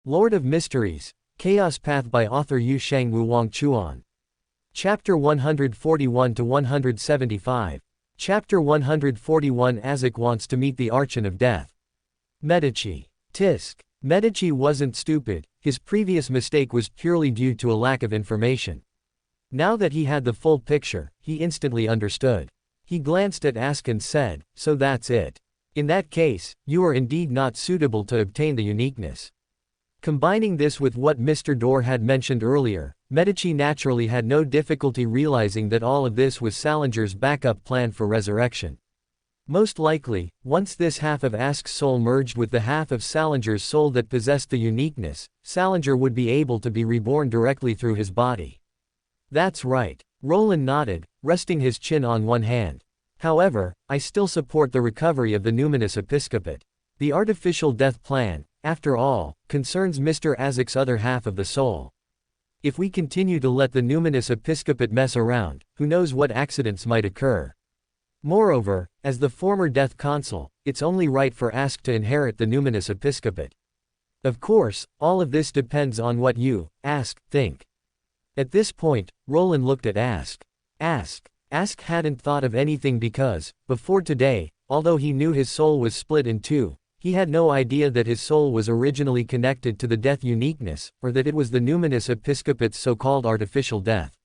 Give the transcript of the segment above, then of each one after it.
Lord of Mysteries, Chaos Path by author Yu Shang Wu Wang Chuan. Chapter 141-175. Chapter 141 Azek wants to meet the Archon of Death. Medici. Tisk. Medici wasn't stupid, his previous mistake was purely due to a lack of information. Now that he had the full picture, he instantly understood. He glanced at Ask and said, "So that's it. In that case, you are indeed not suitable to obtain the uniqueness." Combining this with what Mr. Dorr had mentioned earlier, Medici naturally had no difficulty realizing that all of this was Salinger's backup plan for resurrection. Most likely, once this half of Ask's soul merged with the half of Salinger's soul that possessed the uniqueness, Salinger would be able to be reborn directly through his body. That's right. Roland nodded, resting his chin on one hand. However, I still support the recovery of the numinous episcopate. The artificial death plan, after all, concerns Mr. Azek's other half of the soul. If we continue to let the numinous episcopate mess around, who knows what accidents might occur. Moreover, as the former death consul, it's only right for Ask to inherit the numinous episcopate. Of course, all of this depends on what you, Ask, think. At this point, Roland looked at Ask. Ask hadn't thought of anything because, before today, although he knew his soul was split in two, he had no idea that his soul was originally connected to the death uniqueness, or that it was the numinous episcopate's so-called artificial death.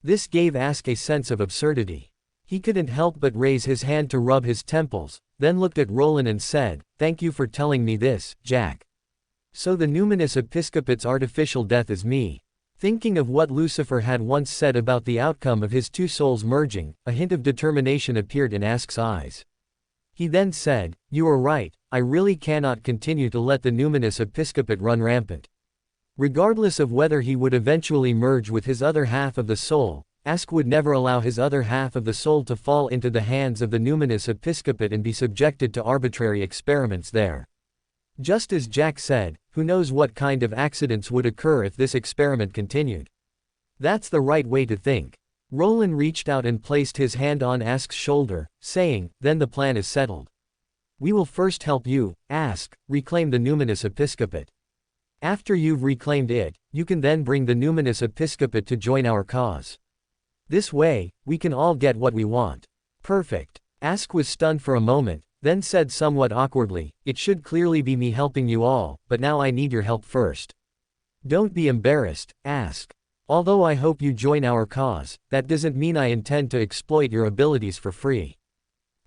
This gave Ask a sense of absurdity. He couldn't help but raise his hand to rub his temples, then looked at Roland and said, "Thank you for telling me this, Jack. So the numinous episcopate's artificial death is me." Thinking of what Lucifer had once said about the outcome of his two souls merging, a hint of determination appeared in Ask's eyes. He then said, "You are right, I really cannot continue to let the numinous episcopate run rampant." Regardless of whether he would eventually merge with his other half of the soul, Ask would never allow his other half of the soul to fall into the hands of the numinous episcopate and be subjected to arbitrary experiments there. Just as Jack said, who knows what kind of accidents would occur if this experiment continued. That's the right way to think. Roland reached out and placed his hand on Ask's shoulder, saying, "Then the plan is settled. We will first help you, Ask, reclaim the numinous episcopate. After you've reclaimed it, you can then bring the numinous episcopate to join our cause. This way, we can all get what we want." Perfect. Ask was stunned for a moment, then said somewhat awkwardly, "It should clearly be me helping you all, but now I need your help first." "Don't be embarrassed, Ask. Although I hope you join our cause, that doesn't mean I intend to exploit your abilities for free.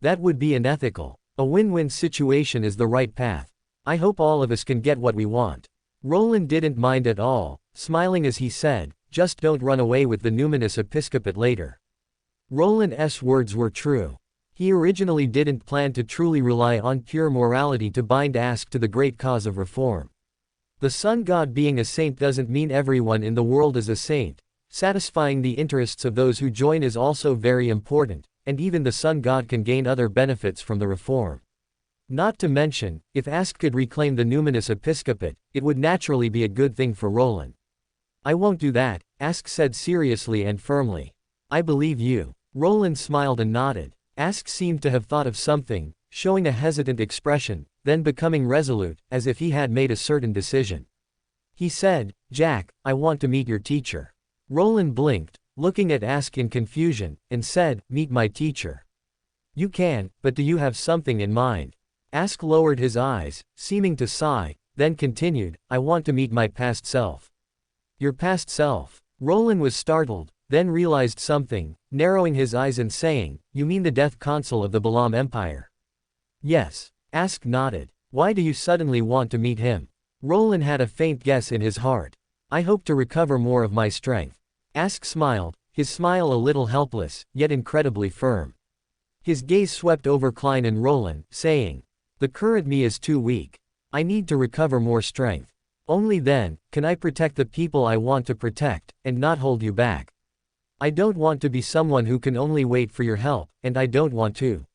That would be unethical. A win-win situation is the right path. I hope all of us can get what we want." Roland didn't mind at all, smiling as he said, "Just don't run away with the numinous episcopate later." Roland's words were true. He originally didn't plan to truly rely on pure morality to bind Ask to the great cause of reform. The sun god being a saint doesn't mean everyone in the world is a saint. Satisfying the interests of those who join is also very important, and even the sun god can gain other benefits from the reform. Not to mention, if Ask could reclaim the numinous episcopate, it would naturally be a good thing for Roland. "I won't do that," Ask said seriously and firmly. "I believe you." Roland smiled and nodded. Ask seemed to have thought of something, showing a hesitant expression, then becoming resolute, as if he had made a certain decision. He said, "Jack, I want to meet your teacher." Roland blinked, looking at Ask in confusion, and said, "Meet my teacher? You can, but do you have something in mind?" Ask lowered his eyes, seeming to sigh, then continued, "I want to meet my past self." "Your past self?" Roland was startled, then realized something, narrowing his eyes and saying, "You mean the death consul of the Balam Empire?" "Yes." Ask nodded. "Why do you suddenly want to meet him?" Roland had a faint guess in his heart. "I hope to recover more of my strength." Ask smiled, his smile a little helpless, yet incredibly firm. His gaze swept over Klein and Roland, saying, "The current me is too weak. I need to recover more strength. Only then can I protect the people I want to protect, and not hold you back. I don't want to be someone who can only wait for your help, and I don't want to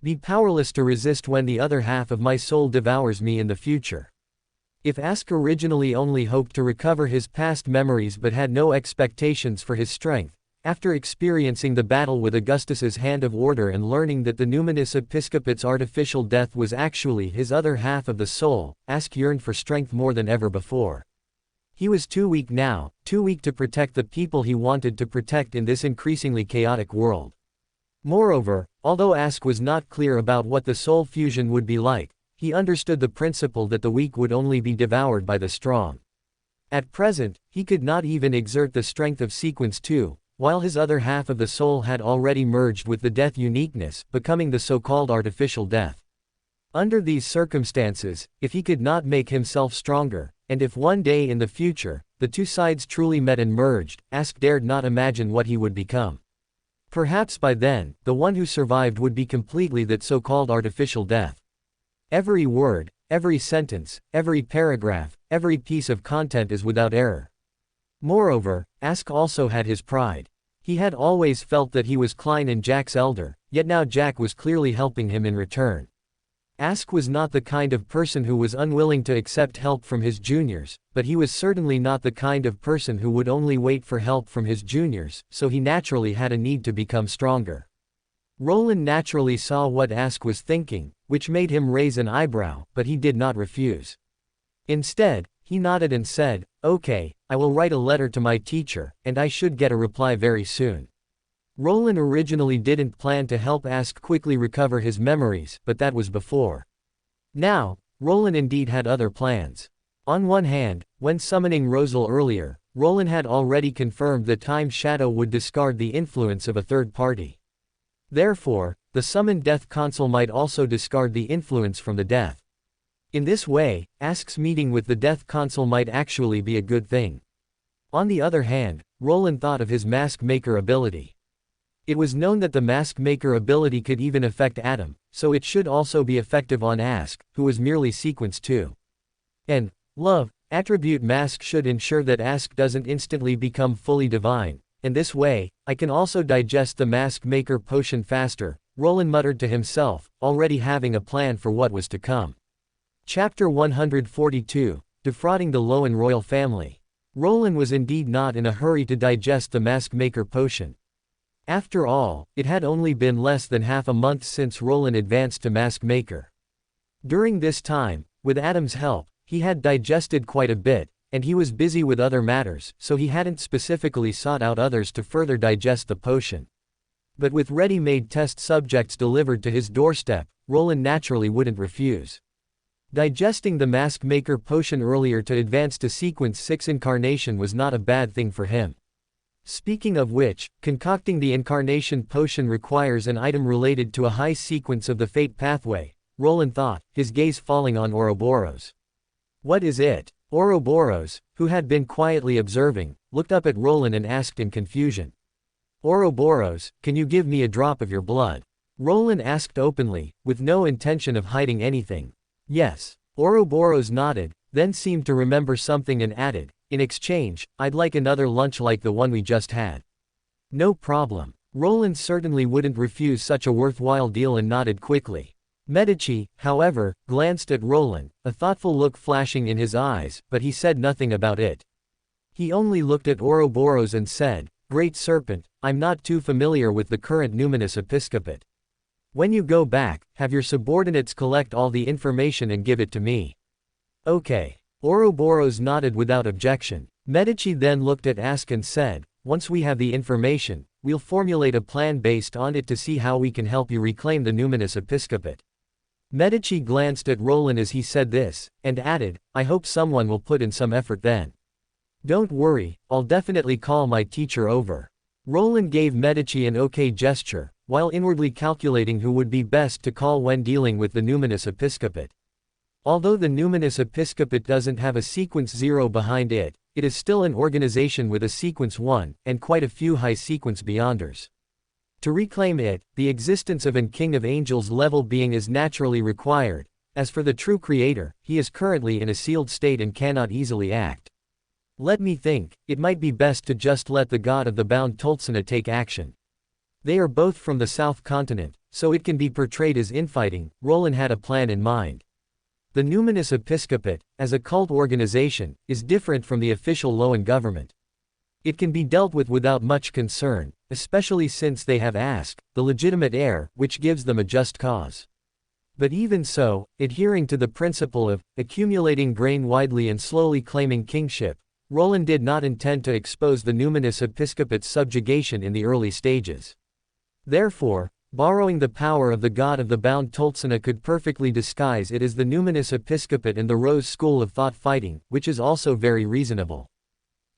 be powerless to resist when the other half of my soul devours me in the future." If Ask originally only hoped to recover his past memories but had no expectations for his strength, After experiencing the battle with Augustus's Hand of Order and learning that the Numinous Episcopate's artificial death was actually his other half of the soul, Ask yearned for strength more than ever before. He was too weak now, too weak to protect the people he wanted to protect in this increasingly chaotic world. Moreover, although Ask was not clear about what the soul fusion would be like, he understood the principle that the weak would only be devoured by the strong. At present, he could not even exert the strength of Sequence 2, while his other half of the soul had already merged with the death uniqueness, becoming the so-called artificial death. Under these circumstances, if he could not make himself stronger, and if one day in the future, the two sides truly met and merged, Ask dared not imagine what he would become. Perhaps by then, the one who survived would be completely that so-called artificial death. Every word, every sentence, every paragraph, every piece of content is without error. Moreover, Ask also had his pride. He had always felt that he was Klein and Jack's elder, yet now Jack was clearly helping him in return. Ask was not the kind of person who was unwilling to accept help from his juniors, but he was certainly not the kind of person who would only wait for help from his juniors, so he naturally had a need to become stronger. Roland naturally saw what Ask was thinking, which made him raise an eyebrow, but he did not refuse. Instead, he nodded and said, "Okay, I will write a letter to my teacher, and I should get a reply very soon." Roland originally didn't plan to help Ask quickly recover his memories, but that was before. Now, Roland indeed had other plans. On one hand, when summoning Rosal earlier, Roland had already confirmed that Time Shadow would discard the influence of a third party. Therefore, the summoned Death Consul might also discard the influence from the death. In this way, Ask's meeting with the Death Consul might actually be a good thing. On the other hand, Roland thought of his Mask Maker ability. It was known that the Mask Maker ability could even affect Adam, so it should also be effective on Ask, who was merely Sequence 2. And, Love, attribute Mask should ensure that Ask doesn't instantly become fully divine, and this way, I can also digest the Mask Maker potion faster, Roland muttered to himself, already having a plan for what was to come. Chapter 142, Defrauding the Lowen Royal Family. Roland was indeed not in a hurry to digest the Mask Maker potion. After all, it had only been less than half a month since Roland advanced to Mask Maker. During this time, with Adam's help, he had digested quite a bit, and he was busy with other matters, so he hadn't specifically sought out others to further digest the potion. But with ready-made test subjects delivered to his doorstep, Roland naturally wouldn't refuse. Digesting the Mask Maker potion earlier to advance to Sequence 6 Incarnation was not a bad thing for him. Speaking of which, concocting the Incarnation potion requires an item related to a high sequence of the fate pathway, Roland thought, his gaze falling on Ouroboros. What is it? Ouroboros, who had been quietly observing, looked up at Roland and asked in confusion. Ouroboros, can you give me a drop of your blood? Roland asked openly, with no intention of hiding anything. Yes. Ouroboros nodded, then seemed to remember something and added, in exchange, I'd like another lunch like the one we just had. No problem. Roland certainly wouldn't refuse such a worthwhile deal and nodded quickly. Medici, however, glanced at Roland, a thoughtful look flashing in his eyes, but he said nothing about it. He only looked at Ouroboros and said, Great Serpent, I'm not too familiar with the current Numinous Episcopate. When you go back, have your subordinates collect all the information and give it to me. Okay. Ouroboros nodded without objection. Medici then looked at Ask and said, once we have the information, we'll formulate a plan based on it to see how we can help you reclaim the Numinous Episcopate. Medici glanced at Roland as he said this, and added, I hope someone will put in some effort then. Don't worry, I'll definitely call my teacher over. Roland gave Medici an okay gesture, while inwardly calculating who would be best to call when dealing with the Numinous Episcopate. Although the Numinous Episcopate doesn't have a Sequence 0 behind it, it is still an organization with a Sequence 1, and quite a few high Sequence Beyonders. To reclaim it, the existence of an King of Angels level being is naturally required. As for the true creator, he is currently in a sealed state and cannot easily act. Let me think, it might be best to just let the god of the bound Toltsana take action. They are both from the South Continent, so it can be portrayed as infighting. Roland had a plan in mind. The Numinous Episcopate, as a cult organization, is different from the official Lowen government. It can be dealt with without much concern, especially since they have asked, the legitimate heir, which gives them a just cause. But even so, adhering to the principle of accumulating grain widely and slowly claiming kingship, Roland did not intend to expose the numinous episcopate's subjugation in the early stages. Therefore, borrowing the power of the god of the bound Toltsena could perfectly disguise it as the numinous episcopate and the Rose school of thought fighting, which is also very reasonable.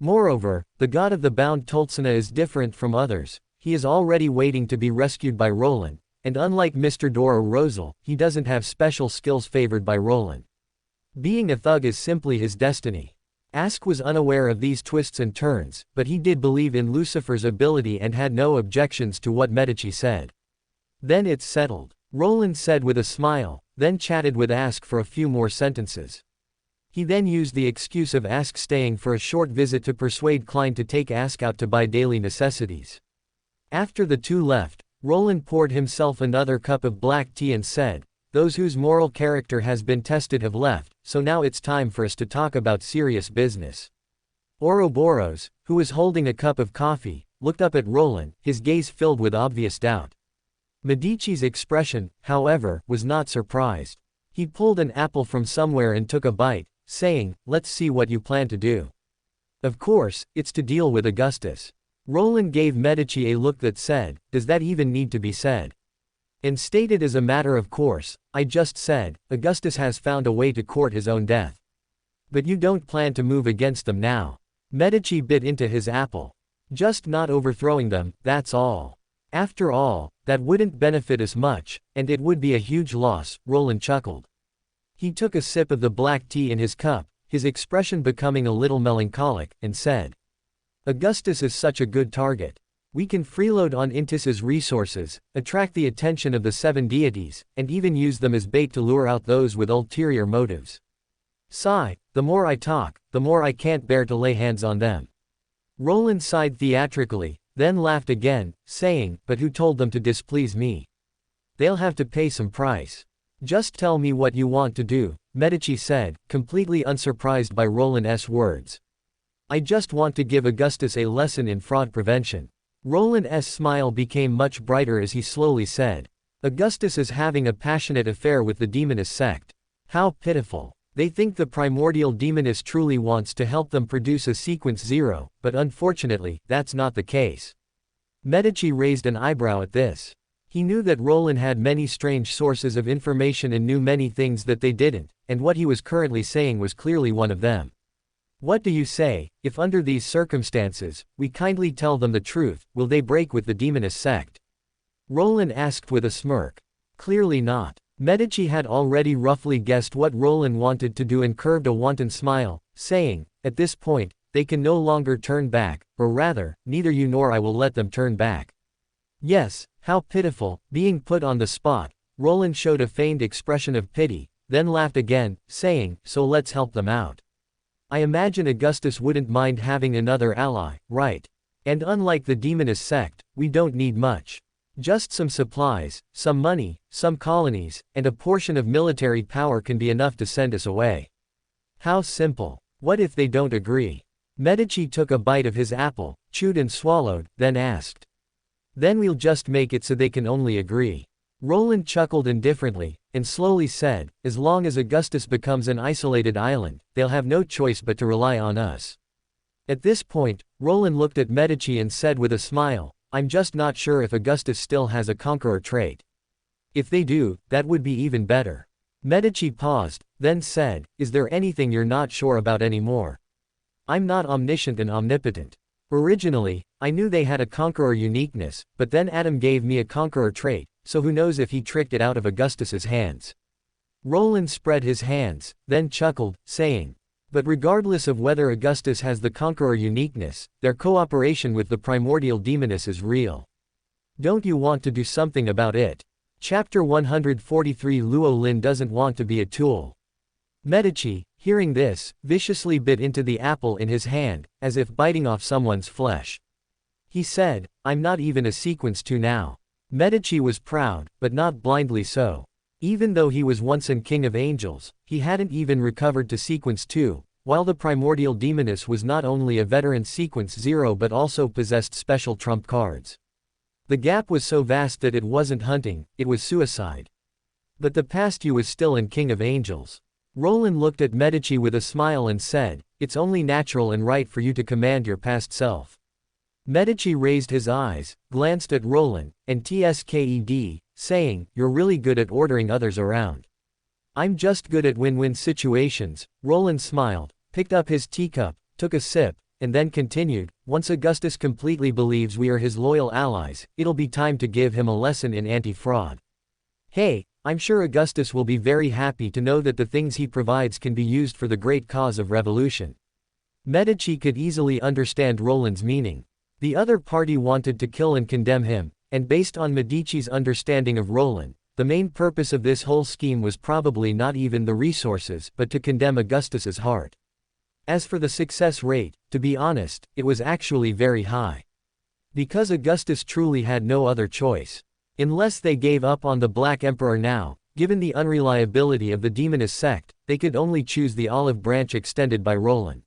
Moreover, the god of the bound Toltsena is different from others. He is already waiting to be rescued by Roland, and unlike Mr. Dora Rosal, he doesn't have special skills favored by Roland. Being a thug is simply his destiny. Ask was unaware of these twists and turns, but he did believe in Lucifer's ability and had no objections to what Medici said. Then it's settled, Roland said with a smile, then chatted with Ask for a few more sentences. He then used the excuse of Ask staying for a short visit to persuade Klein to take Ask out to buy daily necessities. After the two left, Roland poured himself another cup of black tea and said, "Those whose moral character has been tested have left, so now it's time for us to talk about serious business." Ouroboros, who was holding a cup of coffee, looked up at Roland, his gaze filled with obvious doubt. Medici's expression, however, was not surprised. He pulled an apple from somewhere and took a bite, saying, "Let's see what you plan to do." "Of course, it's to deal with Augustus." Roland gave Medici a look that said, "Does that even need to be said?" And stated as a matter of course, "I just said, Augustus has found a way to court his own death. But you don't plan to move against them now." Medici bit into his apple. "Just not overthrowing them, that's all. After all, that wouldn't benefit us much, and it would be a huge loss," Roland chuckled. He took a sip of the black tea in his cup, his expression becoming a little melancholic, and said, "Augustus is such a good target. We can freeload on Intis's resources, attract the attention of the seven deities, and even use them as bait to lure out those with ulterior motives. Sigh, the more I talk, the more I can't bear to lay hands on them." Roland sighed theatrically, then laughed again, saying, "But who told them to displease me? They'll have to pay some price." "Just tell me what you want to do," Medici said, completely unsurprised by Roland's words. "I just want to give Augustus a lesson in fraud prevention." Roland's smile became much brighter as he slowly said, "Augustus is having a passionate affair with the demonist sect. How pitiful. They think the primordial demonist truly wants to help them produce a sequence 0, but unfortunately, that's not the case." Medici raised an eyebrow at this. He knew that Roland had many strange sources of information and knew many things that they didn't, and what he was currently saying was clearly one of them. "What do you say, if under these circumstances, we kindly tell them the truth, will they break with the demonist sect?" Roland asked with a smirk. "Clearly not." Medici had already roughly guessed what Roland wanted to do and curved a wanton smile, saying, "At this point, they can no longer turn back, or rather, neither you nor I will let them turn back." "Yes, how pitiful." Being put on the spot, Roland showed a feigned expression of pity, then laughed again, saying, "So let's help them out. I imagine Augustus wouldn't mind having another ally, right? And unlike the demonist sect, we don't need much. Just some supplies, some money, some colonies, and a portion of military power can be enough to send us away. How simple. What if they don't agree?" Medici took a bite of his apple, chewed and swallowed, then asked. "Then we'll just make it so they can only agree." Roland chuckled indifferently, and slowly said, "As long as Augustus becomes an isolated island, they'll have no choice but to rely on us." At this point, Roland looked at Medici and said with a smile, "I'm just not sure if Augustus still has a conqueror trait. If they do, that would be even better." Medici paused, then said, "Is there anything you're not sure about anymore?" "I'm not omniscient and omnipotent. Originally, I knew they had a conqueror uniqueness, but then Adam gave me a conqueror trait, so who knows if he tricked it out of Augustus's hands." Roland spread his hands, then chuckled, saying, "But regardless of whether Augustus has the conqueror uniqueness, their cooperation with the primordial demoness is real. Don't you want to do something about it?" Chapter 143 Luo Lin doesn't want to be a tool. Medici, hearing this, viciously bit into the apple in his hand, as if biting off someone's flesh. He said, "I'm not even a sequence 2 now." Medici was proud, but not blindly so. Even though he was once an king of angels, he hadn't even recovered to sequence 2, while the primordial demoness was not only a veteran sequence 0 but also possessed special trump cards. The gap was so vast that it wasn't hunting, it was suicide. But the past you was still in King of Angels. Roland looked at Medici with a smile and said, "It's only natural and right for you to command your past self." Medici raised his eyes, glanced at Roland, and tsked, saying, "You're really good at ordering others around." "I'm just good at win-win situations." Roland smiled, picked up his teacup, took a sip, and then continued, "Once Augustus completely believes we are his loyal allies, it'll be time to give him a lesson in anti-fraud. Hey, I'm sure Augustus will be very happy to know that the things he provides can be used for the great cause of revolution." Medici could easily understand Roland's meaning. The other party wanted to kill and condemn him, and based on Medici's understanding of Roland, the main purpose of this whole scheme was probably not even the resources but to condemn Augustus's heart. As for the success rate, to be honest, it was actually very high. Because Augustus truly had no other choice. Unless they gave up on the Black Emperor now, given the unreliability of the demonist sect, they could only choose the olive branch extended by Roland.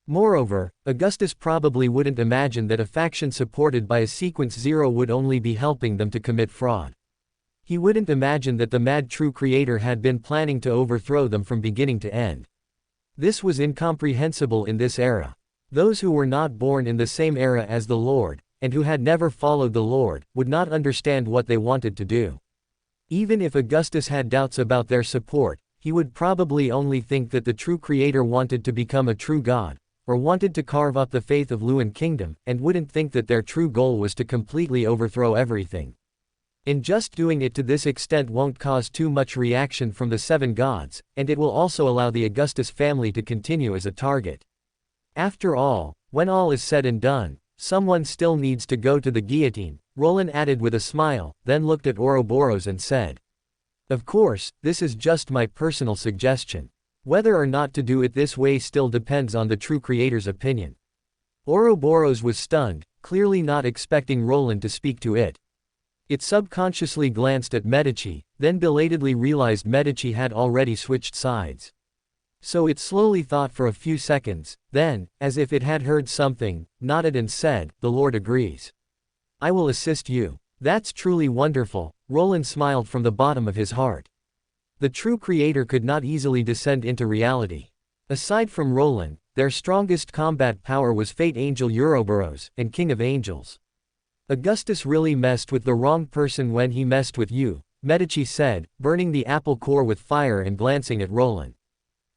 Moreover, Augustus probably wouldn't imagine that a faction supported by a sequence 0 would only be helping them to commit fraud. He wouldn't imagine that the mad true creator had been planning to overthrow them from beginning to end. This was incomprehensible in this era. Those who were not born in the same era as the Lord, and who had never followed the Lord, would not understand what they wanted to do. Even if Augustus had doubts about their support, he would probably only think that the true creator wanted to become a true god, or wanted to carve up the faith of Luan kingdom, and wouldn't think that their true goal was to completely overthrow everything. And just doing it to this extent won't cause too much reaction from the seven gods, and it will also allow the Augustus family to continue as a target. After all, when all is said and done, someone still needs to go to the guillotine, Roland added with a smile, then looked at Ouroboros and said, "Of course, this is just my personal suggestion. Whether or not to do it this way still depends on the true creator's opinion." Ouroboros was stunned, clearly not expecting Roland to speak to it. It subconsciously glanced at Medici, then belatedly realized Medici had already switched sides. So it slowly thought for a few seconds, then, as if it had heard something, nodded and said, "The Lord agrees. I will assist you." "That's truly wonderful," Roland smiled from the bottom of his heart. The true creator could not easily descend into reality. Aside from Roland, their strongest combat power was Fate Angel Ouroboros, and King of Angels. "Augustus really messed with the wrong person when he messed with you," Medici said, burning the apple core with fire and glancing at Roland.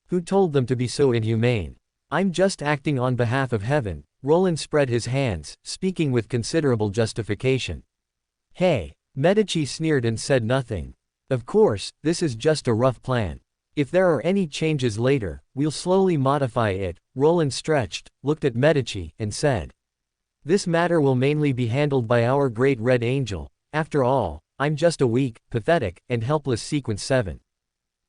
"Who told them to be so inhumane? I'm just acting on behalf of heaven." Roland spread his hands, speaking with considerable justification. "Hey!" Medici sneered and said nothing. "Of course, this is just a rough plan. If there are any changes later, we'll slowly modify it." Roland stretched, looked at Medici, and said, "This matter will mainly be handled by our great Red Angel. After all, I'm just a weak, pathetic, and helpless Sequence 7.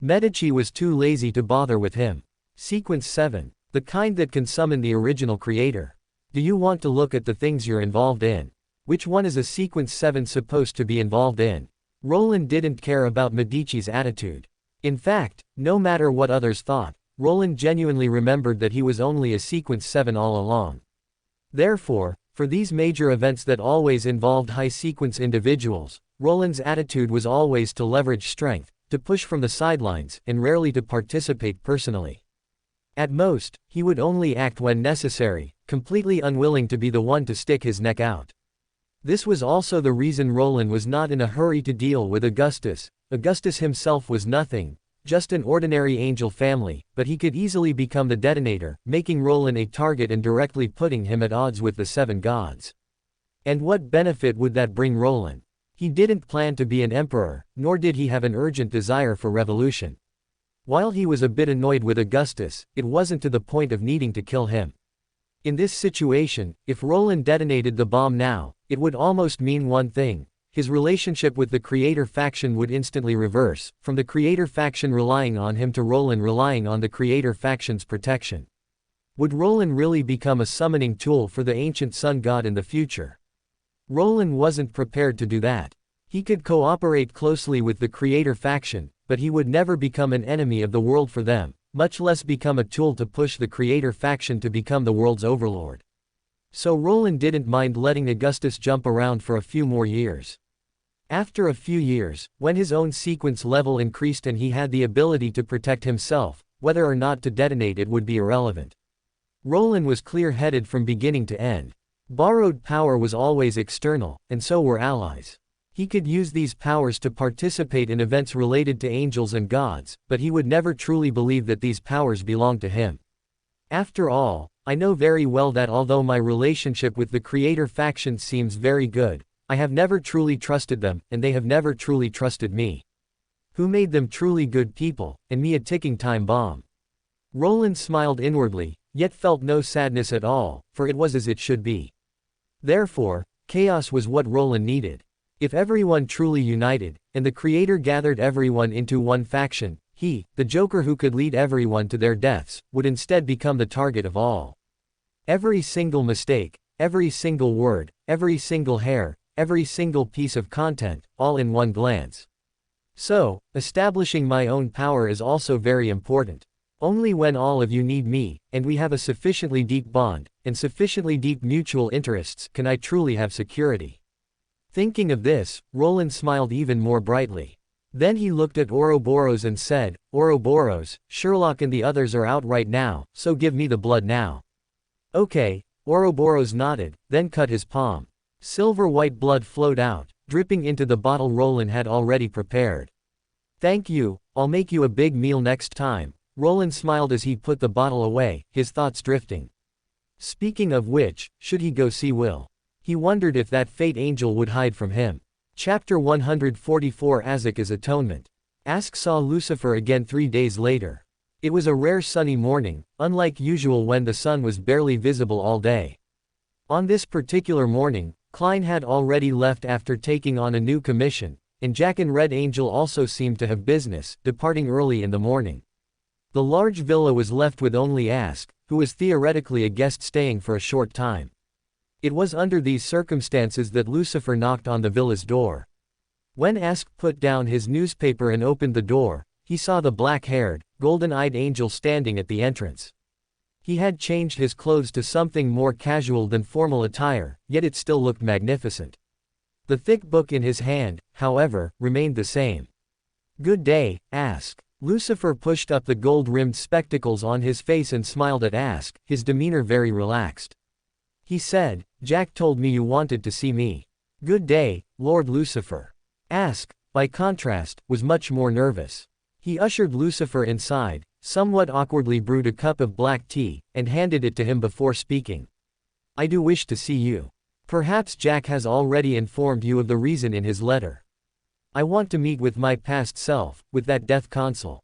Medici was too lazy to bother with him. Sequence 7. The kind that can summon the original creator. Do you want to look at the things you're involved in? Which one is a Sequence 7 supposed to be involved in?" Roland didn't care about Medici's attitude. In fact, no matter what others thought, Roland genuinely remembered that he was only a Sequence 7 all along. Therefore, for these major events that always involved high-sequence individuals, Roland's attitude was always to leverage strength, to push from the sidelines, and rarely to participate personally. At most, he would only act when necessary, completely unwilling to be the one to stick his neck out. This was also the reason Roland was not in a hurry to deal with Augustus. Augustus himself was nothing, just an ordinary angel family, but he could easily become the detonator, making Roland a target and directly putting him at odds with the seven gods. And what benefit would that bring Roland? He didn't plan to be an emperor, nor did he have an urgent desire for revolution. While he was a bit annoyed with Augustus, it wasn't to the point of needing to kill him. In this situation, if Roland detonated the bomb now, it would almost mean one thing: his relationship with the Creator faction would instantly reverse, from the Creator faction relying on him to Roland relying on the Creator faction's protection. Would Roland really become a summoning tool for the ancient sun god in the future? Roland wasn't prepared to do that. He could cooperate closely with the Creator faction, but he would never become an enemy of the world for them, much less become a tool to push the creator faction to become the world's overlord. So Roland didn't mind letting Augustus jump around for a few more years. After a few years, when his own sequence level increased and he had the ability to protect himself, whether or not to detonate it would be irrelevant. Roland was clear-headed from beginning to end. Borrowed power was always external, and so were allies. He could use these powers to participate in events related to angels and gods, but he would never truly believe that these powers belonged to him. After all, I know very well that although my relationship with the creator faction seems very good, I have never truly trusted them, and they have never truly trusted me. Who made them truly good people, and me a ticking time bomb? Roland smiled inwardly, yet felt no sadness at all, for it was as it should be. Therefore, chaos was what Roland needed. If everyone truly united, and the creator gathered everyone into one faction, he, the Joker who could lead everyone to their deaths, would instead become the target of all. Every single mistake, every single word, every single hair, every single piece of content, all in one glance. So, establishing my own power is also very important. Only when all of you need me, and we have a sufficiently deep bond, and sufficiently deep mutual interests, can I truly have security. Thinking of this, Roland smiled even more brightly. Then he looked at Ouroboros and said, Ouroboros, Sherlock and the others are out right now, so give me the blood now. Okay, Ouroboros nodded, then cut his palm. Silver-white blood flowed out, dripping into the bottle Roland had already prepared. Thank you, I'll make you a big meal next time. Roland smiled as he put the bottle away, his thoughts drifting. Speaking of which, should he go see Will? He wondered if that fate angel would hide from him. Chapter 144 Azek's Atonement. Ask saw Lucifer again 3 days later. It was a rare sunny morning, unlike usual when the sun was barely visible all day. On this particular morning, Klein had already left after taking on a new commission, and Jack and Red Angel also seemed to have business, departing early in the morning. The large villa was left with only Ask, who was theoretically a guest staying for a short time. It was under these circumstances that Lucifer knocked on the villa's door. When Ask put down his newspaper and opened the door, he saw the black-haired, golden-eyed angel standing at the entrance. He had changed his clothes to something more casual than formal attire, yet it still looked magnificent. The thick book in his hand, however, remained the same. Good day, Ask. Lucifer pushed up the gold-rimmed spectacles on his face and smiled at Ask, his demeanor very relaxed. He said, Jack told me you wanted to see me. Good day, Lord Lucifer. Ask, by contrast, was much more nervous. He ushered Lucifer inside, somewhat awkwardly brewed a cup of black tea, and handed it to him before speaking. I do wish to see you. Perhaps Jack has already informed you of the reason in his letter. I want to meet with my past self, with that death console.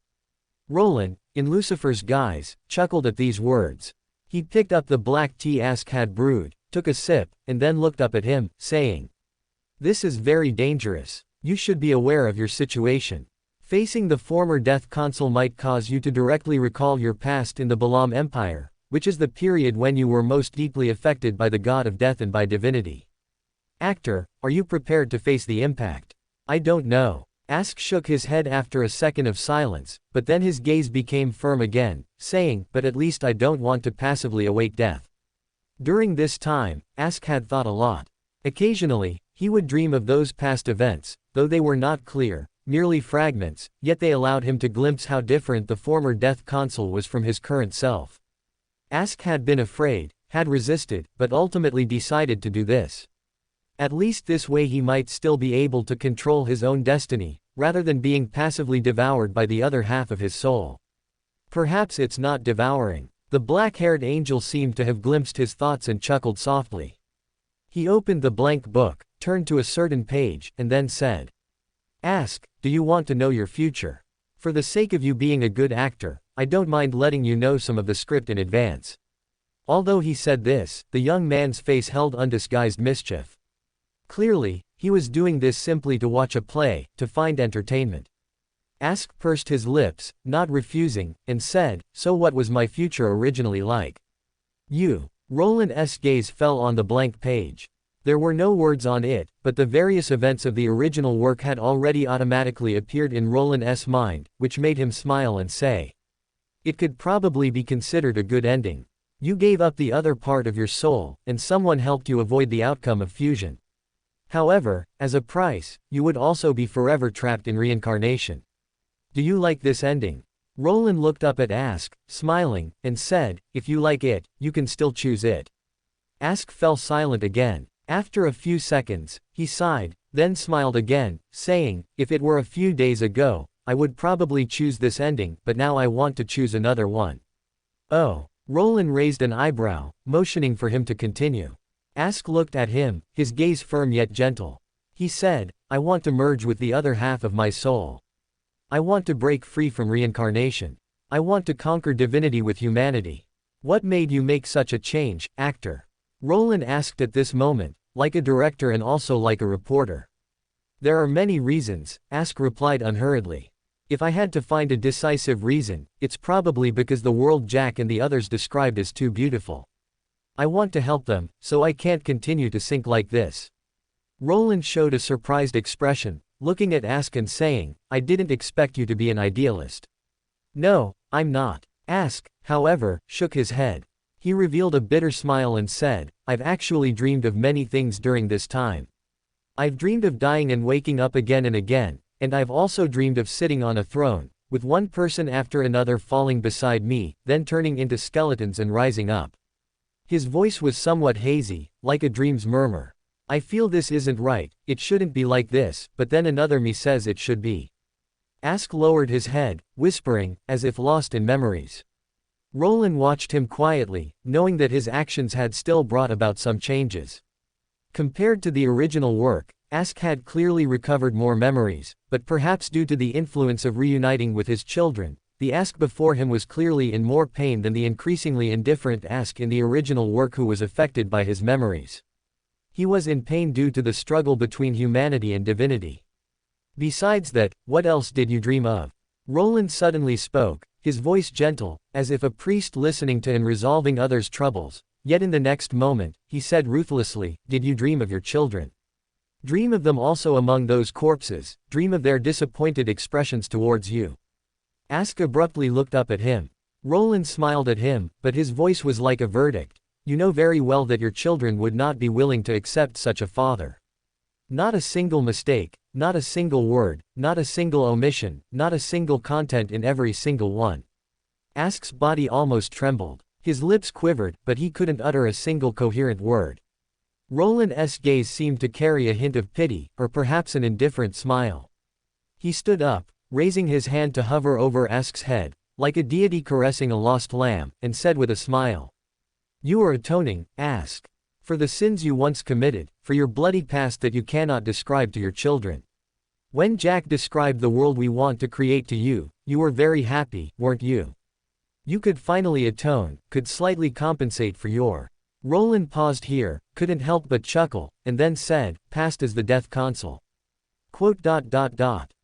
Roland, in Lucifer's guise, chuckled at these words. He picked up the black tea Ask had brewed, took a sip, and then looked up at him, saying, This is very dangerous. You should be aware of your situation. Facing the former death console might cause you to directly recall your past in the Balaam Empire, which is the period when you were most deeply affected by the god of death and by divinity. Actor, are you prepared to face the impact? I don't know. Ask shook his head after a second of silence, but then his gaze became firm again, saying, But at least I don't want to passively await death. During this time, Ask had thought a lot. Occasionally, he would dream of those past events, though they were not clear, merely fragments, yet they allowed him to glimpse how different the former death console was from his current self. Ask had been afraid, had resisted, but ultimately decided to do this. At least this way he might still be able to control his own destiny, rather than being passively devoured by the other half of his soul. Perhaps it's not devouring. The black-haired angel seemed to have glimpsed his thoughts and chuckled softly. He opened the blank book, turned to a certain page, and then said, Ask, do you want to know your future? For the sake of you being a good actor, I don't mind letting you know some of the script in advance. Although he said this, the young man's face held undisguised mischief. Clearly, he was doing this simply to watch a play, to find entertainment. Ask pursed his lips, not refusing, and said, So what was my future originally like? Roland's gaze fell on the blank page. There were no words on it, but the various events of the original work had already automatically appeared in Roland's mind, which made him smile and say, It could probably be considered a good ending. You gave up the other part of your soul, and someone helped you avoid the outcome of fusion. However, as a price, you would also be forever trapped in reincarnation. Do you like this ending? Roland looked up at Ask, smiling, and said, if you like it, you can still choose it. Ask fell silent again. After a few seconds, he sighed, then smiled again, saying, if it were a few days ago, I would probably choose this ending, but now I want to choose another one. Oh. Roland raised an eyebrow, motioning for him to continue. Ask looked at him, his gaze firm yet gentle. He said, I want to merge with the other half of my soul. I want to break free from reincarnation. I want to conquer divinity with humanity. What made you make such a change, actor? Roland asked at this moment, like a director and also like a reporter. There are many reasons, Ask replied unhurriedly. If I had to find a decisive reason, it's probably because the world Jack and the others described is too beautiful. I want to help them, so I can't continue to sink like this. Roland showed a surprised expression, looking at Ask and saying, I didn't expect you to be an idealist. No, I'm not. Ask, however, shook his head. He revealed a bitter smile and said, I've actually dreamed of many things during this time. I've dreamed of dying and waking up again and again, and I've also dreamed of sitting on a throne, with one person after another falling beside me, then turning into skeletons and rising up. His voice was somewhat hazy, like a dream's murmur. I feel this isn't right, it shouldn't be like this, but then another me says it should be. Ask lowered his head, whispering, as if lost in memories. Roland watched him quietly, knowing that his actions had still brought about some changes. Compared to the original work, Ask had clearly recovered more memories, but perhaps due to the influence of reuniting with his children, the Ask before him was clearly in more pain than the increasingly indifferent Ask in the original work who was affected by his memories. He was in pain due to the struggle between humanity and divinity. Besides that, what else did you dream of? Roland suddenly spoke, his voice gentle, as if a priest listening to and resolving others' troubles, yet in the next moment, he said ruthlessly, did you dream of your children? Dream of them also among those corpses, dream of their disappointed expressions towards you. Ask abruptly looked up at him. Roland smiled at him, but his voice was like a verdict. You know very well that your children would not be willing to accept such a father. Not a single mistake, not a single word, not a single omission, not a single content in every single one. Ask's body almost trembled. His lips quivered, but he couldn't utter a single coherent word. Roland's gaze seemed to carry a hint of pity, or perhaps an indifferent smile. He stood up, raising his hand to hover over Ask's head, like a deity caressing a lost lamb, and said with a smile. You are atoning, Ask. For the sins you once committed, for your bloody past that you cannot describe to your children. When Jack described the world we want to create to you, you were very happy, weren't you? You could finally atone, could slightly compensate for your. Roland paused here, couldn't help but chuckle, and then said, past is the death console.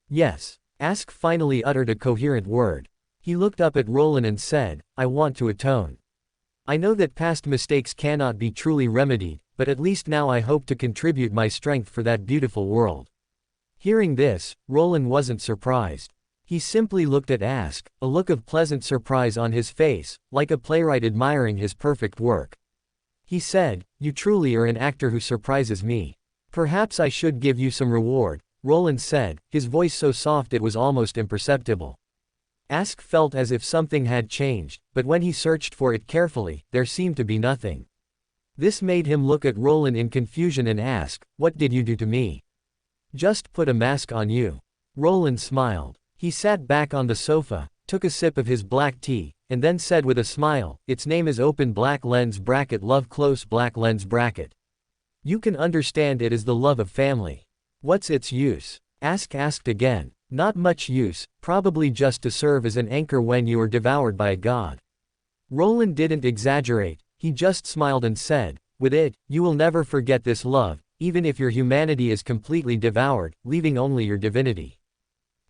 Yes. Ask finally uttered a coherent word. He looked up at Roland and said, I want to atone. I know that past mistakes cannot be truly remedied, but at least now I hope to contribute my strength for that beautiful world. Hearing this, Roland wasn't surprised. He simply looked at Ask, a look of pleasant surprise on his face, like a playwright admiring his perfect work. He said, you truly are an actor who surprises me. Perhaps I should give you some reward, Roland said, his voice so soft it was almost imperceptible. Ask felt as if something had changed, but when he searched for it carefully, there seemed to be nothing. This made him look at Roland in confusion and ask, what did you do to me? Just put a mask on you. Roland smiled. He sat back on the sofa, took a sip of his black tea, and then said with a smile, its name is open black lens bracket love close black lens bracket. You can understand it is the love of family. What's its use? Ask asked again. Not much use, probably just to serve as an anchor when you are devoured by a god. Roland didn't exaggerate, he just smiled and said, with it, you will never forget this love, even if your humanity is completely devoured, leaving only your divinity.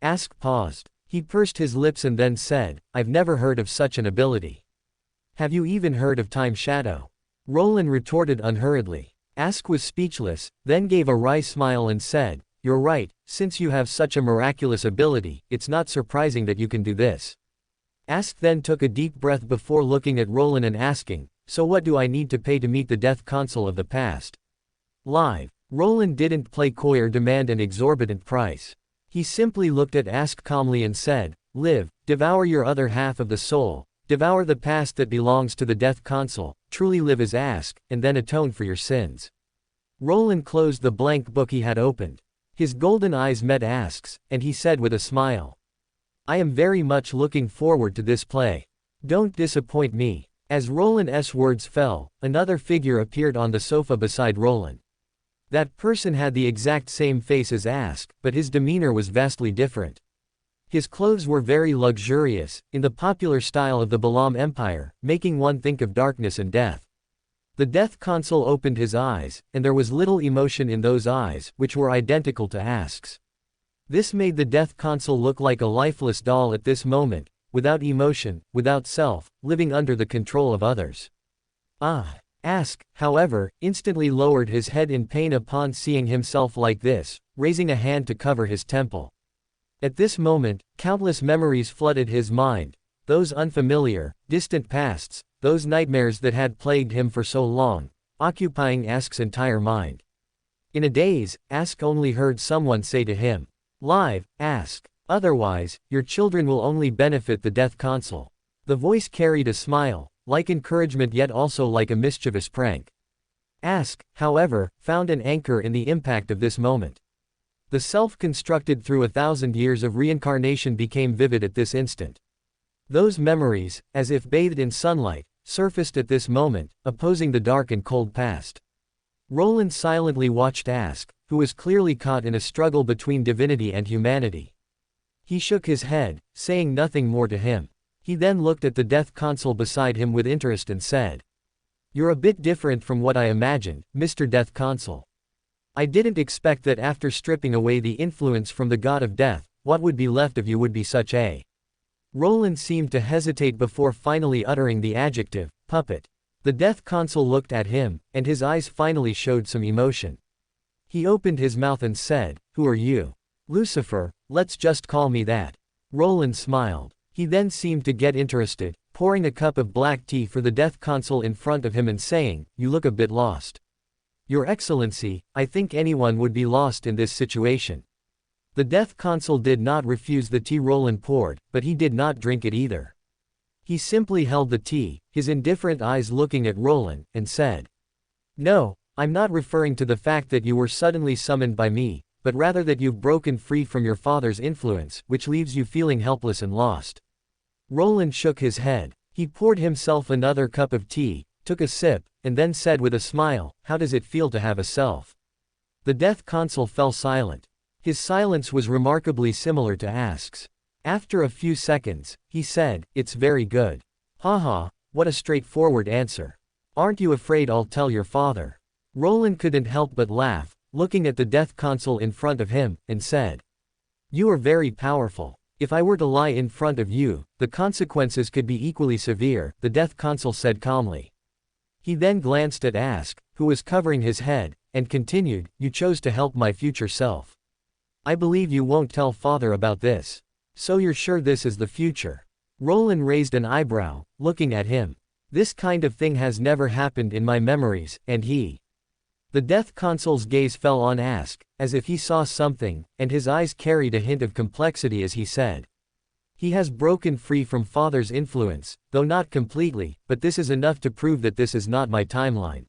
Ask paused. He pursed his lips and then said, I've never heard of such an ability. Have you even heard of time shadow? Roland retorted unhurriedly. Ask was speechless, then gave a wry smile and said, you're right, since you have such a miraculous ability, it's not surprising that you can do this. Ask then took a deep breath before looking at Roland and asking, so what do I need to pay to meet the death console of the past? Live. Roland didn't play coy or demand an exorbitant price. He simply looked at Ask calmly and said, live, devour your other half of the soul, devour the past that belongs to the death console, truly live as Ask, and then atone for your sins. Roland closed the blank book he had opened. His golden eyes met Ask's, and he said with a smile, I am very much looking forward to this play. Don't disappoint me. As Roland's words fell, another figure appeared on the sofa beside Roland. That person had the exact same face as Ask, but his demeanor was vastly different. His clothes were very luxurious, in the popular style of the Balam Empire, making one think of darkness and death. The death console opened his eyes, and there was little emotion in those eyes, which were identical to Ask's. This made the death console look like a lifeless doll at this moment, without emotion, without self, living under the control of others. Ask, however, instantly lowered his head in pain upon seeing himself like this, raising a hand to cover his temple. At this moment, countless memories flooded his mind, those unfamiliar, distant pasts, those nightmares that had plagued him for so long, occupying Ask's entire mind. In a daze, Ask only heard someone say to him, live, Ask. Otherwise, your children will only benefit the death console. The voice carried a smile, like encouragement yet also like a mischievous prank. Ask, however, found an anchor in the impact of this moment. The self constructed through 1,000 years of reincarnation became vivid at this instant. Those memories, as if bathed in sunlight, surfaced at this moment, opposing the dark and cold past. Roland silently watched Ask, who was clearly caught in a struggle between divinity and humanity. He shook his head, saying nothing more to him. He then looked at the death console beside him with interest and said, you're a bit different from what I imagined, Mr. Death Console. I didn't expect that after stripping away the influence from the god of death, what would be left of you would be such a... Roland seemed to hesitate before finally uttering the adjective, puppet. The death console looked at him, and his eyes finally showed some emotion. He opened his mouth and said, who are you? Lucifer, let's just call me that. Roland smiled. He then seemed to get interested, pouring a cup of black tea for the death console in front of him and saying, you look a bit lost. Your Excellency, I think anyone would be lost in this situation. The death console did not refuse the tea Roland poured, but he did not drink it either. He simply held the tea, his indifferent eyes looking at Roland, and said, no, I'm not referring to the fact that you were suddenly summoned by me, but rather that you've broken free from your father's influence, which leaves you feeling helpless and lost. Roland shook his head. He poured himself another cup of tea, took a sip, and then said with a smile, how does it feel to have a self? The death console fell silent. His silence was remarkably similar to Ask's. After a few seconds, he said, it's very good. Haha, what a straightforward answer. Aren't you afraid I'll tell your father? Roland couldn't help but laugh, looking at the death console in front of him, and said, you are very powerful. If I were to lie in front of you, the consequences could be equally severe, the death console said calmly. He then glanced at Ask, who was covering his head, and continued, you chose to help my future self. I believe you won't tell father about this. So you're sure this is the future? Roland raised an eyebrow, looking at him. This kind of thing has never happened in my memories, and he... The death console's gaze fell on Ask, as if he saw something, and his eyes carried a hint of complexity as he said. He has broken free from father's influence, though not completely, but this is enough to prove that this is not my timeline.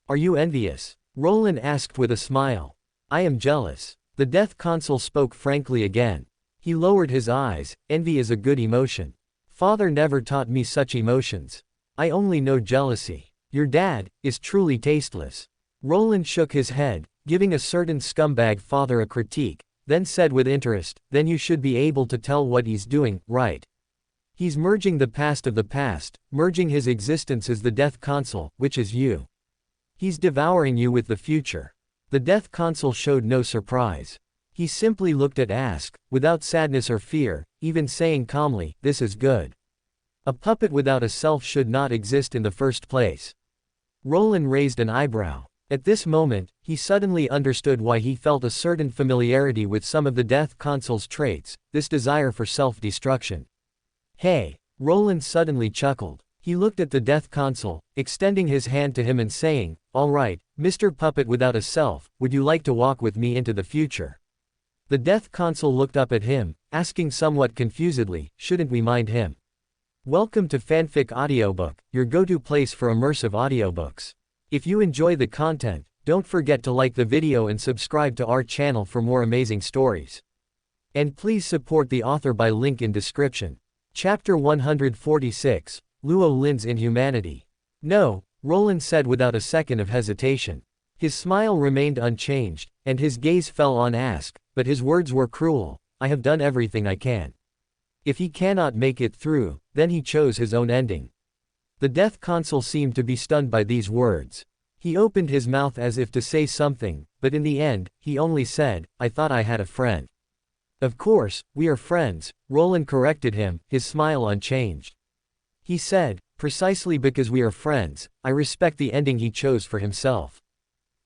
Are you envious? Roland asked with a smile. I am jealous. The death console spoke frankly again. He lowered his eyes. Envy is a good emotion. Father never taught me such emotions. I only know jealousy. Your dad is truly tasteless. Roland shook his head, giving a certain scumbag father a critique, then said with interest, then you should be able to tell what he's doing, right? He's merging the past of the past, merging his existence as the death console, which is you. He's devouring you with the future. The death console showed no surprise. He simply looked at Ask, without sadness or fear, even saying calmly, this is good. A puppet without a self should not exist in the first place. Roland raised an eyebrow. At this moment, he suddenly understood why he felt a certain familiarity with some of the death console's traits, this desire for self-destruction. Hey, Roland suddenly chuckled. He looked at the death consul, extending his hand to him and saying, "All right, Mr. Puppet without a self, would you like to walk with me into the future?" The death consul looked up at him, asking somewhat confusedly, "Shouldn't we mind him?" Welcome to Fanfic Audiobook, your go-to place for immersive audiobooks. If you enjoy the content, don't forget to like the video and subscribe to our channel for more amazing stories. And please support the author by link in description. Chapter 146, Luo Lin's Inhumanity. "No," Roland said without a second of hesitation. His smile remained unchanged, and his gaze fell on Ask, but his words were cruel. "I have done everything I can. If he cannot make it through, then he chose his own ending." The death consul seemed to be stunned by these words. He opened his mouth as if to say something, but in the end, he only said, "I thought I had a friend." "Of course, we are friends," Roland corrected him, his smile unchanged. He said, "Precisely because we are friends, I respect the ending he chose for himself."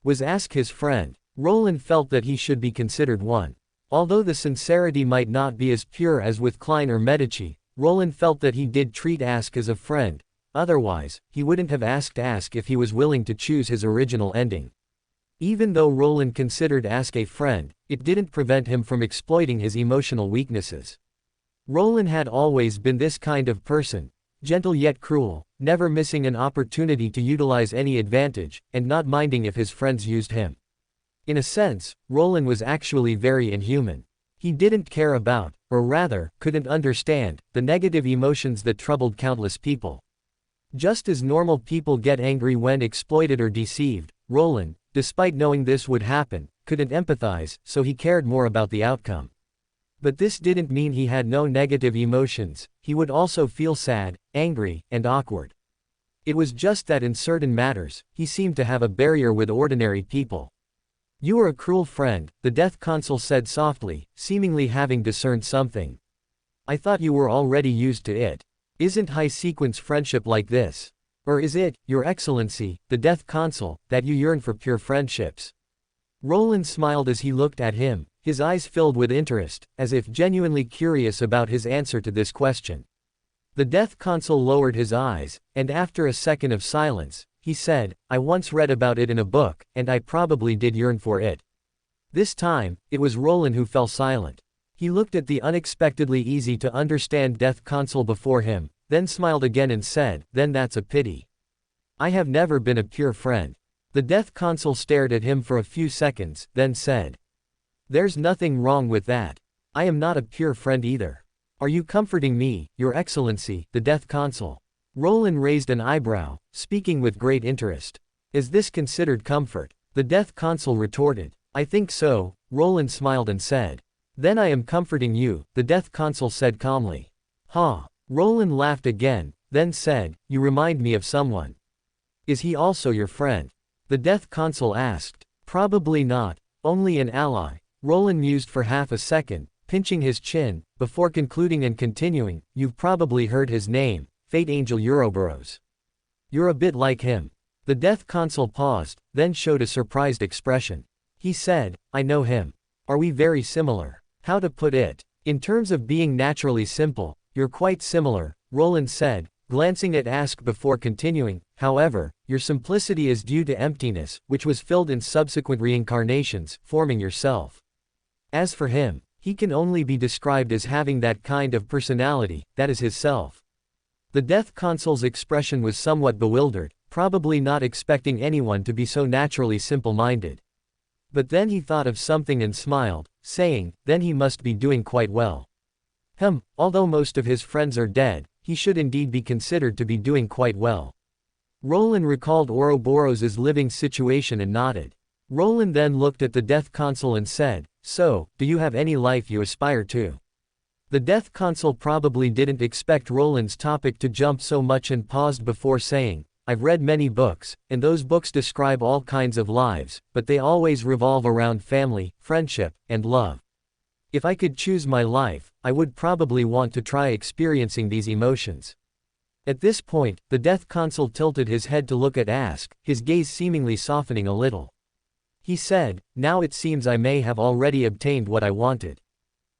Was Ask his friend? Roland felt that he should be considered one. Although the sincerity might not be as pure as with Klein or Medici, Roland felt that he did treat Ask as a friend. Otherwise, he wouldn't have asked Ask if he was willing to choose his original ending. Even though Roland considered Ask a friend, it didn't prevent him from exploiting his emotional weaknesses. Roland had always been this kind of person, gentle yet cruel, never missing an opportunity to utilize any advantage, and not minding if his friends used him. In a sense, Roland was actually very inhuman. He didn't care about, or rather, couldn't understand, the negative emotions that troubled countless people. Just as normal people get angry when exploited or deceived, Roland, despite knowing this would happen, couldn't empathize, so he cared more about the outcome. But this didn't mean he had no negative emotions. He would also feel sad, angry, and awkward. It was just that in certain matters, he seemed to have a barrier with ordinary people. "You are a cruel friend," the death consul said softly, seemingly having discerned something. "I thought you were already used to it. Isn't high-sequence friendship like this? Or is it, Your Excellency, the death consul, that you yearn for pure friendships?" Roland smiled as he looked at him, his eyes filled with interest, as if genuinely curious about his answer to this question. The death consul lowered his eyes, and after a second of silence, he said, "I once read about it in a book, and I probably did yearn for it." This time, it was Roland who fell silent. He looked at the unexpectedly easy-to-understand death consul before him, then smiled again and said, "Then that's a pity. I have never been a pure friend." The death consul stared at him for a few seconds, then said, "There's nothing wrong with that. I am not a pure friend either." "Are you comforting me, Your Excellency, the death consul?" Roland raised an eyebrow, speaking with great interest. "Is this considered comfort?" The death consul retorted. "I think so," Roland smiled and said. "Then I am comforting you," the death consul said calmly. "Ha!" Roland laughed again, then said, "You remind me of someone." "Is he also your friend?" the death consul asked. "Probably not, only an ally." Roland mused for half a second, pinching his chin, before concluding and continuing, "You've probably heard his name, Fate Angel Ouroboros. You're a bit like him." The death consul paused, then showed a surprised expression. He said, "I know him. Are we very similar?" "How to put it? In terms of being naturally simple, you're quite similar," Roland said, glancing at Ask before continuing. "However, your simplicity is due to emptiness, which was filled in subsequent reincarnations, forming yourself. As for him, he can only be described as having that kind of personality, that is his self." The death consul's expression was somewhat bewildered, probably not expecting anyone to be so naturally simple-minded. But then he thought of something and smiled, saying, "Then he must be doing quite well." Although most of his friends are dead, he should indeed be considered to be doing quite well. Roland recalled Ouroboros's living situation and nodded. Roland then looked at the death consul and said, "So, do you have any life you aspire to?" The death consul probably didn't expect Roland's topic to jump so much and paused before saying, "I've read many books, and those books describe all kinds of lives, but they always revolve around family, friendship, and love. If I could choose my life, I would probably want to try experiencing these emotions." At this point, the death consul tilted his head to look at Ask, his gaze seemingly softening a little. He said, "Now it seems I may have already obtained what I wanted."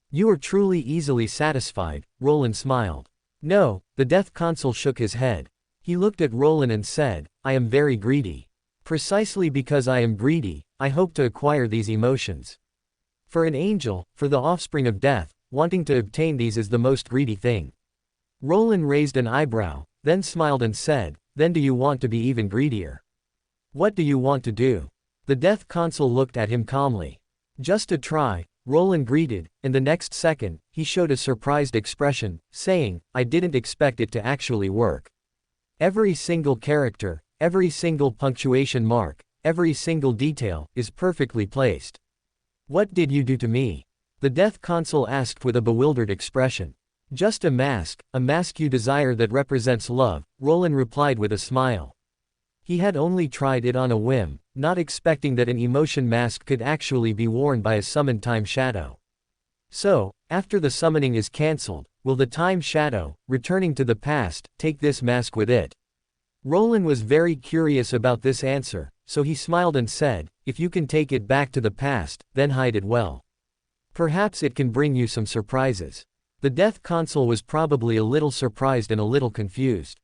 "You are truly easily satisfied," Roland smiled. No, the Death Consul shook his head. He looked at Roland and said, I am very greedy. Precisely because I am greedy, I hope to acquire these emotions. For an angel, for the offspring of death, wanting to obtain these is the most greedy thing. Roland raised an eyebrow, then smiled and said, then do you want to be even greedier? What do you want to do? The Death Consul looked at him calmly. Just to try, Roland greeted, and the next second, he showed a surprised expression, saying, I didn't expect it to actually work. Every single character, every single punctuation mark, every single detail, is perfectly placed. What did you do to me? The Death Consul asked with a bewildered expression. Just a mask you desire that represents love, Roland replied with a smile. He had only tried it on a whim, not expecting that an emotion mask could actually be worn by a summoned time shadow. So, after the summoning is cancelled, will the time shadow, returning to the past, take this mask with it? Roland was very curious about this answer, so he smiled and said, if you can take it back to the past, then hide it well. Perhaps it can bring you some surprises. The Death Consul was probably a little surprised and a little confused.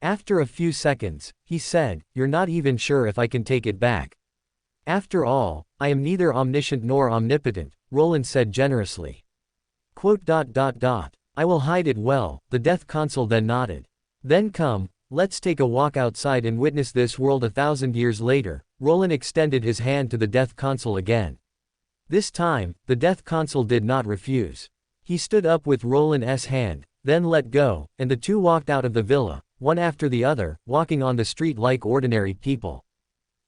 After a few seconds, he said, you're not even sure if I can take it back. After all, I am neither omniscient nor omnipotent, Roland said generously. I will hide it well, the Death Consul then nodded. Then come, let's take a walk outside and witness this world 1,000 years later. Roland extended his hand to the Death Consul again. This time, the Death Consul did not refuse. He stood up with Roland's hand, then let go, and the two walked out of the villa, one after the other, walking on the street like ordinary people.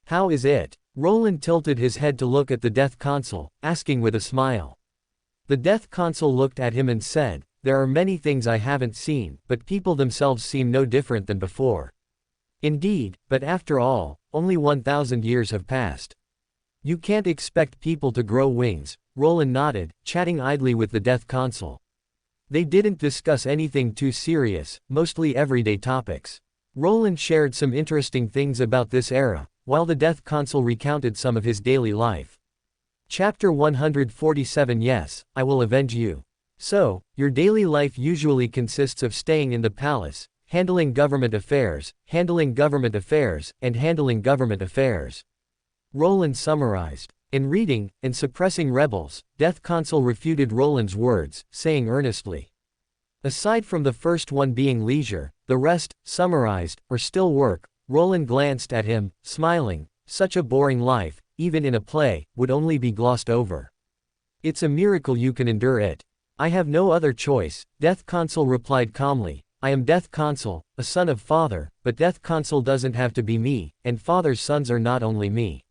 How is it? Roland tilted his head to look at the Death Consul, asking with a smile. The Death Consul looked at him and said, there are many things I haven't seen, but people themselves seem no different than before. Indeed, but after all, only 1,000 years have passed. You can't expect people to grow wings, Roland nodded, chatting idly with the Death Consul. They didn't discuss anything too serious, mostly everyday topics. Roland shared some interesting things about this era, while the Death Consul recounted some of his daily life. Chapter 147 Yes, I will avenge you. So, your daily life usually consists of staying in the palace, handling government affairs, and handling government affairs. Roland summarized. In reading, and suppressing rebels, Death Consul refuted Roland's words, saying earnestly. Aside from the first one being leisure, the rest, summarized, or still work. Roland glanced at him, smiling. Such a boring life, even in a play, would only be glossed over. It's a miracle you can endure it. I have no other choice, Death Consul replied calmly. I am Death Consul, a son of Father, but Death Consul doesn't have to be me, and Father's sons are not only me.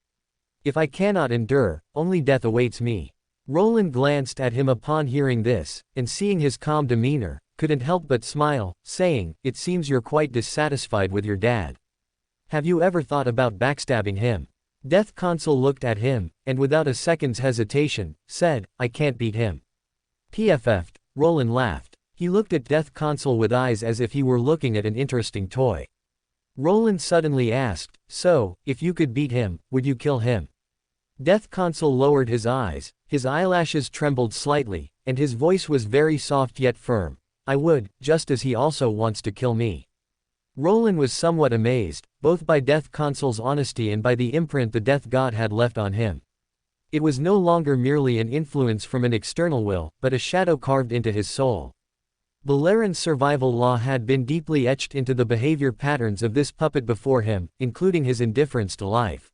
If I cannot endure, only death awaits me. Roland glanced at him upon hearing this, and seeing his calm demeanor, couldn't help but smile, saying, it seems you're quite dissatisfied with your dad. Have you ever thought about backstabbing him? Death Consul looked at him, and without a second's hesitation, said, I can't beat him. PFF'd, Roland laughed. He looked at Death Consul with eyes as if he were looking at an interesting toy. Roland suddenly asked, so, if you could beat him, would you kill him? Death Consul lowered his eyes, his eyelashes trembled slightly, and his voice was very soft yet firm. I would, just as he also wants to kill me. Roland was somewhat amazed, both by Death Consul's honesty and by the imprint the Death God had left on him. It was no longer merely an influence from an external will, but a shadow carved into his soul. Balearin's survival law had been deeply etched into the behavior patterns of this puppet before him, including his indifference to life.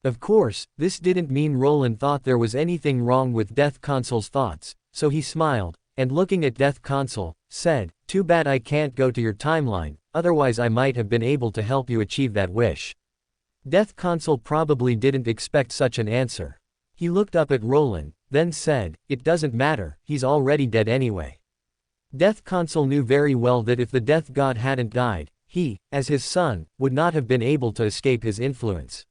Of course, this didn't mean Roland thought there was anything wrong with Death Consul's thoughts, so he smiled, and looking at Death Consul, said, too bad I can't go to your timeline, otherwise I might have been able to help you achieve that wish. Death Consul probably didn't expect such an answer. He looked up at Roland, then said, it doesn't matter, he's already dead anyway. Death Consul knew very well that if the Death God hadn't died, he, as his son, would not have been able to escape his influence.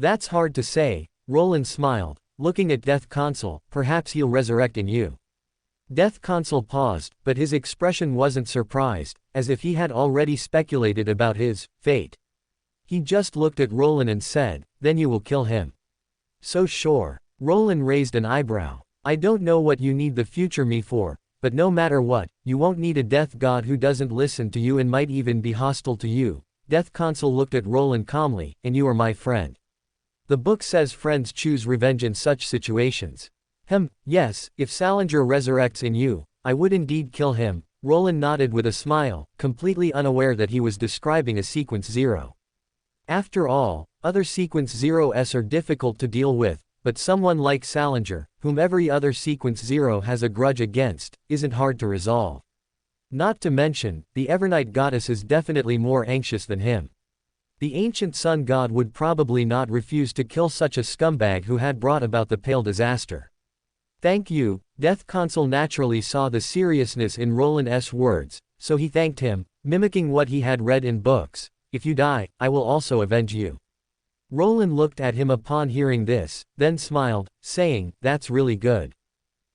That's hard to say, Roland smiled, looking at Death Consul, perhaps he'll resurrect in you. Death Consul paused, but his expression wasn't surprised, as if he had already speculated about his fate. He just looked at Roland and said, then you will kill him. So sure. Roland raised an eyebrow. I don't know what you need the future me for, but no matter what, you won't need a death god who doesn't listen to you and might even be hostile to you. Death Consul looked at Roland calmly, and you are my friend. The book says friends choose revenge in such situations. Yes, if Salinger resurrects in you, I would indeed kill him. Roland nodded with a smile, completely unaware that he was describing a Sequence 0. After all, other Sequence 0s are difficult to deal with, but someone like Salinger, whom every other Sequence 0 has a grudge against, isn't hard to resolve. Not to mention, the Evernight goddess is definitely more anxious than him. The ancient sun god would probably not refuse to kill such a scumbag who had brought about the Pale disaster. Thank you. Death Consul naturally saw the seriousness in Roland's words, so he thanked him, mimicking what he had read in books. If you die, I will also avenge you. Roland looked at him upon hearing this, then smiled, saying, that's really good.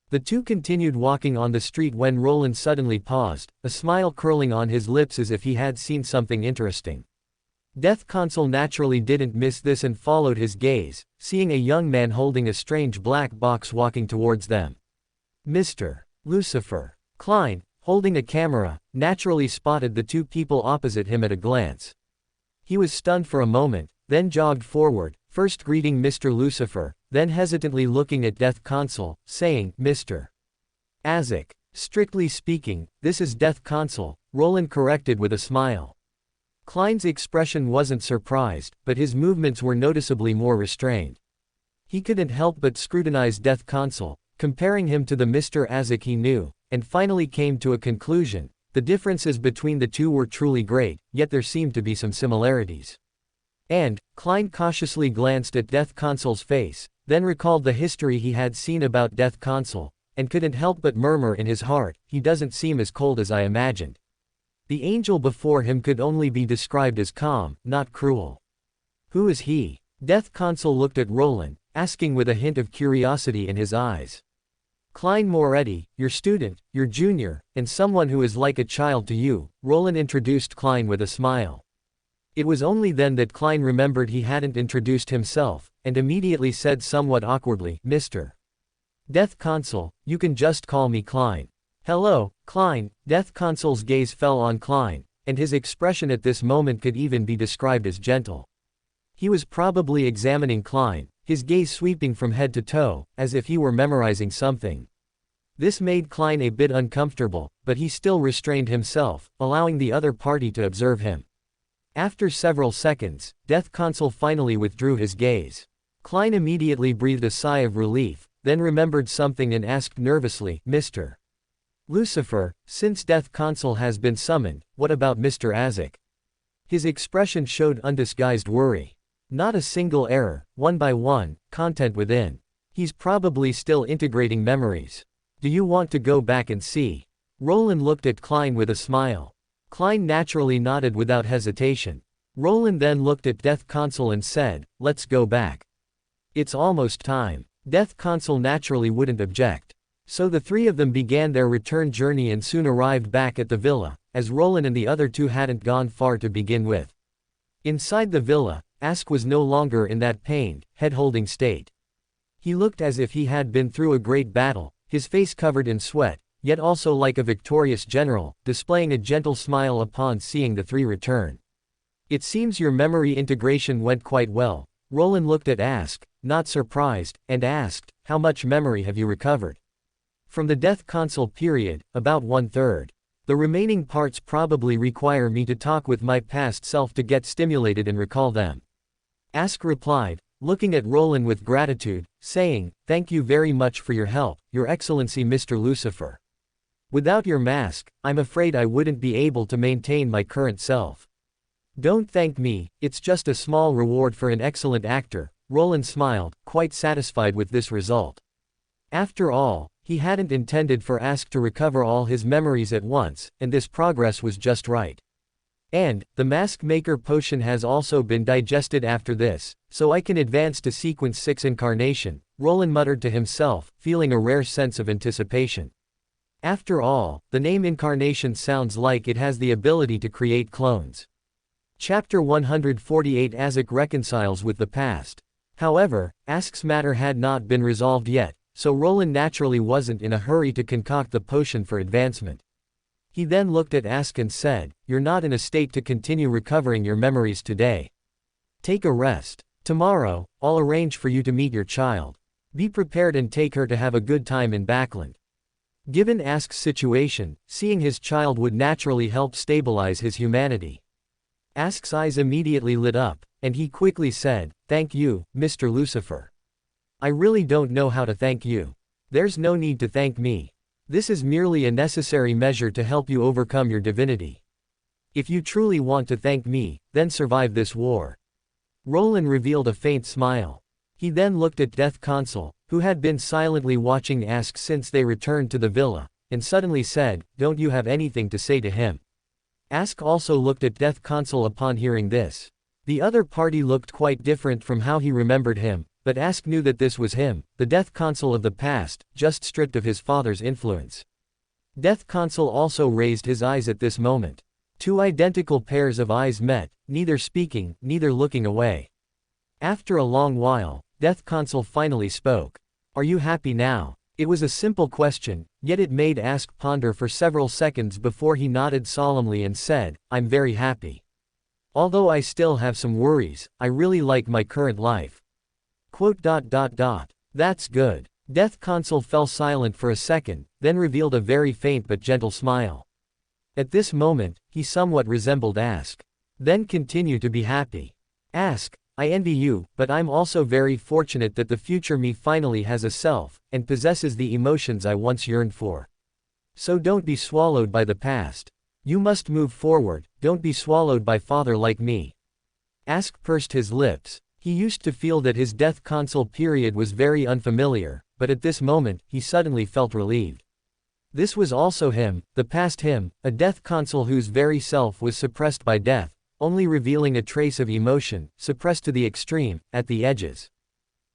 The two continued walking on the street when Roland suddenly paused, a smile curling on his lips as if he had seen something interesting. Death Consul naturally didn't miss this and followed his gaze, seeing a young man holding a strange black box walking towards them. Mr. Lucifer Klein, holding a camera, naturally spotted the two people opposite him at a glance. He was stunned for a moment, then jogged forward, first greeting Mr. Lucifer, then hesitantly looking at Death Consul, saying, Mr. Isaac. Strictly speaking, this is Death Consul, Roland corrected with a smile. Klein's expression wasn't surprised, but his movements were noticeably more restrained. He couldn't help but scrutinize Death Consul, comparing him to the Mr. Isaac he knew, and finally came to a conclusion. The differences between the two were truly great, yet there seemed to be some similarities. And, Klein cautiously glanced at Death Consul's face, then recalled the history he had seen about Death Consul, and couldn't help but murmur in his heart, he doesn't seem as cold as I imagined. The angel before him could only be described as calm, not cruel. Who is he? Death Consul looked at Roland, asking with a hint of curiosity in his eyes. Klein Moretti, your student, your junior, and someone who is like a child to you, Roland introduced Klein with a smile. It was only then that Klein remembered he hadn't introduced himself, and immediately said somewhat awkwardly, Mr. Death Consul, you can just call me Klein. Hello, Klein. Death Consul's gaze fell on Klein, and his expression at this moment could even be described as gentle. He was probably examining Klein, his gaze sweeping from head to toe, as if he were memorizing something. This made Klein a bit uncomfortable, but he still restrained himself, allowing the other party to observe him. After several seconds, Death Consul finally withdrew his gaze. Klein immediately breathed a sigh of relief, then remembered something and asked nervously, Mr. Lucifer, since Death Consul has been summoned, what about Mr. Isaac? His expression showed undisguised worry. Not a single error, one by one, content within. He's probably still integrating memories. Do you want to go back and see? Roland looked at Klein with a smile. Klein naturally nodded without hesitation. Roland then looked at Death Consul and said, let's go back. It's almost time. Death Consul naturally wouldn't object. So the three of them began their return journey and soon arrived back at the villa, as Roland and the other two hadn't gone far to begin with. Inside the villa, Ask was no longer in that pained, head-holding state. He looked as if he had been through a great battle, his face covered in sweat, yet also like a victorious general, displaying a gentle smile upon seeing the three return. It seems your memory integration went quite well. Roland looked at Ask, not surprised, and asked, how much memory have you recovered? From the Death Consul period, about 1/3. The remaining parts probably require me to talk with my past self to get stimulated and recall them. Ask replied, looking at Roland with gratitude, saying, thank you very much for your help, Your Excellency Mr. Lucifer. Without your mask, I'm afraid I wouldn't be able to maintain my current self. Don't thank me, it's just a small reward for an excellent actor. Roland smiled, quite satisfied with this result. After all, he hadn't intended for Ask to recover all his memories at once, and this progress was just right. And, the Mask Maker potion has also been digested after this, so I can advance to Sequence 6 Incarnation, Roland muttered to himself, feeling a rare sense of anticipation. After all, the name Incarnation sounds like it has the ability to create clones. Chapter 148 Isaac reconciles with the past. However, Ask's matter had not been resolved yet, so Roland naturally wasn't in a hurry to concoct the potion for advancement. He then looked at Ask and said, "You're not in a state to continue recovering your memories today. Take a rest. Tomorrow, I'll arrange for you to meet your child. Be prepared and take her to have a good time in Backland." Given Ask's situation, seeing his child would naturally help stabilize his humanity. Ask's eyes immediately lit up, and he quickly said, "Thank you, Mr. Lucifer. I really don't know how to thank you. There's no need to thank me. This is merely a necessary measure to help you overcome your divinity. If you truly want to thank me, then survive this war." Roland revealed a faint smile. He then looked at Death Consul, who had been silently watching Ask since they returned to the villa, and suddenly said, "Don't you have anything to say to him?" Ask also looked at Death Consul upon hearing this. The other party looked quite different from how he remembered him, but Ask knew that this was him, the Death Consul of the past, just stripped of his father's influence. Death Consul also raised his eyes at this moment. Two identical pairs of eyes met, neither speaking, neither looking away. After a long while, Death Consul finally spoke. "Are you happy now?" It was a simple question, yet it made Ask ponder for several seconds before he nodded solemnly and said, "I'm very happy. Although I still have some worries, I really like my current life." That's good. Death Consul fell silent for a second, then revealed a very faint but gentle smile. At this moment, he somewhat resembled Ask. Then continue to be happy. Ask, "I envy you, but I'm also very fortunate that the future me finally has a self, and possesses the emotions I once yearned for. So don't be swallowed by the past. You must move forward, don't be swallowed by father like me." Ask pursed his lips. He used to feel that his Death Consul period was very unfamiliar, but at this moment, he suddenly felt relieved. This was also him, the past him, a Death Consul whose very self was suppressed by death, only revealing a trace of emotion, suppressed to the extreme, at the edges.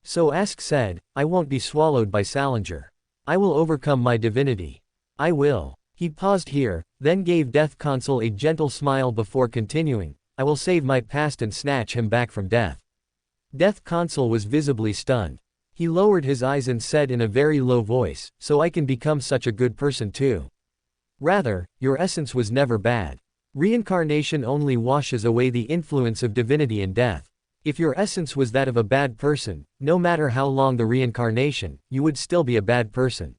So Ask said, "I won't be swallowed by Salinger. I will overcome my divinity. I will." He paused here, then gave Death Consul a gentle smile before continuing, "I will save my past and snatch him back from death." Death Consul was visibly stunned. He lowered his eyes and said in a very low voice, "So I can become such a good person too. Rather, your essence was never bad. Reincarnation only washes away the influence of divinity in death. If your essence was that of a bad person, no matter how long the reincarnation, you would still be a bad person."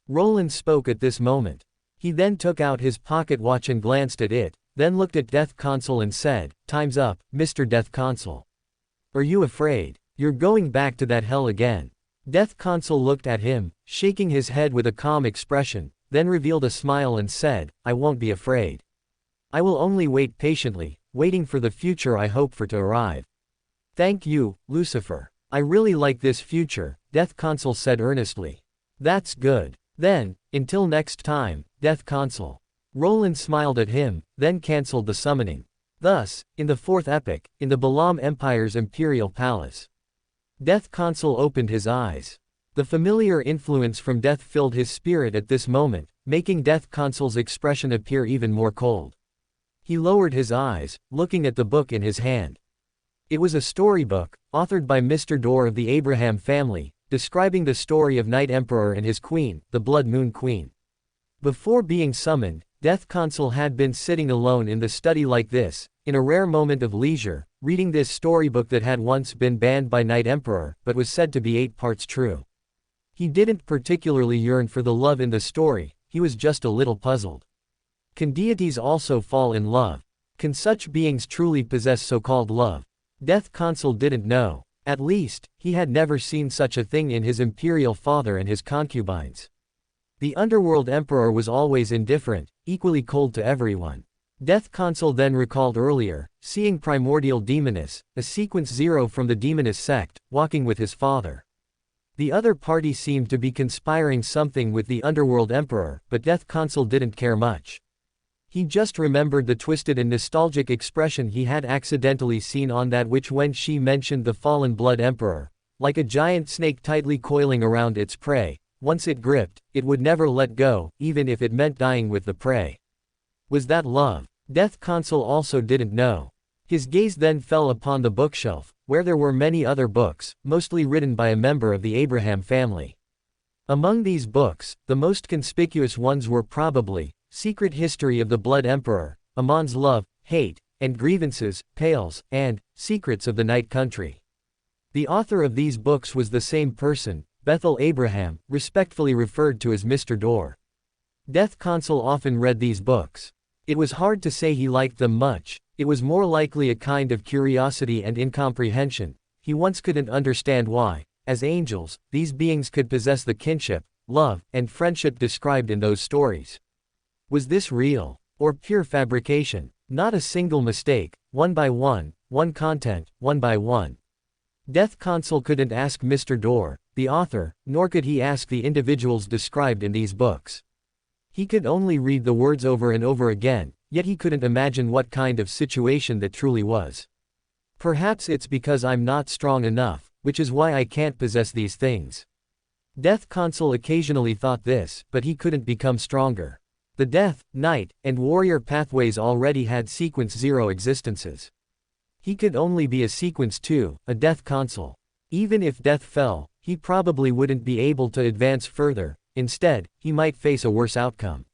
Roland spoke at this moment. He then took out his pocket watch and glanced at it, then looked at Death Consul and said, "Time's up, Mr. Death Consul. Are you afraid? You're going back to that hell again." Death Consul looked at him, shaking his head with a calm expression, then revealed a smile and said, "I won't be afraid. I will only wait patiently, waiting for the future I hope for to arrive." "Thank you, Lucifer. I really like this future," Death Consul said earnestly. "That's good. Then, until next time, Death Consul." Roland smiled at him, then cancelled the summoning. Thus, in the fourth epoch, in the Balaam Empire's imperial palace, Death Consul opened his eyes. The familiar influence from death filled his spirit at this moment, making Death Consul's expression appear even more cold. He lowered his eyes, looking at the book in his hand. It was a storybook, authored by Mr. Dorr of the Abraham family, describing the story of Night Emperor and his queen, the Blood Moon Queen. Before being summoned, Death Consul had been sitting alone in the study like this, in a rare moment of leisure, reading this storybook that had once been banned by Night Emperor, but was said to be 8 parts true. He didn't particularly yearn for the love in the story, he was just a little puzzled. Can deities also fall in love? Can such beings truly possess so-called love? Death Consul didn't know. At least, he had never seen such a thing in his imperial father and his concubines. The underworld emperor was always indifferent, equally cold to everyone. Death Consul then recalled earlier, seeing primordial demoness, a sequence 0 from the demoness sect, walking with his father. The other party seemed to be conspiring something with the underworld emperor, but Death Consul didn't care much. He just remembered the twisted and nostalgic expression he had accidentally seen on that witch when she mentioned the fallen blood emperor, like a giant snake tightly coiling around its prey. Once it gripped, it would never let go, even if it meant dying with the prey. Was that love? Death Consul also didn't know. His gaze then fell upon the bookshelf, where there were many other books, mostly written by a member of the Abraham family. Among these books, the most conspicuous ones were probably Secret History of the Blood Emperor, Amon's Love, Hate, and Grievances, Pales, and Secrets of the Night Country. The author of these books was the same person, Bethel Abraham, respectfully referred to as Mr. Door. Death Consul often read these books. It was hard to say he liked them much, it was more likely a kind of curiosity and incomprehension. He once couldn't understand why, as angels, these beings could possess the kinship, love, and friendship described in those stories. Was this real, or pure fabrication? Not a single mistake, one by one content, one by one. Death Consul couldn't ask Mr. Door, the author, nor could he ask the individuals described in these books. He could only read the words over and over again, yet he couldn't imagine what kind of situation that truly was. Perhaps it's because I'm not strong enough, which is why I can't possess these things. Death Consul occasionally thought this, but he couldn't become stronger. The death, night, and warrior pathways already had sequence 0 existences. He could only be a sequence 2, a death consul. Even if death fell, he probably wouldn't be able to advance further, instead, he might face a worse outcome.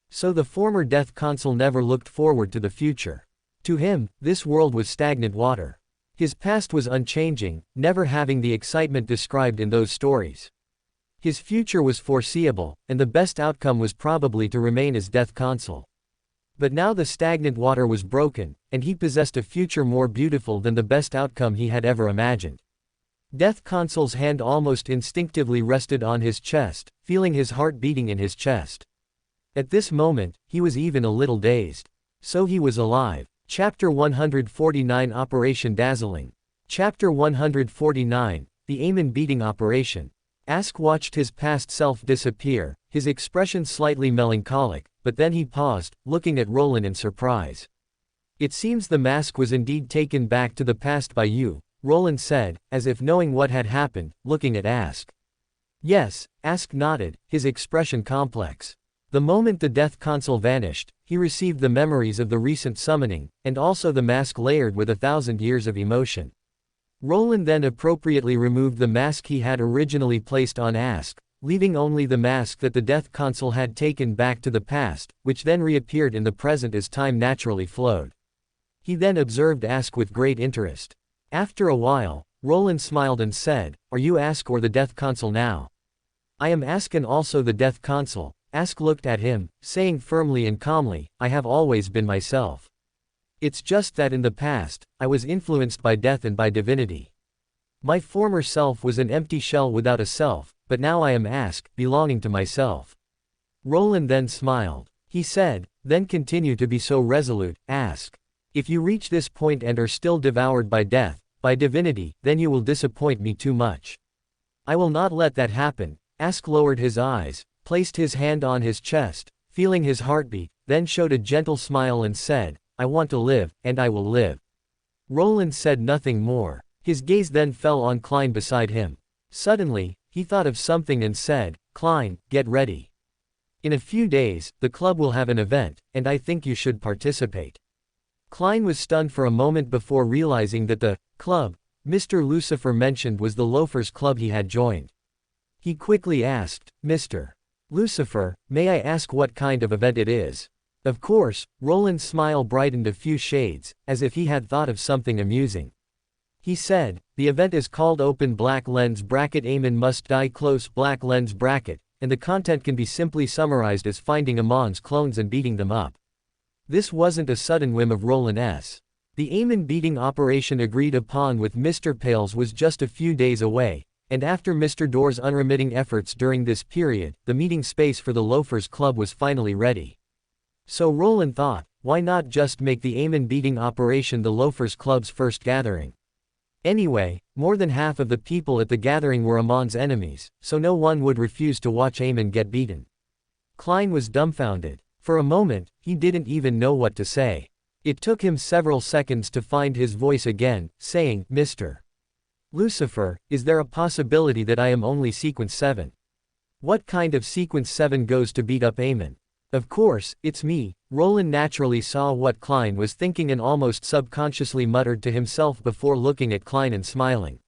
So the former death consul never looked forward to the future. To him, this world was stagnant water. His past was unchanging, never having the excitement described in those stories. His future was foreseeable, and the best outcome was probably to remain as death consul. But now the stagnant water was broken, and he possessed a future more beautiful than the best outcome he had ever imagined. Death Consul's hand almost instinctively rested on his chest, feeling his heart beating in his chest. At this moment, he was even a little dazed. So he was alive. Chapter 149 Operation Dazzling. Chapter 149, The Amon Beating Operation. Ask watched his past self disappear, his expression slightly melancholic, but then he paused, looking at Roland in surprise. It seems the mask was indeed taken back to the past by you, Roland said, as if knowing what had happened, looking at Ask. Yes, Ask nodded, his expression complex. The moment the death consul vanished, he received the memories of the recent summoning, and also the mask layered with 1,000 years of emotion. Roland then appropriately removed the mask he had originally placed on Ask, leaving only the mask that the death consul had taken back to the past, which then reappeared in the present as time naturally flowed. He then observed Ask with great interest. After a while, Roland smiled and said, "Are you Ask or the death consul now?" "I am Ask and also the death consul." Ask looked at him, saying firmly and calmly, "I have always been myself. It's just that in the past, I was influenced by death and by divinity. My former self was an empty shell without a self, but now I am Ask, belonging to myself." Roland then smiled. He said, "Then continue to be so resolute, Ask. If you reach this point and are still devoured by death, by divinity, then you will disappoint me too much. I will not let that happen." Ask lowered his eyes, placed his hand on his chest, feeling his heartbeat, then showed a gentle smile and said, "I want to live, and I will live." Roland said nothing more. His gaze then fell on Klein beside him. Suddenly, he thought of something and said, "Klein, get ready. In a few days, the club will have an event, and I think you should participate." Klein was stunned for a moment before realizing that the club Mr. Lucifer mentioned was the Loafers Club he had joined. He quickly asked, "Mr. Lucifer, may I ask what kind of event it is?" Of course, Roland's smile brightened a few shades, as if he had thought of something amusing. He said, "The event is called Open Black Lens Bracket Amon Must Die Close Black Lens Bracket, and the content can be simply summarized as finding Amon's clones and beating them up." This wasn't a sudden whim of Roland's. The Amon beating operation agreed upon with Mr. Pales was just a few days away, and after Mr. Door's unremitting efforts during this period, the meeting space for the Loafers Club was finally ready. So Roland thought, why not just make the Amon beating operation the Loafers Club's first gathering? Anyway, more than half of the people at the gathering were Amon's enemies, so no one would refuse to watch Amon get beaten. Klein was dumbfounded. For a moment, he didn't even know what to say. It took him several seconds to find his voice again, saying, "Mr. Lucifer, is there a possibility that I am only Sequence 7? What kind of Sequence 7 goes to beat up Amon?" "Of course, it's me." Roland naturally saw what Klein was thinking and almost subconsciously muttered to himself before looking at Klein and smiling.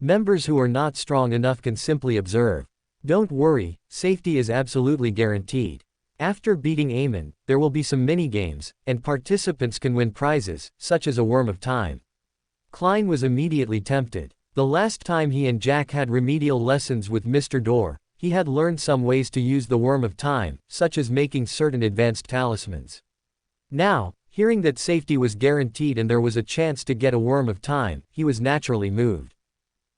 Members who are not strong enough can simply observe. Don't worry, safety is absolutely guaranteed. After beating Amon, there will be some mini-games, and participants can win prizes, such as a worm of time. Klein was immediately tempted. The last time he and Jack had remedial lessons with Mr. Dorr, he had learned some ways to use the worm of time, such as making certain advanced talismans. Now, hearing that safety was guaranteed and there was a chance to get a worm of time, he was naturally moved.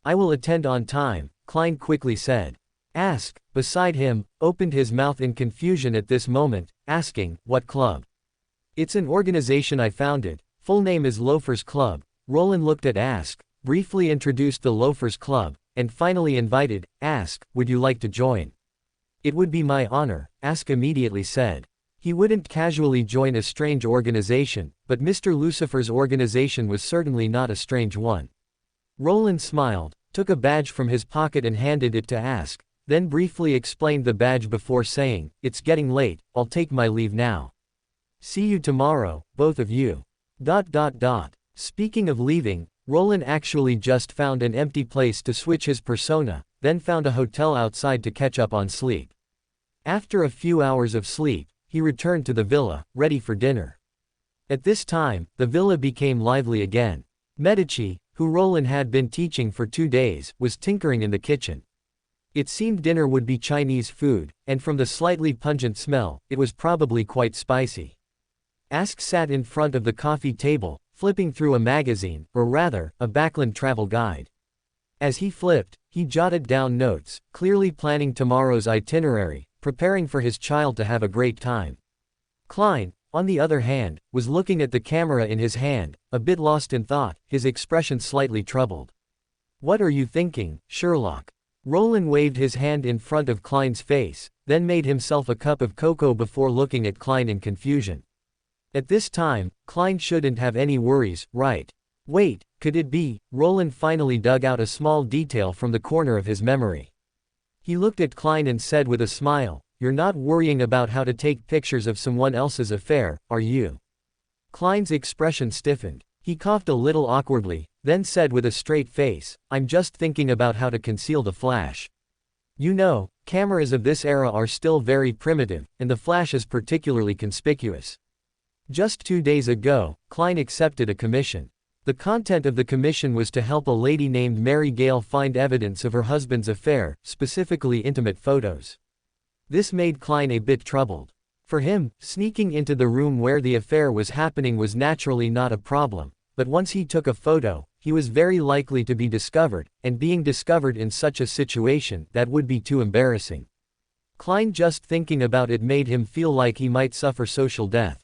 I will attend on time, Klein quickly said. Ask, beside him, opened his mouth in confusion at this moment, asking, what club? It's an organization I founded, full name is Loafers Club. Roland looked at Ask, briefly introduced the Loafers Club, and finally invited, Ask, would you like to join? It would be my honor, Ask immediately said. He wouldn't casually join a strange organization, but Mr. Lucifer's organization was certainly not a strange one. Roland smiled, took a badge from his pocket and handed it to Ask, then briefly explained the badge before saying, it's getting late, I'll take my leave now. See you tomorrow, both of you. Speaking of leaving, Roland actually just found an empty place to switch his persona, then found a hotel outside to catch up on sleep. After a few hours of sleep, he returned to the villa, ready for dinner. At this time, the villa became lively again. Medici, who Roland had been teaching for 2 days, was tinkering in the kitchen. It seemed dinner would be Chinese food, and from the slightly pungent smell, it was probably quite spicy. Ask sat in front of the coffee table, flipping through a magazine, or rather, a backland travel guide. As he flipped, he jotted down notes, clearly planning tomorrow's itinerary, preparing for his child to have a great time. Klein, on the other hand, was looking at the camera in his hand, a bit lost in thought, his expression slightly troubled. What are you thinking, Sherlock? Roland waved his hand in front of Klein's face, then made himself a cup of cocoa before looking at Klein in confusion. At this time, Klein shouldn't have any worries, right? Wait, could it be? Roland finally dug out a small detail from the corner of his memory. He looked at Klein and said with a smile, you're not worrying about how to take pictures of someone else's affair, are you? Klein's expression stiffened. He coughed a little awkwardly, then said with a straight face, I'm just thinking about how to conceal the flash. You know, cameras of this era are still very primitive, and the flash is particularly conspicuous. Just 2 days ago, Klein accepted a commission. The content of the commission was to help a lady named Mary Gale find evidence of her husband's affair, specifically intimate photos. This made Klein a bit troubled. For him, sneaking into the room where the affair was happening was naturally not a problem, but once he took a photo, he was very likely to be discovered, and being discovered in such a situation, that would be too embarrassing. Klein just thinking about it made him feel like he might suffer social death.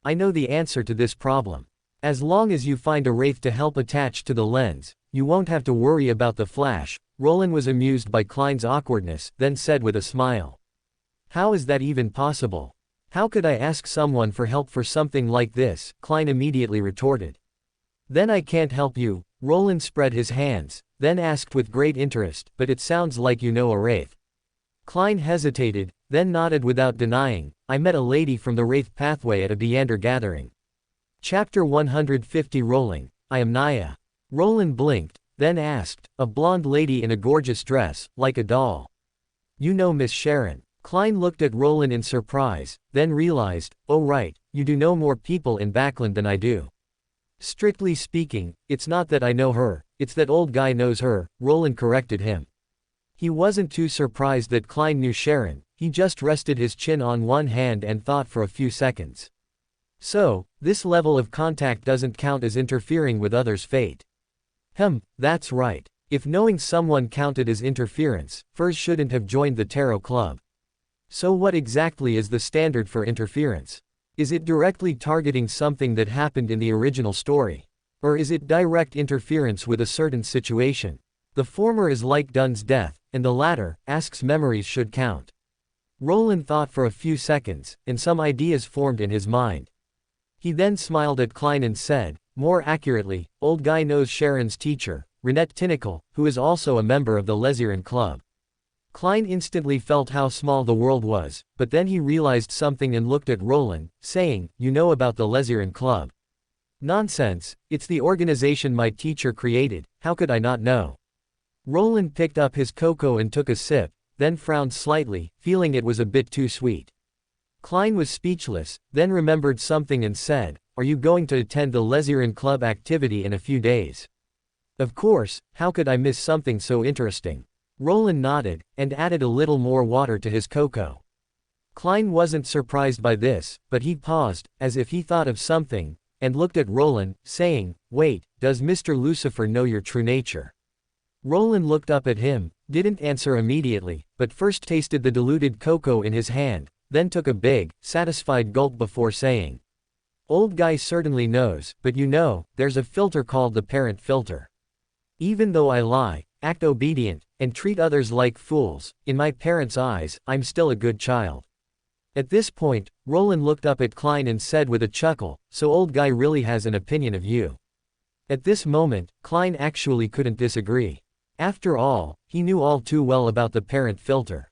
I know the answer to this problem. As long as you find a wraith to help attach to the lens, you won't have to worry about the flash. Roland was amused by Klein's awkwardness, then said with a smile. How is that even possible? How could I ask someone for help for something like this? Klein immediately retorted. Then I can't help you. Roland spread his hands, then asked with great interest, but it sounds like you know a wraith. Klein hesitated, then nodded without denying, I met a lady from the wraith pathway at a Deander gathering. Chapter 150 Rolling, I am Naya. Roland blinked, then asked, a blonde lady in a gorgeous dress, like a doll. You know Miss Sharon. Klein looked at Roland in surprise, then realized, oh right, you do know more people in Backland than I do. Strictly speaking, it's not that I know her, it's that old guy knows her, Roland corrected him. He wasn't too surprised that Klein knew Sharon, he just rested his chin on one hand and thought for a few seconds. So, this level of contact doesn't count as interfering with others' fate. That's right. If knowing someone counted as interference, Furs shouldn't have joined the Tarot Club. So what exactly is the standard for interference? Is it directly targeting something that happened in the original story? Or is it direct interference with a certain situation? The former is like Dunn's death, and the latter, Ask's memories should count. Roland thought for a few seconds, and some ideas formed in his mind. He then smiled at Klein and said, more accurately, old guy knows Sharon's teacher, Renette Tinnicle, who is also a member of the Leziran Club. Klein instantly felt how small the world was, but then he realized something and looked at Roland, saying, you know about the Leziran Club. Nonsense, it's the organization my teacher created, how could I not know? Roland picked up his cocoa and took a sip, then frowned slightly, feeling it was a bit too sweet. Klein was speechless, then remembered something and said, "Are you going to attend the Leziran Club activity in a few days?" "Of course, how could I miss something so interesting?" Roland nodded, and added a little more water to his cocoa. Klein wasn't surprised by this, but he paused, as if he thought of something, and looked at Roland, saying, "Wait, does Mr. Lucifer know your true nature?" Roland looked up at him, didn't answer immediately, but first tasted the diluted cocoa in his hand, then took a big, satisfied gulp before saying, "Old guy certainly knows, but you know, there's a filter called the parent filter. Even though I lie, act obedient, and treat others like fools, in my parents' eyes, I'm still a good child." At this point, Roland looked up at Klein and said with a chuckle, "So old guy really has an opinion of you." At this moment, Klein actually couldn't disagree. After all, he knew all too well about the parent filter.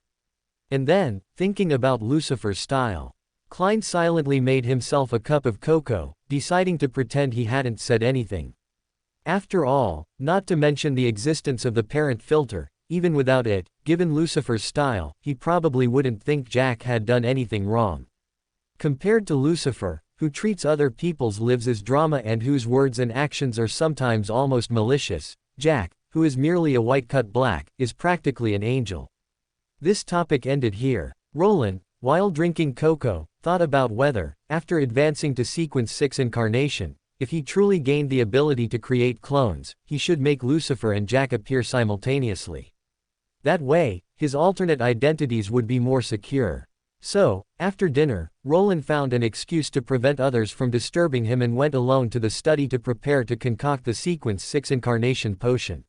And then, thinking about Lucifer's style, Klein silently made himself a cup of cocoa, deciding to pretend he hadn't said anything. After all, not to mention the existence of the parent filter, even without it, given Lucifer's style, he probably wouldn't think Jack had done anything wrong. Compared to Lucifer, who treats other people's lives as drama and whose words and actions are sometimes almost malicious, Jack, who is merely a white cut black, is practically an angel. This topic ended here. Roland, while drinking cocoa, thought about whether, after advancing to Sequence 6 Incarnation, if he truly gained the ability to create clones, he should make Lucifer and Jack appear simultaneously. That way, his alternate identities would be more secure. So, after dinner, Roland found an excuse to prevent others from disturbing him and went alone to the study to prepare to concoct the Sequence 6 Incarnation potion.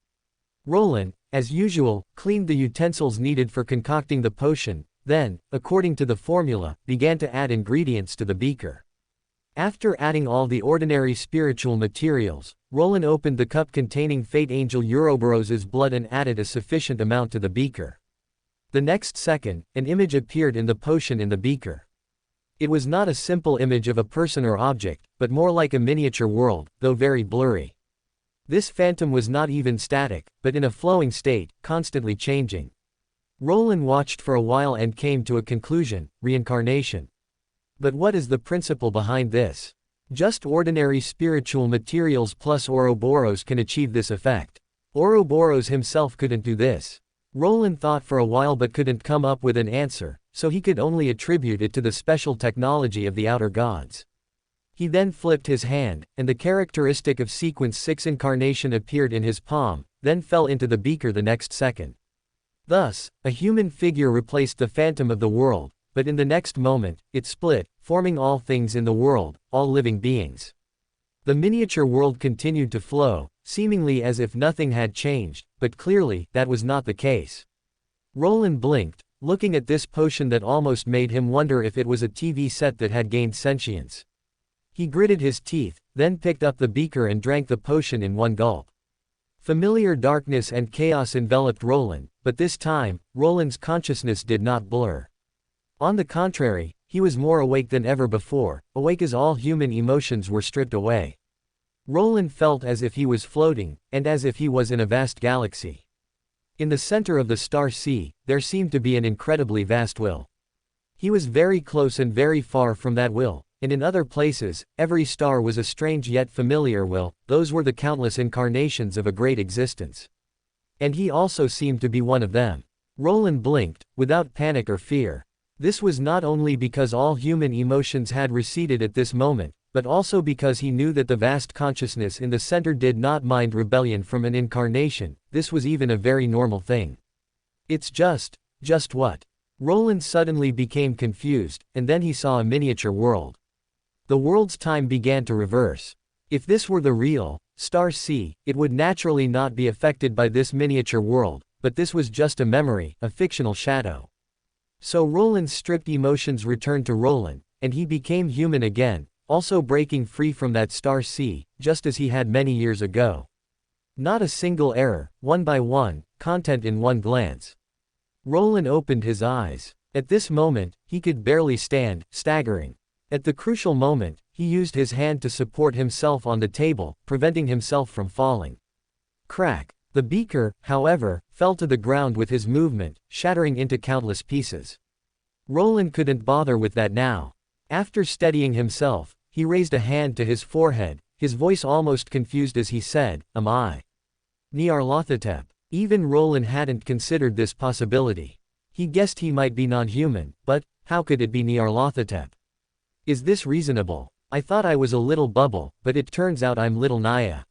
Roland, as usual, cleaned the utensils needed for concocting the potion, then, according to the formula, began to add ingredients to the beaker. After adding all the ordinary spiritual materials, Roland opened the cup containing Fate Angel Ouroboros's blood and added a sufficient amount to the beaker. The next second, an image appeared in the potion in the beaker. It was not a simple image of a person or object, but more like a miniature world, though very blurry. This phantom was not even static, but in a flowing state, constantly changing. Roland watched for a while and came to a conclusion: reincarnation. But what is the principle behind this? Just ordinary spiritual materials plus Ouroboros can achieve this effect. Ouroboros himself couldn't do this. Roland thought for a while but couldn't come up with an answer, so he could only attribute it to the special technology of the outer gods. He then flipped his hand, and the characteristic of Sequence 6 Incarnation appeared in his palm, then fell into the beaker the next second. Thus, a human figure replaced the phantom of the world, but in the next moment, it split, forming all things in the world, all living beings. The miniature world continued to flow, seemingly as if nothing had changed, but clearly, that was not the case. Roland blinked, looking at this potion that almost made him wonder if it was a TV set that had gained sentience. He gritted his teeth, then picked up the beaker and drank the potion in one gulp. Familiar darkness and chaos enveloped Roland, but this time, Roland's consciousness did not blur. On the contrary, he was more awake than ever before, awake as all human emotions were stripped away. Roland felt as if he was floating, and as if he was in a vast galaxy. In the center of the star sea, there seemed to be an incredibly vast will. He was very close and very far from that will, and in other places, every star was a strange yet familiar will. Those were the countless incarnations of a great existence. And he also seemed to be one of them. Roland blinked, without panic or fear. This was not only because all human emotions had receded at this moment, but also because he knew that the vast consciousness in the center did not mind rebellion from an incarnation. This was even a very normal thing. It's just what? Roland suddenly became confused, and then he saw a miniature world. The world's time began to reverse. If this were the real star sea, it would naturally not be affected by this miniature world, but this was just a memory, a fictional shadow. So Roland's stripped emotions returned to Roland, and he became human again, also breaking free from that star sea, just as he had many years ago. Not a single error, one by one, content in one glance. Roland opened his eyes. At this moment, he could barely stand, staggering. At the crucial moment, he used his hand to support himself on the table, preventing himself from falling. Crack. The beaker, however, fell to the ground with his movement, shattering into countless pieces. Roland couldn't bother with that now. After steadying himself, he raised a hand to his forehead, his voice almost confused as he said, "Am I Nyarlathotep?" Even Roland hadn't considered this possibility. He guessed he might be non-human, but how could it be Nyarlathotep? Is this reasonable? I thought I was a little bubble, but it turns out I'm little Naya.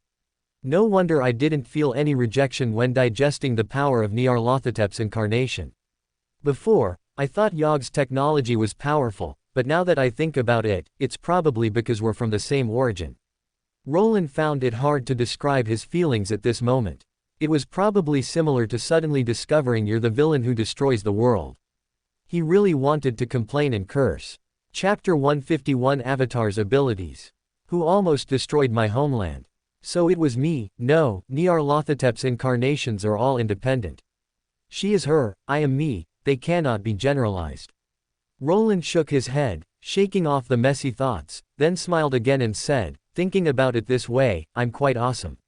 No wonder I didn't feel any rejection when digesting the power of Nyarlathotep's incarnation. Before, I thought Yog's technology was powerful, but now that I think about it, it's probably because we're from the same origin. Roland found it hard to describe his feelings at this moment. It was probably similar to suddenly discovering you're the villain who destroys the world. He really wanted to complain and curse. Chapter 151 Avatar's Abilities. Who almost destroyed my homeland? So it was me. No, Nyarlathotep's incarnations are all independent. She is her, I am me, they cannot be generalized. Roland shook his head, shaking off the messy thoughts, then smiled again and said, thinking about it this way, I'm quite awesome.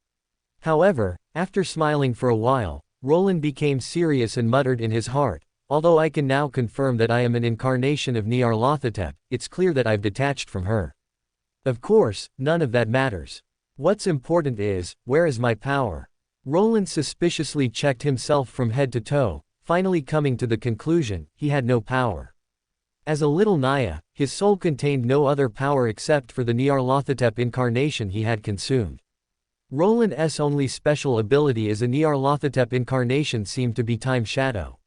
However, after smiling for a while, Roland became serious and muttered in his heart, although I can now confirm that I am an incarnation of Nyarlathotep, it's clear that I've detached from her. Of course, none of that matters. What's important is, where is my power? Roland suspiciously checked himself from head to toe, finally coming to the conclusion, he had no power. As a little Naya, his soul contained no other power except for the Nyarlathotep incarnation he had consumed. Roland's only special ability as a Nyarlathotep incarnation seemed to be Time Shadow.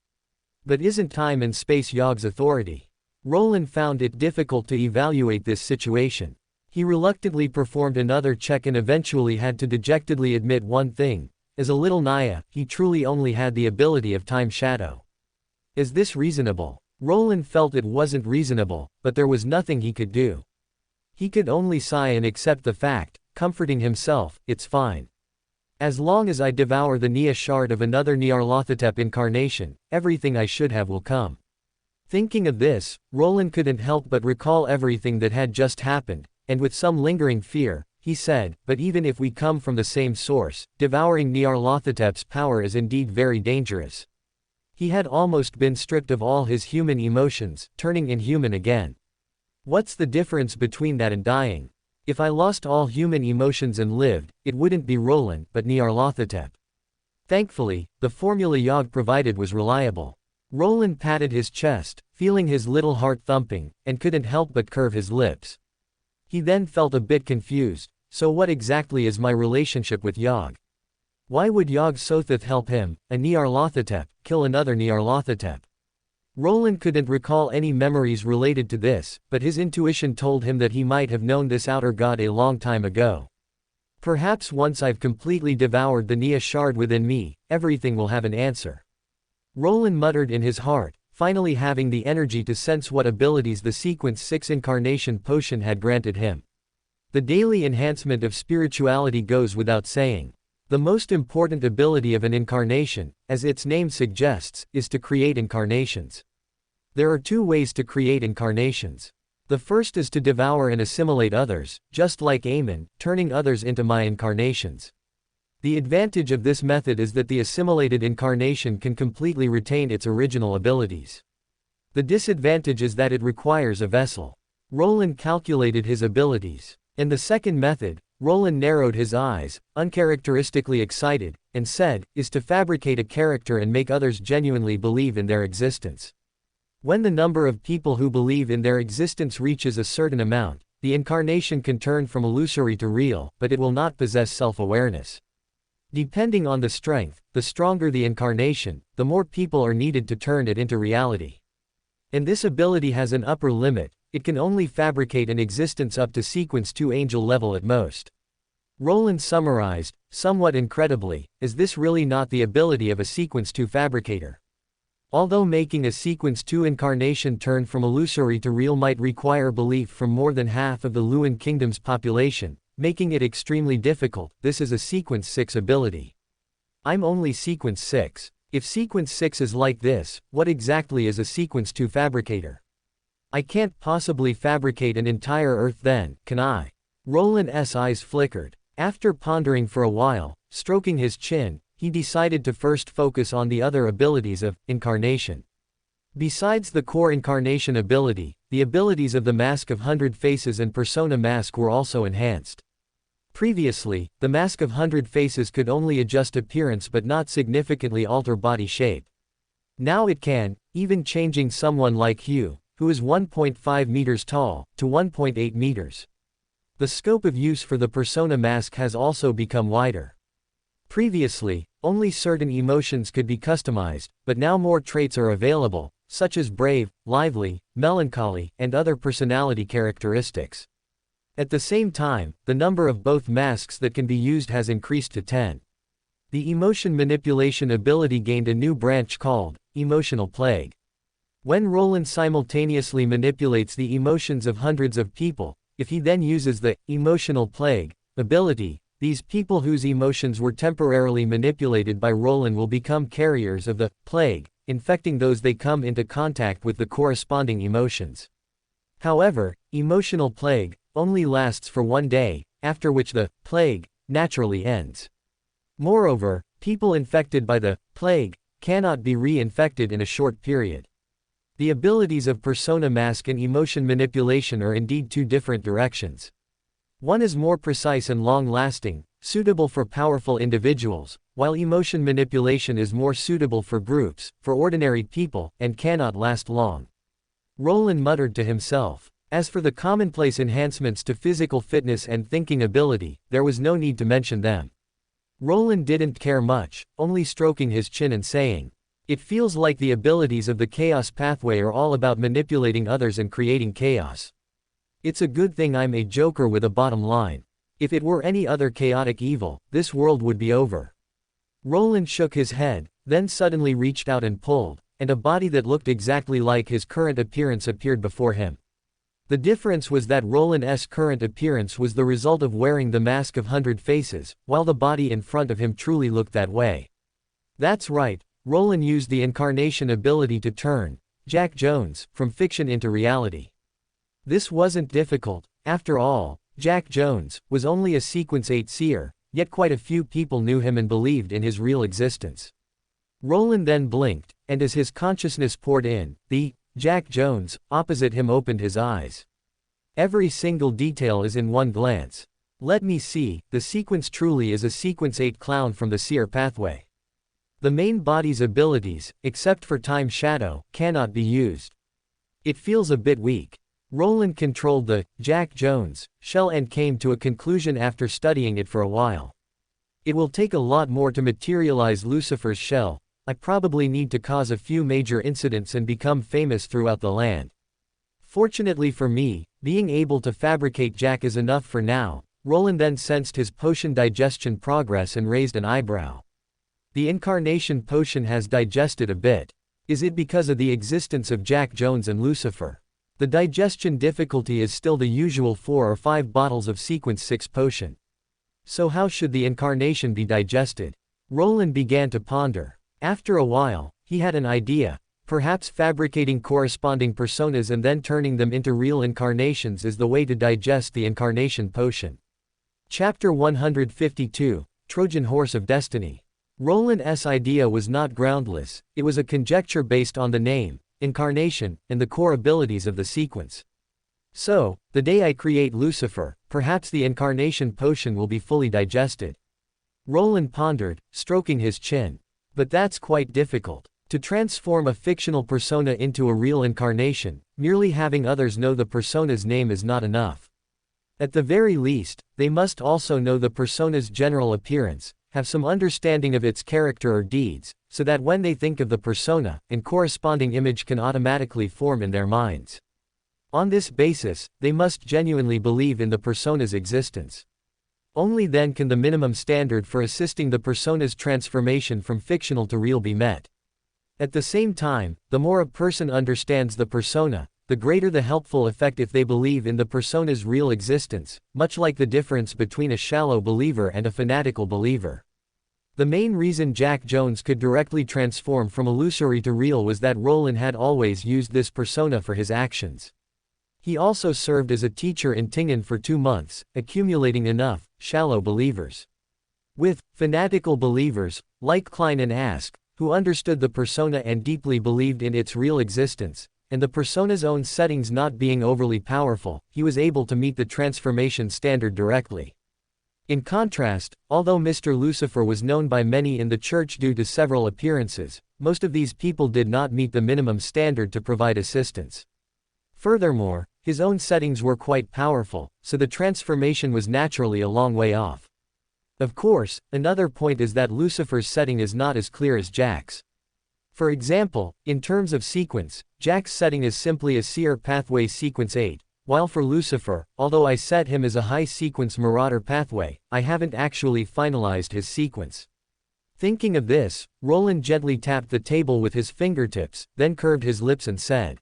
But isn't time and space Yog's authority? Roland found it difficult to evaluate this situation. He reluctantly performed another check and eventually had to dejectedly admit one thing. As a little Naya, he truly only had the ability of Time Shadow. Is this reasonable? Roland felt it wasn't reasonable, but there was nothing he could do. He could only sigh and accept the fact, comforting himself, it's fine. As long as I devour the Nia shard of another Nyarlathotep incarnation, everything I should have will come. Thinking of this, Roland couldn't help but recall everything that had just happened, and with some lingering fear, he said, but even if we come from the same source, devouring Nyarlathotep's power is indeed very dangerous. He had almost been stripped of all his human emotions, turning inhuman again. What's the difference between that and dying? If I lost all human emotions and lived, it wouldn't be Roland, but Nyarlathotep. Thankfully, the formula Yog provided was reliable. Roland patted his chest, feeling his little heart thumping, and couldn't help but curve his lips. He then felt a bit confused, so what exactly is my relationship with Yog? Why would Yog Sothoth help him, a Nyarlathotep, kill another Nyarlathotep? Roland couldn't recall any memories related to this, but his intuition told him that he might have known this outer god a long time ago. Perhaps once I've completely devoured the Nia shard within me, everything will have an answer. Roland muttered in his heart, finally having the energy to sense what abilities the Sequence 6 incarnation potion had granted him. The daily enhancement of spirituality goes without saying. The most important ability of an incarnation, as its name suggests, is to create incarnations. There are two ways to create incarnations. The first is to devour and assimilate others, just like Amon, turning others into my incarnations. The advantage of this method is that the assimilated incarnation can completely retain its original abilities. The disadvantage is that it requires a vessel. Roland calculated his abilities. In the second method, Roland narrowed his eyes, uncharacteristically excited, and said, is to fabricate a character and make others genuinely believe in their existence. When the number of people who believe in their existence reaches a certain amount, the incarnation can turn from illusory to real, but it will not possess self-awareness. Depending on the strength, the stronger the incarnation, the more people are needed to turn it into reality. And this ability has an upper limit. It can only fabricate an existence up to Sequence 2 angel level at most. Roland summarized, somewhat incredibly, is this really not the ability of a Sequence 2 fabricator? Although making a Sequence 2 incarnation turn from illusory to real might require belief from more than half of the Luan Kingdom's population, making it extremely difficult, this is a Sequence 6 ability. I'm only Sequence 6. If Sequence 6 is like this, what exactly is a Sequence 2 fabricator? I can't possibly fabricate an entire Earth then, can I? Roland's eyes flickered. After pondering for a while, stroking his chin, he decided to first focus on the other abilities of Incarnation. Besides the core Incarnation ability, the abilities of the Mask of 100 Faces and Persona Mask were also enhanced. Previously, the Mask of 100 Faces could only adjust appearance but not significantly alter body shape. Now it can, even changing someone like Hugh, who is 1.5 meters tall, to 1.8 meters. The scope of use for the Persona Mask has also become wider. Previously, only certain emotions could be customized, but now more traits are available, such as brave, lively, melancholy, and other personality characteristics. At the same time, the number of both masks that can be used has increased to 10. The emotion manipulation ability gained a new branch called Emotional Plague. When Roland simultaneously manipulates the emotions of hundreds of people, if he then uses the Emotional Plague ability, these people whose emotions were temporarily manipulated by Roland will become carriers of the plague, infecting those they come into contact with the corresponding emotions. However, Emotional Plague only lasts for 1 day, after which the plague naturally ends. Moreover, people infected by the plague cannot be re-infected in a short period. The abilities of Persona Mask and emotion manipulation are indeed two different directions. One is more precise and long-lasting, suitable for powerful individuals, while emotion manipulation is more suitable for groups, for ordinary people, and cannot last long. Roland muttered to himself. As for the commonplace enhancements to physical fitness and thinking ability, there was no need to mention them. Roland didn't care much, only stroking his chin and saying, "It feels like the abilities of the Chaos Pathway are all about manipulating others and creating chaos. It's a good thing I'm a joker with a bottom line. If it were any other chaotic evil, this world would be over." Roland shook his head, then suddenly reached out and pulled, and a body that looked exactly like his current appearance appeared before him. The difference was that Roland's current appearance was the result of wearing the Mask of 100 Faces, while the body in front of him truly looked that way. That's right, Roland used the Incarnation ability to turn Jack Jones from fiction into reality. This wasn't difficult. After all, Jack Jones was only a Sequence 8 seer, yet quite a few people knew him and believed in his real existence. Roland then blinked, and as his consciousness poured in, the Jack Jones opposite him opened his eyes. Every single detail is in one glance. Let me see, the Sequence truly is a Sequence 8 clown from the Seer pathway. The main body's abilities, except for Time Shadow, cannot be used. It feels a bit weak. Roland controlled the Jack Jones shell and came to a conclusion after studying it for a while. It will take a lot more to materialize Lucifer's shell. I probably need to cause a few major incidents and become famous throughout the land. Fortunately for me, being able to fabricate Jack is enough for now. Roland then sensed his potion digestion progress and raised an eyebrow. The Incarnation potion has digested a bit. Is it because of the existence of Jack Jones and Lucifer? The digestion difficulty is still the usual 4 or 5 bottles of Sequence 6 potion. So how should the Incarnation be digested? Roland began to ponder. After a while, he had an idea. Perhaps fabricating corresponding personas and then turning them into real incarnations is the way to digest the Incarnation potion. Chapter 152, Trojan Horse of Destiny. Roland's idea was not groundless, it was a conjecture based on the name, Incarnation, and the core abilities of the sequence. So, the day I create Lucifer, perhaps the Incarnation potion will be fully digested. Roland pondered, stroking his chin. But that's quite difficult. To transform a fictional persona into a real incarnation, merely having others know the persona's name is not enough. At the very least, they must also know the persona's general appearance, have some understanding of its character or deeds, so that when they think of the persona, a corresponding image can automatically form in their minds. On this basis, they must genuinely believe in the persona's existence. Only then can the minimum standard for assisting the persona's transformation from fictional to real be met. At the same time, the more a person understands the persona, the greater the helpful effect if they believe in the persona's real existence, much like the difference between a shallow believer and a fanatical believer. The main reason Jack Jones could directly transform from illusory to real was that Roland had always used this persona for his actions. He also served as a teacher in Tingen for 2 months, accumulating enough shallow believers. With fanatical believers, like Klein and Ask, who understood the persona and deeply believed in its real existence, and the persona's own settings not being overly powerful, he was able to meet the transformation standard directly. In contrast, although Mr. Lucifer was known by many in the church due to several appearances, most of these people did not meet the minimum standard to provide assistance. Furthermore, his own settings were quite powerful, so the transformation was naturally a long way off. Of course, another point is that Lucifer's setting is not as clear as Jack's. For example, in terms of sequence, Jack's setting is simply a seer pathway sequence 8, while for Lucifer, although I set him as a high sequence marauder pathway, I haven't actually finalized his sequence. Thinking of this, Roland gently tapped the table with his fingertips, then curved his lips and said,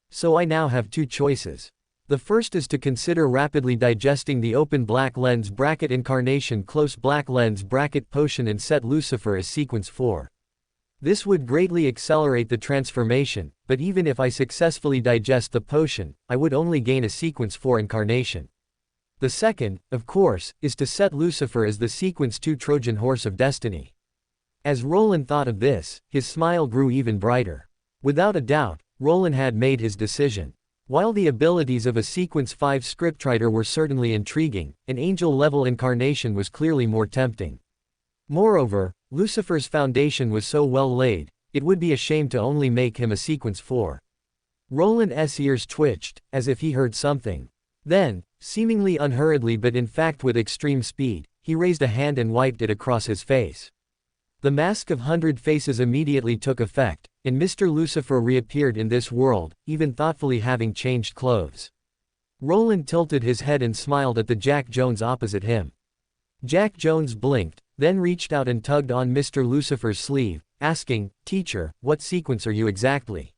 "So I now have two choices. The first is to consider rapidly digesting the open black lens bracket incarnation close black lens bracket potion and set Lucifer as sequence 4. This would greatly accelerate the transformation, but even if I successfully digest the potion, I would only gain a sequence 4 incarnation. The second, of course, is to set Lucifer as the sequence 2 Trojan horse of destiny." As Roland thought of this, his smile grew even brighter. Without a doubt, Roland had made his decision. While the abilities of a sequence 5 scriptwriter were certainly intriguing, an angel-level incarnation was clearly more tempting. Moreover, Lucifer's foundation was so well laid, it would be a shame to only make him a sequence 4. Roland's ears twitched, as if he heard something. Then, seemingly unhurriedly but in fact with extreme speed, he raised a hand and wiped it across his face. The mask of 100 faces immediately took effect, and Mr. Lucifer reappeared in this world, even thoughtfully having changed clothes. Roland tilted his head and smiled at the Jack Jones opposite him. Jack Jones blinked, then reached out and tugged on Mr. Lucifer's sleeve, asking, "Teacher, what sequence are you exactly?"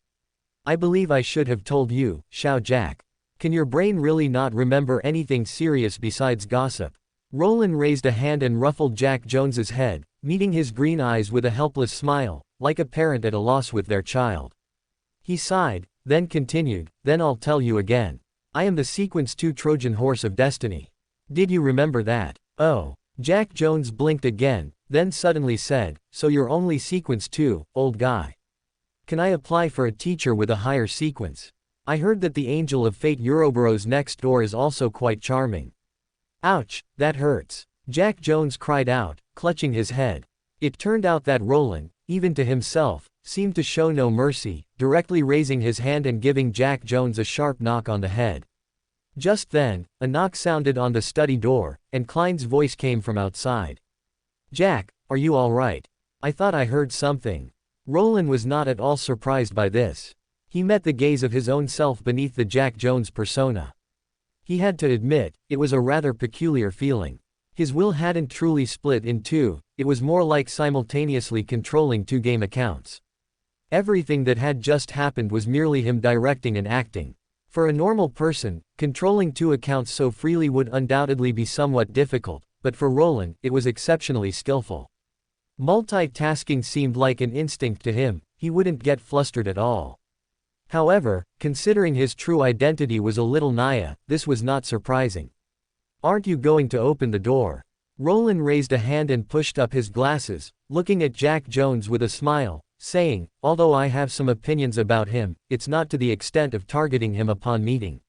"I believe I should have told you, Xiao Jack. Can your brain really not remember anything serious besides gossip?" Roland raised a hand and ruffled Jack Jones's head, meeting his green eyes with a helpless smile, like a parent at a loss with their child. He sighed, then continued, "Then I'll tell you again. I am the sequence 2 Trojan horse of destiny. Did you remember that?" "Oh." Jack Jones blinked again, then suddenly said, "So you're only sequence 2, old guy. Can I apply for a teacher with a higher sequence? I heard that the Angel of Fate Ouroboros next door is also quite charming." "Ouch, that hurts," Jack Jones cried out, clutching his head. It turned out that Roland, even to himself, seemed to show no mercy, directly raising his hand and giving Jack Jones a sharp knock on the head. Just then, a knock sounded on the study door, and Klein's voice came from outside. "Jack, are you all right? I thought I heard something." Roland was not at all surprised by this. He met the gaze of his own self beneath the Jack Jones persona. He had to admit, it was a rather peculiar feeling. His will hadn't truly split in two, it was more like simultaneously controlling two game accounts. Everything that had just happened was merely him directing and acting. For a normal person, controlling two accounts so freely would undoubtedly be somewhat difficult, but for Roland, it was exceptionally skillful. Multitasking seemed like an instinct to him, he wouldn't get flustered at all. However, considering his true identity was a little Naya, this was not surprising. "Aren't you going to open the door?" Roland raised a hand and pushed up his glasses, looking at Jack Jones with a smile, saying, "Although I have some opinions about him, it's not to the extent of targeting him upon meeting.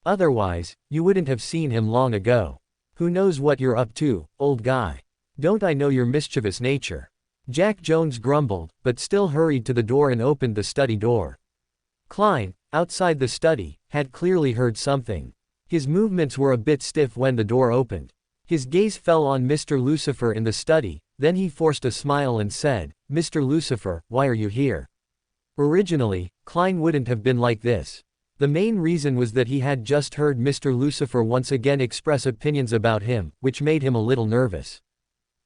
Otherwise, you wouldn't have seen him long ago. Who knows what you're up to, old guy? Don't I know your mischievous nature?" Jack Jones grumbled, but still hurried to the door and opened the study door. Klein, outside the study, had clearly heard something. His movements were a bit stiff when the door opened. His gaze fell on Mr. Lucifer in the study, then he forced a smile and said, "Mr. Lucifer, why are you here?" Originally, Klein wouldn't have been like this. The main reason was that he had just heard Mr. Lucifer once again express opinions about him, which made him a little nervous.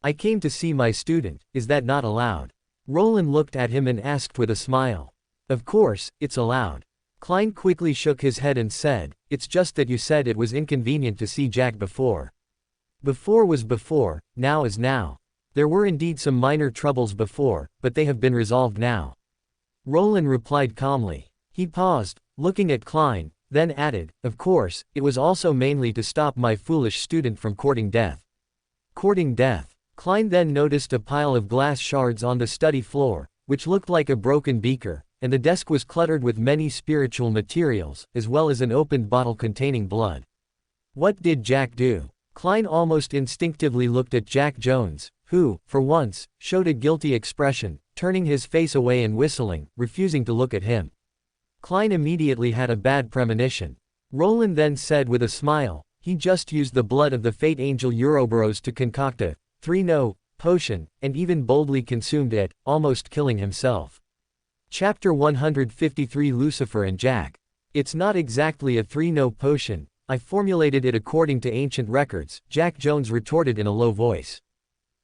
"I came to see my student, is that not allowed?" Roland looked at him and asked with a smile. "Of course, it's allowed." Klein quickly shook his head and said, "It's just that you said it was inconvenient to see Jack before." Before was before, now is now. There were indeed some minor troubles before, but they have been resolved now. Roland replied calmly. He paused, looking at Klein, then added, "Of course, it was also mainly to stop my foolish student from courting death." "Courting death?" Klein then noticed a pile of glass shards on the study floor, which looked like a broken beaker, and the desk was cluttered with many spiritual materials, as well as an opened bottle containing blood. What did Jack do? Klein almost instinctively looked at Jack Jones, who, for once, showed a guilty expression, turning his face away and whistling, refusing to look at him. Klein immediately had a bad premonition. Roland then said with a smile, he just used the blood of the fate angel Ouroboros to concoct a 3-no potion, and even boldly consumed it, almost killing himself. Chapter 153 Lucifer and Jack. It's not exactly a 3-no potion, I formulated it according to ancient records, Jack Jones retorted in a low voice.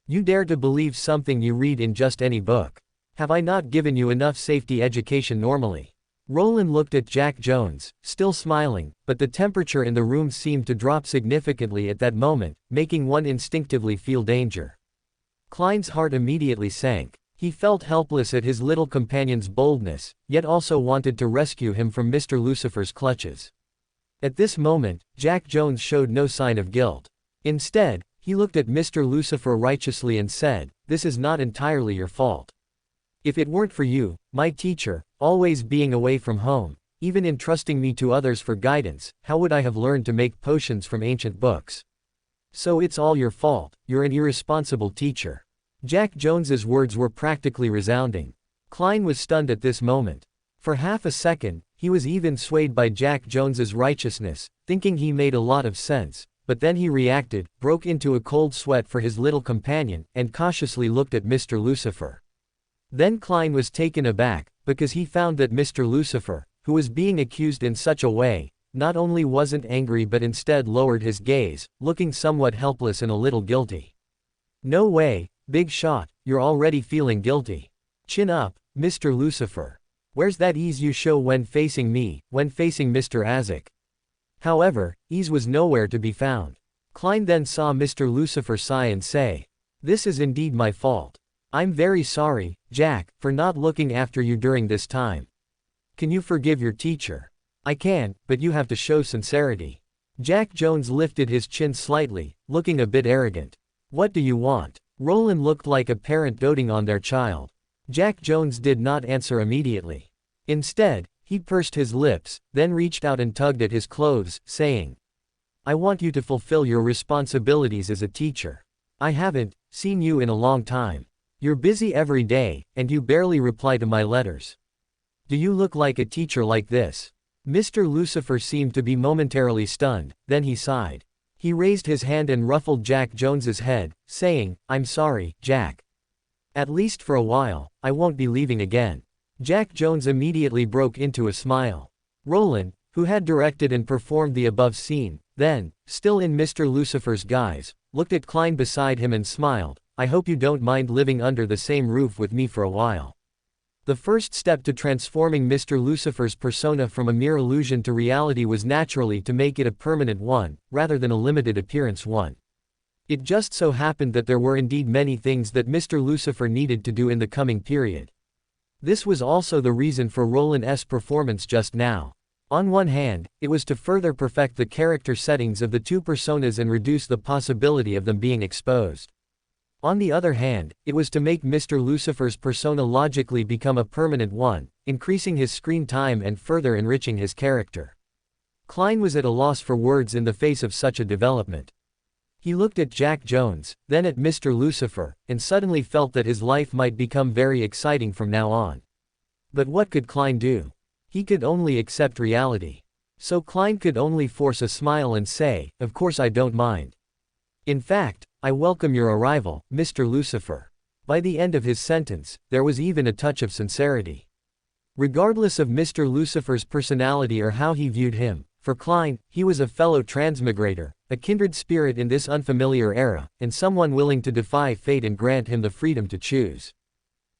You dare to believe something you read in just any book. Have I not given you enough safety education normally? Roland looked at Jack Jones, still smiling, but the temperature in the room seemed to drop significantly at that moment, making one instinctively feel danger. Klein's heart immediately sank. He felt helpless at his little companion's boldness, yet also wanted to rescue him from Mr. Lucifer's clutches. At this moment, Jack Jones showed no sign of guilt. Instead, he looked at Mr. Lucifer righteously and said, "This is not entirely your fault. If it weren't for you, my teacher, always being away from home, even entrusting me to others for guidance, how would I have learned to make potions from ancient books? So it's all your fault, you're an irresponsible teacher." Jack Jones's words were practically resounding. Klein was stunned at this moment. For half a second, he was even swayed by Jack Jones's righteousness, thinking he made a lot of sense, but then he reacted, broke into a cold sweat for his little companion, and cautiously looked at Mr. Lucifer. Then Klein was taken aback, because he found that Mr. Lucifer, who was being accused in such a way, not only wasn't angry but instead lowered his gaze, looking somewhat helpless and a little guilty. "No way, big shot, you're already feeling guilty. Chin up, Mr. Lucifer. Where's that ease you show when facing me, when facing Mr. Isaac?" However, ease was nowhere to be found. Klein then saw Mr. Lucifer sigh and say, "This is indeed my fault. I'm very sorry, Jack, for not looking after you during this time. Can you forgive your teacher?" "I can, but you have to show sincerity." Jack Jones lifted his chin slightly, looking a bit arrogant. "What do you want?" Roland looked like a parent doting on their child. Jack Jones did not answer immediately. Instead, he pursed his lips, then reached out and tugged at his clothes, saying, "I want you to fulfill your responsibilities as a teacher. I haven't seen you in a long time. You're busy every day, and you barely reply to my letters. Do you look like a teacher like this?" Mr. Lucifer seemed to be momentarily stunned, then he sighed. He raised his hand and ruffled Jack Jones's head, saying, "I'm sorry, Jack. At least for a while, I won't be leaving again." Jack Jones immediately broke into a smile. Roland, who had directed and performed the above scene, then, still in Mr. Lucifer's guise, looked at Klein beside him and smiled, "I hope you don't mind living under the same roof with me for a while." The first step to transforming Mr. Lucifer's persona from a mere illusion to reality was naturally to make it a permanent one, rather than a limited appearance one. It just so happened that there were indeed many things that Mr. Lucifer needed to do in the coming period. This was also the reason for Roland's performance just now. On one hand, it was to further perfect the character settings of the two personas and reduce the possibility of them being exposed. On the other hand, it was to make Mr. Lucifer's persona logically become a permanent one, increasing his screen time and further enriching his character. Klein was at a loss for words in the face of such a development. He looked at Jack Jones, then at Mr. Lucifer, and suddenly felt that his life might become very exciting from now on. But what could Klein do? He could only accept reality. So Klein could only force a smile and say, "Of course I don't mind. In fact, I welcome your arrival, Mr. Lucifer." By the end of his sentence, there was even a touch of sincerity. Regardless of Mr. Lucifer's personality or how he viewed him, for Klein, he was a fellow transmigrator, a kindred spirit in this unfamiliar era, and someone willing to defy fate and grant him the freedom to choose.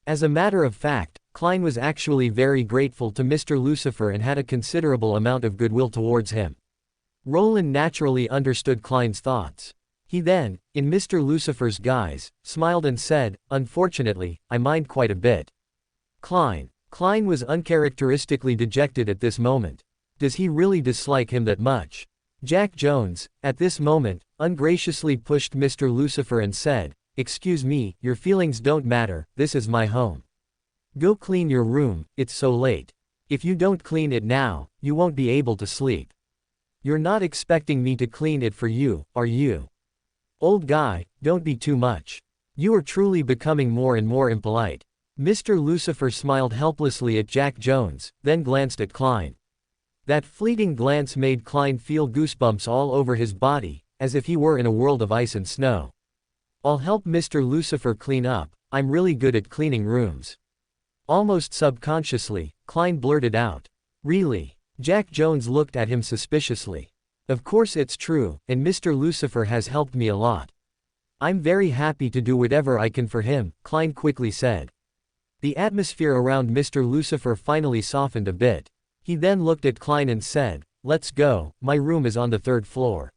As a matter of fact, Klein was actually very grateful to Mr. Lucifer and had a considerable amount of goodwill towards him. Roland naturally understood Klein's thoughts. He then, in Mr. Lucifer's guise, smiled and said, "Unfortunately, I mind quite a bit." Klein was uncharacteristically dejected at this moment. Does he really dislike him that much? Jack Jones, at this moment, ungraciously pushed Mr. Lucifer and said, excuse me, your feelings don't matter, this is my home. Go clean your room, it's so late. If you don't clean it now, you won't be able to sleep. You're not expecting me to clean it for you, are you? Old guy, don't be too much. You are truly becoming more and more impolite. Mr. Lucifer smiled helplessly at Jack Jones, then glanced at Klein. That fleeting glance made Klein feel goosebumps all over his body, as if he were in a world of ice and snow. I'll help Mr. Lucifer clean up, I'm really good at cleaning rooms. Almost subconsciously, Klein blurted out. Really? Jack Jones looked at him suspiciously. Of course it's true, and Mr. Lucifer has helped me a lot. I'm very happy to do whatever I can for him, Klein quickly said. The atmosphere around Mr. Lucifer finally softened a bit. He then looked at Klein and said, let's go, my room is on the 3rd floor.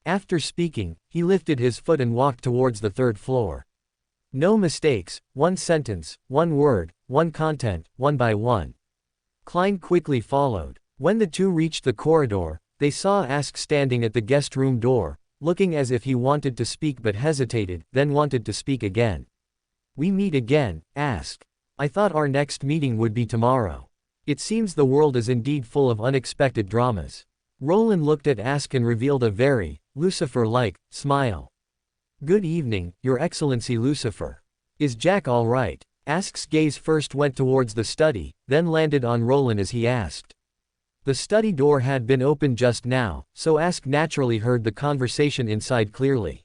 After speaking, he lifted his foot and walked towards the 3rd floor. No mistakes, one sentence, one word, one content, one by one. Klein quickly followed. When the two reached the corridor, they saw Ask standing at the guest room door, looking as if he wanted to speak but hesitated, then wanted to speak again. We meet again, Ask. I thought our next meeting would be tomorrow. It seems the world is indeed full of unexpected dramas. Roland looked at Ask and revealed a very, Lucifer-like, smile. Good evening, Your Excellency Lucifer. Is Jack all right? Ask's gaze first went towards the study, then landed on Roland as he asked. The study door had been opened just now, so Ask naturally heard the conversation inside clearly.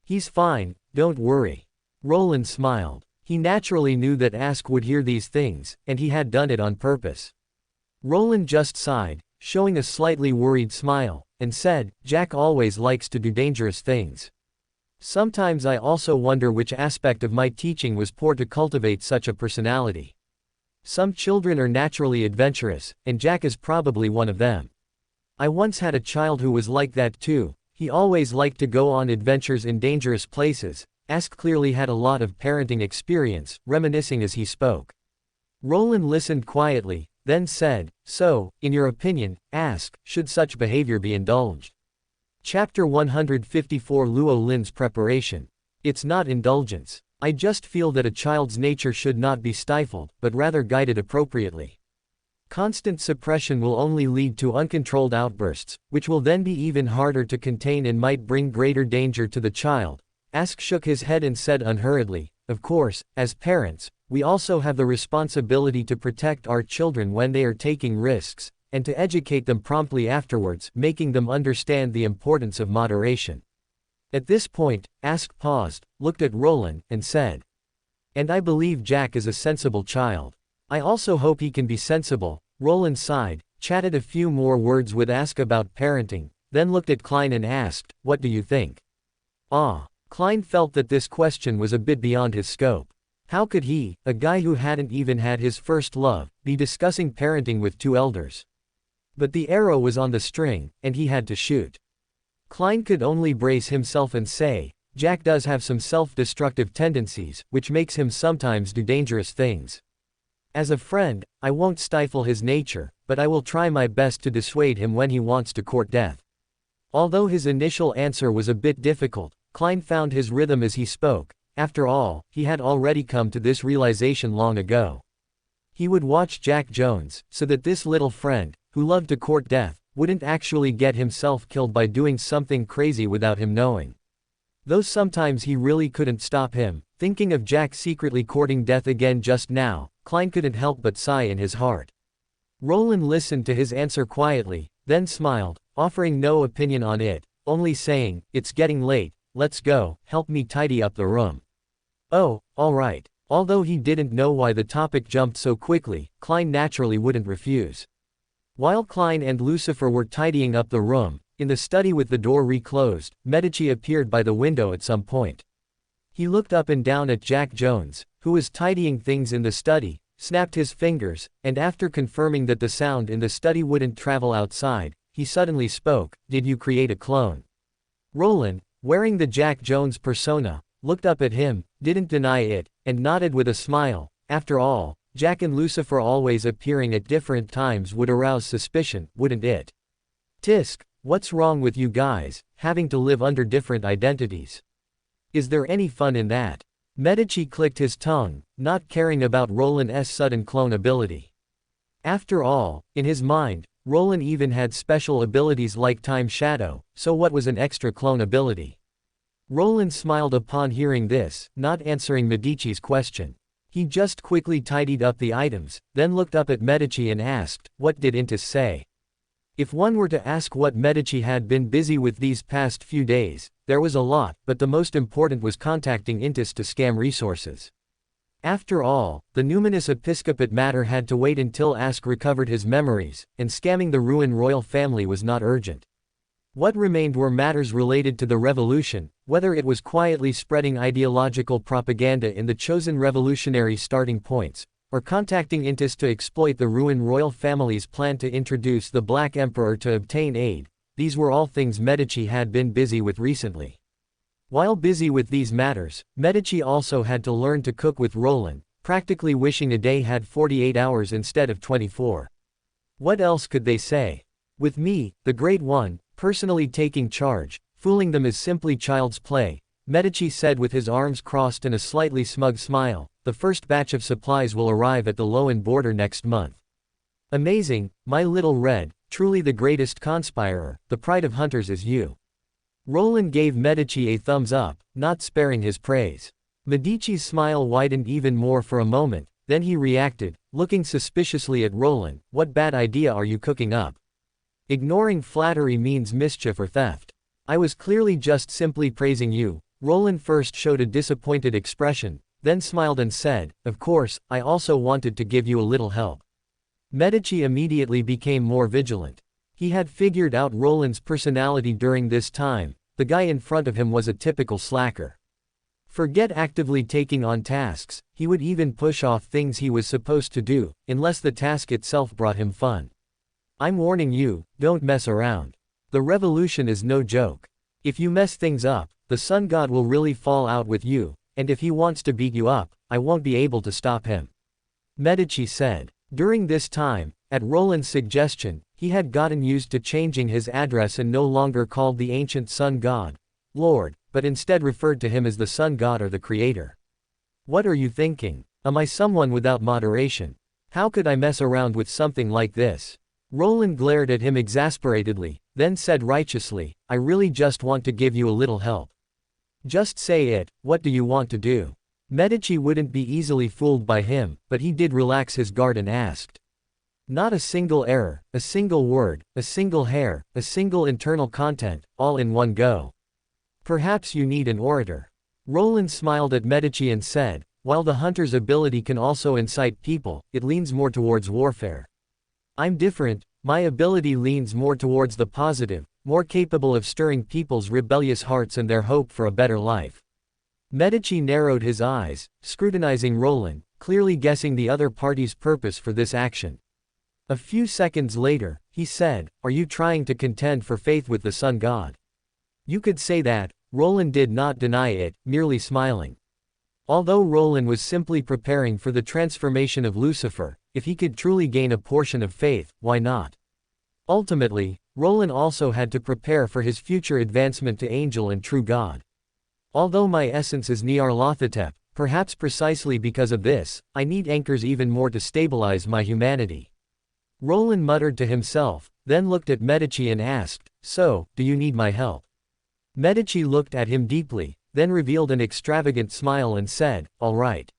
He's fine, don't worry. Roland smiled. He naturally knew that Ask would hear these things, and he had done it on purpose. Roland just sighed, showing a slightly worried smile, and said, Jack always likes to do dangerous things. Sometimes I also wonder which aspect of my teaching was poor to cultivate such a personality. Some children are naturally adventurous, and Jack is probably one of them. I once had a child who was like that too, he always liked to go on adventures in dangerous places. Ask clearly had a lot of parenting experience, reminiscing as he spoke. Roland listened quietly, then said, so, in your opinion, Ask, should such behavior be indulged? Chapter 154 Luo Lin's Preparation. It's not indulgence. I just feel that a child's nature should not be stifled, but rather guided appropriately. Constant suppression will only lead to uncontrolled outbursts, which will then be even harder to contain and might bring greater danger to the child. Ask shook his head and said unhurriedly, of course, as parents, we also have the responsibility to protect our children when they are taking risks, and to educate them promptly afterwards, making them understand the importance of moderation. At this point, Ask paused, looked at Roland, and said, and I believe Jack is a sensible child. I also hope he can be sensible. Roland sighed, chatted a few more words with Ask about parenting, then looked at Klein and asked, what do you think? Klein felt that this question was a bit beyond his scope. How could he, a guy who hadn't even had his first love, be discussing parenting with two elders? But the arrow was on the string, and he had to shoot. Klein could only brace himself and say, Jack does have some self-destructive tendencies, which makes him sometimes do dangerous things. As a friend, I won't stifle his nature, but I will try my best to dissuade him when he wants to court death. Although his initial answer was a bit difficult, Klein found his rhythm as he spoke. After all, he had already come to this realization long ago. He would watch Jack Jones, so that this little friend, who loved to court death, wouldn't actually get himself killed by doing something crazy without him knowing. Though sometimes he really couldn't stop him, thinking of Jack secretly courting death again just now, Klein couldn't help but sigh in his heart. Roland listened to his answer quietly, then smiled, offering no opinion on it, only saying, it's getting late, let's go, help me tidy up the room. Oh, all right. Although he didn't know why the topic jumped so quickly, Klein naturally wouldn't refuse. While Klein and Lucifer were tidying up the room, in the study with the door reclosed, Medici appeared by the window at some point. He looked up and down at Jack Jones, who was tidying things in the study, snapped his fingers, and after confirming that the sound in the study wouldn't travel outside, he suddenly spoke, did you create a clone? Roland, wearing the Jack Jones persona, looked up at him, didn't deny it, and nodded with a smile. After all, Jack and Lucifer always appearing at different times would arouse suspicion, wouldn't it? Tisk, what's wrong with you guys, having to live under different identities? Is there any fun in that? Medici clicked his tongue, not caring about Roland's sudden clone ability. After all, in his mind, Roland even had special abilities like Time Shadow, so what was an extra clone ability? Roland smiled upon hearing this, not answering Medici's question. He just quickly tidied up the items, then looked up at Medici and asked, what did Intis say? If one were to ask what Medici had been busy with these past few days, there was a lot, but the most important was contacting Intis to scam resources. After all, the numinous episcopate matter had to wait until Ask recovered his memories, and scamming the ruined royal family was not urgent. What remained were matters related to the revolution, whether it was quietly spreading ideological propaganda in the chosen revolutionary starting points, or contacting Intis to exploit the ruined royal family's plan to introduce the Black Emperor to obtain aid. These were all things Medici had been busy with recently. While busy with these matters, Medici also had to learn to cook with Roland, practically wishing a day had 48 hours instead of 24. What else could they say? With me, the Great One, personally taking charge, fooling them is simply child's play, Medici said with his arms crossed and a slightly smug smile. The first batch of supplies will arrive at the Loan border next month. Amazing, my little red, truly the greatest conspirer, the pride of hunters is you. Roland gave Medici a thumbs up, not sparing his praise. Medici's smile widened even more for a moment, then he reacted, looking suspiciously at Roland, what bad idea are you cooking up? Ignoring flattery means mischief or theft. I was clearly just simply praising you. Roland first showed a disappointed expression, then smiled and said, of course, I also wanted to give you a little help. Medici immediately became more vigilant. He had figured out Roland's personality during this time. The guy in front of him was a typical slacker. Forget actively taking on tasks, he would even push off things he was supposed to do, unless the task itself brought him fun. I'm warning you, don't mess around. The revolution is no joke. If you mess things up, the sun god will really fall out with you, and if he wants to beat you up, I won't be able to stop him. Medici said. During this time, at Roland's suggestion, he had gotten used to changing his address and no longer called the ancient sun god, Lord, but instead referred to him as the sun god or the creator. What are you thinking? Am I someone without moderation? How could I mess around with something like this? Roland glared at him exasperatedly, then said righteously, I really just want to give you a little help. Just say it, what do you want to do? Medici wouldn't be easily fooled by him, but he did relax his guard and asked. Not a single error, a single word, a single hair, a single internal content, all in one go. Perhaps you need an orator. Roland smiled at Medici and said, while the hunter's ability can also incite people, it leans more towards warfare. I'm different, my ability leans more towards the positive, more capable of stirring people's rebellious hearts and their hope for a better life. Medici narrowed his eyes, scrutinizing Roland, clearly guessing the other party's purpose for this action. A few seconds later, he said, are you trying to contend for faith with the sun god? You could say that. Roland did not deny it, merely smiling. Although Roland was simply preparing for the transformation of Lucifer, if he could truly gain a portion of faith, why not? Ultimately, Roland also had to prepare for his future advancement to angel and true god. Although my essence is Nyarlathotep, perhaps precisely because of this, I need anchors even more to stabilize my humanity. Roland muttered to himself, then looked at Medici and asked, so, do you need my help? Medici looked at him deeply, then revealed an extravagant smile and said, all right.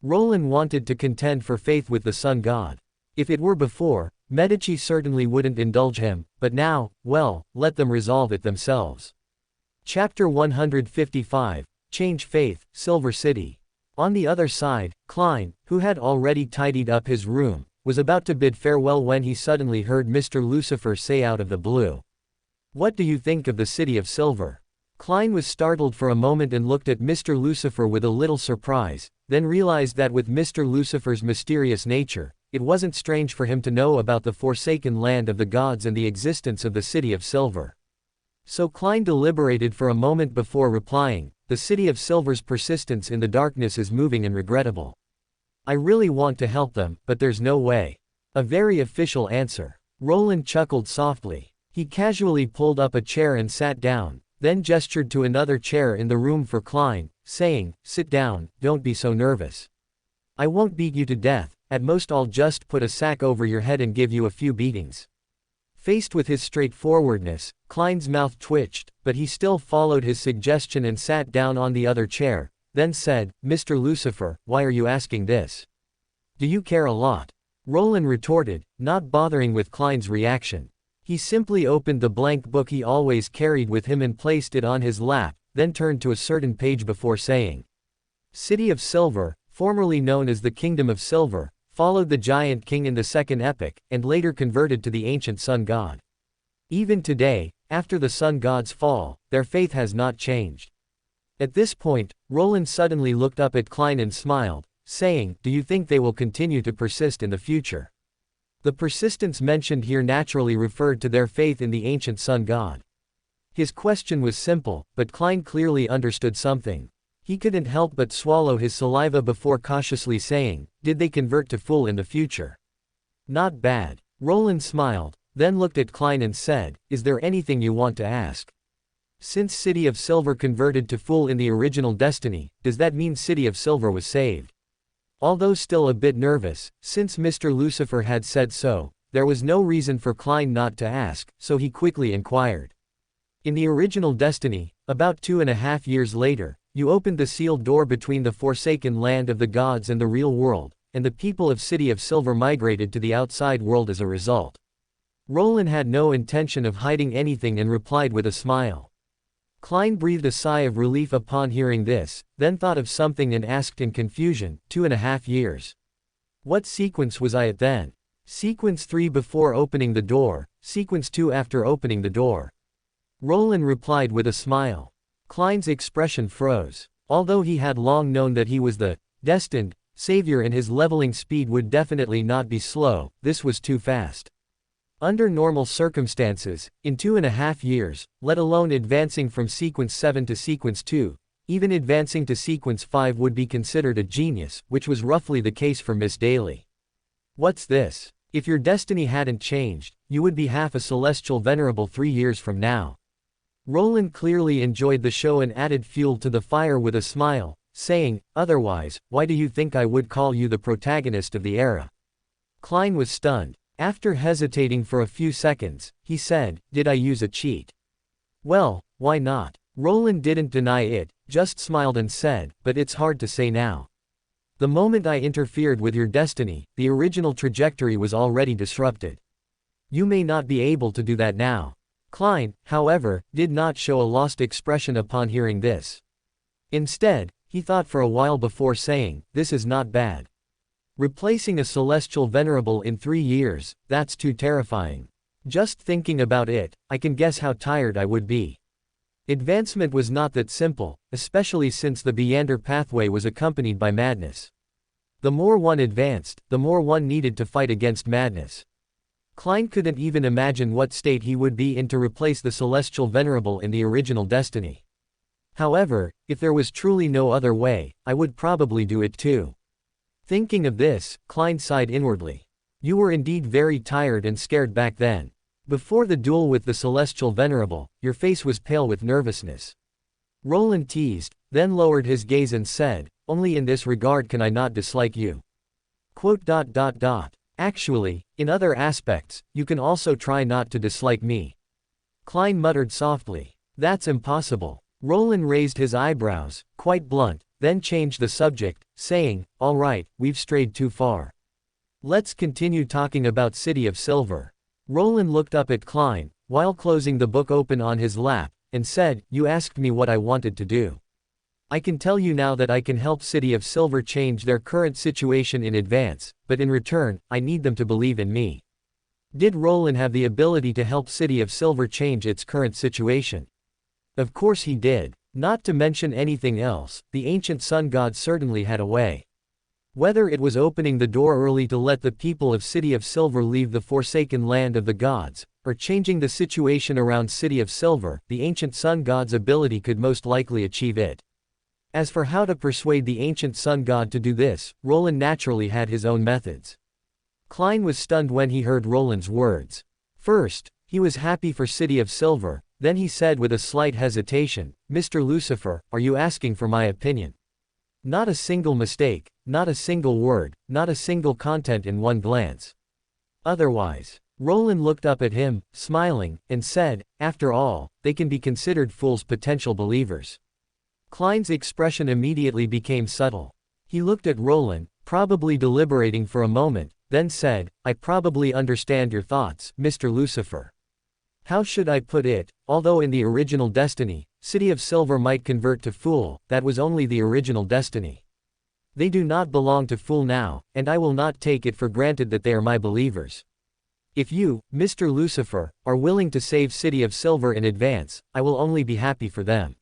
Roland wanted to contend for faith with the sun god. If it were before, Medici certainly wouldn't indulge him, but now, well, let them resolve it themselves. Chapter 155, Change Faith, Silver City. On the other side, Klein, who had already tidied up his room, was about to bid farewell when he suddenly heard Mr. Lucifer say out of the blue. What do you think of the City of Silver? Klein was startled for a moment and looked at Mr. Lucifer with a little surprise, then realized that with Mr. Lucifer's mysterious nature, it wasn't strange for him to know about the forsaken land of the gods and the existence of the City of Silver. So Klein deliberated for a moment before replying, the City of Silver's persistence in the darkness is moving and regrettable. I really want to help them, but there's no way. A very official answer. Roland chuckled softly. He casually pulled up a chair and sat down, then gestured to another chair in the room for Klein, saying, "Sit down, don't be so nervous. I won't beat you to death, at most I'll just put a sack over your head and give you a few beatings." Faced with his straightforwardness, Klein's mouth twitched, but he still followed his suggestion and sat down on the other chair, then said, "Mr. Lucifer, why are you asking this? Do you care a lot?" Roland retorted, not bothering with Klein's reaction. He simply opened the blank book he always carried with him and placed it on his lap, then turned to a certain page before saying, "City of Silver, formerly known as the Kingdom of Silver, followed the Giant King in the Second Epic, and later converted to the ancient Sun God. Even today, after the Sun God's fall, their faith has not changed." At this point, Roland suddenly looked up at Klein and smiled, saying, "Do you think they will continue to persist in the future?" The persistence mentioned here naturally referred to their faith in the ancient Sun God. His question was simple, but Klein clearly understood something. He couldn't help but swallow his saliva before cautiously saying, "Did they convert to full in the future?" "Not bad." Roland smiled, then looked at Klein and said, "Is there anything you want to ask? Since City of Silver converted to full in the original Destiny, does that mean City of Silver was saved?" Although still a bit nervous, since Mr. Lucifer had said so, there was no reason for Klein not to ask, so he quickly inquired. "In the original Destiny, about 2.5 years later, you opened the sealed door between the forsaken land of the gods and the real world, and the people of City of Silver migrated to the outside world as a result." Roland had no intention of hiding anything and replied with a smile. Klein breathed a sigh of relief upon hearing this, then thought of something and asked in confusion, 2.5 years. What sequence was I at then? Sequence 3 before opening the door, sequence 2 after opening the door. Roland replied with a smile. Klein's expression froze. Although he had long known that he was the destined savior and his leveling speed would definitely not be slow, this was too fast. Under normal circumstances, in 2.5 years, let alone advancing from sequence 7 to sequence 2, even advancing to sequence 5 would be considered a genius, which was roughly the case for Miss Daly. What's this? If your destiny hadn't changed, you would be half a celestial venerable 3 years from now. Roland clearly enjoyed the show and added fuel to the fire with a smile, saying, "Otherwise, why do you think I would call you the protagonist of the era?" Klein was stunned. After hesitating for a few seconds, he said, "Did I use a cheat?" "Well, why not?" Roland didn't deny it, just smiled and said, "But it's hard to say now. The moment I interfered with your destiny, the original trajectory was already disrupted. You may not be able to do that now." Klein, however, did not show a lost expression upon hearing this. Instead, he thought for a while before saying, "This is not bad. Replacing a celestial venerable in 3 years, that's too terrifying. Just thinking about it, I can guess how tired I would be." Advancement was not that simple, especially since the Beyonder pathway was accompanied by madness. The more one advanced, the more one needed to fight against madness. Klein couldn't even imagine what state he would be in to replace the celestial venerable in the original Destiny. However, if there was truly no other way, I would probably do it too. Thinking of this, Klein sighed inwardly. You were indeed very tired and scared back then. Before the duel with the Celestial Venerable, your face was pale with nervousness. Roland teased, then lowered his gaze and said, "Only in this regard can I not dislike you. Actually, in other aspects, you can also try not to dislike me." Klein muttered softly, "That's impossible." Roland raised his eyebrows, quite blunt, then changed the subject, saying, "All right, we've strayed too far. Let's continue talking about City of Silver." Roland looked up at Klein, while closing the book open on his lap, and said, "You asked me what I wanted to do. I can tell you now that I can help City of Silver change their current situation in advance, but in return, I need them to believe in me." Did Roland have the ability to help City of Silver change its current situation? Of course he did. Not to mention anything else, the ancient sun god certainly had a way. Whether it was opening the door early to let the people of City of Silver leave the forsaken land of the gods, or changing the situation around City of Silver, the ancient sun god's ability could most likely achieve it. As for how to persuade the ancient sun god to do this, Roland naturally had his own methods. Klein was stunned when he heard Roland's words. First, he was happy for City of Silver, Then he said with a slight hesitation, "Mr. Lucifer, are you asking for my opinion?" Not a single mistake, not a single word, not a single content in one glance. Otherwise. Roland looked up at him, smiling, and said, "After all, they can be considered fools, potential believers." Klein's expression immediately became subtle. He looked at Roland, probably deliberating for a moment, then said, "I probably understand your thoughts, Mr. Lucifer. How should I put it? Although in the original destiny, City of Silver might convert to Fool, that was only the original destiny. They do not belong to Fool now, and I will not take it for granted that they are my believers. If you, Mr. Lucifer, are willing to save City of Silver in advance, I will only be happy for them."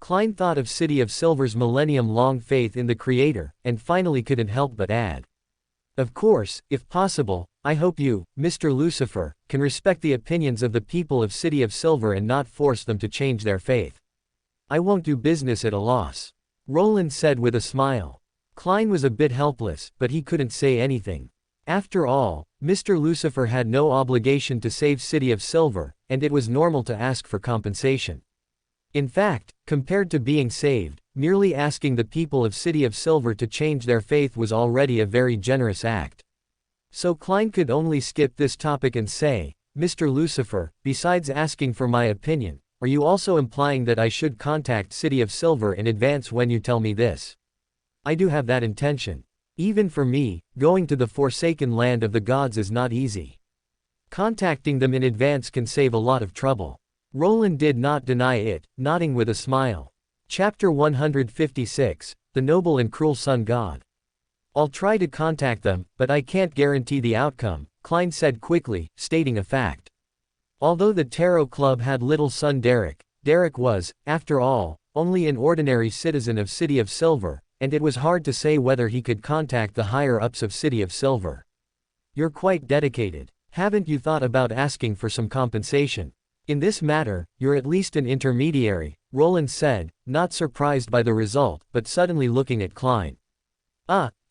Klein thought of City of Silver's millennium-long faith in the Creator, and finally couldn't help but add, "Of course, if possible, I hope you, Mr. Lucifer, can respect the opinions of the people of City of Silver and not force them to change their faith. I won't do business at a loss," Roland said with a smile. Klein was a bit helpless, but he couldn't say anything. After all, Mr. Lucifer had no obligation to save City of Silver, and it was normal to ask for compensation. In fact, compared to being saved, merely asking the people of City of Silver to change their faith was already a very generous act. So Klein could only skip this topic and say, "Mr. Lucifer, besides asking for my opinion, are you also implying that I should contact City of Silver in advance when you tell me this?" "I do have that intention. Even for me, going to the Forsaken Land of the Gods is not easy. Contacting them in advance can save a lot of trouble." Roland did not deny it, nodding with a smile. Chapter 156, The Noble and Cruel Sun God. "I'll try to contact them, but I can't guarantee the outcome," Klein said quickly, stating a fact. Although the Tarot Club had little son Derek, Derek was, after all, only an ordinary citizen of City of Silver, and it was hard to say whether he could contact the higher-ups of City of Silver. "You're quite dedicated. Haven't you thought about asking for some compensation? In this matter, you're at least an intermediary," Roland said, not surprised by the result, but suddenly looking at Klein.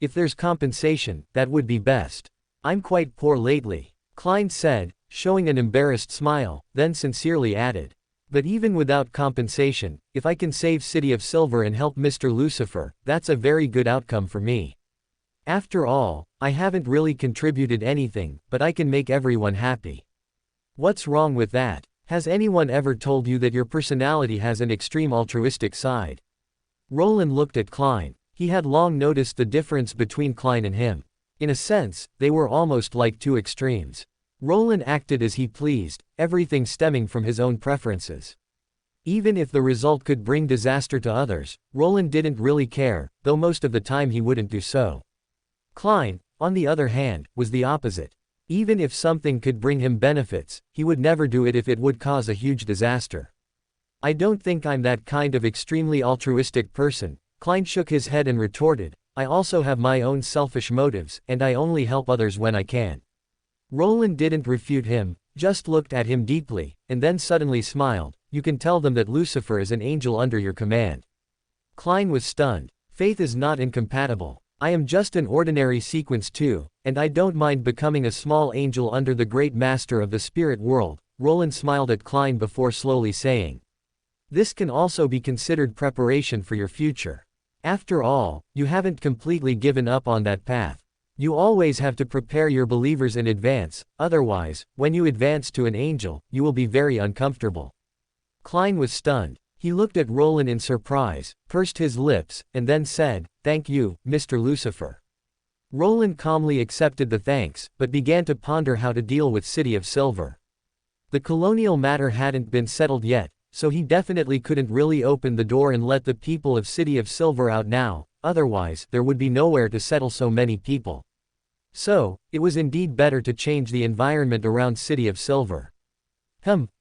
If there's compensation, that would be best. I'm quite poor lately," Klein said, showing an embarrassed smile, then sincerely added, "But even without compensation, if I can save City of Silver and help Mr. Lucifer, that's a very good outcome for me. After all, I haven't really contributed anything, but I can make everyone happy. What's wrong with that? Has anyone ever told you that your personality has an extreme altruistic side?" Roland looked at Klein. He had long noticed the difference between Klein and him. In a sense, they were almost like two extremes. Roland acted as he pleased, everything stemming from his own preferences. Even if the result could bring disaster to others, Roland didn't really care, though most of the time he wouldn't do so. Klein, on the other hand, was the opposite. Even if something could bring him benefits, he would never do it if it would cause a huge disaster. "I don't think I'm that kind of extremely altruistic person," Klein shook his head and retorted, "I also have my own selfish motives, and I only help others when I can." Roland didn't refute him, just looked at him deeply, and then suddenly smiled. "You can tell them that Lucifer is an angel under your command." Klein was stunned. "Faith is not incompatible. I am just an ordinary sequence too, and I don't mind becoming a small angel under the great master of the spirit world." Roland smiled at Klein before slowly saying, "This can also be considered preparation for your future. After all, you haven't completely given up on that path. You always have to prepare your believers in advance, otherwise, when you advance to an angel, you will be very uncomfortable." Klein was stunned. He looked at Roland in surprise, pursed his lips, and then said, "Thank you, Mr. Lucifer." Roland calmly accepted the thanks, but began to ponder how to deal with City of Silver. The colonial matter hadn't been settled yet, so he definitely couldn't really open the door and let the people of City of Silver out now, otherwise, there would be nowhere to settle so many people. So, it was indeed better to change the environment around City of Silver.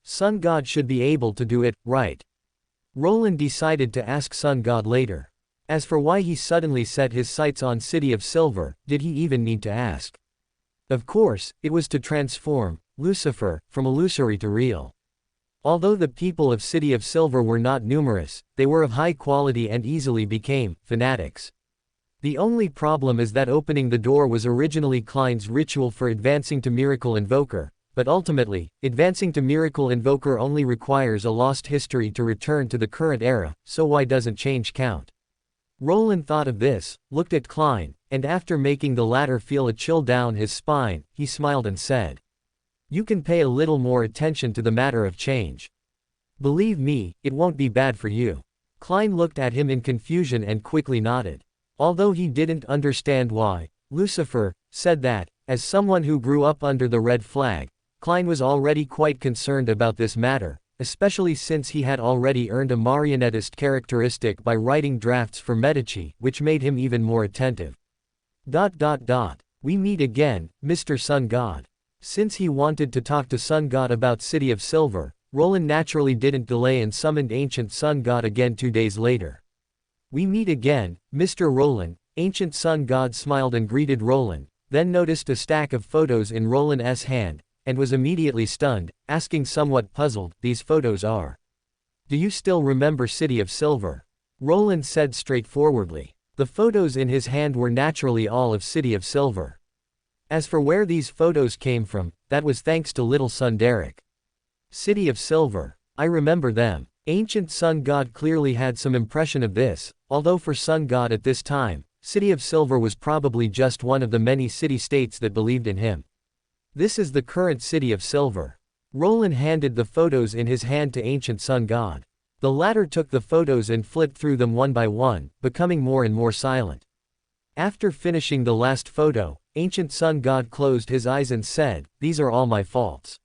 Sun God should be able to do it, right? Roland decided to ask Sun God later. As for why he suddenly set his sights on City of Silver, did he even need to ask? Of course, it was to transform Lucifer from illusory to real. Although the people of City of Silver were not numerous, they were of high quality and easily became fanatics. The only problem is that opening the door was originally Klein's ritual for advancing to Miracle Invoker, but ultimately, advancing to Miracle Invoker only requires a lost history to return to the current era, so why doesn't change count? Roland thought of this, looked at Klein, and after making the latter feel a chill down his spine, he smiled and said, "You can pay a little more attention to the matter of change. Believe me, it won't be bad for you." Klein looked at him in confusion and quickly nodded. Although he didn't understand why, Lucifer said that, as someone who grew up under the red flag, Klein was already quite concerned about this matter, especially since he had already earned a marionettist characteristic by writing drafts for Medici, which made him even more attentive. We meet again, Mr. Sun God. Since he wanted to talk to Sun God about City of Silver, Roland naturally didn't delay and summoned Ancient Sun God again 2 days later. "We meet again, Mr. Roland." Ancient Sun God smiled and greeted Roland, then noticed a stack of photos in Roland's hand, and was immediately stunned, asking somewhat puzzled, "These photos are. Do you still remember City of Silver?" Roland said straightforwardly. The photos in his hand were naturally all of City of Silver. As for where these photos came from, that was thanks to little son Derek. "City of Silver. I remember them." Ancient Sun God clearly had some impression of this, although for Sun God at this time, City of Silver was probably just one of the many city-states that believed in him. "This is the current City of Silver." Roland handed the photos in his hand to Ancient Sun God. The latter took the photos and flipped through them one by one, becoming more and more silent. After finishing the last photo, Ancient Sun God closed his eyes and said, "These are all my faults."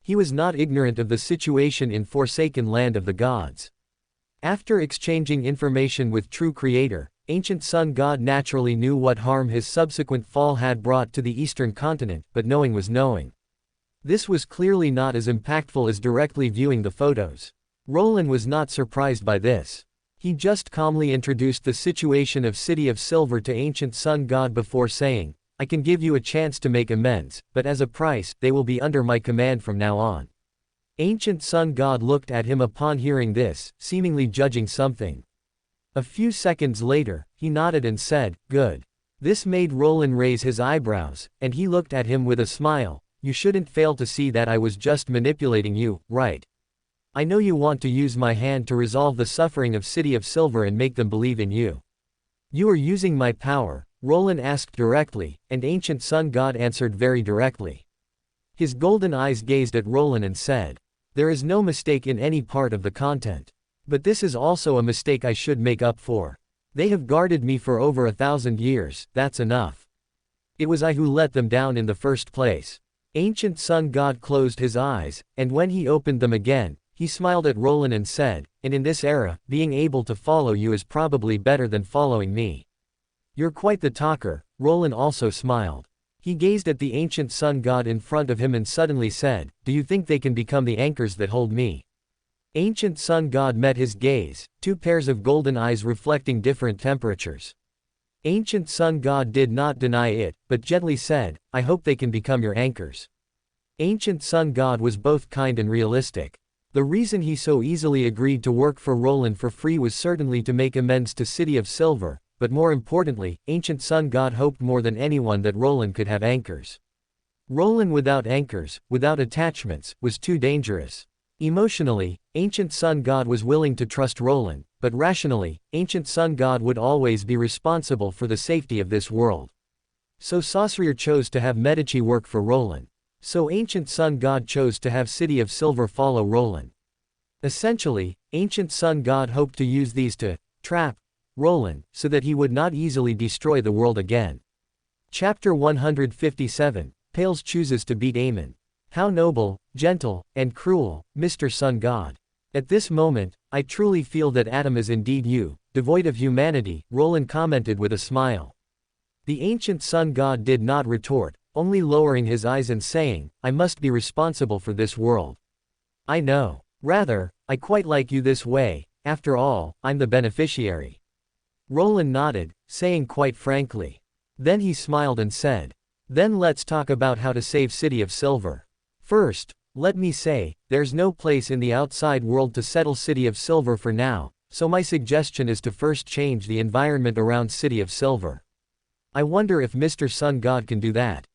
He was not ignorant of the situation in Forsaken Land of the Gods. After exchanging information with True Creator, Ancient Sun God naturally knew what harm his subsequent fall had brought to the Eastern continent, but knowing was knowing. This was clearly not as impactful as directly viewing the photos. Roland was not surprised by this. He just calmly introduced the situation of City of Silver to Ancient Sun God before saying, "I can give you a chance to make amends, but as a price, they will be under my command from now on." Ancient Sun God looked at him upon hearing this, seemingly judging something. A few seconds later, he nodded and said, "Good." This made Roland raise his eyebrows, and he looked at him with a smile. "You shouldn't fail to see that I was just manipulating you, right? I know you want to use my hand to resolve the suffering of City of Silver and make them believe in you. You are using my power," Roland asked directly, and Ancient Sun God answered very directly. His golden eyes gazed at Roland and said, "There is no mistake in any part of the content. But this is also a mistake I should make up for. They have guarded me for over 1,000 years, that's enough. It was I who let them down in the first place." Ancient Sun God closed his eyes, and when he opened them again, he smiled at Roland and said, "And in this era, being able to follow you is probably better than following me. You're quite the talker." Roland also smiled. He gazed at the Ancient Sun God in front of him and suddenly said, "Do you think they can become the anchors that hold me?" Ancient Sun God met his gaze, 2 pairs of golden eyes reflecting different temperatures. Ancient Sun God did not deny it, but gently said, "I hope they can become your anchors." Ancient Sun God was both kind and realistic. The reason he so easily agreed to work for Roland for free was certainly to make amends to City of Silver, but more importantly, Ancient Sun God hoped more than anyone that Roland could have anchors. Roland without anchors, without attachments, was too dangerous. Emotionally, Ancient Sun God was willing to trust Roland, but rationally, Ancient Sun God would always be responsible for the safety of this world. So Saussure chose to have Medici work for Roland. So Ancient Sun God chose to have City of Silver follow Roland. Essentially, Ancient Sun God hoped to use these to trap Roland, so that he would not easily destroy the world again. Chapter 157, Pales chooses to beat Amon. How noble, gentle, and cruel, Mr. Sun God. At this moment, I truly feel that Adam is indeed you, devoid of humanity, Roland commented with a smile. The Ancient Sun God did not retort, only lowering his eyes and saying, "I must be responsible for this world. I know. Rather, I quite like you this way, after all, I'm the beneficiary." Roland nodded, saying quite frankly. Then he smiled and said, "Then let's talk about how to save City of Silver. First, let me say, there's no place in the outside world to settle City of Silver for now, so my suggestion is to first change the environment around City of Silver. I wonder if Mr. Sun God can do that.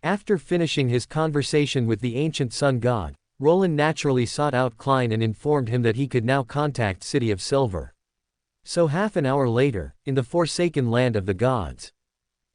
After finishing his conversation with the ancient sun god, Roland naturally sought out Klein and informed him that he could now contact City of Silver. So half an hour later, in the forsaken land of the gods,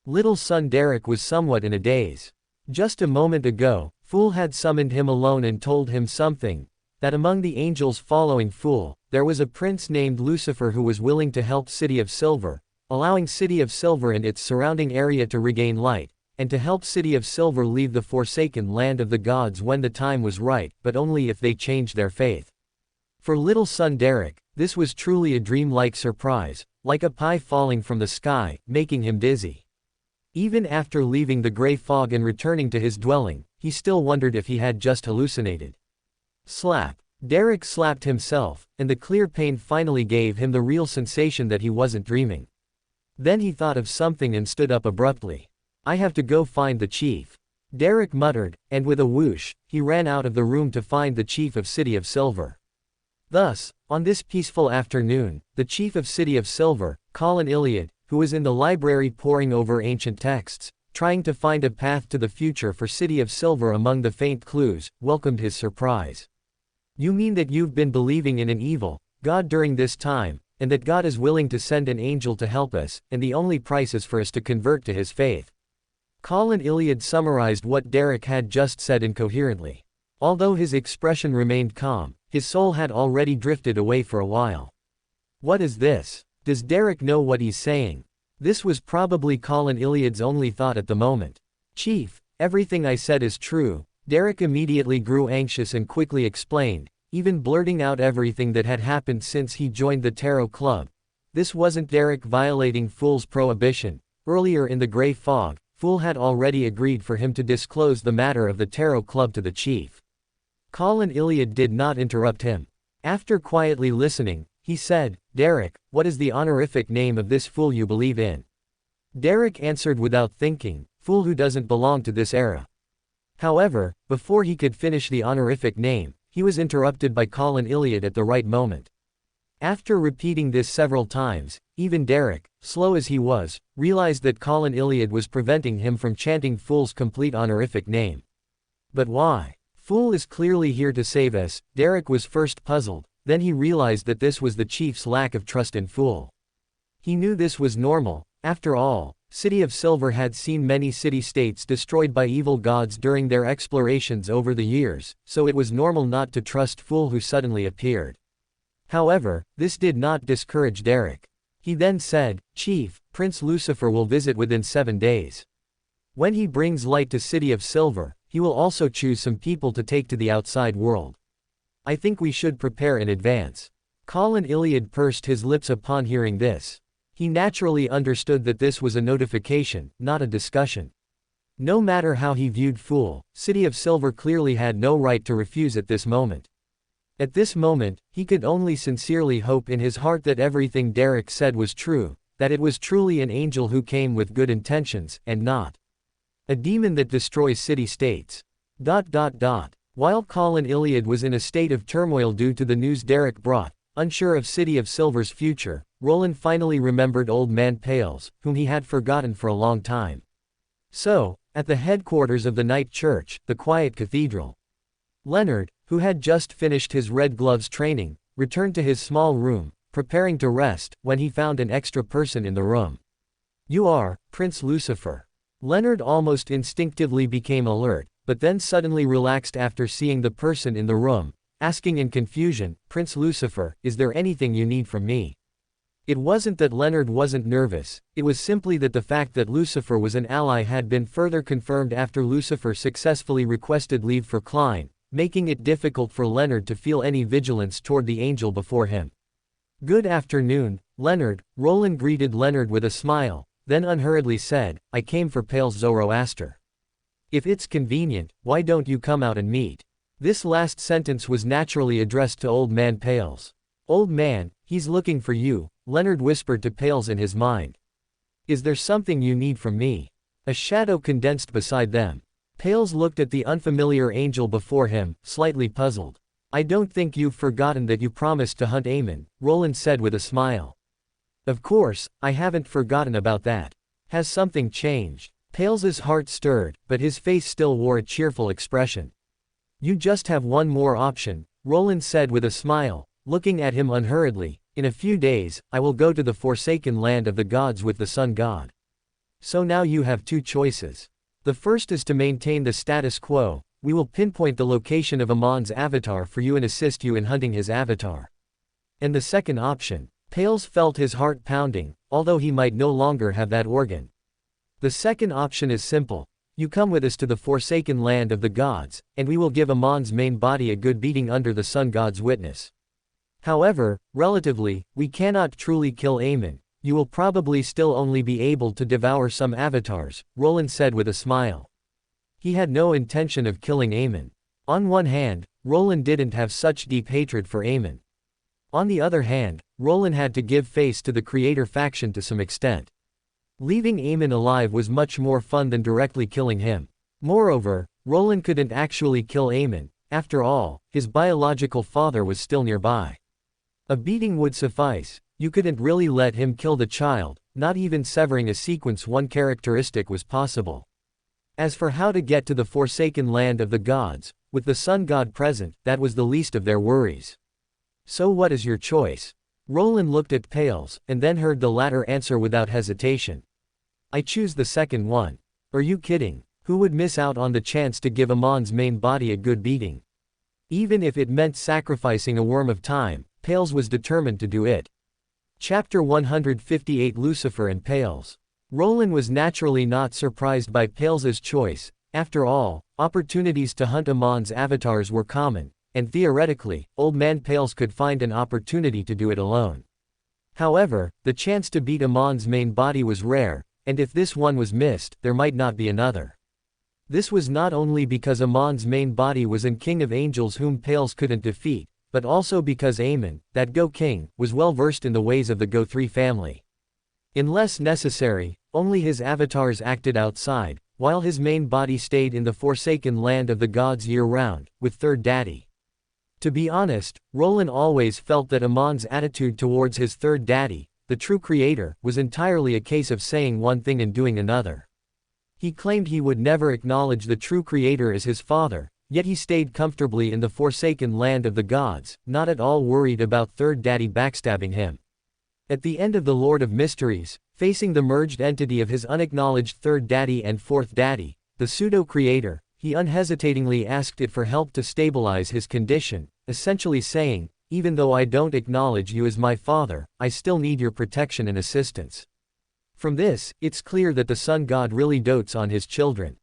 little son Derek was somewhat in a daze. Just a moment ago, Fool had summoned him alone and told him something, that among the angels following Fool, there was a prince named Lucifer who was willing to help City of Silver, allowing City of Silver and its surrounding area to regain light, and to help City of Silver leave the forsaken land of the gods when the time was right, but only if they changed their faith. For little son Derek, this was truly a dream-like surprise, like a pie falling from the sky, making him dizzy. Even after leaving the gray fog and returning to his dwelling, he still wondered if he had just hallucinated. Slap. Derek slapped himself, and the clear pain finally gave him the real sensation that he wasn't dreaming. Then he thought of something and stood up abruptly. I have to go find the chief. Derek muttered, and with a whoosh, he ran out of the room to find the chief of City of Silver. Thus, on this peaceful afternoon, the chief of City of Silver, Colin Iliad, who was in the library poring over ancient texts, trying to find a path to the future for City of Silver among the faint clues, welcomed his surprise. You mean that you've been believing in an evil God during this time, and that God is willing to send an angel to help us, and the only price is for us to convert to his faith. Colin Iliad summarized what Derek had just said incoherently. Although his expression remained calm, his soul had already drifted away for a while. What is this? Does Derek know what he's saying? This was probably Colin Iliad's only thought at the moment. Chief, everything I said is true. Derek immediately grew anxious and quickly explained, even blurting out everything that had happened since he joined the Tarot Club. This wasn't Derek violating Fool's prohibition. Earlier in the gray fog, Fool had already agreed for him to disclose the matter of the Tarot Club to the chief. Colin Iliad did not interrupt him. After quietly listening, he said, Derek, what is the honorific name of this fool you believe in? Derek answered without thinking, Fool who doesn't belong to this era. However, before he could finish the honorific name, he was interrupted by Colin Iliad at the right moment. After repeating this several times, even Derek, slow as he was, realized that Colin Iliad was preventing him from chanting Fool's complete honorific name. But why? Fool is clearly here to save us. Derek was first puzzled, then he realized that this was the chief's lack of trust in Fool. He knew this was normal. After all, City of Silver had seen many city-states destroyed by evil gods during their explorations over the years, so it was normal not to trust Fool who suddenly appeared. However, this did not discourage Derek. He then said, Chief, Prince Lucifer will visit within 7 days. When he brings light to City of Silver, he will also choose some people to take to the outside world. I think we should prepare in advance. Colin Iliad pursed his lips upon hearing this. He naturally understood that this was a notification, not a discussion. No matter how he viewed Fool, City of Silver clearly had no right to refuse at this moment. At this moment, he could only sincerely hope in his heart that everything Derek said was true, that it was truly an angel who came with good intentions, and not a demon that destroys city-states. While Colin Iliad was in a state of turmoil due to the news Derek brought, unsure of City of Silver's future, Roland finally remembered Old Man Pales, whom he had forgotten for a long time. So, at the headquarters of the Night Church, the quiet cathedral, Leonard, who had just finished his Red Gloves training, returned to his small room, preparing to rest, when he found an extra person in the room. You are, Prince Lucifer. Leonard almost instinctively became alert, but then suddenly relaxed after seeing the person in the room, asking in confusion, Prince Lucifer, is there anything you need from me? It wasn't that Leonard wasn't nervous, it was simply that the fact that Lucifer was an ally had been further confirmed after Lucifer successfully requested leave for Klein, making it difficult for Leonard to feel any vigilance toward the angel before him. Good afternoon, Leonard. Roland greeted Leonard with a smile, then unhurriedly said, I came for Pale's Zoroaster. If it's convenient, why don't you come out and meet? This last sentence was naturally addressed to Old Man Pales. Old man, he's looking for you, Leonard whispered to Pales in his mind. Is there something you need from me? A shadow condensed beside them. Pales looked at the unfamiliar angel before him, slightly puzzled. I don't think you've forgotten that you promised to hunt Amon, Roland said with a smile. Of course, I haven't forgotten about that. Has something changed? Pales's heart stirred, but his face still wore a cheerful expression. You just have one more option, Roland said with a smile, looking at him unhurriedly. In a few days, I will go to the forsaken land of the gods with the sun god. So now you have two choices. The first is to maintain the status quo. We will pinpoint the location of Amon's avatar for you and assist you in hunting his avatar. And the second option. Pales felt his heart pounding, although he might no longer have that organ. The second option is simple. You come with us to the forsaken land of the gods, and we will give Amon's main body a good beating under the sun god's witness. However, relatively, we cannot truly kill Amon. You will probably still only be able to devour some avatars, Roland said with a smile. He had no intention of killing Amon. On one hand, Roland didn't have such deep hatred for Amon. On the other hand, Roland had to give face to the creator faction to some extent. Leaving Amon alive was much more fun than directly killing him. Moreover, Roland couldn't actually kill Amon. After all, his biological father was still nearby. A beating would suffice. You couldn't really let him kill the child, not even severing a sequence one characteristic was possible. As for how to get to the forsaken land of the gods, with the sun god present, that was the least of their worries. So what is your choice? Roland looked at Pales, and then heard the latter answer without hesitation. I choose the second one. Are you kidding? Who would miss out on the chance to give Amon's main body a good beating? Even if it meant sacrificing a worm of time, Pales was determined to do it. Chapter 158 Lucifer and Pales. Roland was naturally not surprised by Pales's choice. After all, opportunities to hunt Amon's avatars were common, and theoretically, Old Man Pales could find an opportunity to do it alone. However, the chance to beat Amon's main body was rare, and if this one was missed, there might not be another. This was not only because Amon's main body was an king of angels whom Pales couldn't defeat, but also because Amon, that Go King, was well versed in the ways of the Go 3 family. Unless necessary, only his avatars acted outside, while his main body stayed in the forsaken land of the gods year-round, with Third Daddy. To be honest, Roland always felt that Amon's attitude towards his Third Daddy, the true creator, was entirely a case of saying one thing and doing another. He claimed he would never acknowledge the true creator as his father, yet he stayed comfortably in the forsaken land of the gods, not at all worried about Third Daddy backstabbing him. At the end of the Lord of Mysteries, facing the merged entity of his unacknowledged Third Daddy and Fourth Daddy, the pseudo-creator, he unhesitatingly asked it for help to stabilize his condition, essentially saying, even though I don't acknowledge you as my father, I still need your protection and assistance. From this, it's clear that the sun god really dotes on his children.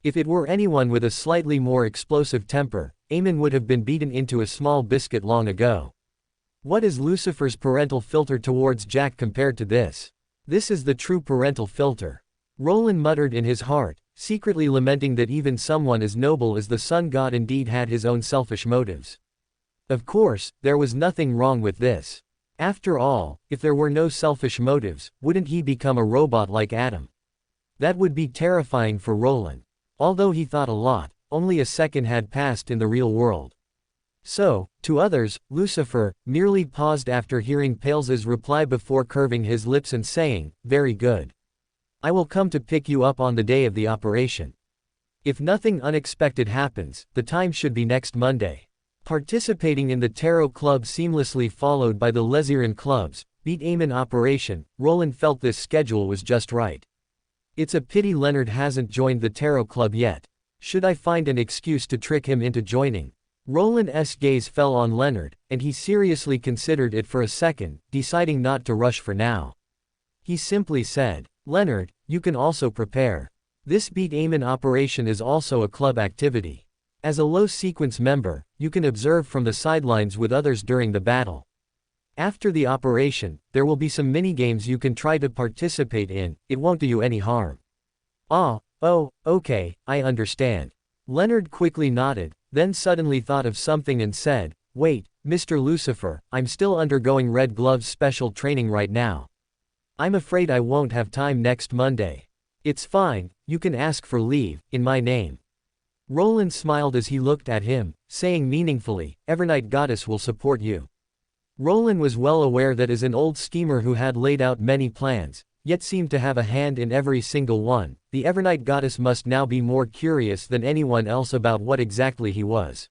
If it were anyone with a slightly more explosive temper, Amon would have been beaten into a small biscuit long ago. What is Lucifer's parental filter towards Jack compared to this? This is the true parental filter. Roland muttered in his heart, secretly lamenting that even someone as noble as the sun god indeed had his own selfish motives. Of course, there was nothing wrong with this. After all, if there were no selfish motives, wouldn't he become a robot like Adam? That would be terrifying for Roland. Although he thought a lot, only a second had passed in the real world. So, to others, Lucifer merely paused after hearing Pales's reply before curving his lips and saying, very good. I will come to pick you up on the day of the operation. If nothing unexpected happens, the time should be next Monday. Participating in the Tarot Club seamlessly followed by the Lesirian clubs, Beat Amon operation, Roland felt this schedule was just right. It's a pity Leonard hasn't joined the Tarot Club yet. Should I find an excuse to trick him into joining? Roland's gaze fell on Leonard, and he seriously considered it for a second, deciding not to rush for now. He simply said, Leonard, you can also prepare. This Beat Amon operation is also a club activity. As a low-sequence member, you can observe from the sidelines with others during the battle. After the operation, there will be some minigames you can try to participate in, it won't do you any harm. Oh, okay, I understand. Leonard quickly nodded, then suddenly thought of something and said, wait, Mr. Lucifer, I'm still undergoing Red Gloves special training right now. I'm afraid I won't have time next Monday. It's fine, you can ask for leave, in my name. Roland smiled as he looked at him, saying meaningfully, Evernight Goddess will support you. Roland was well aware that as an old schemer who had laid out many plans, yet seemed to have a hand in every single one. The Evernight goddess must now be more curious than anyone else about what exactly he was.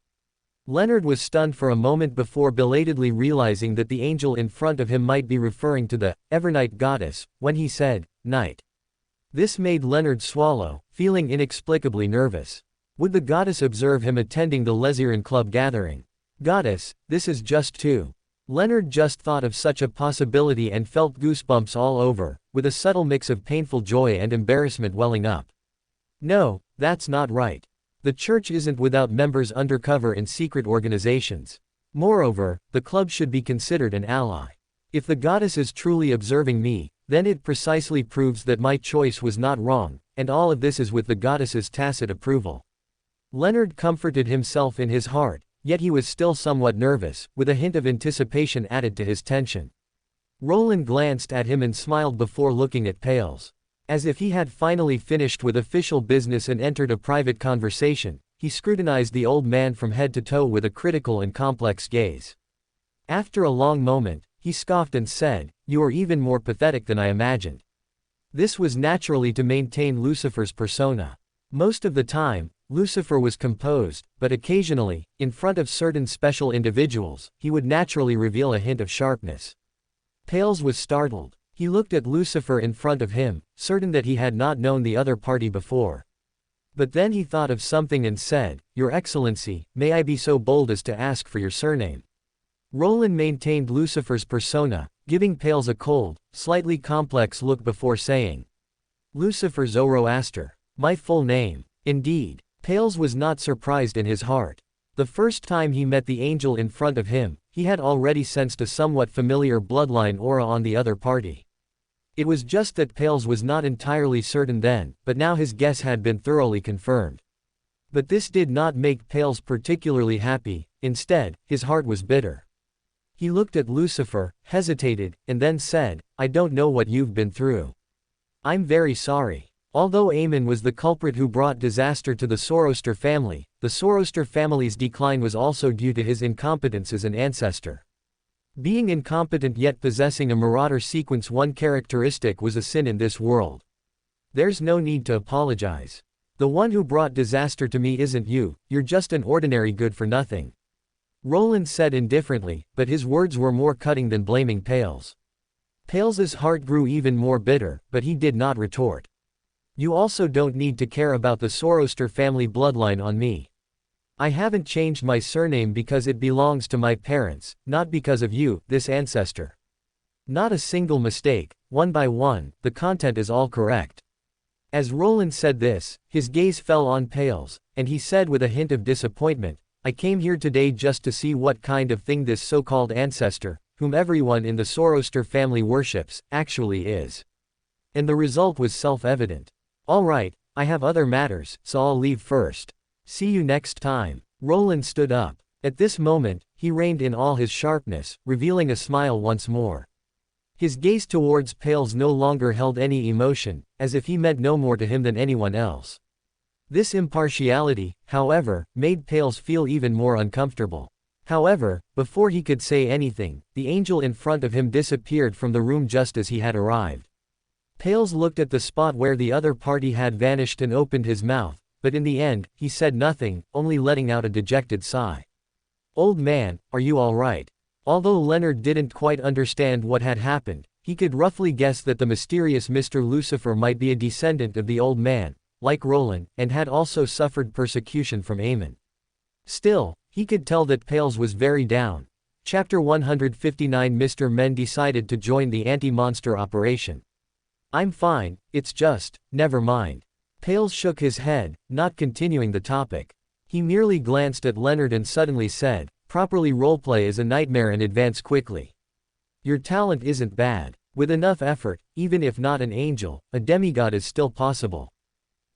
Leonard was stunned for a moment before belatedly realizing that the angel in front of him might be referring to the Evernight goddess, when he said, "Night." This made Leonard swallow, feeling inexplicably nervous. Would the goddess observe him attending the Leziran Club gathering? Goddess, this is just too. Leonard just thought of such a possibility and felt goosebumps all over, with a subtle mix of painful joy and embarrassment welling up. No, that's not right. The church isn't without members undercover in secret organizations. Moreover, the club should be considered an ally. If the goddess is truly observing me, then it precisely proves that my choice was not wrong, and all of this is with the goddess's tacit approval. Leonard comforted himself in his heart, yet he was still somewhat nervous, with a hint of anticipation added to his tension. Roland glanced at him and smiled before looking at Pales. As if he had finally finished with official business and entered a private conversation, he scrutinized the old man from head to toe with a critical and complex gaze. After a long moment, he scoffed and said, "You are even more pathetic than I imagined." This was naturally to maintain Lucifer's persona. Most of the time, Lucifer was composed, but occasionally, in front of certain special individuals, he would naturally reveal a hint of sharpness. Pales was startled. He looked at Lucifer in front of him, certain that he had not known the other party before. But then he thought of something and said, "Your Excellency, may I be so bold as to ask for your surname?" Roland maintained Lucifer's persona, giving Pales a cold, slightly complex look before saying, "Lucifer Zoroaster. My full name." Indeed, Pales was not surprised in his heart. The first time he met the angel in front of him, he had already sensed a somewhat familiar bloodline aura on the other party. It was just that Pales was not entirely certain then, but now his guess had been thoroughly confirmed. But this did not make Pales particularly happy. Instead, his heart was bitter. He looked at Lucifer, hesitated, and then said, "I don't know what you've been through. I'm very sorry." Although Amon was the culprit who brought disaster to the Zoroaster family, the Zoroaster family's decline was also due to his incompetence as an ancestor. Being incompetent yet possessing a marauder sequence, one characteristic, was a sin in this world. There's no need to apologize. The one who brought disaster to me isn't you, you're just an ordinary good-for-nothing. Roland said indifferently, but his words were more cutting than blaming Pales. Pales's heart grew even more bitter, but he did not retort. You also don't need to care about the Zoroaster family bloodline on me. I haven't changed my surname because it belongs to my parents, not because of you, this ancestor. Not a single mistake, one by one, the content is all correct. As Roland said this, his gaze fell on Pales, and he said with a hint of disappointment, "I came here today just to see what kind of thing this so-called ancestor, whom everyone in the Zoroaster family worships, actually is." And the result was self-evident. "All right, I have other matters, so I'll leave first. See you next time." Roland stood up. At this moment, he reined in all his sharpness, revealing a smile once more. His gaze towards Pales no longer held any emotion, as if he meant no more to him than anyone else. This impartiality, however, made Pales feel even more uncomfortable. However, before he could say anything, the angel in front of him disappeared from the room just as he had arrived. Pales looked at the spot where the other party had vanished and opened his mouth, but in the end, he said nothing, only letting out a dejected sigh. "Old man, are you all right?" Although Leonard didn't quite understand what had happened, he could roughly guess that the mysterious Mr. Lucifer might be a descendant of the old man, like Roland, and had also suffered persecution from Amon. Still, he could tell that Pales was very down. Chapter 159. Mr. Men decided to join the anti-monster operation. "I'm fine, it's just, never mind." Pales shook his head, not continuing the topic. He merely glanced at Leonard and suddenly said, "Properly roleplay is a nightmare and advance quickly. Your talent isn't bad. With enough effort, even if not an angel, a demigod is still possible."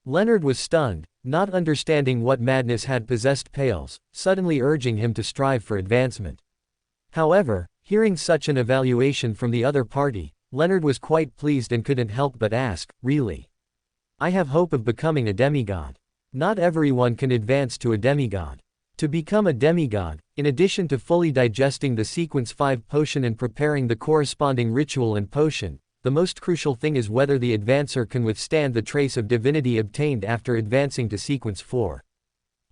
Leonard was stunned, not understanding what madness had possessed Pales, suddenly urging him to strive for advancement. However, hearing such an evaluation from the other party, Leonard was quite pleased and couldn't help but ask, "Really? I have hope of becoming a demigod." Not everyone can advance to a demigod. To become a demigod, in addition to fully digesting the Sequence 5 potion and preparing the corresponding ritual and potion, the most crucial thing is whether the advancer can withstand the trace of divinity obtained after advancing to sequence 4.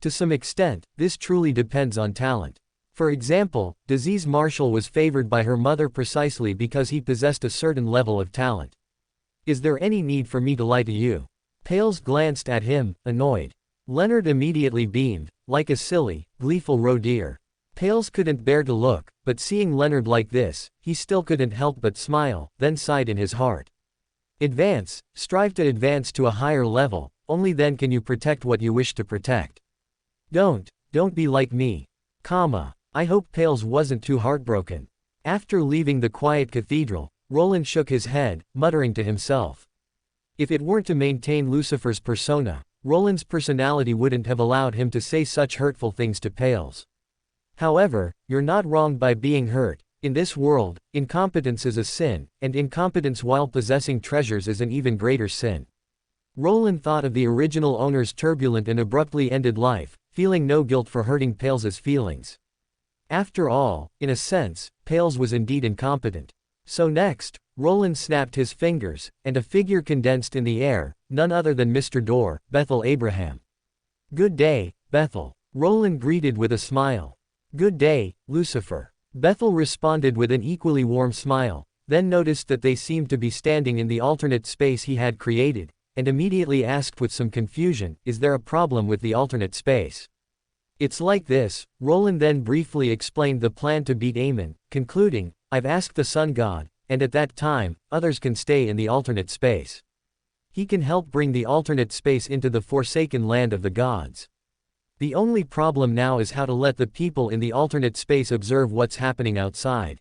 To some extent, this truly depends on talent. For example, Disease Marshall was favored by her mother precisely because he possessed a certain level of talent. Is there any need for me to lie to you? Pales glanced at him, annoyed. Leonard immediately beamed, like a silly, gleeful roe deer. Pales couldn't bear to look, but seeing Leonard like this, he still couldn't help but smile, then sighed in his heart. Advance, strive to advance to a higher level, only then can you protect what you wish to protect. Don't be like me. I hope Pales wasn't too heartbroken. After leaving the quiet cathedral, Roland shook his head, muttering to himself. If it weren't to maintain Lucifer's persona, Roland's personality wouldn't have allowed him to say such hurtful things to Pales. However, you're not wrong by being hurt. In this world, incompetence is a sin, and incompetence while possessing treasures is an even greater sin. Roland thought of the original owner's turbulent and abruptly ended life, feeling no guilt for hurting Pales's feelings. After all, in a sense, Pales was indeed incompetent. So next, Roland snapped his fingers, and a figure condensed in the air, none other than Mr. Dorr, Bethel Abraham. Good day, Bethel. Roland greeted with a smile. Good day, Lucifer. Bethel responded with an equally warm smile, then noticed that they seemed to be standing in the alternate space he had created, and immediately asked with some confusion, is there a problem with the alternate space? It's like this. Roland then briefly explained the plan to beat Amon, concluding, I've asked the Sun God, and at that time, others can stay in the alternate space. He can help bring the alternate space into the forsaken land of the gods. The only problem now is how to let the people in the alternate space observe what's happening outside.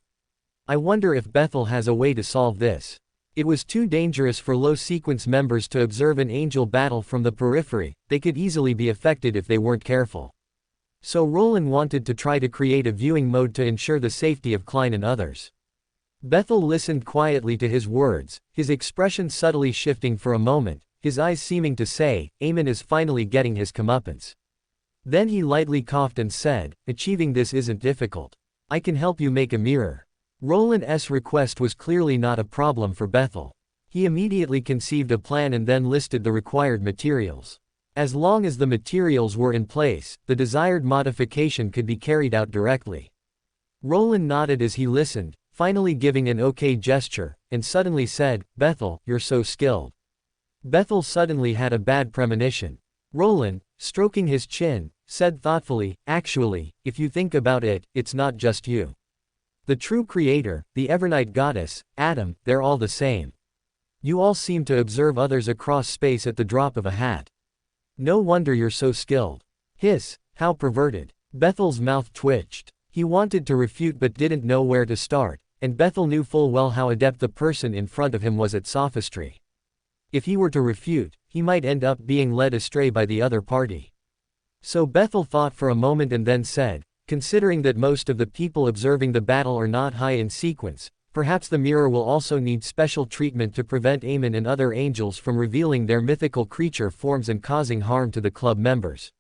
I wonder if Bethel has a way to solve this. It was too dangerous for low sequence members to observe an angel battle from the periphery, they could easily be affected if they weren't careful. So Roland wanted to try to create a viewing mode to ensure the safety of Klein and others. Bethel listened quietly to his words, his expression subtly shifting for a moment, his eyes seeming to say, Amon is finally getting his comeuppance. Then he lightly coughed and said, achieving this isn't difficult. I can help you make a mirror. Roland's request was clearly not a problem for Bethel. He immediately conceived a plan and then listed the required materials. As long as the materials were in place, the desired modification could be carried out directly. Roland nodded as he listened, finally giving an okay gesture, and suddenly said, Bethel, you're so skilled. Bethel suddenly had a bad premonition. Roland, stroking his chin, said thoughtfully, actually, if you think about it, it's not just you. The true creator, the Evernight goddess, Adam, they're all the same. You all seem to observe others across space at the drop of a hat. No wonder you're so skilled. Hiss, how perverted. Bethel's mouth twitched. He wanted to refute but didn't know where to start, and Bethel knew full well how adept the person in front of him was at sophistry. If he were to refute, he might end up being led astray by the other party. So Bethel thought for a moment and then said, considering that most of the people observing the battle are not high in sequence, perhaps the mirror will also need special treatment to prevent Amon and other angels from revealing their mythical creature forms and causing harm to the club members.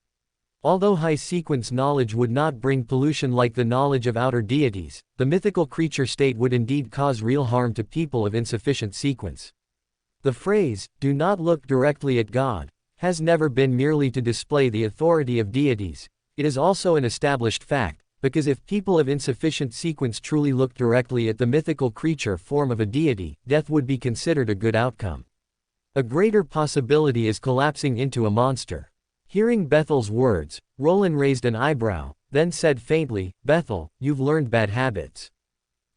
Although high sequence knowledge would not bring pollution like the knowledge of outer deities, the mythical creature state would indeed cause real harm to people of insufficient sequence. The phrase, do not look directly at God, has never been merely to display the authority of deities. It is also an established fact, because if people of insufficient sequence truly looked directly at the mythical creature form of a deity, death would be considered a good outcome. A greater possibility is collapsing into a monster. Hearing Bethel's words, Roland raised an eyebrow, then said faintly, Bethel, you've learned bad habits.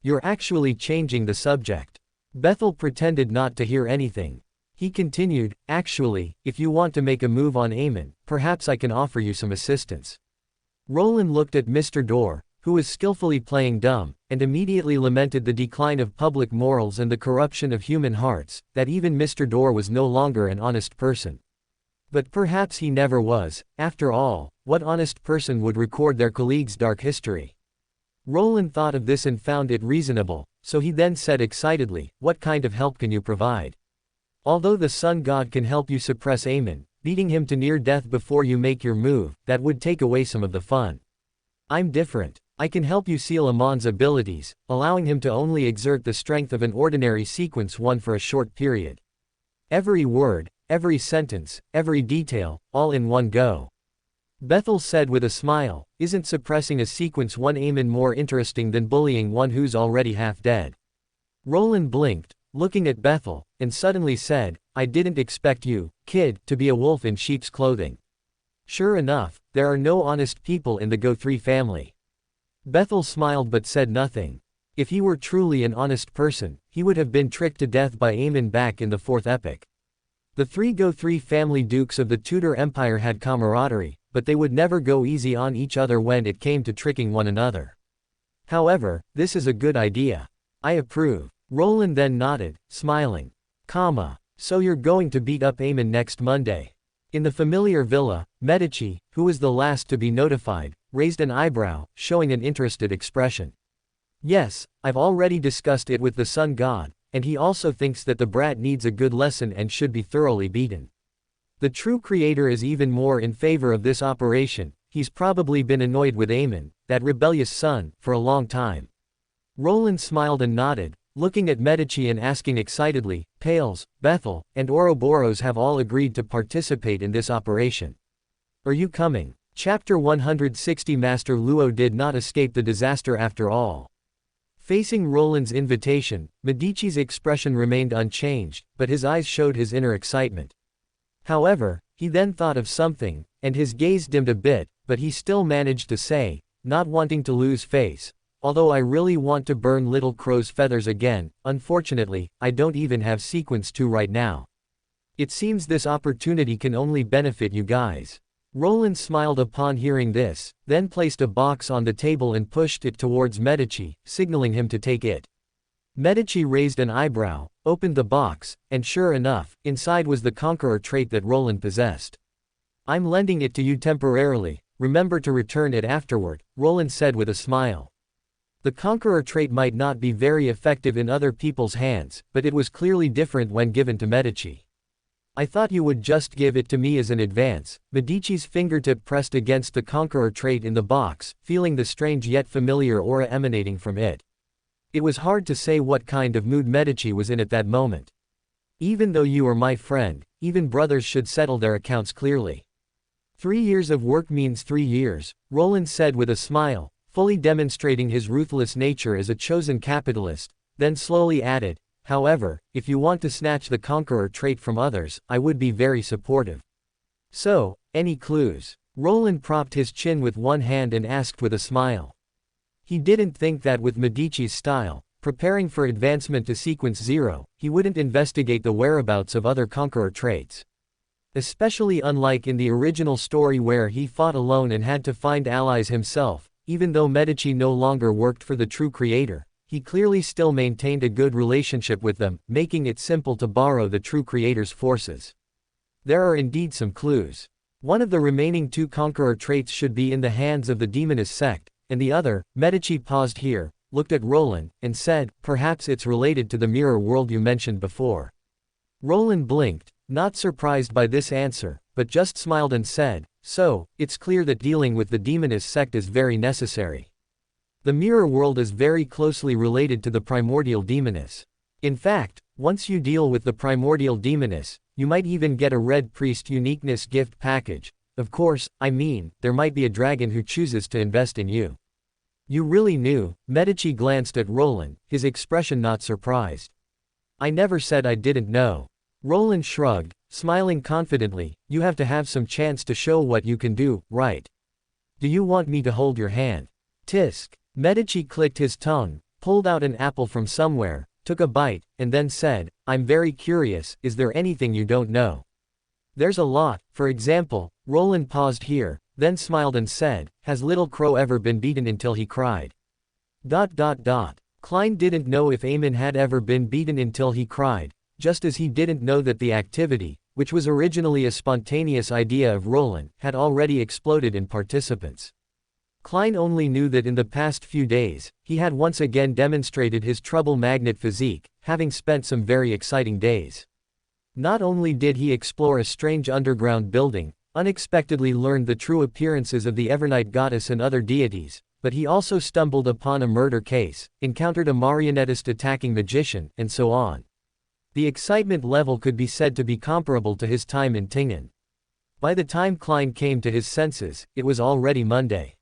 You're actually changing the subject. Bethel pretended not to hear anything. He continued, actually, if you want to make a move on Amon, perhaps I can offer you some assistance. Roland looked at Mr. Dorr, who was skillfully playing dumb, and immediately lamented the decline of public morals and the corruption of human hearts, that even Mr. Dorr was no longer an honest person. But perhaps he never was. After all, what honest person would record their colleague's dark history? Roland thought of this and found it reasonable, so he then said excitedly, what kind of help can you provide? Although the Sun God can help you suppress Amon, beating him to near death before you make your move, that would take away some of the fun. I'm different. I can help you seal Amon's abilities, allowing him to only exert the strength of an ordinary sequence one for a short period. Every word, every sentence, every detail, all in one go. Bethel said with a smile, isn't suppressing a sequence one Amon more interesting than bullying one who's already half dead? Roland blinked, looking at Bethel, and suddenly said, I didn't expect you, kid, to be a wolf in sheep's clothing. Sure enough, there are no honest people in the Go3 family. Bethel smiled but said nothing. If he were truly an honest person, he would have been tricked to death by Amon back in the 4th epic. The 3 Go3 family dukes of the Tudor Empire had camaraderie, but they would never go easy on each other when it came to tricking one another. However, this is a good idea. I approve. Roland then nodded, smiling. So you're going to beat up Amon next Monday. In the familiar villa, Medici, who was the last to be notified, raised an eyebrow, showing an interested expression. Yes, I've already discussed it with the sun god, and he also thinks that the brat needs a good lesson and should be thoroughly beaten. The true creator is even more in favor of this operation. He's probably been annoyed with Amon, that rebellious son, for a long time. Roland smiled and nodded, looking at Medici and asking excitedly, Pales, Bethel, and Ouroboros have all agreed to participate in this operation. Are you coming? Chapter 160. Master Luo did not escape the disaster after all. Facing Roland's invitation, Medici's expression remained unchanged, but his eyes showed his inner excitement. However, he then thought of something, and his gaze dimmed a bit, but he still managed to say, not wanting to lose face, although I really want to burn Little Crow's feathers again, unfortunately, I don't even have sequence 2 right now. It seems this opportunity can only benefit you guys. Roland smiled upon hearing this, then placed a box on the table and pushed it towards Medici, signaling him to take it. Medici raised an eyebrow, opened the box, and sure enough, inside was the conqueror trait that Roland possessed. I'm lending it to you temporarily, remember to return it afterward, Roland said with a smile. The conqueror trait might not be very effective in other people's hands, but it was clearly different when given to Medici. I thought you would just give it to me as an advance. Medici's fingertip pressed against the conqueror trait in the box, feeling the strange yet familiar aura emanating from it. It was hard to say what kind of mood Medici was in at that moment. Even though you are my friend, even brothers should settle their accounts clearly. 3 years of work means 3 years, Roland said with a smile, fully demonstrating his ruthless nature as a chosen capitalist, then slowly added, however, if you want to snatch the conqueror trait from others, I would be very supportive. So, any clues? Roland propped his chin with one hand and asked with a smile. He didn't think that with Medici's style, preparing for advancement to sequence 0, he wouldn't investigate the whereabouts of other conqueror traits. Especially unlike in the original story where he fought alone and had to find allies himself, even though Medici no longer worked for the true creator, he clearly still maintained a good relationship with them, making it simple to borrow the true creator's forces. There are indeed some clues. One of the remaining 2 conqueror traits should be in the hands of the demonist sect, and the other, Medici paused here, looked at Roland, and said, perhaps it's related to the mirror world you mentioned before. Roland blinked, not surprised by this answer, but just smiled and said, so, it's clear that dealing with the demonist sect is very necessary. The mirror world is very closely related to the primordial demoness. In fact, once you deal with the primordial demoness, you might even get a red priest uniqueness gift package. Of course, I mean, there might be a dragon who chooses to invest in you. You really knew? Medici glanced at Roland, his expression not surprised. I never said I didn't know. Roland shrugged, smiling confidently, you have to have some chance to show what you can do, right? Do you want me to hold your hand? Tisk. Medici clicked his tongue, pulled out an apple from somewhere, took a bite, and then said, I'm very curious, is there anything you don't know? There's a lot. For example, Roland paused here, then smiled and said, has Little Crow ever been beaten until he cried? Klein didn't know if Amon had ever been beaten until he cried, just as he didn't know that the activity, which was originally a spontaneous idea of Roland, had already exploded in participants. Klein only knew that in the past few days, he had once again demonstrated his trouble magnet physique, having spent some very exciting days. Not only did he explore a strange underground building, unexpectedly learned the true appearances of the Evernight goddess and other deities, but he also stumbled upon a murder case, encountered a marionettist attacking magician, and so on. The excitement level could be said to be comparable to his time in Tingen. By the time Klein came to his senses, it was already Monday.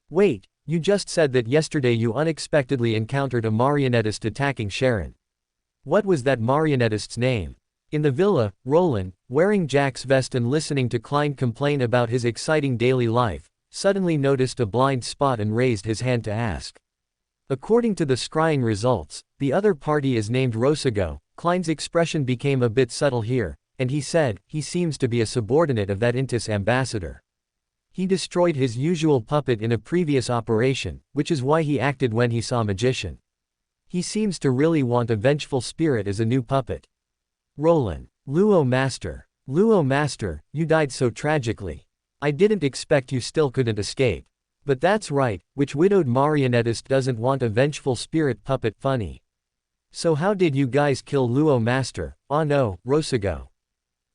Wait, you just said that yesterday you unexpectedly encountered a marionettist attacking Sharon. What was that marionettist's name? In the villa, Roland, wearing Jack's vest and listening to Klein complain about his exciting daily life, suddenly noticed a blind spot and raised his hand to ask. According to the scrying results, the other party is named Rosago. Klein's expression became a bit subtle here, and he said, he seems to be a subordinate of that Intis ambassador. He destroyed his usual puppet in a previous operation, which is why he acted when he saw Magician. He seems to really want a vengeful spirit as a new puppet. Roland. Luo Master. Luo Master, you died so tragically. I didn't expect you still couldn't escape. But that's right, which widowed marionettist doesn't want a vengeful spirit puppet? Funny. So how did you guys kill Luo Master? Oh no, Rosago.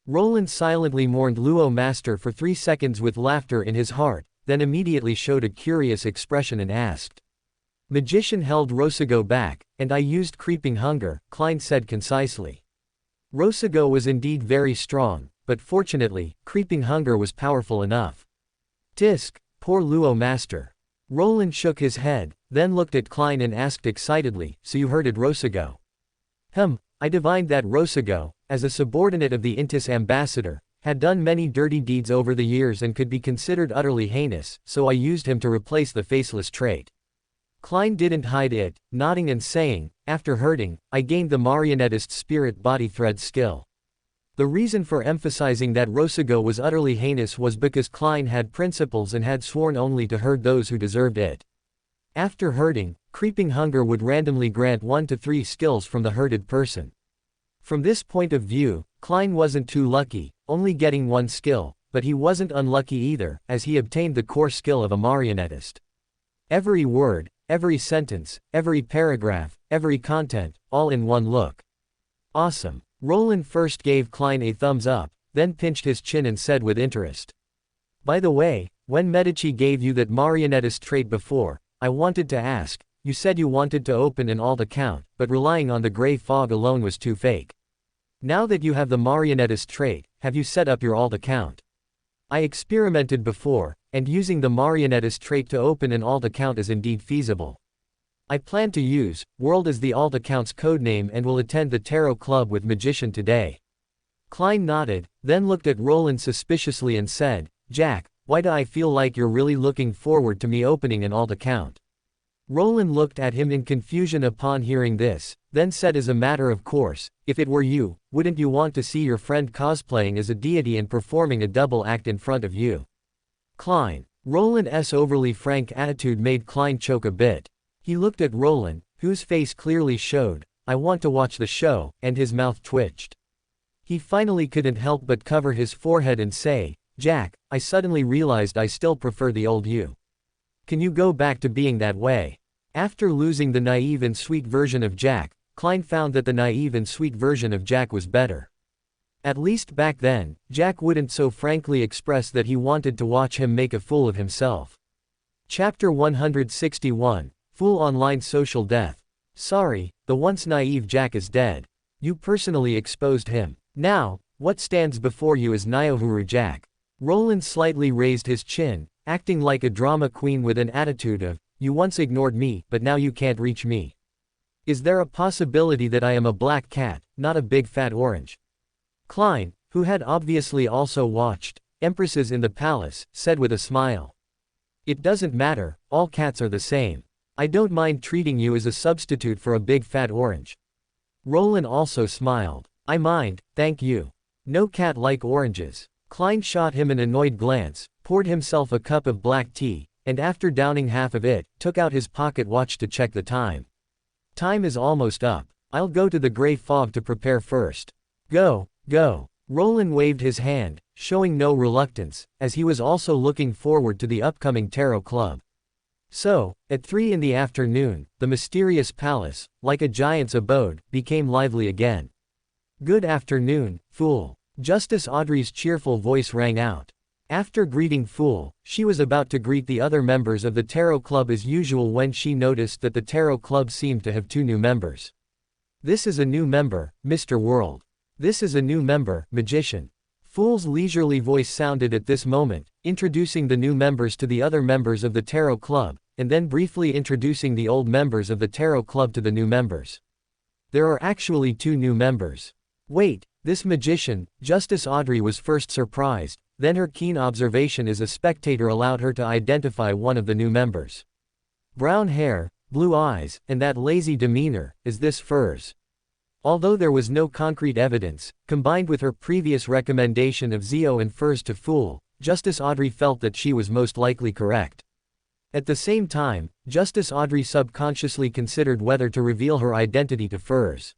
Roland silently mourned Luo Master for 3 seconds with laughter in his heart, then immediately showed a curious expression and asked. Magician held Rosago back, and I used creeping hunger, Klein said concisely. Rosago was indeed very strong, but fortunately, creeping hunger was powerful enough. Tisk, poor Luo Master. Roland shook his head, then looked at Klein and asked excitedly, so you herded Rosago? I divined that Rosago, as a subordinate of the Intis ambassador, had done many dirty deeds over the years and could be considered utterly heinous, so I used him to replace the faceless trait. Klein didn't hide it, nodding and saying, after herding, I gained the marionettist spirit body thread skill. The reason for emphasizing that Rosago was utterly heinous was because Klein had principles and had sworn only to herd those who deserved it. After herding, creeping hunger would randomly grant 1 to 3 skills from the herded person. From this point of view, Klein wasn't too lucky, only getting 1 skill, but he wasn't unlucky either, as he obtained the core skill of a marionettist. Every word, every sentence, every paragraph, every content, all in one look. Awesome. Roland first gave Klein a thumbs up, then pinched his chin and said with interest. By the way, when Medici gave you that marionettist trait before, I wanted to ask, you said you wanted to open an alt account, but relying on the gray fog alone was too fake. Now that you have the marionettist trait, have you set up your alt account? I experimented before, and using the marionettist trait to open an alt account is indeed feasible. I plan to use World as the alt account's codename and will attend the Tarot Club with Magician today. Klein nodded, then looked at Roland suspiciously and said, Jack, why do I feel like you're really looking forward to me opening an alt account? Roland looked at him in confusion upon hearing this, then said as a matter of course, if it were you, wouldn't you want to see your friend cosplaying as a deity and performing a double act in front of you? Klein. Roland's overly frank attitude made Klein choke a bit. He looked at Roland, whose face clearly showed, I want to watch the show, and his mouth twitched. He finally couldn't help but cover his forehead and say, Jack, I suddenly realized I still prefer the old you. Can you go back to being that way? After losing the naive and sweet version of Jack, Klein found that the naive and sweet version of Jack was better. At least back then, Jack wouldn't so frankly express that he wanted to watch him make a fool of himself. Chapter 161. Full online social death. Sorry, the once naive Jack is dead. You personally exposed him. Now, what stands before you is Nyohuru Jack. Roland slightly raised his chin, acting like a drama queen with an attitude of, you once ignored me, but now you can't reach me. Is there a possibility that I am a black cat, not a big fat orange? Klein, who had obviously also watched Empresses in the Palace, said with a smile. It doesn't matter, all cats are the same. I don't mind treating you as a substitute for a big fat orange. Roland also smiled. I mind, thank you. No cat like oranges. Klein shot him an annoyed glance, poured himself a cup of black tea, and after downing half of it, took out his pocket watch to check the time. Time is almost up. I'll go to the gray fog to prepare first. Go, go. Roland waved his hand, showing no reluctance, as he was also looking forward to the upcoming Tarot Club. So, at 3 in the afternoon, the mysterious palace, like a giant's abode, became lively again. Good afternoon, fool. Justice Audrey's cheerful voice rang out. After greeting Fool, she was about to greet the other members of the Tarot Club as usual when she noticed that the Tarot Club seemed to have 2 new members. This is a new member, Mr. World. This is a new member, Magician. Fool's leisurely voice sounded at this moment, introducing the new members to the other members of the Tarot Club, and then briefly introducing the old members of the Tarot Club to the new members. There are actually 2 new members. Wait, this magician, Justice Audrey was first surprised, then her keen observation as a spectator allowed her to identify one of the new members. Brown hair, blue eyes, and that lazy demeanor, is this Furs? Although there was no concrete evidence, combined with her previous recommendation of Zio and Furs to Fool, Justice Audrey felt that she was most likely correct. At the same time, Justice Audrey subconsciously considered whether to reveal her identity to Furs.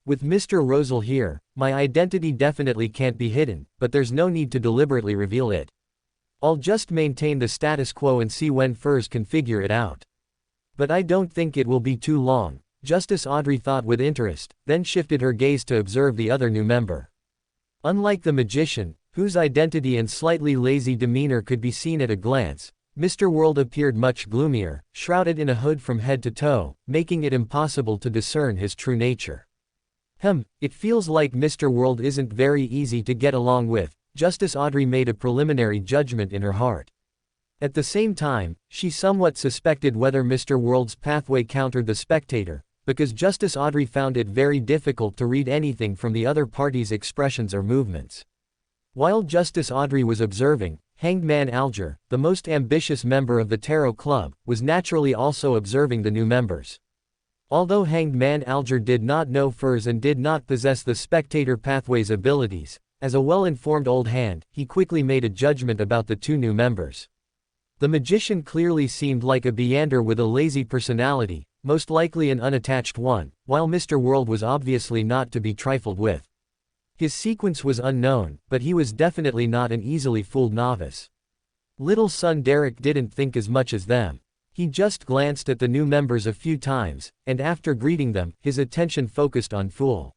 With Mr. Rosal here, my identity definitely can't be hidden, but there's no need to deliberately reveal it. I'll just maintain the status quo and see when Furs can figure it out. But I don't think it will be too long, Justice Audrey thought with interest, then shifted her gaze to observe the other new member. Unlike the magician, whose identity and slightly lazy demeanor could be seen at a glance, Mr. World appeared much gloomier, shrouded in a hood from head to toe, making it impossible to discern his true nature. It feels like Mr. World isn't very easy to get along with, Justice Audrey made a preliminary judgment in her heart. At the same time, she somewhat suspected whether Mr. World's pathway countered the spectator, because Justice Audrey found it very difficult to read anything from the other party's expressions or movements. While Justice Audrey was observing, Hanged Man Alger, the most ambitious member of the Tarot Club, was naturally also observing the new members. Although Hanged Man Alger did not know Furs and did not possess the spectator pathway's abilities, as a well-informed old hand, he quickly made a judgment about the 2 new members. The magician clearly seemed like a Beander with a lazy personality, most likely an unattached one, while Mr. World was obviously not to be trifled with. His sequence was unknown, but he was definitely not an easily fooled novice. Little son Derek didn't think as much as them. He just glanced at the new members a few times, and after greeting them, his attention focused on Fool.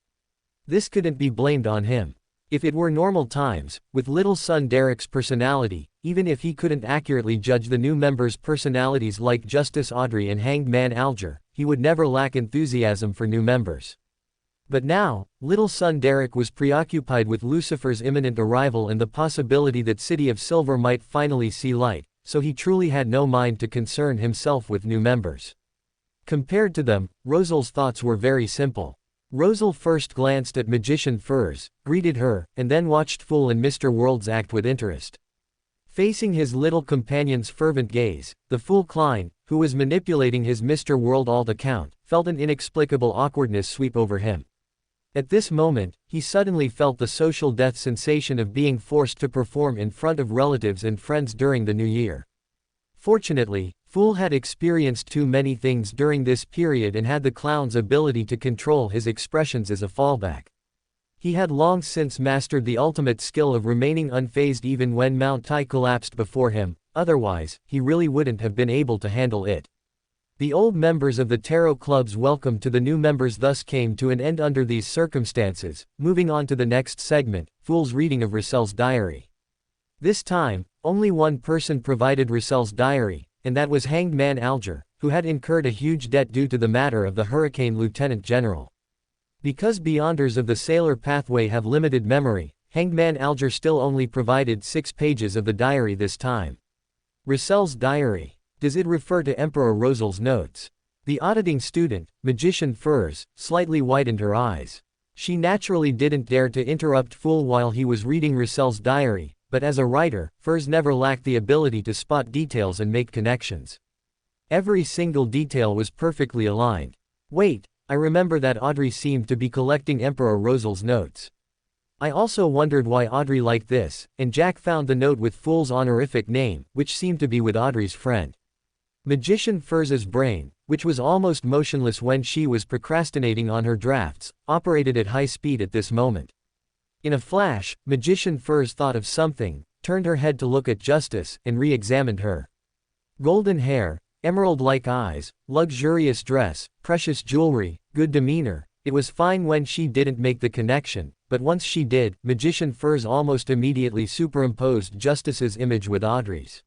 This couldn't be blamed on him. If it were normal times, with little son Derek's personality, even if he couldn't accurately judge the new members' personalities like Justice Audrey and Hanged Man Alger, he would never lack enthusiasm for new members. But now, little son Derek was preoccupied with Lucifer's imminent arrival and the possibility that City of Silver might finally see light, so he truly had no mind to concern himself with new members. Compared to them, Rosal's thoughts were very simple. Rosal first glanced at Magician Furs, greeted her, and then watched Fool and Mr. World's act with interest. Facing his little companion's fervent gaze, the fool Klein, who was manipulating his Mr. World all to count, felt an inexplicable awkwardness sweep over him. At this moment, he suddenly felt the social death sensation of being forced to perform in front of relatives and friends during the new year. Fortunately, Fool had experienced too many things during this period and had the clown's ability to control his expressions as a fallback. He had long since mastered the ultimate skill of remaining unfazed even when Mount Tai collapsed before him, otherwise, he really wouldn't have been able to handle it. The old members of the Tarot Club's welcome to the new members thus came to an end under these circumstances. Moving on to the next segment, Fool's reading of Russell's diary. This time, only one person provided Russell's diary, and that was Hanged Man Alger, who had incurred a huge debt due to the matter of the Hurricane Lieutenant General. Because Beyonders of the Sailor Pathway have limited memory, Hanged Man Alger still only provided 6 pages of the diary this time. Russell's diary. Does it refer to Emperor Rosal's notes? The auditing student, Magician Furs, slightly widened her eyes. She naturally didn't dare to interrupt Fool while he was reading Russell's diary, but as a writer, Furs never lacked the ability to spot details and make connections. Every single detail was perfectly aligned. Wait, I remember that Audrey seemed to be collecting Emperor Rosal's notes. I also wondered why Audrey liked this, and Jack found the note with Fool's honorific name, which seemed to be with Audrey's friend. Magician Furs's brain, which was almost motionless when she was procrastinating on her drafts, operated at high speed at this moment. In a flash, Magician Furs thought of something, turned her head to look at Justice, and re-examined her. Golden hair, emerald-like eyes, luxurious dress, precious jewelry, good demeanor, It was fine when she didn't make the connection, but once she did, Magician Furs almost immediately superimposed Justice's image with Audrey's.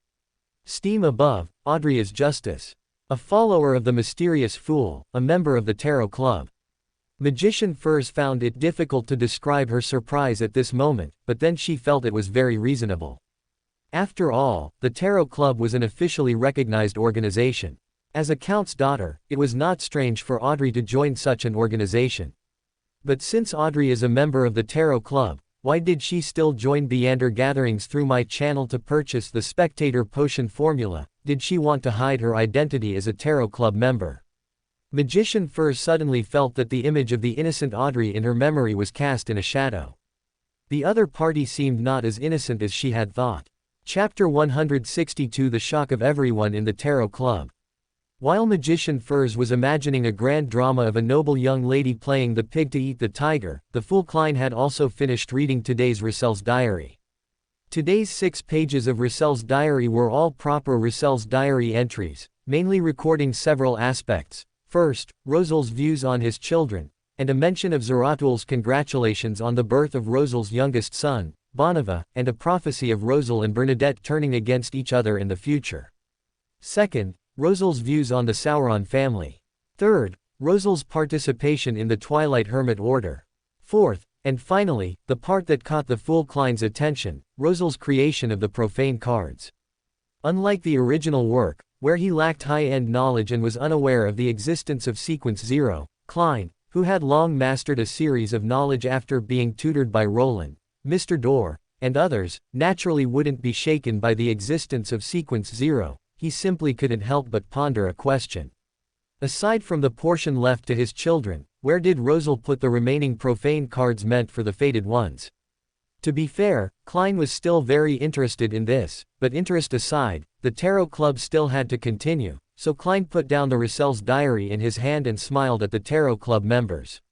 Steam above, Audrey is Justice. A follower of the mysterious fool, a member of the Tarot Club. Magician Furs found it difficult to describe her surprise at this moment, but then she felt it was very reasonable. After all, the Tarot Club was an officially recognized organization. As a Count's daughter, it was not strange for Audrey to join such an organization. But since Audrey is a member of the Tarot Club, why did she still join Beander gatherings through my channel to purchase the Spectator Potion formula? Did she want to hide her identity as a Tarot Club member? Magician Furs suddenly felt that the image of the innocent Audrey in her memory was cast in a shadow. The other party seemed not as innocent as she had thought. Chapter 162 The shock of everyone in the Tarot Club. While Magician Furs was imagining a grand drama of a noble young lady playing the pig to eat the tiger, the fool Klein had also finished reading today's Russell's diary. Today's 6 pages of Russell's diary were all proper Russell's diary entries, mainly recording several aspects. First, Rosel's views on his children, and a mention of Zaratul's congratulations on the birth of Rosel's youngest son, Bonneva, and a prophecy of Rosel and Bernadette turning against each other in the future. Second, Rosel's views on the Sauron family. Third, Rosel's participation in the Twilight Hermit Order. Fourth, and finally, the part that caught the fool Klein's attention, Rosel's creation of the profane cards. Unlike the original work, where he lacked high-end knowledge and was unaware of the existence of Sequence Zero, Klein, who had long mastered a series of knowledge after being tutored by Roland, Mr. Dorr, and others, naturally wouldn't be shaken by the existence of Sequence Zero. He simply couldn't help but ponder a question. Aside from the portion left to his children, where did Rosel put the remaining profane cards meant for the fated ones? To be fair, Klein was still very interested in this, but interest aside, the Tarot Club still had to continue, so Klein put down the Russell's diary in his hand and smiled at the Tarot Club members.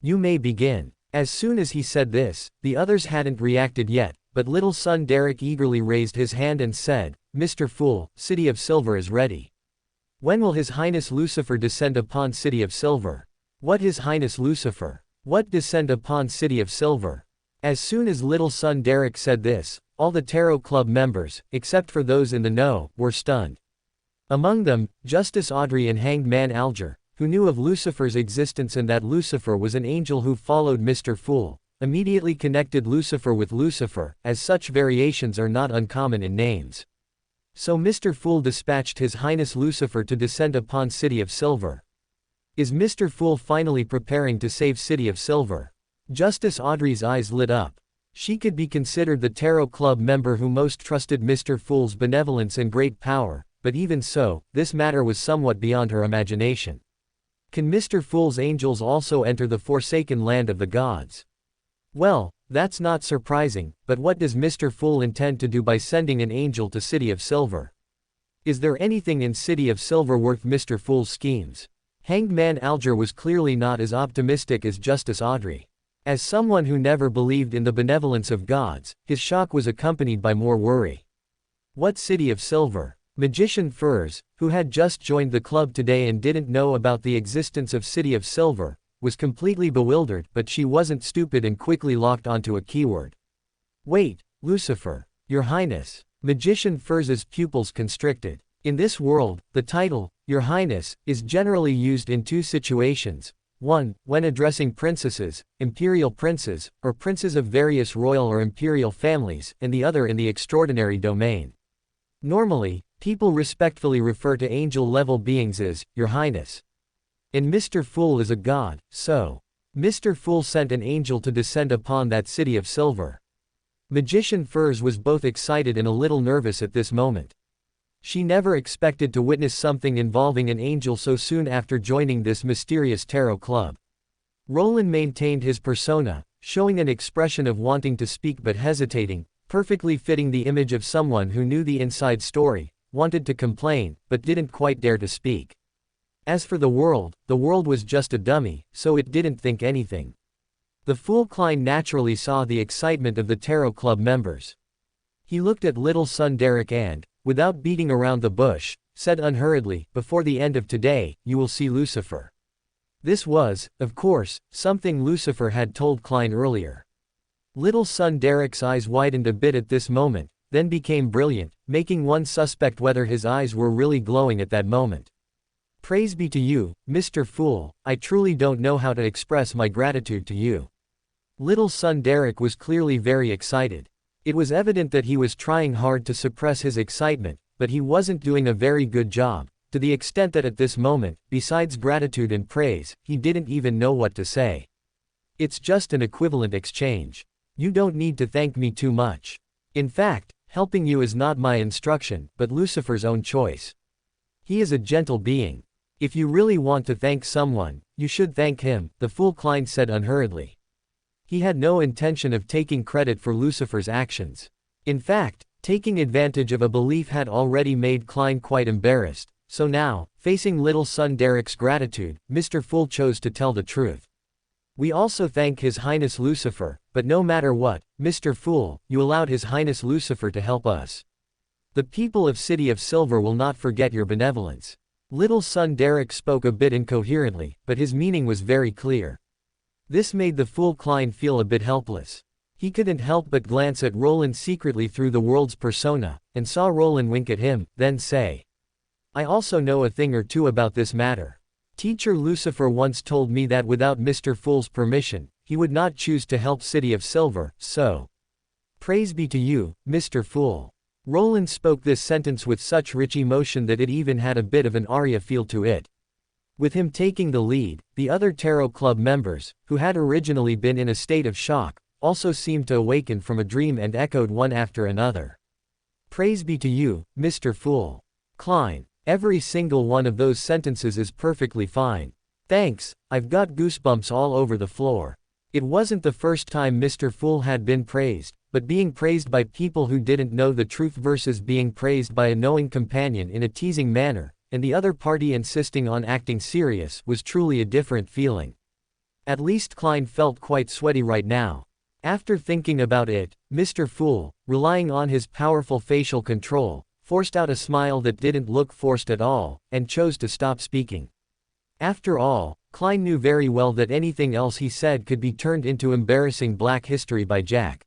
You may begin. As soon as he said this, the others hadn't reacted yet, but little son Derek eagerly raised his hand and said, Mr. Fool, City of Silver is ready. When will His Highness Lucifer descend upon City of Silver? What His Highness Lucifer? What descend upon City of Silver? As soon as little son Derek said this, all the Tarot Club members, except for those in the know, were stunned. Among them, Justice Audrey and Hanged Man Alger, who knew of Lucifer's existence and that Lucifer was an angel who followed Mr. Fool, immediately connected Lucifer with Lucifer, as such variations are not uncommon in names. So Mr. Fool dispatched His Highness Lucifer to descend upon City of Silver. Is Mr. Fool finally preparing to save City of Silver? Justice Audrey's eyes lit up. She could be considered the Tarot Club member who most trusted Mr. Fool's benevolence and great power, but even so, this matter was somewhat beyond her imagination. Can Mr. Fool's angels also enter the forsaken land of the gods? Well, that's not surprising, but what does Mr. Fool intend to do by sending an angel to City of Silver? Is there anything in City of Silver worth Mr. Fool's schemes? Hanged Man Alger was clearly not as optimistic as Justice Audrey. As someone who never believed in the benevolence of gods, his shock was accompanied by more worry. What City of Silver? Magician Furs, who had just joined the club today and didn't know about the existence of City of Silver, was completely bewildered, but she wasn't stupid and quickly locked onto a keyword. Wait, Lucifer. Your Highness. Magician Furs's pupils constricted. In this world, the title, Your Highness, is generally used in 2 situations. 1. When addressing princesses, imperial princes, or princes of various royal or imperial families, and the other in the extraordinary domain. Normally, people respectfully refer to angel-level beings as, Your Highness. And Mr. Fool is a god, so Mr. Fool sent an angel to descend upon that City of Silver. Magician Furs was both excited and a little nervous at this moment. She never expected to witness something involving an angel so soon after joining this mysterious tarot club. Roland maintained his persona, showing an expression of wanting to speak but hesitating, perfectly fitting the image of someone who knew the inside story, wanted to complain, but didn't quite dare to speak. As for the world was just a dummy, so it didn't think anything. The fool Klein naturally saw the excitement of the Tarot Club members. He looked at little son Derek and, without beating around the bush, said unhurriedly, before the end of today, you will see Lucifer. This was, of course, something Lucifer had told Klein earlier. Little son Derek's eyes widened a bit at this moment, then became brilliant, making one suspect whether his eyes were really glowing at that moment. Praise be to you, Mr. Fool, I truly don't know how to express my gratitude to you. Little son Derek was clearly very excited. It was evident that he was trying hard to suppress his excitement, but he wasn't doing a very good job, to the extent that at this moment, besides gratitude and praise, he didn't even know what to say. It's just an equivalent exchange. You don't need to thank me too much. In fact, helping you is not my instruction, but Lucifer's own choice. He is a gentle being. If you really want to thank someone, you should thank him, the fool Klein said unhurriedly. He had no intention of taking credit for Lucifer's actions. In fact, taking advantage of a belief had already made Klein quite embarrassed, so now, facing little son Derek's gratitude, Mr. Fool chose to tell the truth. We also thank His Highness Lucifer, but no matter what, Mr. Fool, you allowed His Highness Lucifer to help us. The people of City of Silver will not forget your benevolence. Little son Derek spoke a bit incoherently, but his meaning was very clear. This made the fool Klein feel a bit helpless. He couldn't help but glance at Roland secretly through the world's persona, and saw Roland wink at him, then say, I also know a thing or two about this matter. Teacher Lucifer once told me that without Mr. Fool's permission, he would not choose to help City of Silver, so. Praise be to you, Mr. Fool. Roland spoke this sentence with such rich emotion that it even had a bit of an aria feel to it. With him taking the lead, the other Tarot Club members, who had originally been in a state of shock, also seemed to awaken from a dream and echoed one after another. Praise be to you, Mr. Fool. Klein. Every single one of those sentences is perfectly fine. Thanks, I've got goosebumps all over the floor. It wasn't the first time Mr. Fool had been praised, but being praised by people who didn't know the truth versus being praised by a knowing companion in a teasing manner, and the other party insisting on acting serious, was truly a different feeling. At least Klein felt quite sweaty right now. After thinking about it, Mr. Fool, relying on his powerful facial control, forced out a smile that didn't look forced at all, and chose to stop speaking. After all, Klein knew very well that anything else he said could be turned into embarrassing black history by Jack.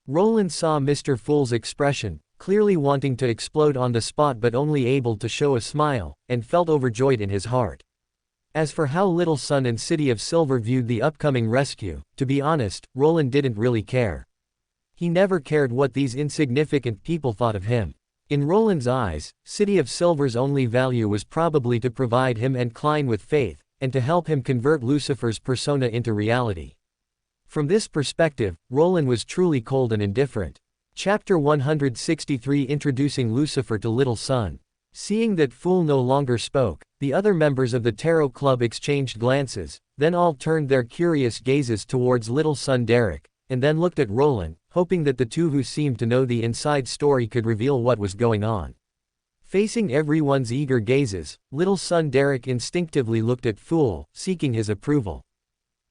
Roland saw Mr. Fool's expression, clearly wanting to explode on the spot but only able to show a smile, and felt overjoyed in his heart. As for how Little Sun and City of Silver viewed the upcoming rescue, to be honest, Roland didn't really care. He never cared what these insignificant people thought of him. In Roland's eyes, City of Silver's only value was probably to provide him and Klein with faith, and to help him convert Lucifer's persona into reality. From this perspective, Roland was truly cold and indifferent. Chapter 163 Introducing Lucifer to Little Sun. Seeing that Fool no longer spoke, the other members of the Tarot Club exchanged glances, then all turned their curious gazes towards Little Sun Derek, and then looked at Roland, hoping that the two who seemed to know the inside story could reveal what was going on. Facing everyone's eager gazes, Little Sun Derek instinctively looked at Fool, seeking his approval.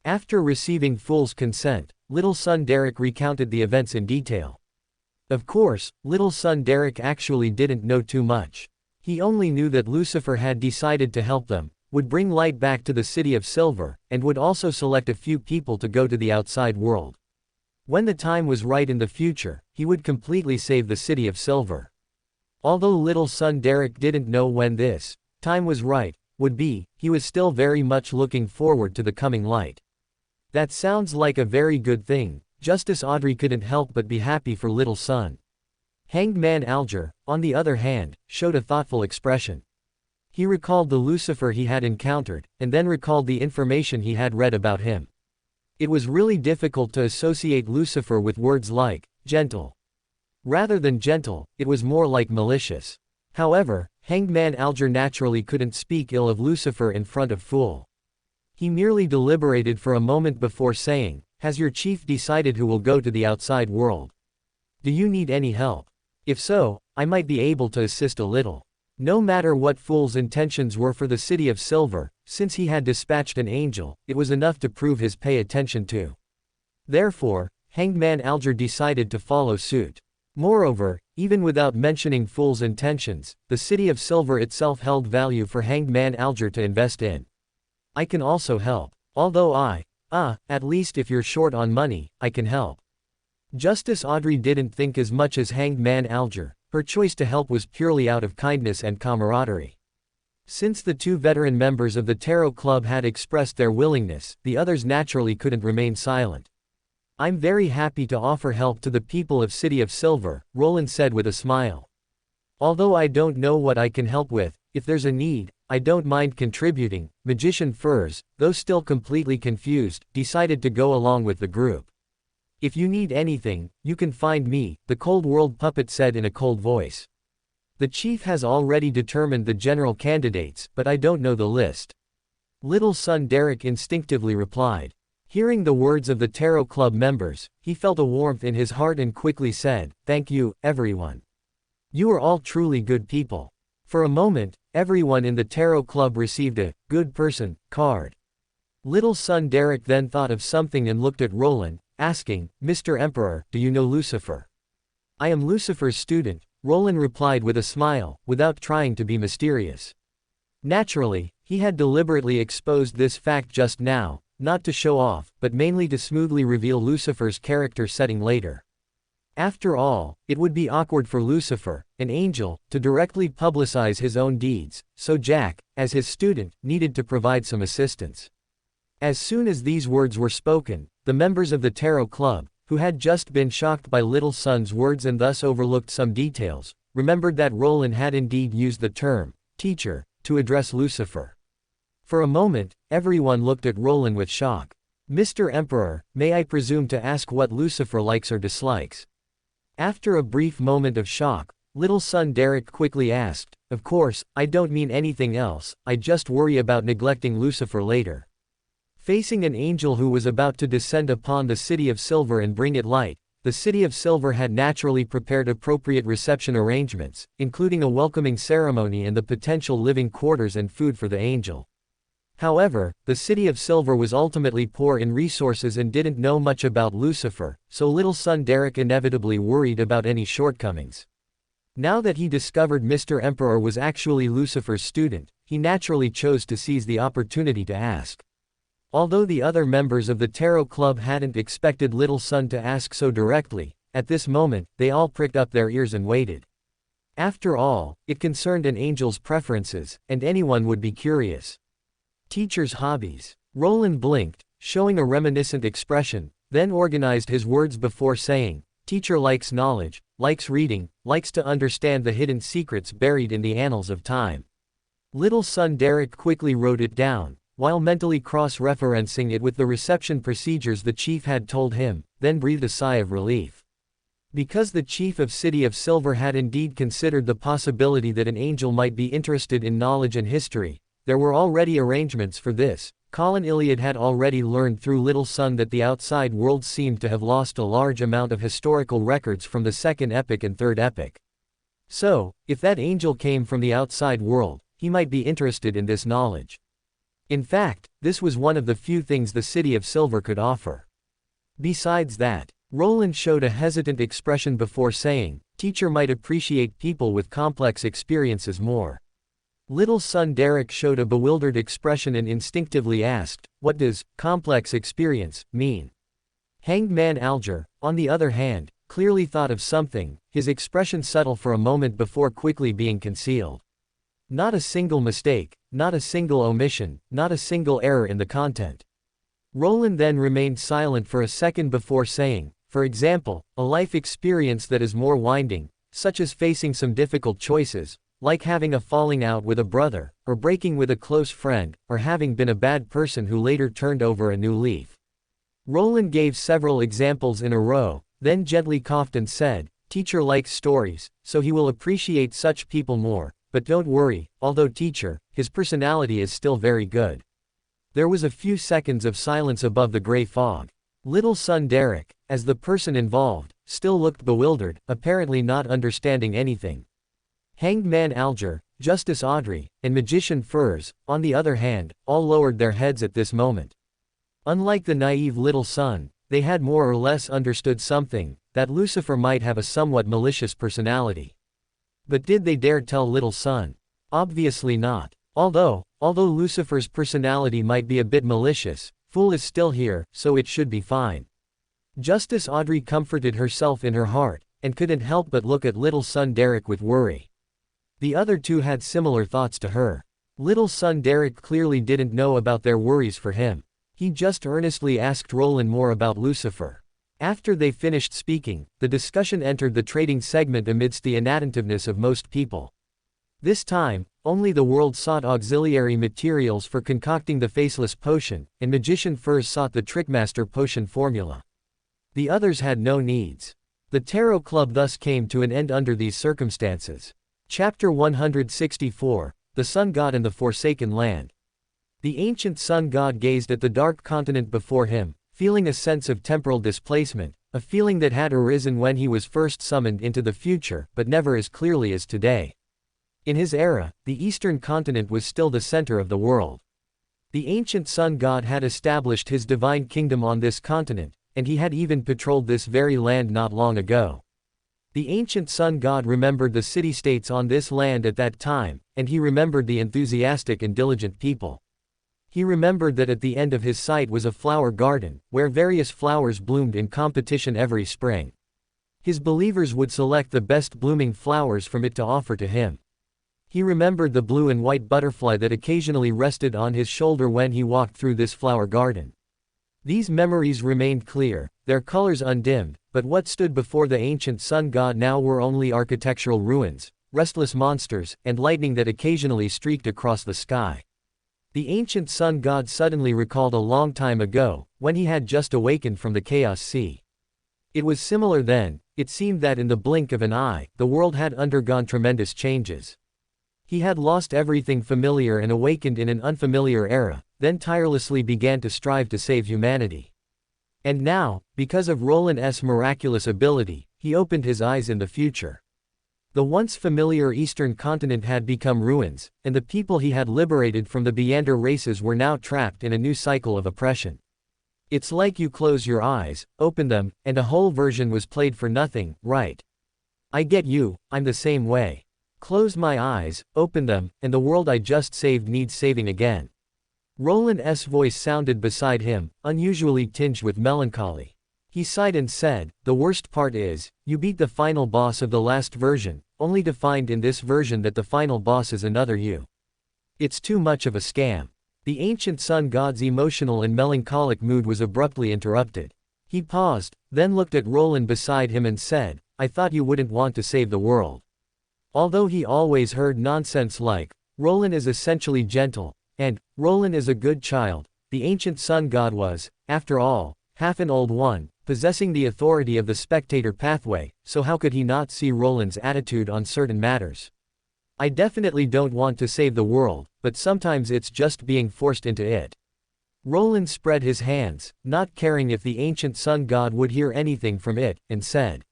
After receiving Fool's consent, Little Sun Derek recounted the events in detail. Of course, Little Sun Derek actually didn't know too much. He only knew that Lucifer had decided to help them, would bring light back to the City of Silver, and would also select a few people to go to the outside world. When the time was right in the future, he would completely save the City of Silver. Although Little Sun Derek didn't know when this time was right, would be, he was still very much looking forward to the coming light. That sounds like a very good thing. Justice Audrey couldn't help but be happy for Little Sun. Hanged Man Alger, on the other hand, showed a thoughtful expression. He recalled the Lucifer he had encountered, and then recalled the information he had read about him. It was really difficult to associate Lucifer with words like gentle. Rather than gentle, it was more like malicious. However, Hanged Man Alger naturally couldn't speak ill of Lucifer in front of Fool. He merely deliberated for a moment before saying, "Has your chief decided who will go to the outside world? Do you need any help? If so, I might be able to assist a little." No matter what Fool's intentions were for the City of Silver, since he had dispatched an angel, it was enough to prove his pay attention to. Therefore, Hanged Man Alger decided to follow suit. Moreover, even without mentioning Fool's intentions, the City of Silver itself held value for Hanged Man Alger to invest in. I can also help. Although at least if you're short on money, I can help. Justice Audrey didn't think as much as Hanged Man Alger. Her choice to help was purely out of kindness and camaraderie. Since the two veteran members of the Tarot Club had expressed their willingness, the others naturally couldn't remain silent. I'm very happy to offer help to the people of City of Silver, Roland said with a smile. Although I don't know what I can help with, if there's a need, I don't mind contributing. Magician Furs, though still completely confused, decided to go along with the group. If you need anything, you can find me, the Cold World Puppet said in a cold voice. The chief has already determined the general candidates, but I don't know the list. Little son Derek instinctively replied. Hearing the words of the Tarot Club members, he felt a warmth in his heart and quickly said, "Thank you, everyone. You are all truly good people." For a moment, everyone in the Tarot Club received a good person card. Little son Derek then thought of something and looked at Roland, asking, "Mr. Emperor, do you know Lucifer?" "I am Lucifer's student," Roland replied with a smile, without trying to be mysterious. Naturally, he had deliberately exposed this fact just now, not to show off, but mainly to smoothly reveal Lucifer's character setting later. After all, it would be awkward for Lucifer, an angel, to directly publicize his own deeds, so Jack, as his student, needed to provide some assistance. As soon as these words were spoken, the members of the Tarot Club, who had just been shocked by Little Son's words and thus overlooked some details, remembered that Roland had indeed used the term, teacher, to address Lucifer. For a moment, everyone looked at Roland with shock. "Mr. Emperor, may I presume to ask what Lucifer likes or dislikes?" After a brief moment of shock, Little son Derek quickly asked, "Of course, I don't mean anything else, I just worry about neglecting Lucifer later." Facing an angel who was about to descend upon the City of Silver and bring it light, the City of Silver had naturally prepared appropriate reception arrangements, including a welcoming ceremony and the potential living quarters and food for the angel. However, the City of Silver was ultimately poor in resources and didn't know much about Lucifer, so little son Derek inevitably worried about any shortcomings. Now that he discovered Mr. Emperor was actually Lucifer's student, he naturally chose to seize the opportunity to ask. Although the other members of the Tarot Club hadn't expected Little Son to ask so directly, at this moment, they all pricked up their ears and waited. After all, it concerned an angel's preferences, and anyone would be curious. Teacher's hobbies. Roland blinked, showing a reminiscent expression, then organized his words before saying, "Teacher likes knowledge, likes reading, likes to understand the hidden secrets buried in the annals of time." Little son Derek quickly wrote it down, while mentally cross-referencing it with the reception procedures the chief had told him, then breathed a sigh of relief. Because the chief of City of Silver had indeed considered the possibility that an angel might be interested in knowledge and history, there were already arrangements for this. Colin Iliad had already learned through Little Son that the outside world seemed to have lost a large amount of historical records from the Second Epic and Third Epic. So, if that angel came from the outside world, he might be interested in this knowledge. In fact, this was one of the few things the City of Silver could offer. Besides that, Roland showed a hesitant expression before saying, "Teacher might appreciate people with complex experiences more." Little son Derek showed a bewildered expression and instinctively asked, "What does complex experience mean?" Hanged Man Alger, on the other hand, clearly thought of something, his expression subtle for a moment before quickly being concealed. Not a single mistake, not a single omission, not a single error in the content. Roland then remained silent for a second before saying, "For example, a life experience that is more winding, such as facing some difficult choices, like having a falling out with a brother, or breaking with a close friend, or having been a bad person who later turned over a new leaf." Roland gave several examples in a row, then gently coughed and said, "Teacher likes stories, so he will appreciate such people more. But don't worry, although teacher, his personality is still very good." There was a few seconds of silence above the gray fog. Little son Derek, as the person involved, still looked bewildered, apparently not understanding anything. Hanged Man Alger, Justice Audrey, and Magician Furs, on the other hand, all lowered their heads at this moment. Unlike the naive Little Son, they had more or less understood something, that Lucifer might have a somewhat malicious personality. But did they dare tell Little Son? Obviously not. Although, Although Lucifer's personality might be a bit malicious, Fool is still here, so it should be fine. Justice Audrey comforted herself in her heart, and couldn't help but look at little son Derek with worry. The other two had similar thoughts to her. Little son Derek clearly didn't know about their worries for him. He just earnestly asked Roland more about Lucifer. After they finished speaking, the discussion entered the trading segment amidst the inattentiveness of most people. This time, only the world sought auxiliary materials for concocting the Faceless Potion, and Magician Furs sought the Trickmaster Potion formula. The others had no needs. The Tarot Club thus came to an end under these circumstances. Chapter 164, The Sun God and the Forsaken Land. The ancient Sun God gazed at the dark continent before him, feeling a sense of temporal displacement, a feeling that had arisen when he was first summoned into the future, but never as clearly as today. In his era, the eastern continent was still the center of the world. The ancient Sun God had established his divine kingdom on this continent, and he had even patrolled this very land not long ago. The ancient Sun God remembered the city-states on this land at that time, and he remembered the enthusiastic and diligent people. He remembered that at the end of his sight was a flower garden, where various flowers bloomed in competition every spring. His believers would select the best blooming flowers from it to offer to him. He remembered the blue and white butterfly that occasionally rested on his shoulder when he walked through this flower garden. These memories remained clear, their colors undimmed, but what stood before the ancient Sun God now were only architectural ruins, restless monsters, and lightning that occasionally streaked across the sky. The ancient Sun God suddenly recalled a long time ago, when he had just awakened from the Chaos Sea. It was similar then. It seemed that in the blink of an eye, the world had undergone tremendous changes. He had lost everything familiar and awakened in an unfamiliar era, then tirelessly began to strive to save humanity. And now, because of Roland's miraculous ability, he opened his eyes in the future. The once familiar eastern continent had become ruins, and the people he had liberated from the Beander races were now trapped in a new cycle of oppression. It's like you close your eyes, open them, and a whole version was played for nothing, right? I get you, I'm the same way. Close my eyes, open them, and the world I just saved needs saving again. Roland's voice sounded beside him, unusually tinged with melancholy. He sighed and said, "The worst part is, you beat the final boss of the last version, only to find in this version that the final boss is another you. It's too much of a scam." The ancient Sun God's emotional and melancholic mood was abruptly interrupted. He paused, then looked at Roland beside him and said, "I thought you wouldn't want to save the world." Although he always heard nonsense like, "Roland is essentially gentle," and, "Roland is a good child," the ancient Sun God was, after all, half an old one, possessing the authority of the spectator pathway, so how could he not see Roland's attitude on certain matters? "I definitely don't want to save the world, but sometimes it's just being forced into it." Roland spread his hands, not caring if the ancient Sun God would hear anything from it, and said,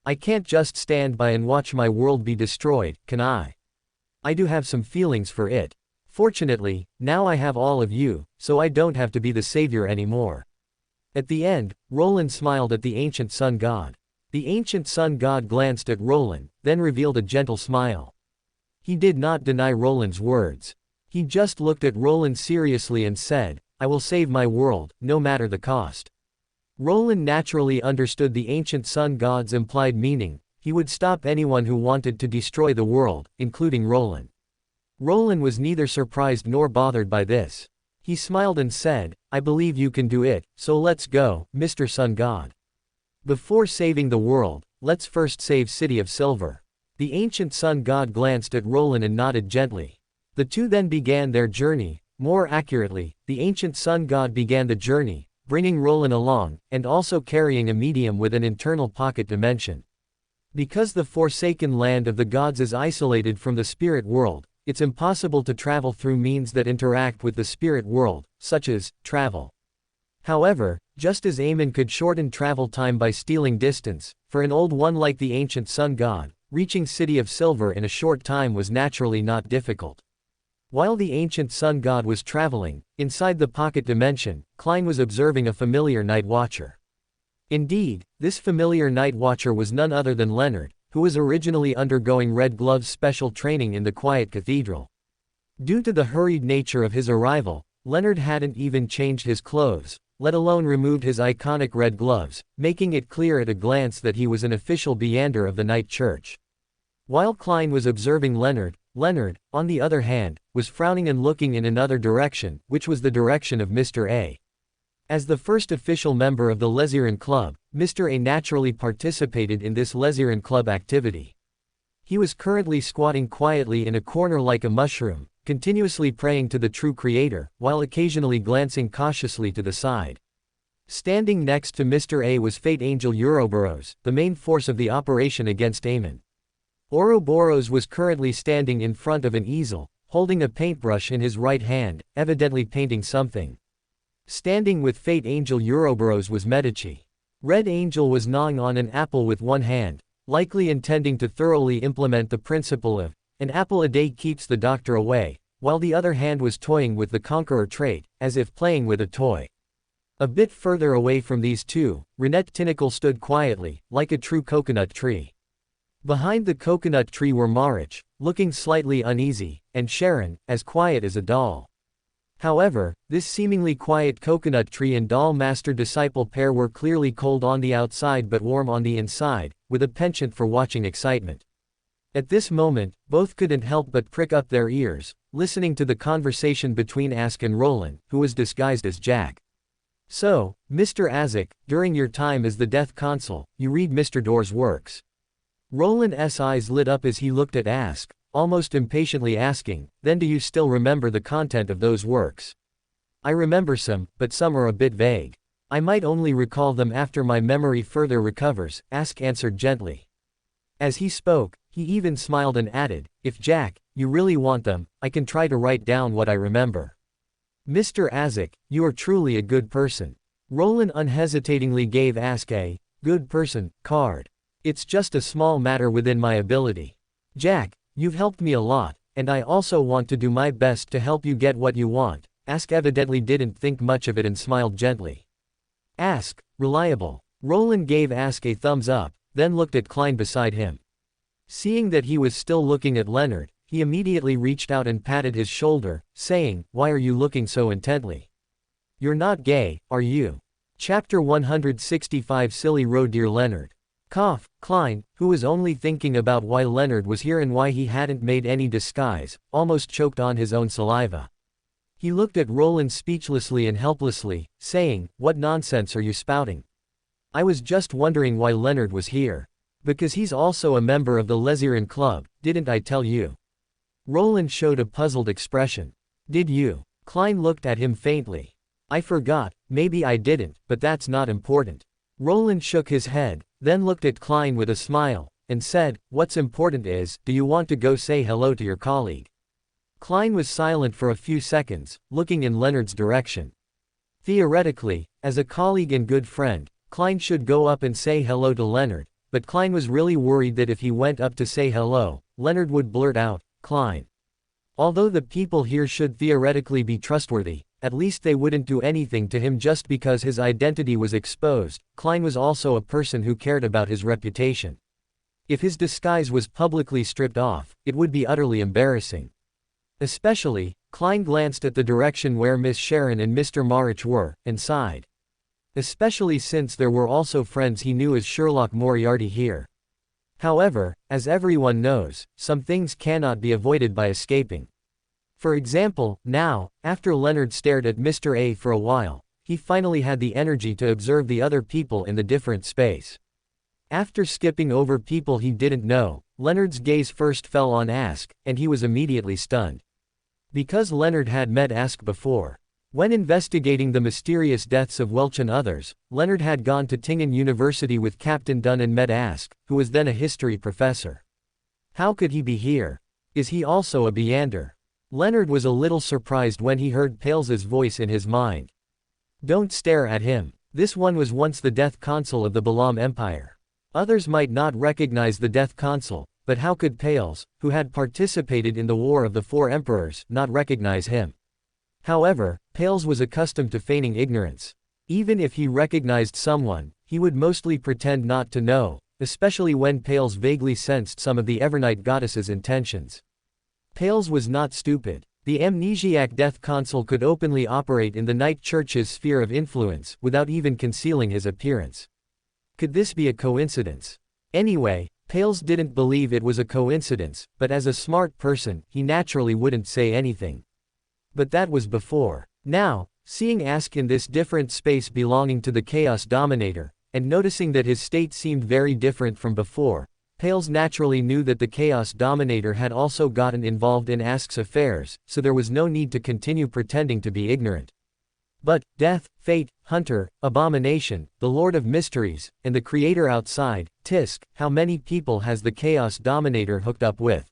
"I can't just stand by and watch my world be destroyed, can I? I do have some feelings for it. Fortunately, now I have all of you, so I don't have to be the savior anymore." At the end, Roland smiled at the ancient Sun God. The ancient Sun God glanced at Roland, then revealed a gentle smile. He did not deny Roland's words. He just looked at Roland seriously and said, "I will save my world, no matter the cost." Roland naturally understood the ancient Sun God's implied meaning. He would stop anyone who wanted to destroy the world, including Roland. Roland was neither surprised nor bothered by this. He smiled and said, "I believe you can do it, so let's go, Mr. Sun God. Before saving the world, let's first save City of Silver." The ancient Sun God glanced at Roland and nodded gently. The two then began their journey. More accurately, the ancient Sun God began the journey, bringing Roland along, and also carrying a medium with an internal pocket dimension. Because the forsaken land of the gods is isolated from the spirit world, it's impossible to travel through means that interact with the spirit world, such as travel. However, just as Amon could shorten travel time by stealing distance, for an old one like the ancient Sun God, reaching City of Silver in a short time was naturally not difficult. While the ancient Sun God was traveling, inside the pocket dimension, Klein was observing a familiar night watcher. Indeed, this familiar night watcher was none other than Leonard, who was originally undergoing Red Glove's special training in the Quiet Cathedral. Due to the hurried nature of his arrival, Leonard hadn't even changed his clothes, let alone removed his iconic red gloves, making it clear at a glance that he was an official Beander of the Night Church. While Klein was observing Leonard, on the other hand, was frowning and looking in another direction, which was the direction of Mr. A. As the first official member of the Leziran Club, Mr. A naturally participated in this Leziran Club activity. He was currently squatting quietly in a corner like a mushroom, continuously praying to the true creator, while occasionally glancing cautiously to the side. Standing next to Mr. A was Fate Angel Ouroboros, the main force of the operation against Amon. Ouroboros was currently standing in front of an easel, holding a paintbrush in his right hand, evidently painting something. Standing with Fate Angel Ouroboros was Medici. Red Angel was gnawing on an apple with one hand, likely intending to thoroughly implement the principle of an apple a day keeps the doctor away, while the other hand was toying with the conqueror trait, as if playing with a toy. A bit further away from these two, Renette Tinacle stood quietly, like a true coconut tree. Behind the coconut tree were Marich, looking slightly uneasy, and Sharon, as quiet as a doll. However, this seemingly quiet coconut tree and doll master-disciple pair were clearly cold on the outside but warm on the inside, with a penchant for watching excitement. At this moment, both couldn't help but prick up their ears, listening to the conversation between Ask and Roland, who was disguised as Jack. "So, Mr. Azek, during your time as the Death Consul, you read Mr. Door's works." Roland's eyes lit up as he looked at Ask, almost impatiently asking, "Then do you still remember the content of those works?" "I remember some, but some are a bit vague. I might only recall them after my memory further recovers," Ask answered gently. As he spoke, he even smiled and added, "If Jack, you really want them, I can try to write down what I remember." "Mr. Azek, you are truly a good person." Roland unhesitatingly gave Ask a good person card. "It's just a small matter within my ability. Jack, you've helped me a lot, and I also want to do my best to help you get what you want." Ask evidently didn't think much of it and smiled gently. "Ask, reliable." Roland gave Ask a thumbs up, then looked at Klein beside him. Seeing that he was still looking at Leonard, he immediately reached out and patted his shoulder, saying, "Why are you looking so intently? You're not gay, are you?" Chapter 165 Silly Roe Dear Leonard. Cough. Klein, who was only thinking about why Leonard was here and why he hadn't made any disguise, almost choked on his own saliva. He looked at Roland speechlessly and helplessly, saying, "What nonsense are you spouting? I was just wondering why Leonard was here. Because he's also a member of the Leziran Club, didn't I tell you?" Roland showed a puzzled expression. "Did you?" Klein looked at him faintly. "I forgot, maybe I didn't, but that's not important." Roland shook his head, then looked at Klein with a smile, and said, "What's important is, do you want to go say hello to your colleague?" Klein was silent for a few seconds, looking in Leonard's direction. Theoretically, as a colleague and good friend, Klein should go up and say hello to Leonard, but Klein was really worried that if he went up to say hello, Leonard would blurt out, "Klein." Although the people here should theoretically be trustworthy, at least they wouldn't do anything to him just because his identity was exposed. Klein was also a person who cared about his reputation. If his disguise was publicly stripped off, it would be utterly embarrassing. Especially, Klein glanced at the direction where Miss Sharon and Mr. Marich were, and sighed. Especially since there were also friends he knew as Sherlock Moriarty here. However, as everyone knows, some things cannot be avoided by escaping. For example, now, after Leonard stared at Mr. A for a while, he finally had the energy to observe the other people in the different space. After skipping over people he didn't know, Leonard's gaze first fell on Ask, and he was immediately stunned. Because Leonard had met Ask before. When investigating the mysterious deaths of Welch and others, Leonard had gone to Tingen University with Captain Dunn and met Ask, who was then a history professor. How could he be here? Is he also a Beander? Leonard was a little surprised when he heard Pales's voice in his mind. Don't stare at him. This one was once the Death Consul of the Balam Empire. Others might not recognize the Death Consul, but how could Pales, who had participated in the War of the Four Emperors, not recognize him? However, Pales was accustomed to feigning ignorance. Even if he recognized someone, he would mostly pretend not to know, especially when Pales vaguely sensed some of the Evernight goddess's intentions. Pales was not stupid. The amnesiac Death Consul could openly operate in the Night Church's sphere of influence, without even concealing his appearance. Could this be a coincidence? Anyway, Pales didn't believe it was a coincidence, but as a smart person, he naturally wouldn't say anything. But that was before. Now, seeing Ask in this different space belonging to the Chaos Dominator, and noticing that his state seemed very different from before, Pales naturally knew that the Chaos Dominator had also gotten involved in Ask's affairs, so there was no need to continue pretending to be ignorant. But, Death, Fate, Hunter, Abomination, the Lord of Mysteries, and the Creator outside, Tisk, how many people has the Chaos Dominator hooked up with?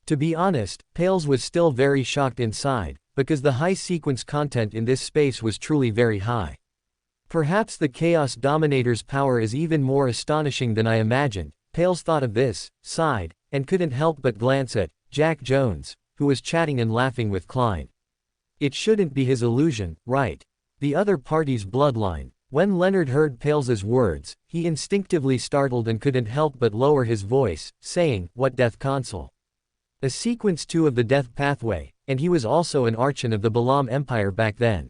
To be honest, Pales was still very shocked inside, because the high sequence content in this space was truly very high. Perhaps the Chaos Dominator's power is even more astonishing than I imagined. Pales thought of this, sighed, and couldn't help but glance at Jack Jones, who was chatting and laughing with Klein. It shouldn't be his illusion, right? The other party's bloodline. When Leonard heard Pales's words, he instinctively startled and couldn't help but lower his voice, saying, "What Death Consul?" A sequence 2 of the Death Pathway, and he was also an archon of the Balaam Empire back then.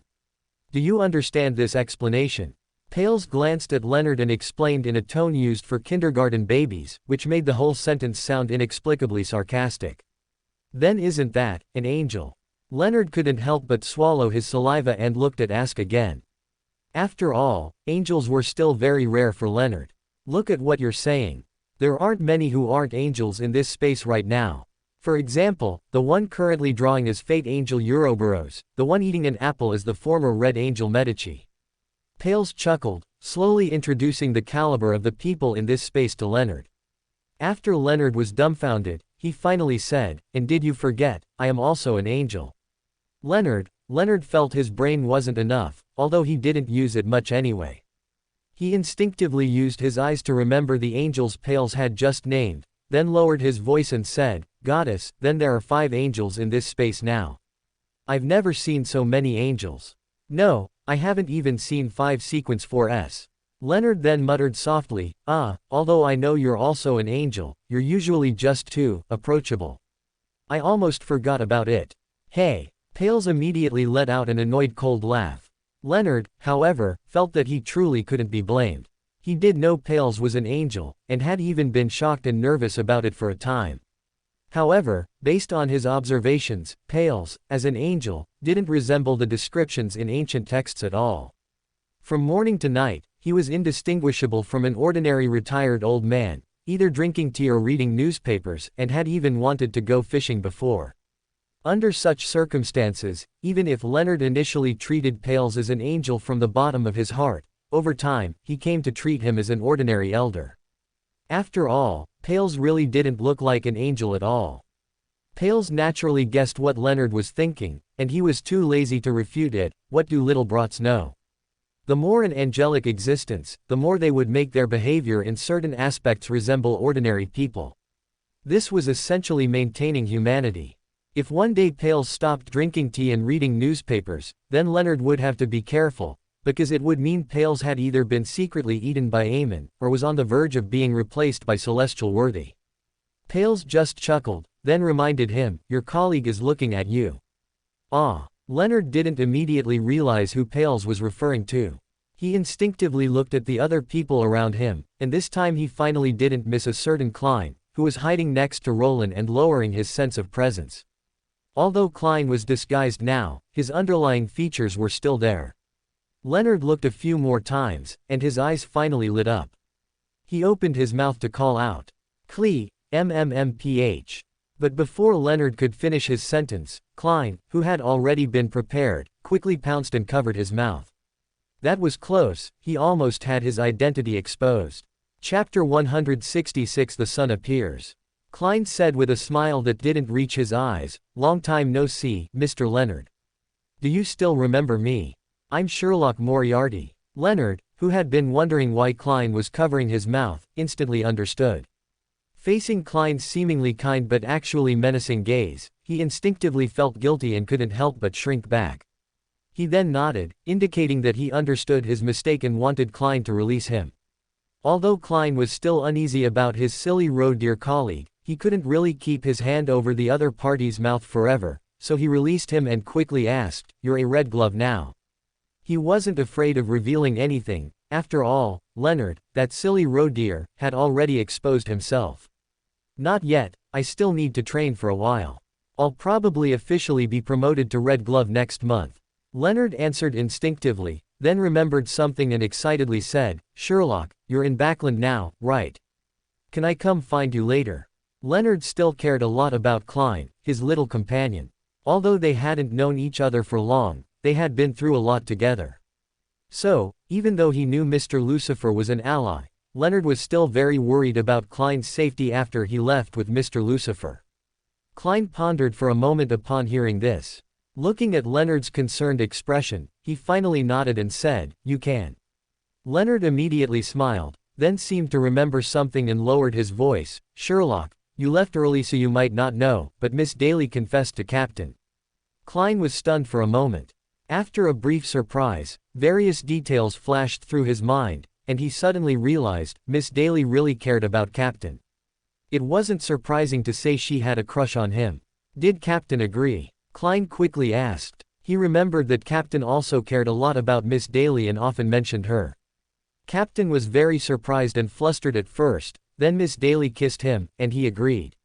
Do you understand this explanation? Pales glanced at Leonard and explained in a tone used for kindergarten babies, which made the whole sentence sound inexplicably sarcastic. Then isn't that an angel? Leonard couldn't help but swallow his saliva and looked at Ask again. After all, angels were still very rare for Leonard. Look at what you're saying. There aren't many who aren't angels in this space right now. For example, the one currently drawing as Fate Angel Ouroboros, the one eating an apple is the former Red Angel Medici. Pales chuckled, slowly introducing the caliber of the people in this space to Leonard. After Leonard was dumbfounded, he finally said, "And did you forget, I am also an angel." Leonard felt his brain wasn't enough, although he didn't use it much anyway. He instinctively used his eyes to remember the angels Pales had just named, then lowered his voice and said, "Goddess, then there are 5 angels in this space now. I've never seen so many angels. No, I haven't even seen 5 sequence 4s. Leonard then muttered softly, although I know you're also an angel, you're usually just too approachable. I almost forgot about it." Hey! Pales immediately let out an annoyed cold laugh. Leonard, however, felt that he truly couldn't be blamed. He did know Pales was an angel, and had even been shocked and nervous about it for a time. However, based on his observations, Pales, as an angel, didn't resemble the descriptions in ancient texts at all. From morning to night, he was indistinguishable from an ordinary retired old man, either drinking tea or reading newspapers, and had even wanted to go fishing before. Under such circumstances, even if Leonard initially treated Pales as an angel from the bottom of his heart, over time, he came to treat him as an ordinary elder. After all, Pales really didn't look like an angel at all. Pales naturally guessed what Leonard was thinking, and he was too lazy to refute it. What do little brats know? The more an angelic existence, the more they would make their behavior in certain aspects resemble ordinary people. This was essentially maintaining humanity. If one day Pales stopped drinking tea and reading newspapers, then Leonard would have to be careful, because it would mean Pales had either been secretly eaten by Amon, or was on the verge of being replaced by Celestial Worthy. Pales just chuckled, then reminded him, "Your colleague is looking at you." Leonard didn't immediately realize who Pales was referring to. He instinctively looked at the other people around him, and this time he finally didn't miss a certain Klein, who was hiding next to Roland and lowering his sense of presence. Although Klein was disguised now, his underlying features were still there. Leonard looked a few more times, and his eyes finally lit up. He opened his mouth to call out, "Klee, MMMPH." But before Leonard could finish his sentence, Klein, who had already been prepared, quickly pounced and covered his mouth. That was close, he almost had his identity exposed. Chapter 166 The Sun Appears. Klein said with a smile that didn't reach his eyes, "Long time no see, Mr. Leonard. Do you still remember me? I'm Sherlock Moriarty." Leonard, who had been wondering why Klein was covering his mouth, instantly understood. Facing Klein's seemingly kind but actually menacing gaze, he instinctively felt guilty and couldn't help but shrink back. He then nodded, indicating that he understood his mistake and wanted Klein to release him. Although Klein was still uneasy about his silly roe deer colleague, he couldn't really keep his hand over the other party's mouth forever, so he released him and quickly asked, "You're a red glove now." He wasn't afraid of revealing anything. After all, Leonard, that silly roe deer, had already exposed himself. "Not yet, I still need to train for a while. I'll probably officially be promoted to red glove next month." Leonard answered instinctively, then remembered something and excitedly said, "Sherlock, you're in Backland now, right? Can I come find you later?" Leonard still cared a lot about Klein, his little companion. Although they hadn't known each other for long, they had been through a lot together. So, even though he knew Mr. Lucifer was an ally, Leonard was still very worried about Klein's safety after he left with Mr. Lucifer. Klein pondered for a moment upon hearing this. Looking at Leonard's concerned expression, he finally nodded and said, "You can." Leonard immediately smiled, then seemed to remember something and lowered his voice. "Sherlock, you left early so you might not know, but Miss Daly confessed to Captain." Klein was stunned for a moment. After a brief surprise, various details flashed through his mind, and he suddenly realized, Miss Daly really cared about Captain. It wasn't surprising to say she had a crush on him. Did Captain agree? Klein quickly asked. He remembered that Captain also cared a lot about Miss Daly and often mentioned her. Captain was very surprised and flustered at first, then Miss Daly kissed him, and he agreed.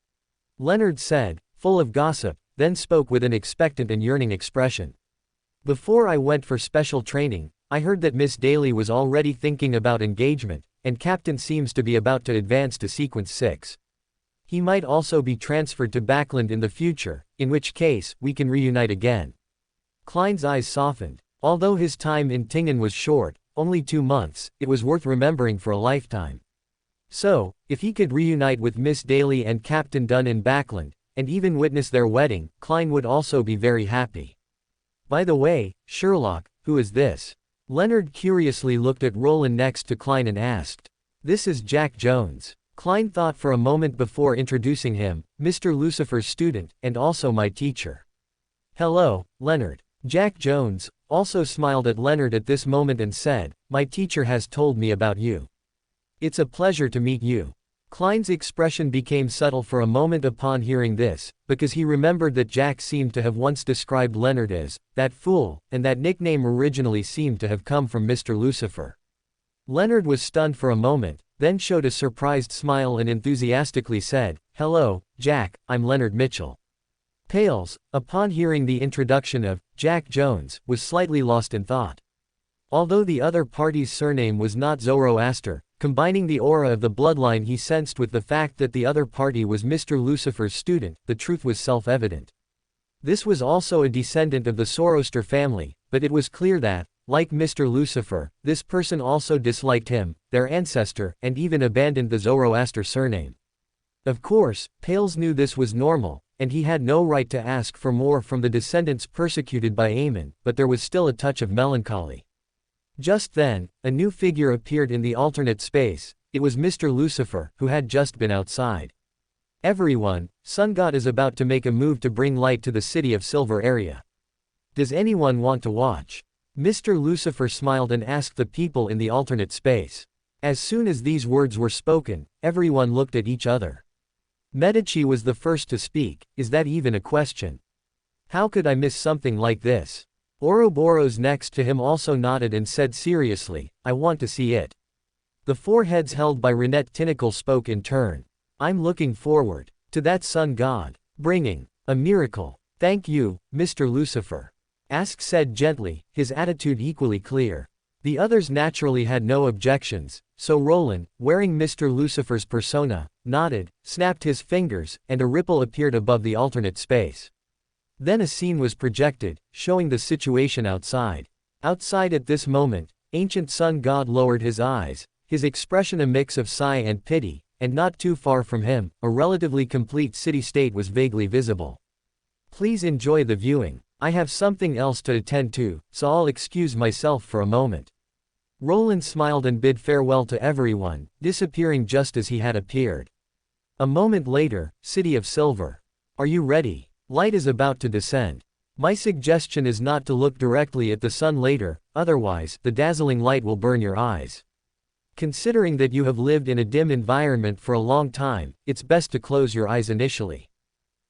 Leonard said, full of gossip, then spoke with an expectant and yearning expression. "Before I went for special training, I heard that Miss Daly was already thinking about engagement, and Captain seems to be about to advance to Sequence 6. He might also be transferred to Backland in the future, in which case, we can reunite again." Klein's eyes softened. Although his time in Tingen was short, only 2 months, it was worth remembering for a lifetime. So, if he could reunite with Miss Daly and Captain Dunn in Backland, and even witness their wedding, Klein would also be very happy. "By the way, Sherlock, who is this?" Leonard curiously looked at Roland next to Klein and asked. "This is Jack Jones." Klein thought for a moment before introducing him, "Mr. Lucifer's student, and also my teacher." "Hello, Leonard." Jack Jones also smiled at Leonard at this moment and said, "My teacher has told me about you. It's a pleasure to meet you." Klein's expression became subtle for a moment upon hearing this, because he remembered that Jack seemed to have once described Leonard as, "that fool," and that nickname originally seemed to have come from Mr. Lucifer. Leonard was stunned for a moment, then showed a surprised smile and enthusiastically said, "Hello, Jack, I'm Leonard Mitchell." Pales, upon hearing the introduction of Jack Jones, was slightly lost in thought. Although the other party's surname was not Zoroaster, combining the aura of the bloodline he sensed with the fact that the other party was Mr. Lucifer's student, the truth was self-evident. This was also a descendant of the Zoroaster family, but it was clear that, like Mr. Lucifer, this person also disliked him, their ancestor, and even abandoned the Zoroaster surname. Of course, Pales knew this was normal, and he had no right to ask for more from the descendants persecuted by Amon, but there was still a touch of melancholy. Just then, a new figure appeared in the alternate space. It was Mr. Lucifer, who had just been outside. "Everyone, Sun God is about to make a move to bring light to the City of Silver area. Does anyone want to watch?" Mr. Lucifer smiled and asked the people in the alternate space. As soon as these words were spoken, everyone looked at each other. Medici was the first to speak. "Is that even a question? How could I miss something like this?" Ouroboros next to him also nodded and said seriously, "I want to see it." The 4 heads held by Renette Tinacle spoke in turn. "I'm looking forward to that Sun God bringing a miracle." "Thank you, Mr. Lucifer." Ask said gently, his attitude equally clear. The others naturally had no objections, so Roland, wearing Mr. Lucifer's persona, nodded, snapped his fingers, and a ripple appeared above the alternate space. Then a scene was projected, showing the situation outside. Outside at this moment, ancient Sun God lowered his eyes, his expression a mix of sigh and pity, and not too far from him, a relatively complete city-state was vaguely visible. "Please enjoy the viewing. I have something else to attend to, so I'll excuse myself for a moment." Roland smiled and bid farewell to everyone, disappearing just as he had appeared. A moment later, City of Silver. "Are you ready? Light is about to descend. My suggestion is not to look directly at the sun later, otherwise, the dazzling light will burn your eyes. Considering that you have lived in a dim environment for a long time, it's best to close your eyes initially."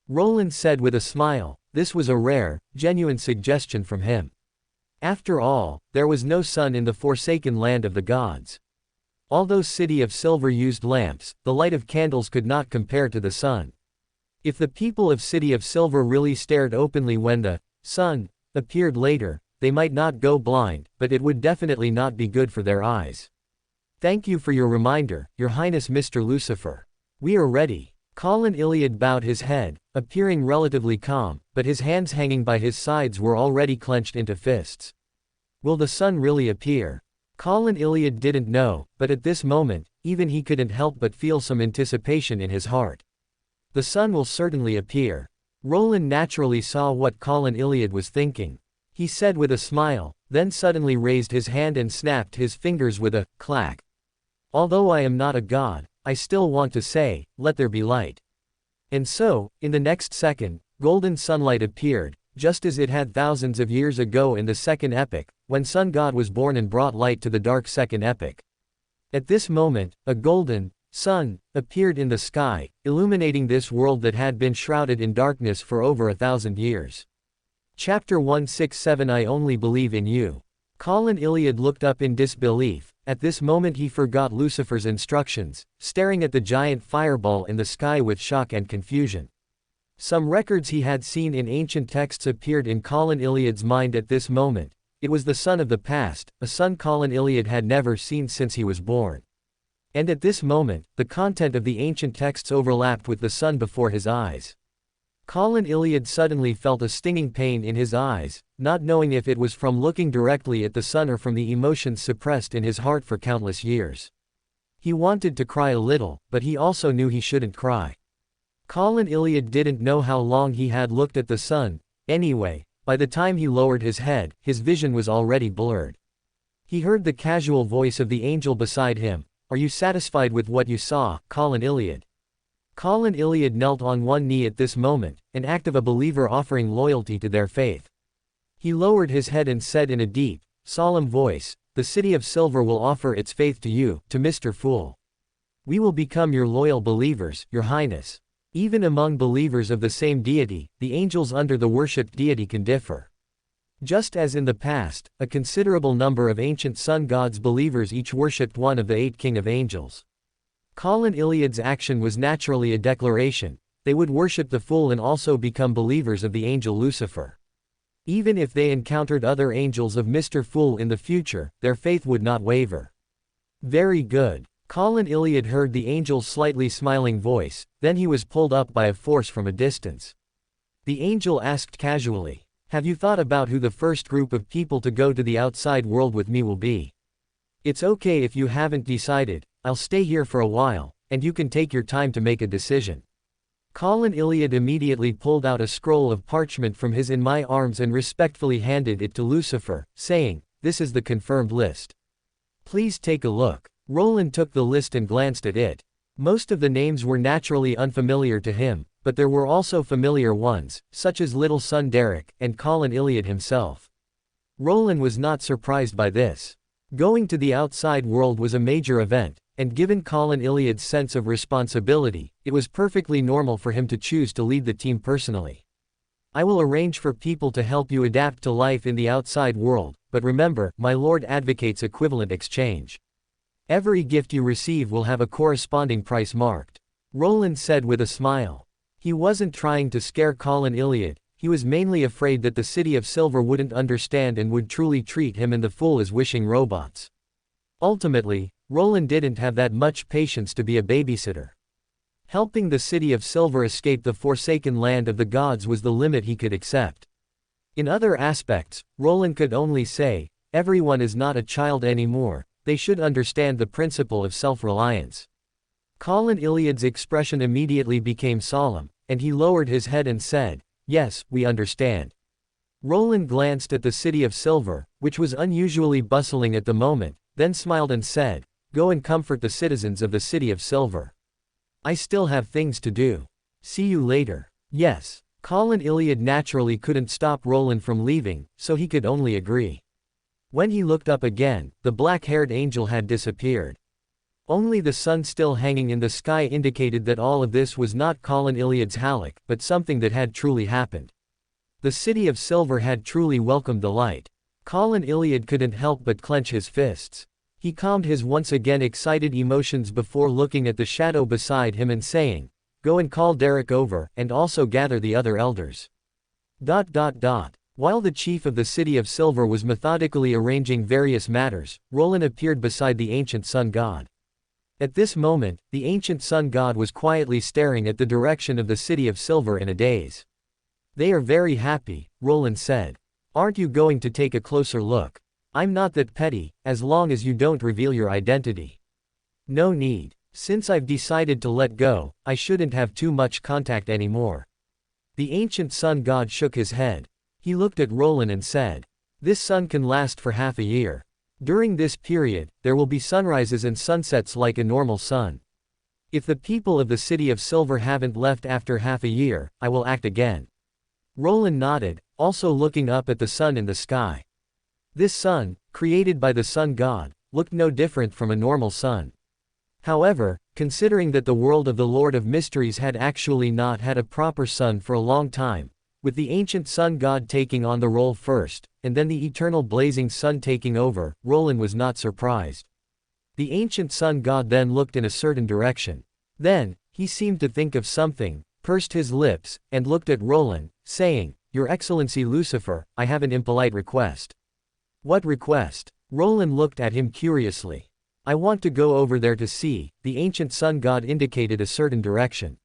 Roland said with a smile, This was a rare, genuine suggestion from him. After all, there was no sun in the forsaken land of the gods. Although City of Silver used lamps, the light of candles could not compare to the sun. If the people of City of Silver really stared openly when the sun appeared later, they might not go blind, but it would definitely not be good for their eyes. Thank you for your reminder, Your Highness Mr. Lucifer. We are ready. Colin Iliad bowed his head, appearing relatively calm, but his hands hanging by his sides were already clenched into fists. Will the sun really appear? Colin Iliad didn't know, but at this moment, even he couldn't help but feel some anticipation in his heart. The sun will certainly appear. Roland naturally saw what Colin Iliad was thinking. He said with a smile, then suddenly raised his hand and snapped his fingers with a clack. Although I am not a god, I still want to say, let there be light. And so, in the next second, golden sunlight appeared, just as it had thousands of years ago in the second epoch, when Sun God was born and brought light to the dark second epoch. At this moment, a golden sun appeared in the sky, illuminating this world that had been shrouded in darkness for over 1,000 years. Chapter 167 I Only Believe in You. Colin Iliad looked up in disbelief. At this moment he forgot Lucifer's instructions, staring at the giant fireball in the sky with shock and confusion. Some records he had seen in ancient texts appeared in Colin Iliad's mind at this moment. It was the sun of the past, a sun Colin Iliad had never seen since he was born. And at this moment, the content of the ancient texts overlapped with the sun before his eyes. Colin Iliad suddenly felt a stinging pain in his eyes, not knowing if it was from looking directly at the sun or from the emotions suppressed in his heart for countless years. He wanted to cry a little, but he also knew he shouldn't cry. Colin Iliad didn't know how long he had looked at the sun. Anyway, by the time he lowered his head, his vision was already blurred. He heard the casual voice of the angel beside him. Are you satisfied with what you saw, Colin Iliad? Colin Iliad knelt on one knee at this moment, an act of a believer offering loyalty to their faith. He lowered his head and said in a deep, solemn voice, the City of Silver will offer its faith to you, to Mr. Fool. We will become your loyal believers, Your Highness. Even among believers of the same deity, the angels under the worshipped deity can differ. Just as in the past, a considerable number of ancient sun gods believers each worshipped one of the 8 king of angels. Colin Iliad's action was naturally a declaration. They would worship the Fool and also become believers of the angel Lucifer. Even if they encountered other angels of Mr. Fool in the future, their faith would not waver. Very good. Colin Iliad heard the angel's slightly smiling voice, then he was pulled up by a force from a distance. The angel asked casually, have you thought about who the first group of people to go to the outside world with me will be? It's okay if you haven't decided. I'll stay here for a while, and you can take your time to make a decision. Colin Iliad immediately pulled out a scroll of parchment from his in my arms and respectfully handed it to Lucifer, saying, this is the confirmed list. Please take a look. Roland took the list and glanced at it. Most of the names were naturally unfamiliar to him, but there were also familiar ones, such as Little Son Derek, and Colin Iliad himself. Roland was not surprised by this. Going to the outside world was a major event, and given Colin Iliad's sense of responsibility, it was perfectly normal for him to choose to lead the team personally. I will arrange for people to help you adapt to life in the outside world, but remember, my lord advocates equivalent exchange. Every gift you receive will have a corresponding price marked. Roland said with a smile. He wasn't trying to scare Colin Iliad, he was mainly afraid that the City of Silver wouldn't understand and would truly treat him and the Fool as wishing robots. Ultimately, Roland didn't have that much patience to be a babysitter. Helping the City of Silver escape the forsaken land of the gods was the limit he could accept. In other aspects, Roland could only say, everyone is not a child anymore, they should understand the principle of self-reliance. Colin Iliad's expression immediately became solemn, and he lowered his head and said, yes, we understand. Roland glanced at the City of Silver, which was unusually bustling at the moment, then smiled and said, go and comfort the citizens of the City of Silver. I still have things to do. See you later. Yes. Colin Iliad naturally couldn't stop Roland from leaving, so he could only agree. When he looked up again, the black-haired angel had disappeared. Only the sun still hanging in the sky indicated that all of this was not Colin Iliad's halic, but something that had truly happened. The City of Silver had truly welcomed the light. Colin Iliad couldn't help but clench his fists. He calmed his once again excited emotions before looking at the shadow beside him and saying, "Go and call Derek over, and also gather the other elders." While the chief of the City of Silver was methodically arranging various matters, Roland appeared beside the ancient sun god. At this moment, the ancient sun god was quietly staring at the direction of the City of Silver in a daze. "They are very happy," Roland said. "Aren't you going to take a closer look? I'm not that petty, as long as you don't reveal your identity." "No need. Since I've decided to let go, I shouldn't have too much contact anymore." The ancient sun god shook his head. He looked at Roland and said, "This sun can last for half a year. During this period, there will be sunrises and sunsets like a normal sun. If the people of the City of Silver haven't left after half a year, I will act again." Roland nodded, also looking up at the sun in the sky. This sun, created by the sun god, looked no different from a normal sun. However, considering that the world of the Lord of Mysteries had actually not had a proper sun for a long time, with the ancient sun god taking on the role first, and then the eternal blazing sun taking over, Roland was not surprised. The ancient sun god then looked in a certain direction. Then, he seemed to think of something, pursed his lips, and looked at Roland, saying, "Your Excellency Lucifer, I have an impolite request." "What request?" Roland looked at him curiously. "I want to go over there to see." The ancient sun god indicated a certain direction.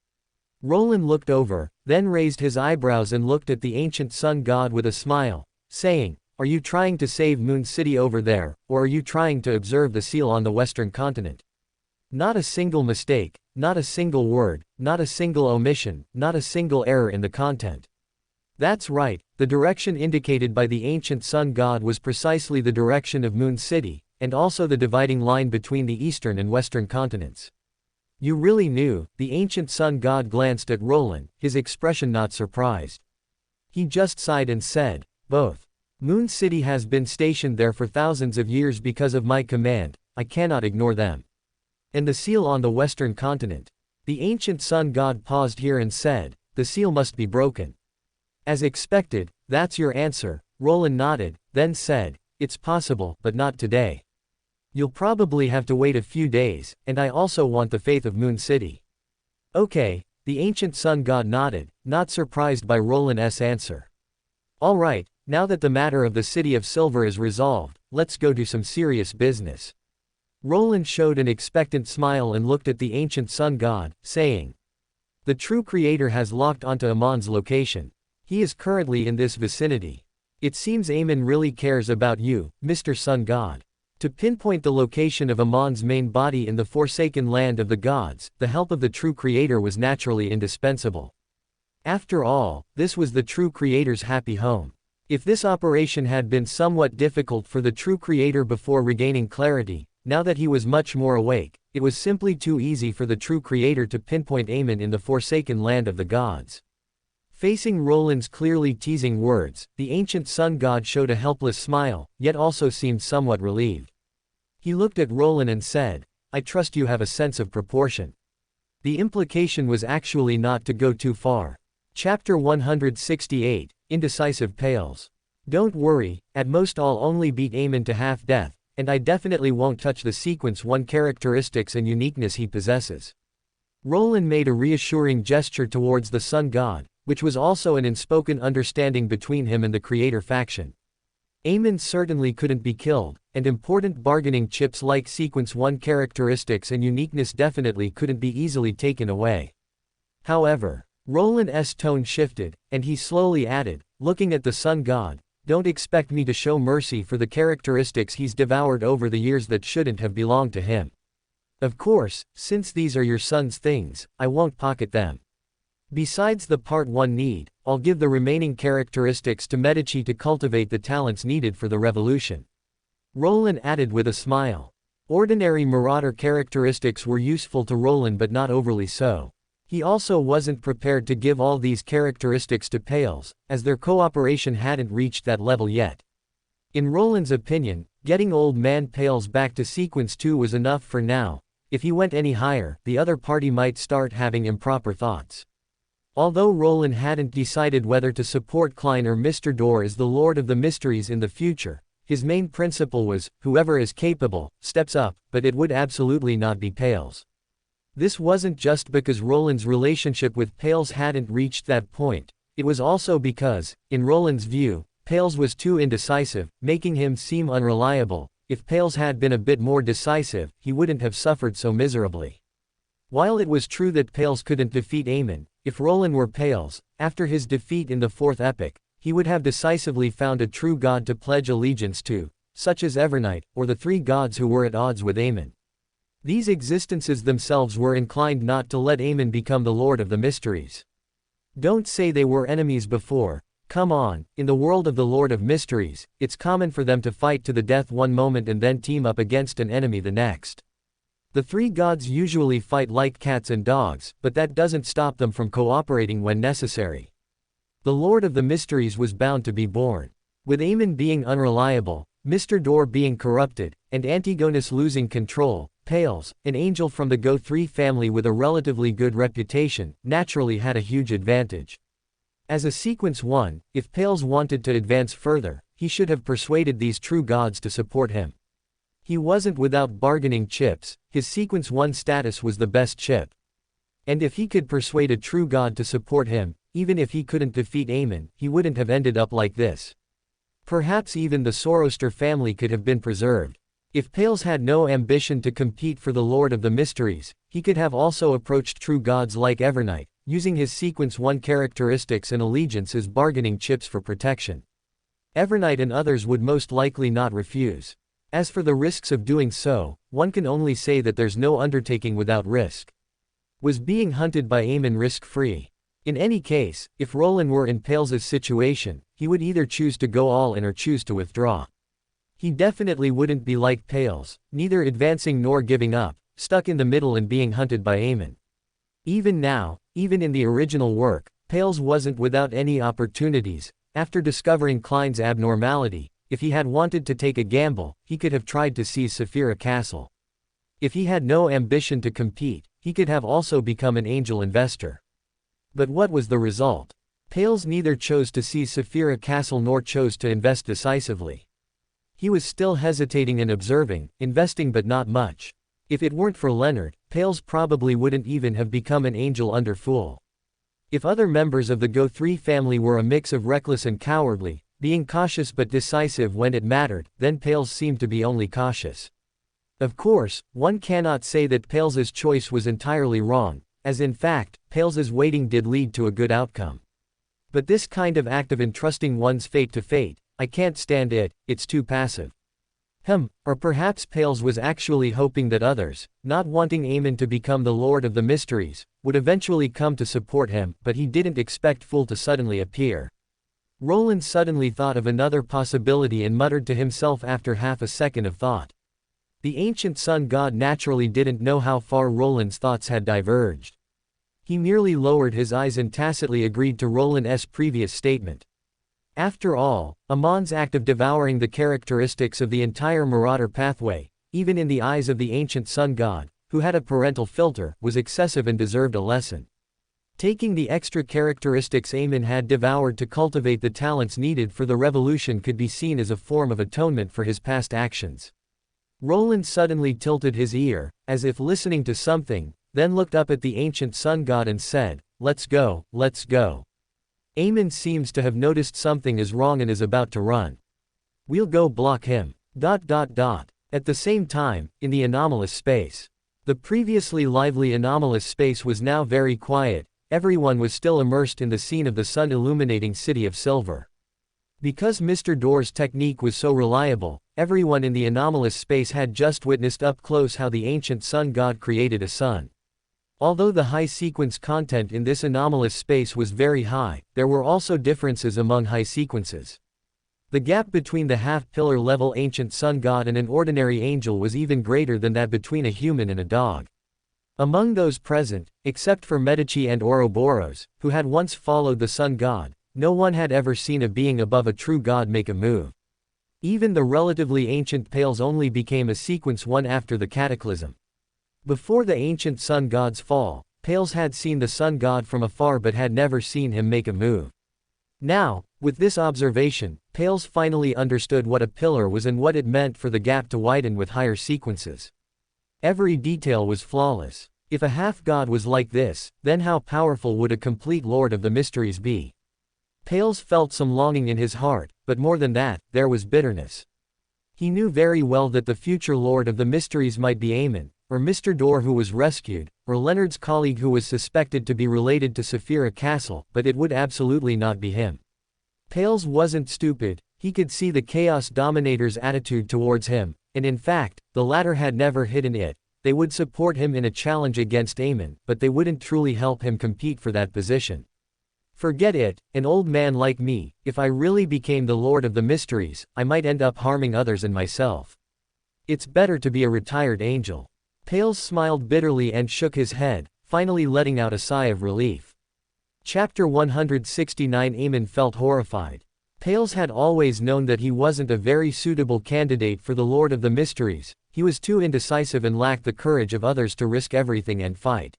Roland looked over, then raised his eyebrows and looked at the ancient sun god with a smile, saying, "Are you trying to save Moon City over there, or are you trying to observe the seal on the western continent?" Not a single mistake, not a single word, not a single omission, not a single error in the content. That's right, the direction indicated by the ancient sun god was precisely the direction of Moon City, and also the dividing line between the eastern and western continents. "You really knew?" The ancient sun god glanced at Roland, his expression not surprised. He just sighed and said, "Both. Moon City has been stationed there for thousands of years because of my command, I cannot ignore them. And the seal on the western continent." The ancient sun god paused here and said, "The seal must be broken." "As expected, that's your answer," Roland nodded, then said, "It's possible, but not today. You'll probably have to wait a few days, and I also want the faith of Moon City." "Okay," the ancient sun god nodded, not surprised by Roland's answer. "All right, now that the matter of the City of Silver is resolved, let's go do some serious business." Roland showed an expectant smile and looked at the ancient sun god, saying, "The true creator has locked onto Amon's location. He is currently in this vicinity. It seems Amon really cares about you, Mr. Sun God. To pinpoint the location of Amon's main body in the Forsaken Land of the Gods, the help of the true creator was naturally indispensable. After all, this was the true creator's happy home. If this operation had been somewhat difficult for the true creator before regaining clarity, now that he was much more awake, it was simply too easy for the true creator to pinpoint Amon in the Forsaken Land of the Gods. Facing Roland's clearly teasing words, the ancient sun god showed a helpless smile, yet also seemed somewhat relieved. He looked at Roland and said, "I trust you have a sense of proportion." The implication was actually not to go too far. Chapter 168, Indecisive Pales. "Don't worry, at most I'll only beat Amon to half-death, and I definitely won't touch the Sequence 1 characteristics and uniqueness he possesses." Roland made a reassuring gesture towards the sun god, which was also an unspoken understanding between him and the creator faction. Amon certainly couldn't be killed, and important bargaining chips like Sequence 1 characteristics and uniqueness definitely couldn't be easily taken away. However, Roland's tone shifted, and he slowly added, looking at the sun god, "Don't expect me to show mercy for the characteristics he's devoured over the years that shouldn't have belonged to him. Of course, since these are your son's things, I won't pocket them. Besides the Part 1 need, I'll give the remaining characteristics to Medici to cultivate the talents needed for the revolution." Roland added with a smile. Ordinary marauder characteristics were useful to Roland but not overly so. He also wasn't prepared to give all these characteristics to Pales, as their cooperation hadn't reached that level yet. In Roland's opinion, getting Old Man Pales back to Sequence 2 was enough for now. If he went any higher, the other party might start having improper thoughts. Although Roland hadn't decided whether to support Klein or Mr. Door as the Lord of the Mysteries in the future, his main principle was, whoever is capable, steps up, but it would absolutely not be Pales. This wasn't just because Roland's relationship with Pales hadn't reached that point, it was also because, in Roland's view, Pales was too indecisive, making him seem unreliable. If Pales had been a bit more decisive, he wouldn't have suffered so miserably. While it was true that Pales couldn't defeat Amon, if Roland were Pales, after his defeat in the fourth epic, he would have decisively found a true god to pledge allegiance to, such as Evernight, or the three gods who were at odds with Amon. These existences themselves were inclined not to let Amon become the Lord of the Mysteries. Don't say they were enemies before. Come on, in the world of the Lord of Mysteries, it's common for them to fight to the death one moment and then team up against an enemy the next. The three gods usually fight like cats and dogs, but that doesn't stop them from cooperating when necessary. The Lord of the Mysteries was bound to be born. With Amon being unreliable, Mr. Door being corrupted, and Antigonus losing control, Pales, an angel from the Go-3 family with a relatively good reputation, naturally had a huge advantage. As a Sequence 1, if Pales wanted to advance further, he should have persuaded these true gods to support him. He wasn't without bargaining chips, his Sequence 1 status was the best chip. And if he could persuade a true god to support him, even if he couldn't defeat Amon, he wouldn't have ended up like this. Perhaps even the Zoroaster family could have been preserved. If Pales had no ambition to compete for the Lord of the Mysteries, he could have also approached true gods like Evernight, using his Sequence 1 characteristics and allegiance as bargaining chips for protection. Evernight and others would most likely not refuse. As for the risks of doing so, one can only say that there's no undertaking without risk. Was being hunted by Amon risk-free? In any case, if Roland were in Pales's situation, he would either choose to go all in or choose to withdraw. He definitely wouldn't be like Pales, neither advancing nor giving up, stuck in the middle and being hunted by Amon. Even now, even in the original work, Pales wasn't without any opportunities. After discovering Klein's abnormality, if he had wanted to take a gamble, he could have tried to seize Saphira Castle. If he had no ambition to compete, he could have also become an angel investor. But what was the result? Pales neither chose to seize Saphira Castle nor chose to invest decisively. He was still hesitating and observing, investing but not much. If it weren't for Leonard, Pales probably wouldn't even have become an angel under Fool. If other members of the Go-3 family were a mix of reckless and cowardly, being cautious but decisive when it mattered, then Pales seemed to be only cautious. Of course, one cannot say that Pales's choice was entirely wrong, as in fact, Pales's waiting did lead to a good outcome. But this kind of act of entrusting one's fate to fate, I can't stand it, it's too passive. Or perhaps Pales was actually hoping that others, not wanting Amon to become the Lord of the Mysteries, would eventually come to support him, but he didn't expect Fool to suddenly appear. Roland suddenly thought of another possibility and muttered to himself after half a second of thought. The ancient sun god naturally didn't know how far Roland's thoughts had diverged. He merely lowered his eyes and tacitly agreed to Roland's previous statement. After all, Amon's act of devouring the characteristics of the entire Marauder pathway, even in the eyes of the ancient sun god, who had a parental filter, was excessive and deserved a lesson. Taking the extra characteristics Amon had devoured to cultivate the talents needed for the revolution could be seen as a form of atonement for his past actions. Roland suddenly tilted his ear, as if listening to something, then looked up at the ancient sun god and said, "Let's go, let's go." Amon seems to have noticed something is wrong and is about to run. "We'll go block him." At the same time, in the anomalous space. The previously lively anomalous space was now very quiet, everyone was still immersed in the scene of the sun illuminating City of Silver. Because Mr. Door's technique was so reliable, everyone in the anomalous space had just witnessed up close how the ancient sun god created a sun. Although the high sequence content in this anomalous space was very high, there were also differences among high sequences. The gap between the half-pillar level ancient sun god and an ordinary angel was even greater than that between a human and a dog. Among those present, except for Medici and Ouroboros, who had once followed the sun god, no one had ever seen a being above a true god make a move. Even the relatively ancient Pales only became a Sequence 1 after the cataclysm. Before the ancient sun god's fall, Pales had seen the sun god from afar but had never seen him make a move. Now, with this observation, Pales finally understood what a pillar was and what it meant for the gap to widen with higher sequences. Every detail was flawless. If a half-god was like this, then how powerful would a complete Lord of the Mysteries be? Pales felt some longing in his heart, but more than that, there was bitterness. He knew very well that the future Lord of the Mysteries might be Amon, or Mr. Dorr who was rescued, or Leonard's colleague who was suspected to be related to Saphira Castle, but it would absolutely not be him. Pales wasn't stupid, he could see the Chaos Dominator's attitude towards him, and in fact, the latter had never hidden it. They would support him in a challenge against Amon, but they wouldn't truly help him compete for that position. Forget it, an old man like me, if I really became the Lord of the Mysteries, I might end up harming others and myself. It's better to be a retired angel. Pales smiled bitterly and shook his head, finally letting out a sigh of relief. Chapter 169. Amon felt horrified. Pales had always known that he wasn't a very suitable candidate for the Lord of the Mysteries. He was too indecisive and lacked the courage of others to risk everything and fight.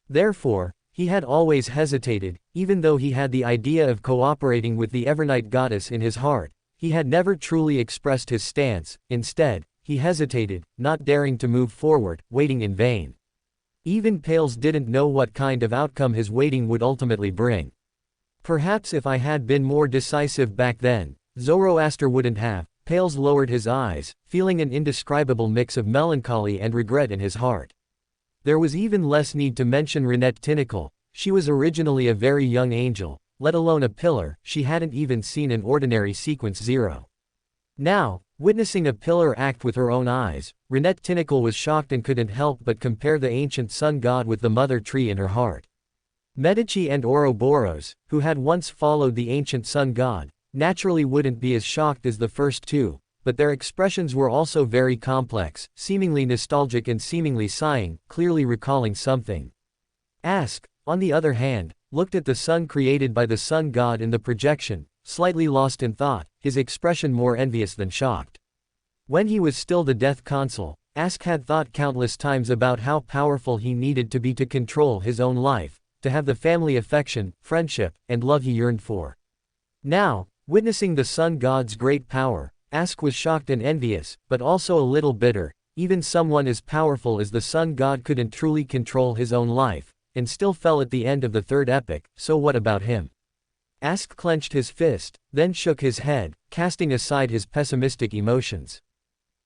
Therefore, he had always hesitated, even though he had the idea of cooperating with the Evernight goddess in his heart. He had never truly expressed his stance. Instead, he hesitated, not daring to move forward, waiting in vain. Even Pales didn't know what kind of outcome his waiting would ultimately bring. Perhaps if I had been more decisive back then, Zoroaster wouldn't have. Pales lowered his eyes, feeling an indescribable mix of melancholy and regret in his heart. There was even less need to mention Renette Tinacle. She was originally a very young angel, let alone a pillar. She hadn't even seen an ordinary sequence 0. Now, witnessing a pillar act with her own eyes, Renette Tinacle was shocked and couldn't help but compare the ancient sun god with the mother tree in her heart. Medici and Ouroboros, who had once followed the ancient sun god, naturally wouldn't be as shocked as the first two, but their expressions were also very complex, seemingly nostalgic and seemingly sighing, clearly recalling something. Ask, on the other hand, looked at the sun created by the sun god in the projection, slightly lost in thought, his expression more envious than shocked. When he was still the Death Consul, Ask had thought countless times about how powerful he needed to be to control his own life, to have the family affection, friendship, and love he yearned for. Now, witnessing the sun god's great power, Ask was shocked and envious, but also a little bitter. Even someone as powerful as the sun god couldn't truly control his own life, and still fell at the end of the third epic, so what about him? Ask clenched his fist, then shook his head, casting aside his pessimistic emotions.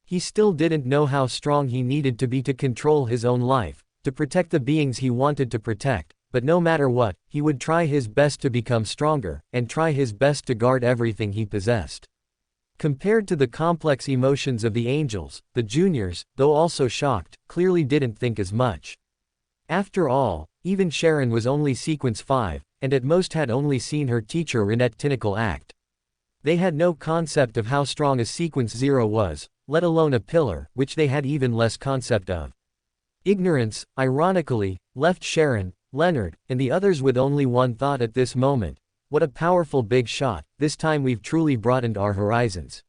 He still didn't know how strong he needed to be to control his own life, to protect the beings he wanted to protect, but no matter what, he would try his best to become stronger, and try his best to guard everything he possessed. Compared to the complex emotions of the angels, the juniors, though also shocked, clearly didn't think as much. After all, even Sharon was only sequence 5, and at most had only seen her teacher Renette Tinacle act. They had no concept of how strong a sequence 0 was, let alone a pillar, which they had even less concept of. Ignorance, ironically, left Sharon, Leonard, and the others with only one thought at this moment. What a powerful big shot, this time we've truly broadened our horizons.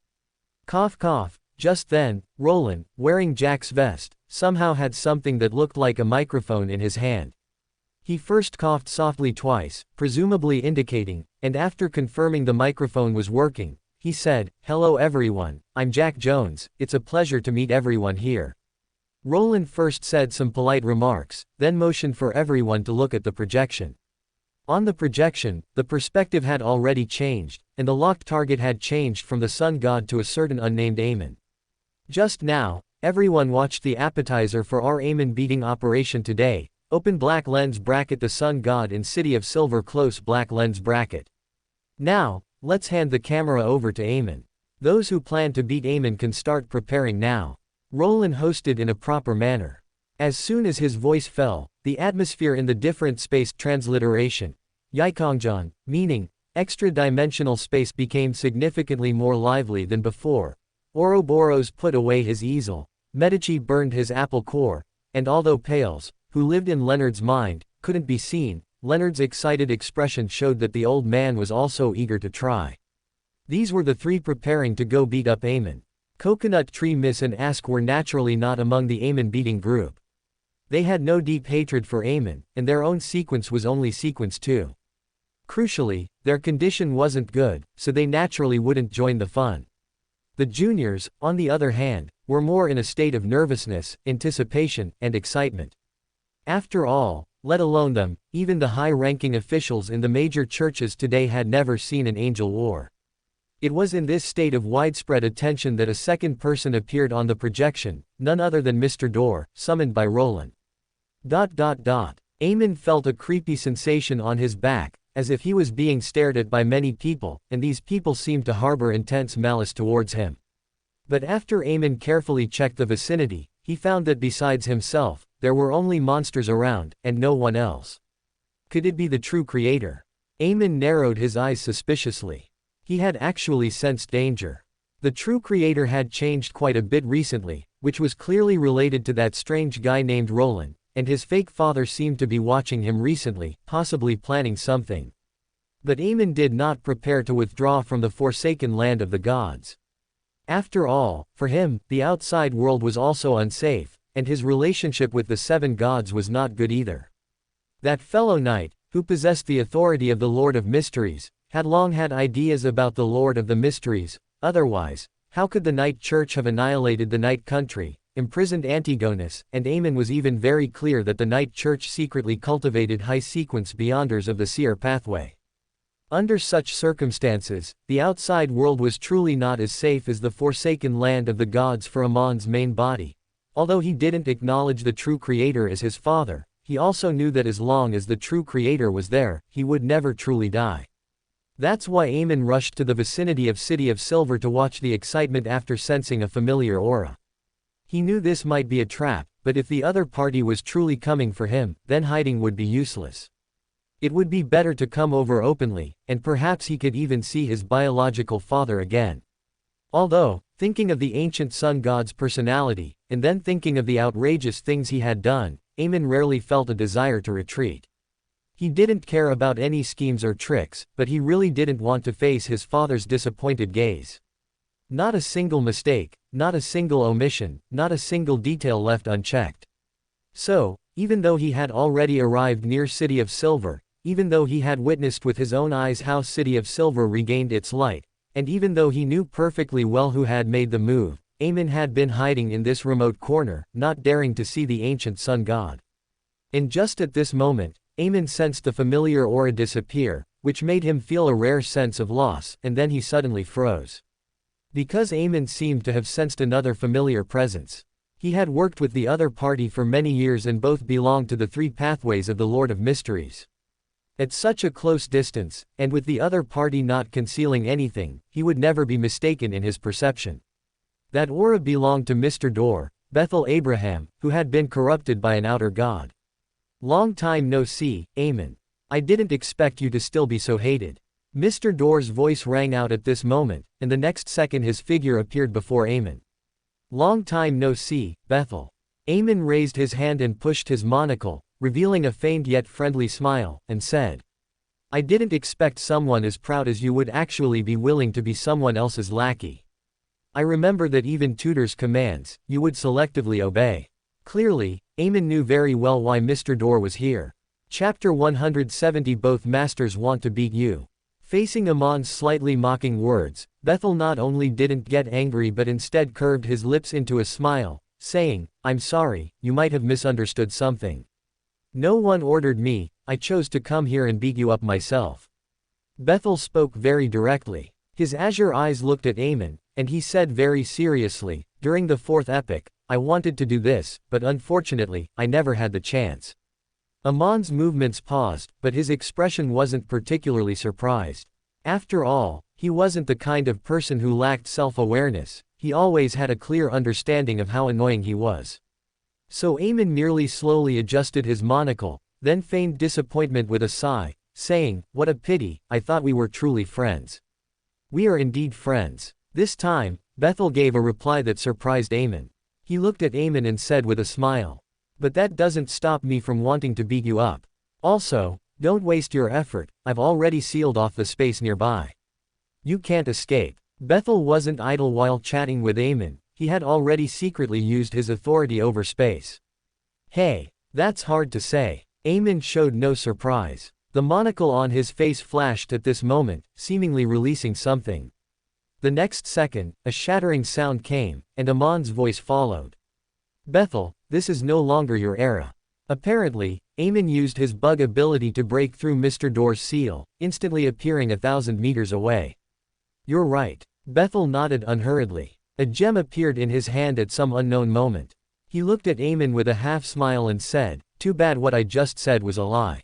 Cough cough. Just then, Roland, wearing Jack's vest, somehow had something that looked like a microphone in his hand. He first coughed softly twice, presumably indicating, and after confirming the microphone was working, he said, "Hello everyone, I'm Jack Jones, it's a pleasure to meet everyone here." Roland first said some polite remarks, then motioned for everyone to look at the projection. On the projection, the perspective had already changed, and the locked target had changed from the sun god to a certain unnamed Amon. Just now, everyone watched the appetizer for our Amon beating operation today. Open black lens bracket the sun god in City of Silver close black lens bracket. Now, let's hand the camera over to Amon. Those who plan to beat Amon can start preparing now. Roland hosted in a proper manner. As soon as his voice fell, the atmosphere in the different space transliteration, Yikongjan, meaning, extra-dimensional space became significantly more lively than before. Ouroboros put away his easel, Medici burned his apple core, and although Pales, who lived in Leonard's mind, couldn't be seen, Leonard's excited expression showed that the old man was also eager to try. These were the three preparing to go beat up Amon. Coconut Tree Miss and Ask were naturally not among the Amon beating group. They had no deep hatred for Amon, and their own sequence was only sequence 2. Crucially, their condition wasn't good, so they naturally wouldn't join the fun. The juniors, on the other hand, were more in a state of nervousness, anticipation, and excitement. After all, let alone them, even the high-ranking officials in the major churches today had never seen an angel war. It was in this state of widespread attention that a second person appeared on the projection, none other than Mr. Door, summoned by Roland. Amon felt a creepy sensation on his back, as if he was being stared at by many people, and these people seemed to harbor intense malice towards him. But after Amon carefully checked the vicinity, he found that besides himself, there were only monsters around, and no one else. Could it be the true creator? Amon narrowed his eyes suspiciously. He had actually sensed danger. The true creator had changed quite a bit recently, which was clearly related to that strange guy named Roland, and his fake father seemed to be watching him recently, possibly planning something. But Amon did not prepare to withdraw from the forsaken land of the gods. After all, for him, the outside world was also unsafe, and his relationship with the 7 gods was not good either. That fellow knight, who possessed the authority of the Lord of Mysteries, had long had ideas about the Lord of the Mysteries. Otherwise, how could the Night Church have annihilated the Night Country, imprisoned Antigonus, and Amon was even very clear that the Night Church secretly cultivated high-sequence beyonders of the seer pathway. Under such circumstances, the outside world was truly not as safe as the forsaken land of the gods for Amon's main body. Although he didn't acknowledge the true creator as his father, he also knew that as long as the true creator was there, he would never truly die. That's why Amon rushed to the vicinity of City of Silver to watch the excitement after sensing a familiar aura. He knew this might be a trap, but if the other party was truly coming for him, then hiding would be useless. It would be better to come over openly, and perhaps he could even see his biological father again. Although, thinking of the ancient sun god's personality, and then thinking of the outrageous things he had done, Amon rarely felt a desire to retreat. He didn't care about any schemes or tricks, but he really didn't want to face his father's disappointed gaze. Not a single mistake, not a single omission, not a single detail left unchecked. So, even though he had already arrived near City of Silver, even though he had witnessed with his own eyes how City of Silver regained its light, and even though he knew perfectly well who had made the move, Amon had been hiding in this remote corner, not daring to see the ancient sun god. And just at this moment, Amon sensed the familiar aura disappear, which made him feel a rare sense of loss, and then he suddenly froze. Because Amon seemed to have sensed another familiar presence. He had worked with the other party for many years and both belonged to the 3 pathways of the Lord of Mysteries. At such a close distance, and with the other party not concealing anything, he would never be mistaken in his perception. That aura belonged to Mr. Door, Bethel Abraham, who had been corrupted by an outer god. Long time no see, Amon. I didn't expect you to still be so hated. Mr. Door's voice rang out at this moment, and the next second his figure appeared before Amon. Long time no see, Bethel. Amon raised his hand and pushed his monocle, revealing a feigned yet friendly smile, and said, I didn't expect someone as proud as you would actually be willing to be someone else's lackey. I remember that even Tutor's commands, you would selectively obey. Clearly, Amon knew very well why Mr. Door was here. Chapter 170 Both Masters Want to Beat You. Facing Amon's slightly mocking words, Bethel not only didn't get angry but instead curved his lips into a smile, saying, I'm sorry, you might have misunderstood something. No one ordered me, I chose to come here and beat you up myself. Bethel spoke very directly. His azure eyes looked at Amon, and he said very seriously, during the 4th epoch, I wanted to do this, but unfortunately, I never had the chance. Amon's movements paused, but his expression wasn't particularly surprised. After all, he wasn't the kind of person who lacked self-awareness, he always had a clear understanding of how annoying he was. So Amon merely slowly adjusted his monocle, then feigned disappointment with a sigh, saying, what a pity, I thought we were truly friends. We are indeed friends. This time, Bethel gave a reply that surprised Amon. He looked at Amon and said with a smile, but that doesn't stop me from wanting to beat you up. Also, don't waste your effort, I've already sealed off the space nearby. You can't escape. Bethel wasn't idle while chatting with Amon, he had already secretly used his authority over space. Hey, That's hard to say. Amon showed no surprise. The monocle on his face flashed at this moment, seemingly releasing something. The next second, a shattering sound came, and Amon's voice followed. Bethel, this is no longer your era. Apparently, Amon used his bug ability to break through Mr. Door's seal, instantly appearing 1,000 meters away. You're right. Bethel nodded unhurriedly. A gem appeared in his hand at some unknown moment. He looked at Amon with a half-smile and said, too bad what I just said was a lie.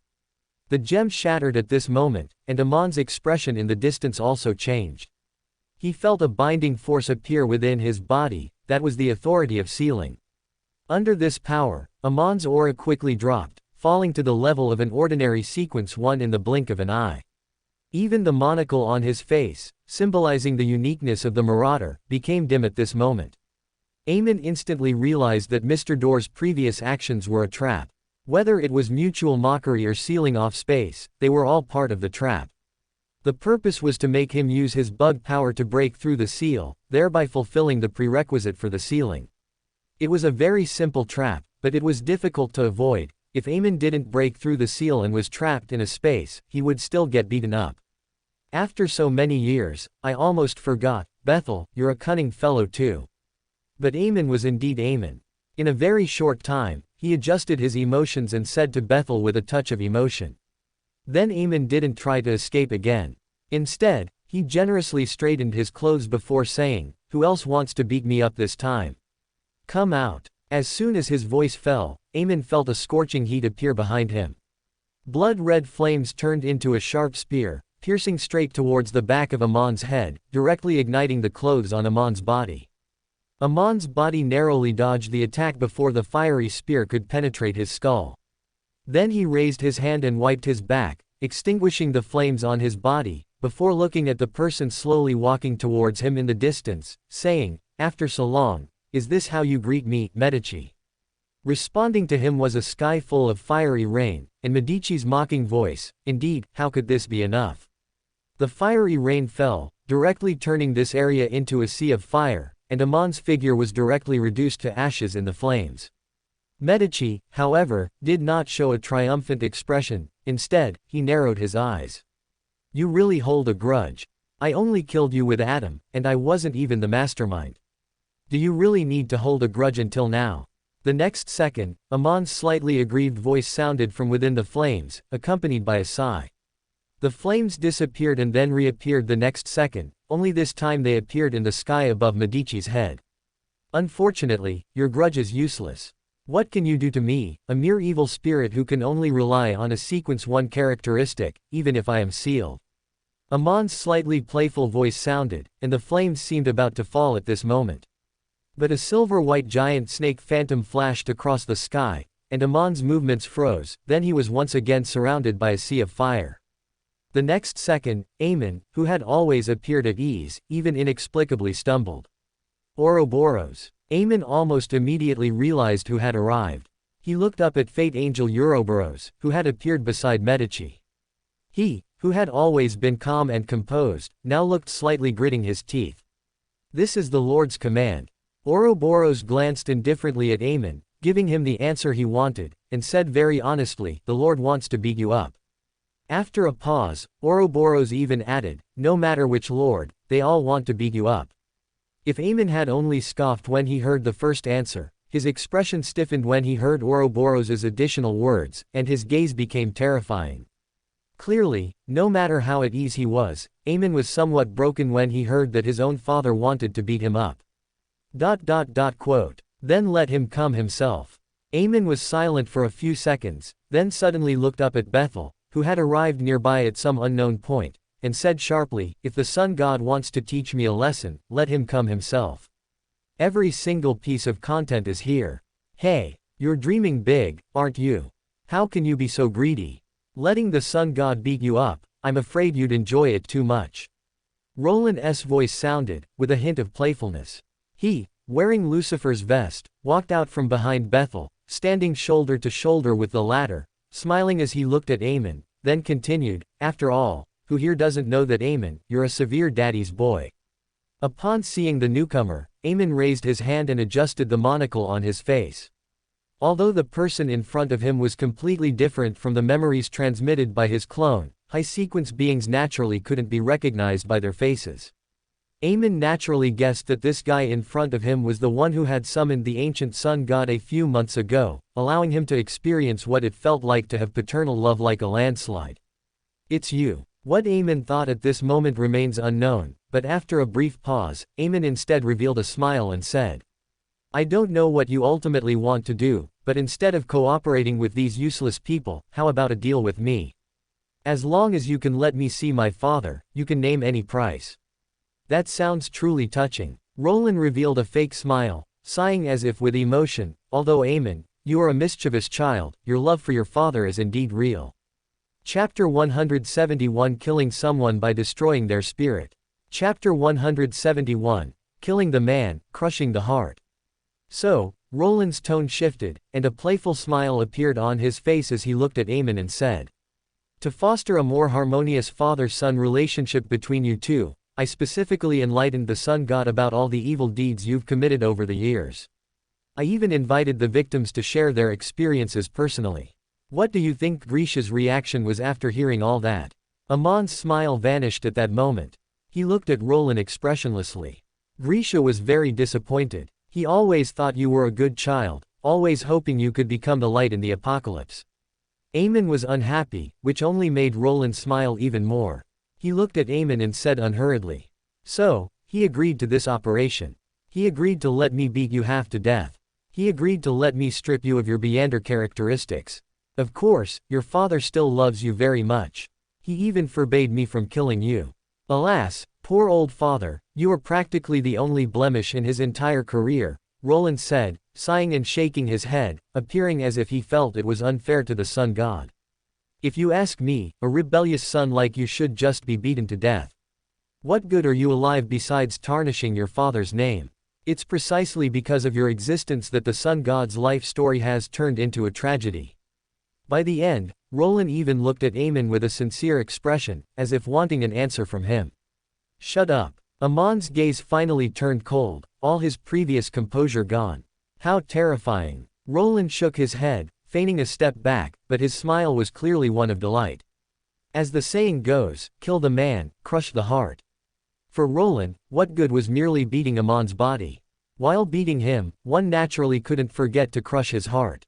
The gem shattered at this moment, and Amon's expression in the distance also changed. He felt a binding force appear within his body, that was the authority of sealing. Under this power, Amon's aura quickly dropped, falling to the level of an ordinary sequence one in the blink of an eye. Even the monocle on his face, symbolizing the uniqueness of the Marauder, became dim at this moment. Amon instantly realized that Mr. Door's previous actions were a trap. Whether it was mutual mockery or sealing off space, they were all part of the trap. The purpose was to make him use his bug power to break through the seal, thereby fulfilling the prerequisite for the sealing. It was a very simple trap, but it was difficult to avoid. If Amon didn't break through the seal and was trapped in a space, he would still get beaten up. After so many years, I almost forgot. Bethel, you're a cunning fellow too. But Amon was indeed Amon. In a very short time, he adjusted his emotions and said to Bethel with a touch of emotion. Then Amon didn't try to escape again. Instead, he generously straightened his clothes before saying, who else wants to beat me up this time? Come out. As soon as his voice fell, Amon felt a scorching heat appear behind him. Blood-red flames turned into a sharp spear, piercing straight towards the back of Amon's head, directly igniting the clothes on Amon's body. Amon's body narrowly dodged the attack before the fiery spear could penetrate his skull. Then he raised his hand and wiped his back, extinguishing the flames on his body, before looking at the person slowly walking towards him in the distance, saying, after so long, is this how you greet me, Medici? Responding to him was a sky full of fiery rain, and Medici's mocking voice, indeed, how could this be enough? The fiery rain fell, directly turning this area into a sea of fire, and Amon's figure was directly reduced to ashes in the flames. Medici, however, did not show a triumphant expression. Instead, he narrowed his eyes. You really hold a grudge. I only killed you with Adam, and I wasn't even the mastermind. Do you really need to hold a grudge until now? The next second, Amon's slightly aggrieved voice sounded from within the flames, accompanied by a sigh. The flames disappeared and then reappeared the next second, only this time they appeared in the sky above Medici's head. Unfortunately, your grudge is useless. What can you do to me, a mere evil spirit who can only rely on a sequence one characteristic, even if I am sealed? Amon's slightly playful voice sounded, and the flames seemed about to fall at this moment. But a silver-white giant snake phantom flashed across the sky, and Amon's movements froze, then he was once again surrounded by a sea of fire. The next second, Amon, who had always appeared at ease, even inexplicably stumbled. Ouroboros. Amon almost immediately realized who had arrived. He looked up at Fate Angel Ouroboros, who had appeared beside Medici. He, who had always been calm and composed, now looked slightly gritting his teeth. This is the Lord's command. Ouroboros glanced indifferently at Amon, giving him the answer he wanted, and said very honestly, the Lord wants to beat you up. After a pause, Ouroboros even added, no matter which lord, they all want to beat you up. If Amon had only scoffed when he heard the first answer, his expression stiffened when he heard Ouroboros's additional words, and his gaze became terrifying. Clearly, no matter how at ease he was, Amon was somewhat broken when he heard that his own father wanted to beat him up. Quote. Then let him come himself. Amon was silent for a few seconds, then suddenly looked up at Bethel, who had arrived nearby at some unknown point, and said sharply, if the sun god wants to teach me a lesson, let him come himself. Every single piece of content is here. Hey, you're dreaming big, aren't you? How can you be so greedy? Letting the sun god beat you up, I'm afraid you'd enjoy it too much. Roland's voice sounded, with a hint of playfulness. He, wearing Lucifer's vest, walked out from behind Bethel, standing shoulder to shoulder with the latter, smiling as he looked at Amon, then continued, after all, who here doesn't know that Amon, you're a severe daddy's boy. Upon seeing the newcomer, Amon raised his hand and adjusted the monocle on his face. Although the person in front of him was completely different from the memories transmitted by his clone, high-sequence beings naturally couldn't be recognized by their faces. Amon naturally guessed that this guy in front of him was the one who had summoned the ancient sun god a few months ago, allowing him to experience what it felt like to have paternal love like a landslide. It's you. What Amon thought at this moment remains unknown, but after a brief pause, Amon instead revealed a smile and said, I don't know what you ultimately want to do, but instead of cooperating with these useless people, how about a deal with me? As long as you can let me see my father, you can name any price. That sounds truly touching. Roland revealed a fake smile, sighing as if with emotion, although Amon, you are a mischievous child, your love for your father is indeed real. Chapter 171 Killing someone by destroying their spirit. Chapter 171 Killing the man, crushing the heart. So, Roland's tone shifted, and a playful smile appeared on his face as he looked at Amon and said, to foster a more harmonious father-son relationship between you two, I specifically enlightened the sun god about all the evil deeds you've committed over the years. I even invited the victims to share their experiences personally. What do you think Grisha's reaction was after hearing all that? Amon's smile vanished at that moment. He looked at Roland expressionlessly. Grisha was very disappointed. He always thought you were a good child, always hoping you could become the light in the apocalypse. Amon was unhappy, which only made Roland smile even more. He looked at Amon and said unhurriedly. So, he agreed to this operation. He agreed to let me beat you half to death. He agreed to let me strip you of your Beander characteristics. Of course, your father still loves you very much. He even forbade me from killing you. Alas, poor old father, you are practically the only blemish in his entire career, Roland said, sighing and shaking his head, appearing as if he felt it was unfair to the sun god. If you ask me, a rebellious son like you should just be beaten to death. What good are you alive besides tarnishing your father's name? It's precisely because of your existence that the sun god's life story has turned into a tragedy. By the end, Roland even looked at Amon with a sincere expression, as if wanting an answer from him. Shut up. Amon's gaze finally turned cold, all his previous composure gone. How terrifying. Roland shook his head, feigning a step back, but his smile was clearly one of delight. As the saying goes, kill the man, crush the heart. For Roland, what good was merely beating Amon's body? While beating him, one naturally couldn't forget to crush his heart.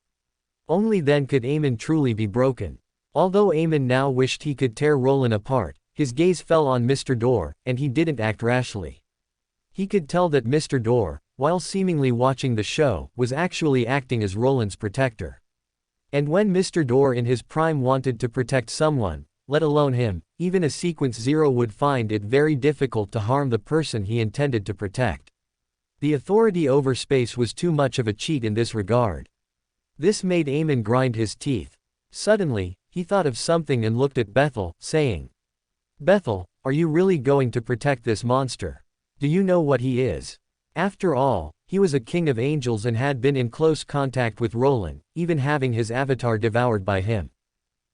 Only then could Amon truly be broken. Although Amon now wished he could tear Roland apart, his gaze fell on Mr. Dorr, and he didn't act rashly. He could tell that Mr. Dorr, while seemingly watching the show, was actually acting as Roland's protector. And when Mr. Dorr in his prime wanted to protect someone, let alone him, even a Sequence Zero would find it very difficult to harm the person he intended to protect. The authority over space was too much of a cheat in this regard. This made Amon grind his teeth. Suddenly, he thought of something and looked at Bethel, saying, Bethel, are you really going to protect this monster? Do you know what he is? After all, he was a king of angels and had been in close contact with Roland, even having his avatar devoured by him.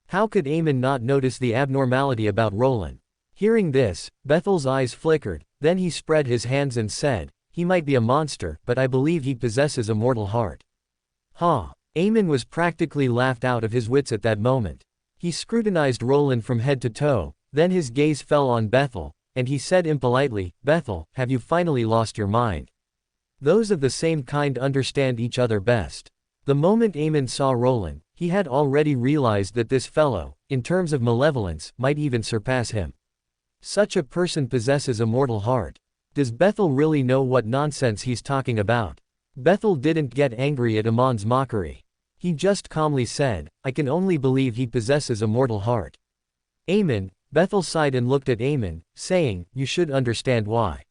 How could Amon not notice the abnormality about Roland? Hearing this, Bethel's eyes flickered, then he spread his hands and said, he might be a monster, but I believe he possesses a mortal heart. Ha! Amon was practically laughed out of his wits at that moment. He scrutinized Roland from head to toe, then his gaze fell on Bethel, and he said impolitely, Bethel, have you finally lost your mind? Those of the same kind understand each other best. The moment Amon saw Roland, he had already realized that this fellow, in terms of malevolence, might even surpass him. Such a person possesses a mortal heart. Does Bethel really know what nonsense he's talking about? Bethel didn't get angry at Amon's mockery. He just calmly said, I can only believe he possesses a mortal heart. Amon, Bethel sighed and looked at Amon, saying, you should understand why.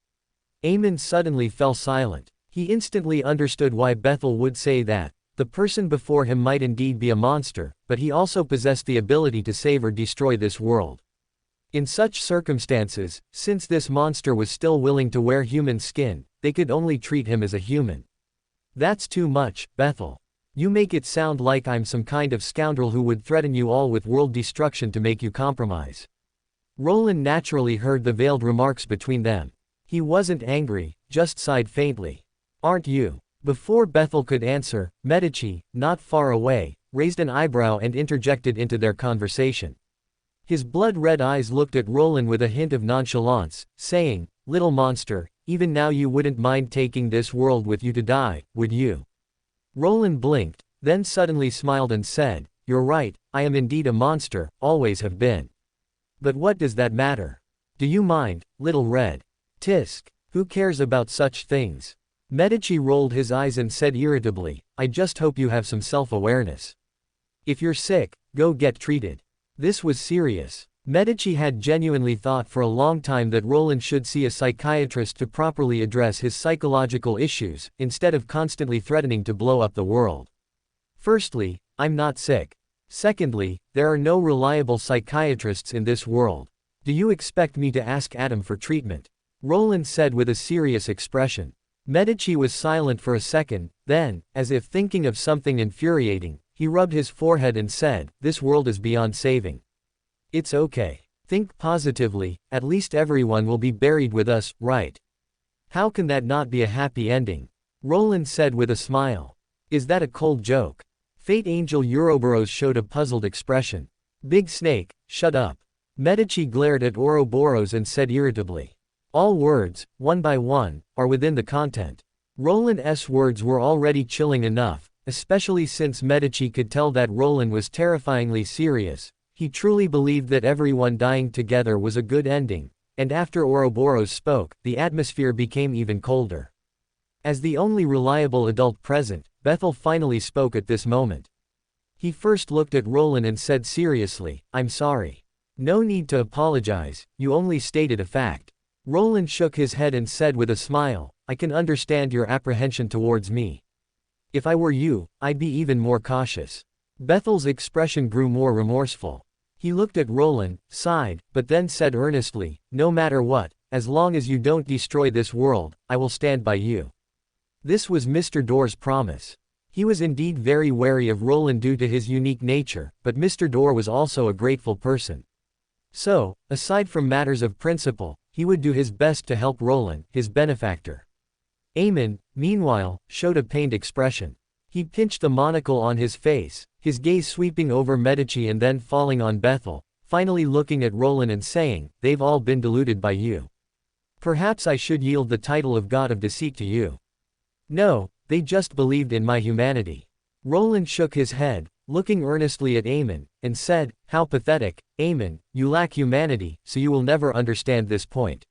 Amon suddenly fell silent. He instantly understood why Bethel would say that. The person before him might indeed be a monster, but he also possessed the ability to save or destroy this world. In such circumstances, since this monster was still willing to wear human skin, they could only treat him as a human. That's too much, Bethel. You make it sound like I'm some kind of scoundrel who would threaten you all with world destruction to make you compromise. Roland naturally heard the veiled remarks between them. He wasn't angry, just sighed faintly. Aren't you? Before Bethel could answer, Medici, not far away, raised an eyebrow and interjected into their conversation. His blood-red eyes looked at Roland with a hint of nonchalance, saying, "Little monster, even now you wouldn't mind taking this world with you to die, would you?" Roland blinked, then suddenly smiled and said, "You're right, I am indeed a monster, always have been. But what does that matter? Do you mind, little red? Tisk, who cares about such things?" Medici rolled his eyes and said irritably, "I just hope you have some self-awareness. If you're sick, go get treated." This was serious. Medici had genuinely thought for a long time that Roland should see a psychiatrist to properly address his psychological issues, instead of constantly threatening to blow up the world. Firstly, I'm not sick. Secondly, there are no reliable psychiatrists in this world. Do you expect me to ask Adam for treatment? Roland said with a serious expression. Medici was silent for a second, then, as if thinking of something infuriating, he rubbed his forehead and said, "This world is beyond saving. It's okay. Think positively, at least everyone will be buried with us, right? How can that not be a happy ending?" Roland said with a smile. "Is that a cold joke?" Fate Angel Ouroboros showed a puzzled expression. "Big Snake, shut up." Medici glared at Ouroboros and said irritably, "All words, one by one, are within the content." Roland's words were already chilling enough, especially since Medici could tell that Roland was terrifyingly serious. He truly believed that everyone dying together was a good ending, and after Ouroboros spoke, the atmosphere became even colder. As the only reliable adult present, Bethel finally spoke at this moment. He first looked at Roland and said seriously, "I'm sorry. No need to apologize, you only stated a fact." Roland shook his head and said with a smile, "I can understand your apprehension towards me. If I were you, I'd be even more cautious." Bethel's expression grew more remorseful. He looked at Roland, sighed, but then said earnestly, "No matter what, as long as you don't destroy this world, I will stand by you." This was Mr. Door's promise. He was indeed very wary of Roland due to his unique nature, but Mr. Door was also a grateful person. So, aside from matters of principle, he would do his best to help Roland, his benefactor. Amon, meanwhile, showed a pained expression. He pinched the monocle on his face, his gaze sweeping over Medici and then falling on Bethel, finally looking at Roland and saying, "They've all been deluded by you. Perhaps I should yield the title of God of Deceit to you." "No, they just believed in my humanity." Roland shook his head, looking earnestly at Amon, and said, "How pathetic, Amon, you lack humanity, so you will never understand this point."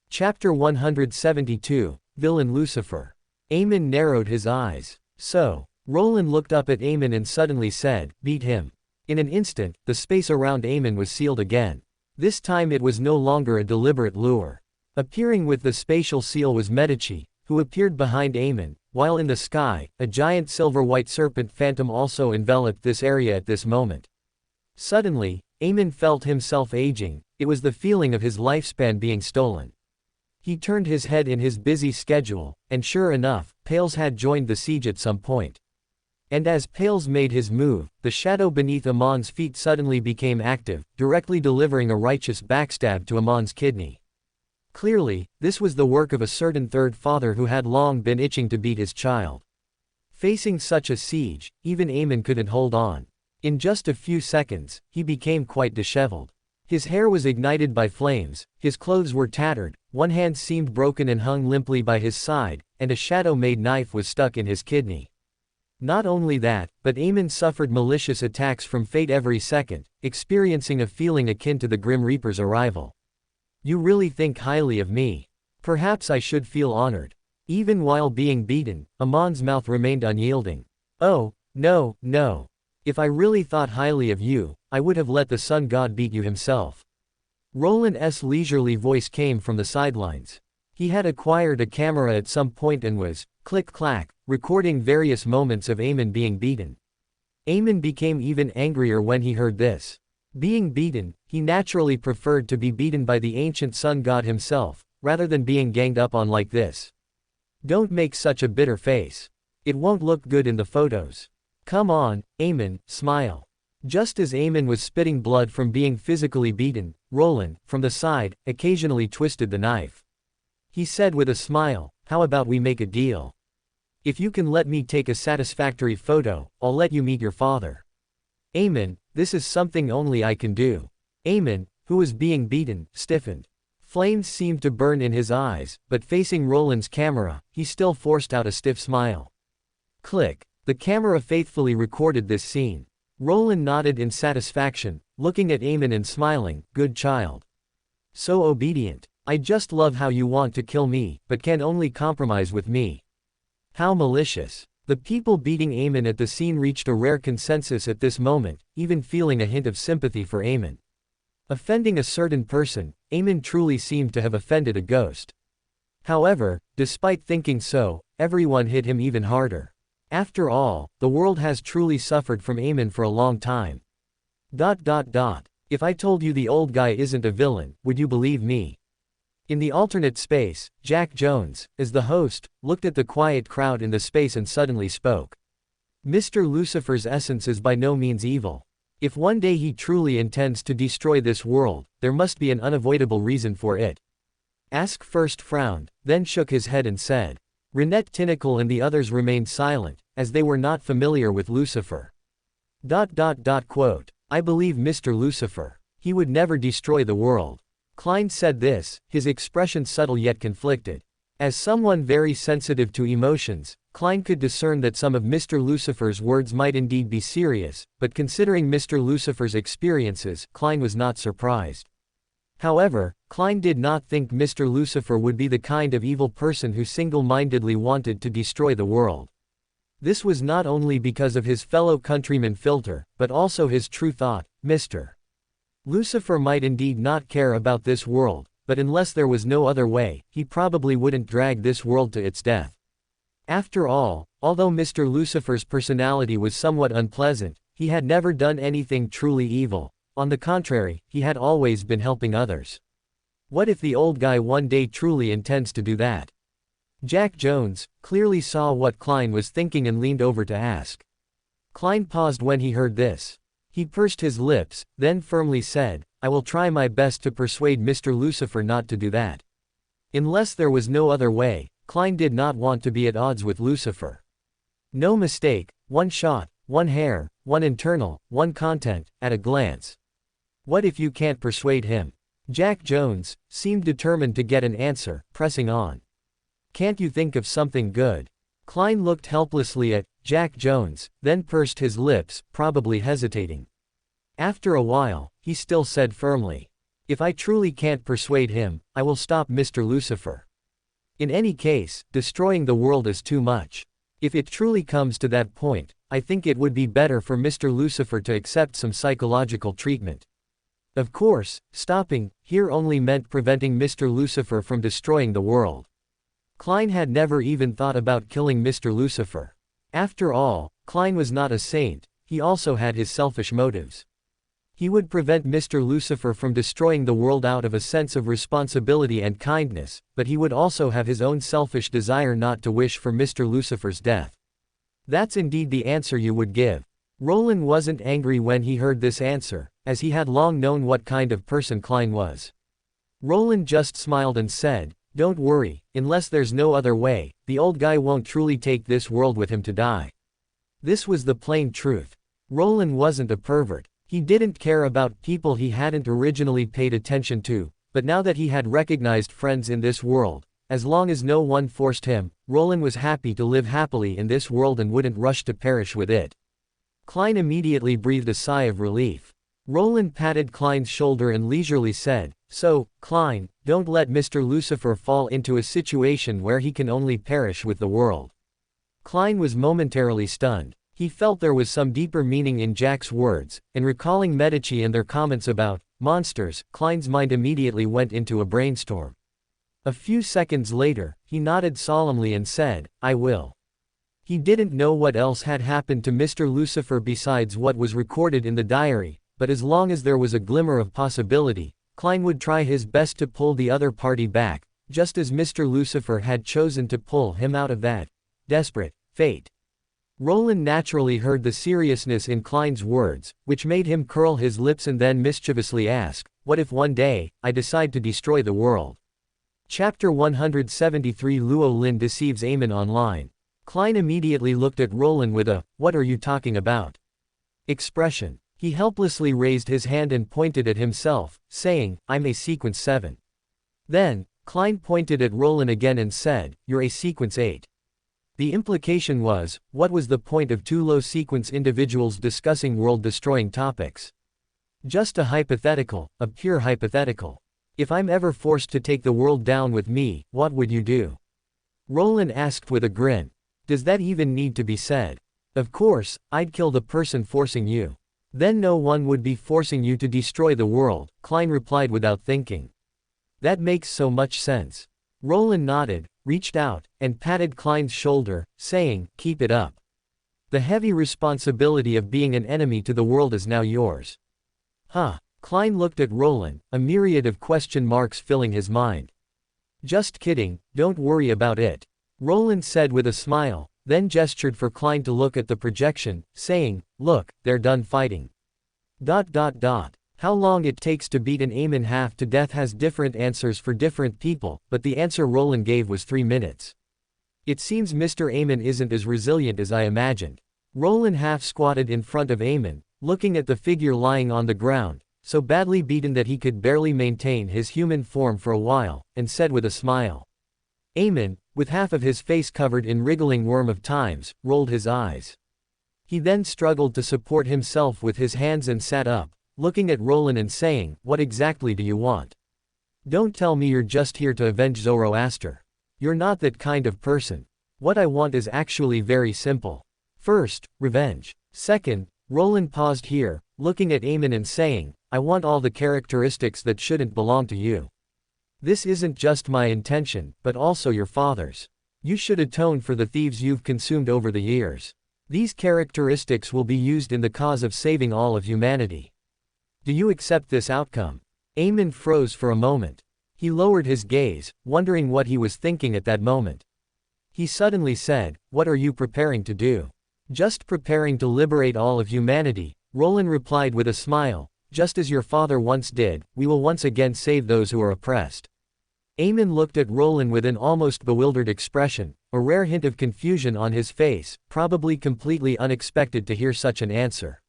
Chapter 172, Villain Lucifer. Amon narrowed his eyes. "So." Roland looked up at Amon and suddenly said, "Beat him." In an instant, the space around Amon was sealed again. This time it was no longer a deliberate lure. Appearing with the spatial seal was Medici, who appeared behind Amon, while in the sky, a giant silver-white serpent phantom also enveloped this area at this moment. Suddenly, Amon felt himself aging. It was the feeling of his lifespan being stolen. He turned his head in his busy schedule, and sure enough, Pales had joined the siege at some point. And as Pales made his move, the shadow beneath Amon's feet suddenly became active, directly delivering a righteous backstab to Amon's kidney. Clearly, this was the work of a certain third father who had long been itching to beat his child. Facing such a siege, even Amon couldn't hold on. In just a few seconds, he became quite disheveled. His hair was ignited by flames, his clothes were tattered, one hand seemed broken and hung limply by his side, and a shadow-made knife was stuck in his kidney. Not only that, but Amon suffered malicious attacks from fate every second, experiencing a feeling akin to the Grim Reaper's arrival. "You really think highly of me. Perhaps I should feel honored." Even while being beaten, Amon's mouth remained unyielding. "Oh, no, no. If I really thought highly of you, I would have let the sun god beat you himself." Roland's leisurely voice came from the sidelines. He had acquired a camera at some point and was, click-clack, recording various moments of Amon being beaten. Amon became even angrier when he heard this. Being beaten, he naturally preferred to be beaten by the ancient sun god himself, rather than being ganged up on like this. "Don't make such a bitter face. It won't look good in the photos. Come on, Amon, smile." Just as Amon was spitting blood from being physically beaten, Roland, from the side, occasionally twisted the knife. He said with a smile, "How about we make a deal?" If you can let me take a satisfactory photo, I'll let you meet your father. Amon, this is something only I can do. Amon, who was being beaten, stiffened. Flames seemed to burn in his eyes, but facing Roland's camera, he still forced out a stiff smile. Click. The camera faithfully recorded this scene. Roland nodded in satisfaction, looking at Amon and smiling, good child. So obedient. I just love how you want to kill me, but can only compromise with me. How malicious. The people beating Amon at the scene reached a rare consensus at this moment, even feeling a hint of sympathy for Amon. Offending a certain person, Amon truly seemed to have offended a ghost. However, despite thinking so, everyone hit him even harder. After all, the world has truly suffered from Amon for a long time. If I told you the old guy isn't a villain, would you believe me? In the alternate space, Jack Jones, as the host, looked at the quiet crowd in the space and suddenly spoke. Mr. Lucifer's essence is by no means evil. If one day he truly intends to destroy this world, there must be an unavoidable reason for it. Ask first frowned, then shook his head and said. Renette Tinacle and the others remained silent, as they were not familiar with Lucifer. Quote. I believe Mr. Lucifer. He would never destroy the world. Klein said this, his expression subtle yet conflicted. As someone very sensitive to emotions, Klein could discern that some of Mr. Lucifer's words might indeed be serious, but considering Mr. Lucifer's experiences, Klein was not surprised. However, Klein did not think Mr. Lucifer would be the kind of evil person who single-mindedly wanted to destroy the world. This was not only because of his fellow countryman Filter, but also his true thought, Mr. Lucifer might indeed not care about this world, but unless there was no other way, he probably wouldn't drag this world to its death. After all, although Mr. Lucifer's personality was somewhat unpleasant, he had never done anything truly evil. On the contrary, he had always been helping others. What if the old guy one day truly intends to do that? Jack Jones clearly saw what Klein was thinking and leaned over to ask. Klein paused when he heard this. He pursed his lips, then firmly said, I will try my best to persuade Mr. Lucifer not to do that. Unless there was no other way, Klein did not want to be at odds with Lucifer. No mistake, one shot, one hair, one internal, one content, at a glance. What if you can't persuade him? Jack Jones seemed determined to get an answer, pressing on. Can't you think of something good? Klein looked helplessly at Jack Jones, then pursed his lips, probably hesitating. After a while, he still said firmly. If I truly can't persuade him, I will stop Mr. Lucifer. In any case, destroying the world is too much. If it truly comes to that point, I think it would be better for Mr. Lucifer to accept some psychological treatment. Of course, stopping here only meant preventing Mr. Lucifer from destroying the world. Klein had never even thought about killing Mr. Lucifer. After all, Klein was not a saint, he also had his selfish motives. He would prevent Mr. Lucifer from destroying the world out of a sense of responsibility and kindness, but he would also have his own selfish desire not to wish for Mr. Lucifer's death. That's indeed the answer you would give. Roland wasn't angry when he heard this answer, as he had long known what kind of person Klein was. Roland just smiled and said, Don't worry, unless there's no other way, the old guy won't truly take this world with him to die. This was the plain truth. Roland wasn't a pervert. He didn't care about people he hadn't originally paid attention to, but now that he had recognized friends in this world, as long as no one forced him, Roland was happy to live happily in this world and wouldn't rush to perish with it. Klein immediately breathed a sigh of relief. Roland patted Klein's shoulder and leisurely said, So, Klein, don't let Mr. Lucifer fall into a situation where he can only perish with the world. Klein was momentarily stunned. He felt there was some deeper meaning in Jack's words, and recalling Medici and their comments about monsters, Klein's mind immediately went into a brainstorm. A few seconds later, he nodded solemnly and said, I will. He didn't know what else had happened to Mr. Lucifer besides what was recorded in the diary, but as long as there was a glimmer of possibility, Klein would try his best to pull the other party back, just as Mr. Lucifer had chosen to pull him out of that desperate fate. Roland naturally heard the seriousness in Klein's words, which made him curl his lips and then mischievously ask, What if one day, I decide to destroy the world? Chapter 173 Luo Lin deceives Amon online. Klein immediately looked at Roland with a, "What are you talking about?" expression. He helplessly raised his hand and pointed at himself, saying, "I'm a sequence 7. Then, Klein pointed at Roland again and said, "You're a sequence 8. The implication was, what was the point of two low-sequence individuals discussing world-destroying topics? Just a hypothetical, a pure hypothetical. If I'm ever forced to take the world down with me, what would you do?" Roland asked with a grin. "Does that even need to be said?" "Of course, I'd kill the person forcing you. Then no one would be forcing you to destroy the world," Klein replied without thinking. "That makes so much sense." Roland nodded, reached out, and patted Klein's shoulder, saying, "Keep it up. The heavy responsibility of being an enemy to the world is now yours." Huh. Klein looked at Roland, a myriad of question marks filling his mind. "Just kidding, don't worry about it," Roland said with a smile, then gestured for Klein to look at the projection, saying, "Look, they're done fighting." How long it takes to beat an Amon half to death has different answers for different people, but the answer Roland gave was 3 minutes. "It seems Mr. Amon isn't as resilient as I imagined." Roland half squatted in front of Amon, looking at the figure lying on the ground, so badly beaten that he could barely maintain his human form for a while, and said with a smile. Amon, with half of his face covered in wriggling worm of times, rolled his eyes. He then struggled to support himself with his hands and sat up, looking at Roland and saying, "What exactly do you want? Don't tell me you're just here to avenge Zoroaster. You're not that kind of person. What I want is actually very simple. First, revenge. Second," Roland paused here, looking at Amon and saying, "I want all the characteristics that shouldn't belong to you. This isn't just my intention, but also your father's. You should atone for the thieves you've consumed over the years. These characteristics will be used in the cause of saving all of humanity. Do you accept this outcome?" Amon froze for a moment. He lowered his gaze, wondering what he was thinking at that moment. He suddenly said, "What are you preparing to do?" "Just preparing to liberate all of humanity," Roland replied with a smile. "Just as your father once did, we will once again save those who are oppressed." Amon looked at Roland with an almost bewildered expression, a rare hint of confusion on his face, probably completely unexpected to hear such an answer.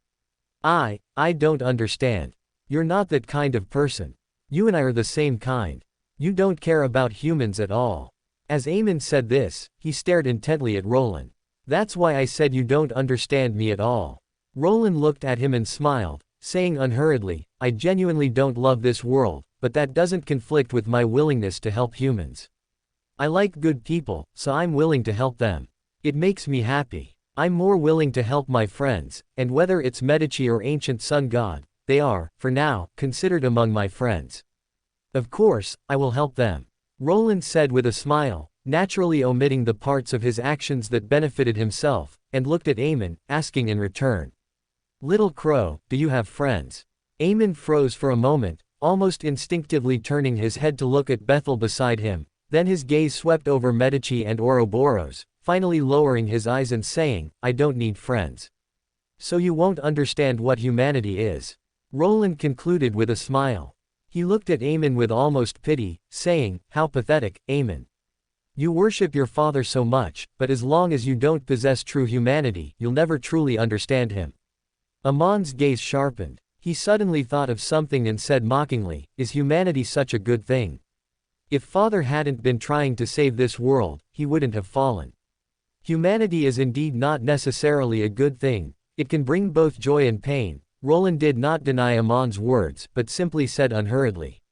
I don't understand. You're not that kind of person. You and I are the same kind. You don't care about humans at all." As Amon said this, he stared intently at Roland. "That's why I said you don't understand me at all." Roland looked at him and smiled, saying unhurriedly, "I genuinely don't love this world, but that doesn't conflict with my willingness to help humans. I like good people, so I'm willing to help them. It makes me happy. I'm more willing to help my friends, and whether it's Medici or ancient sun god, they are, for now, considered among my friends. Of course, I will help them," Roland said with a smile, naturally omitting the parts of his actions that benefited himself, and looked at Amon, asking in return, "Little Crow, do you have friends?" Amon froze for a moment, almost instinctively turning his head to look at Bethel beside him, then his gaze swept over Medici and Ouroboros, finally lowering his eyes and saying, "I don't need friends." "So you won't understand what humanity is," Roland concluded with a smile. He looked at Amon with almost pity, saying, "How pathetic, Amon. You worship your father so much, but as long as you don't possess true humanity, you'll never truly understand him." Amon's gaze sharpened. He suddenly thought of something and said mockingly, "Is humanity such a good thing? If Father hadn't been trying to save this world, he wouldn't have fallen. Humanity is indeed not necessarily a good thing, it can bring both joy and pain." Roland did not deny Amon's words, but simply said unhurriedly,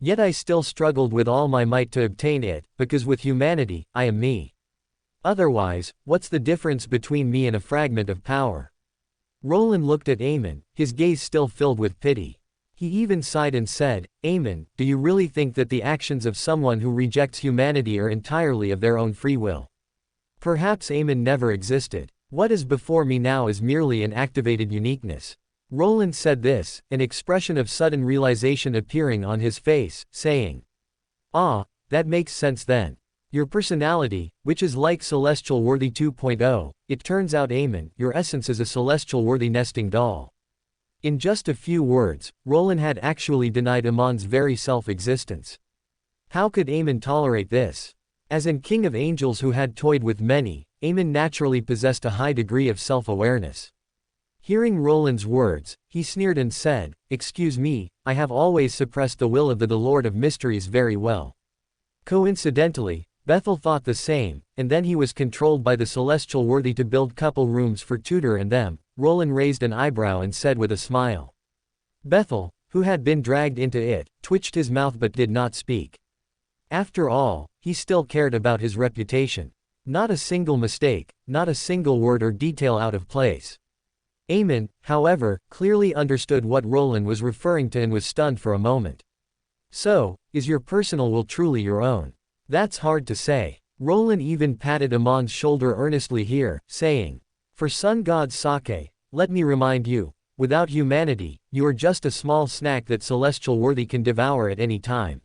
"Yet I still struggled with all my might to obtain it, because with humanity, I am me. Otherwise, what's the difference between me and a fragment of power?" Roland looked at Amon, his gaze still filled with pity. He even sighed and said, "Amon, do you really think that the actions of someone who rejects humanity are entirely of their own free will? Perhaps Amon never existed. What is before me now is merely an activated uniqueness." Roland said this, an expression of sudden realization appearing on his face, saying, "Ah, that makes sense then. Your personality, which is like Celestial Worthy 2.0, it turns out Amon, your essence is a Celestial Worthy nesting doll." In just a few words, Roland had actually denied Amon's very self-existence. How could Amon tolerate this? As an king of angels who had toyed with many, Amon naturally possessed a high degree of self-awareness. Hearing Roland's words, he sneered and said, "Excuse me, I have always suppressed the will of the Lord of Mysteries very well." Coincidentally, Bethel thought the same, and then he was controlled by the celestial worthy to build couple rooms for Tudor and them. Roland raised an eyebrow and said with a smile. Bethel, who had been dragged into it, twitched his mouth but did not speak. After all, he still cared about his reputation. Not a single mistake, not a single word or detail out of place. Amon, however, clearly understood what Roland was referring to and was stunned for a moment. "So, is your personal will truly your own?" "That's hard to say." Roland even patted Amon's shoulder earnestly here, saying, "For sun god Sake, let me remind you, without humanity, you are just a small snack that celestial worthy can devour at any time."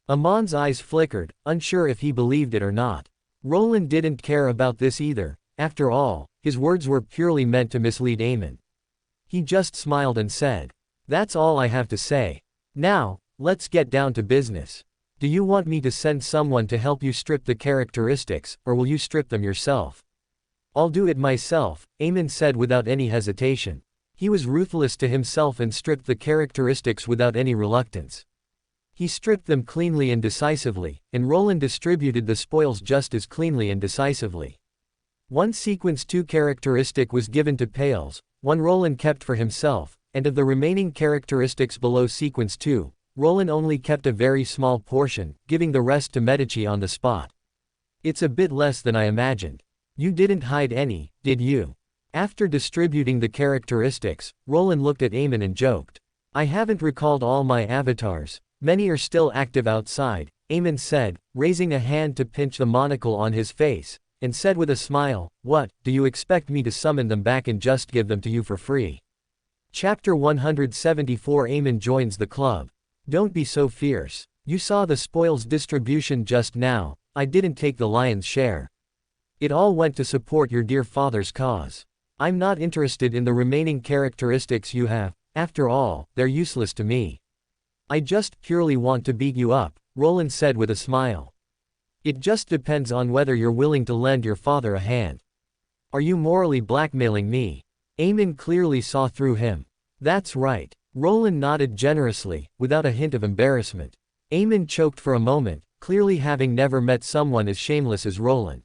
Amon's eyes flickered, unsure if he believed it or not. Roland didn't care about this either. After all, his words were purely meant to mislead Amon. He just smiled and said, "That's all I have to say. Now, let's get down to business. Do you want me to send someone to help you strip the characteristics, or will you strip them yourself?" "I'll do it myself," Amon said without any hesitation. He was ruthless to himself and stripped the characteristics without any reluctance. He stripped them cleanly and decisively, and Roland distributed the spoils just as cleanly and decisively. One Sequence 2 characteristic was given to Pales, one Roland kept for himself, and of the remaining characteristics below Sequence 2, Roland only kept a very small portion, giving the rest to Medici on the spot. "It's a bit less than I imagined. You didn't hide any, did you?" After distributing the characteristics, Roland looked at Amon and joked. "I haven't recalled all my avatars. Many are still active outside," Amon said, raising a hand to pinch the monocle on his face, and said with a smile, "What, do you expect me to summon them back and just give them to you for free?" Chapter 174 Amon joins the club. "Don't be so fierce. You saw the spoils distribution just now. I didn't take the lion's share. It all went to support your dear father's cause. I'm not interested in the remaining characteristics you have, after all, they're useless to me. I just purely want to beat you up," Roland said with a smile. "It just depends on whether you're willing to lend your father a hand. Are you morally blackmailing me?" Amon clearly saw through him. "That's right." Roland nodded generously, without a hint of embarrassment. Amon choked for a moment, clearly having never met someone as shameless as Roland.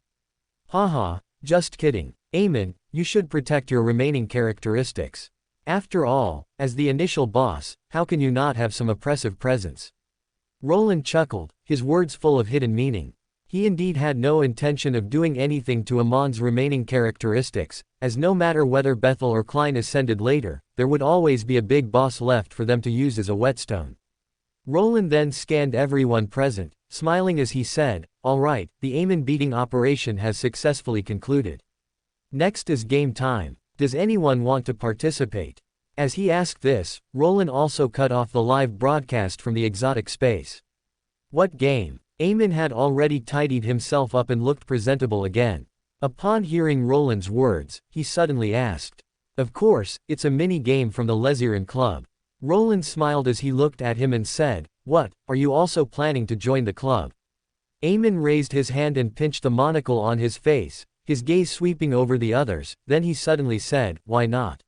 "Haha, just kidding. Amon, you should protect your remaining characteristics. After all, as the initial boss, how can you not have some oppressive presence?" Roland chuckled, his words full of hidden meaning. He indeed had no intention of doing anything to Amon's remaining characteristics, as no matter whether Bethel or Klein ascended later, there would always be a big boss left for them to use as a whetstone. Roland then scanned everyone present, smiling as he said, "All right, the Amon beating operation has successfully concluded. Next is game time. Does anyone want to participate?" As he asked this, Roland also cut off the live broadcast from the exotic space. "What game?" Amon had already tidied himself up and looked presentable again. Upon hearing Roland's words, he suddenly asked. "Of course, it's a mini-game from the Leziran Club." Roland smiled as he looked at him and said, "What, are you also planning to join the club?" Amon raised his hand and pinched the monocle on his face, his gaze sweeping over the others, then he suddenly said, "Why not?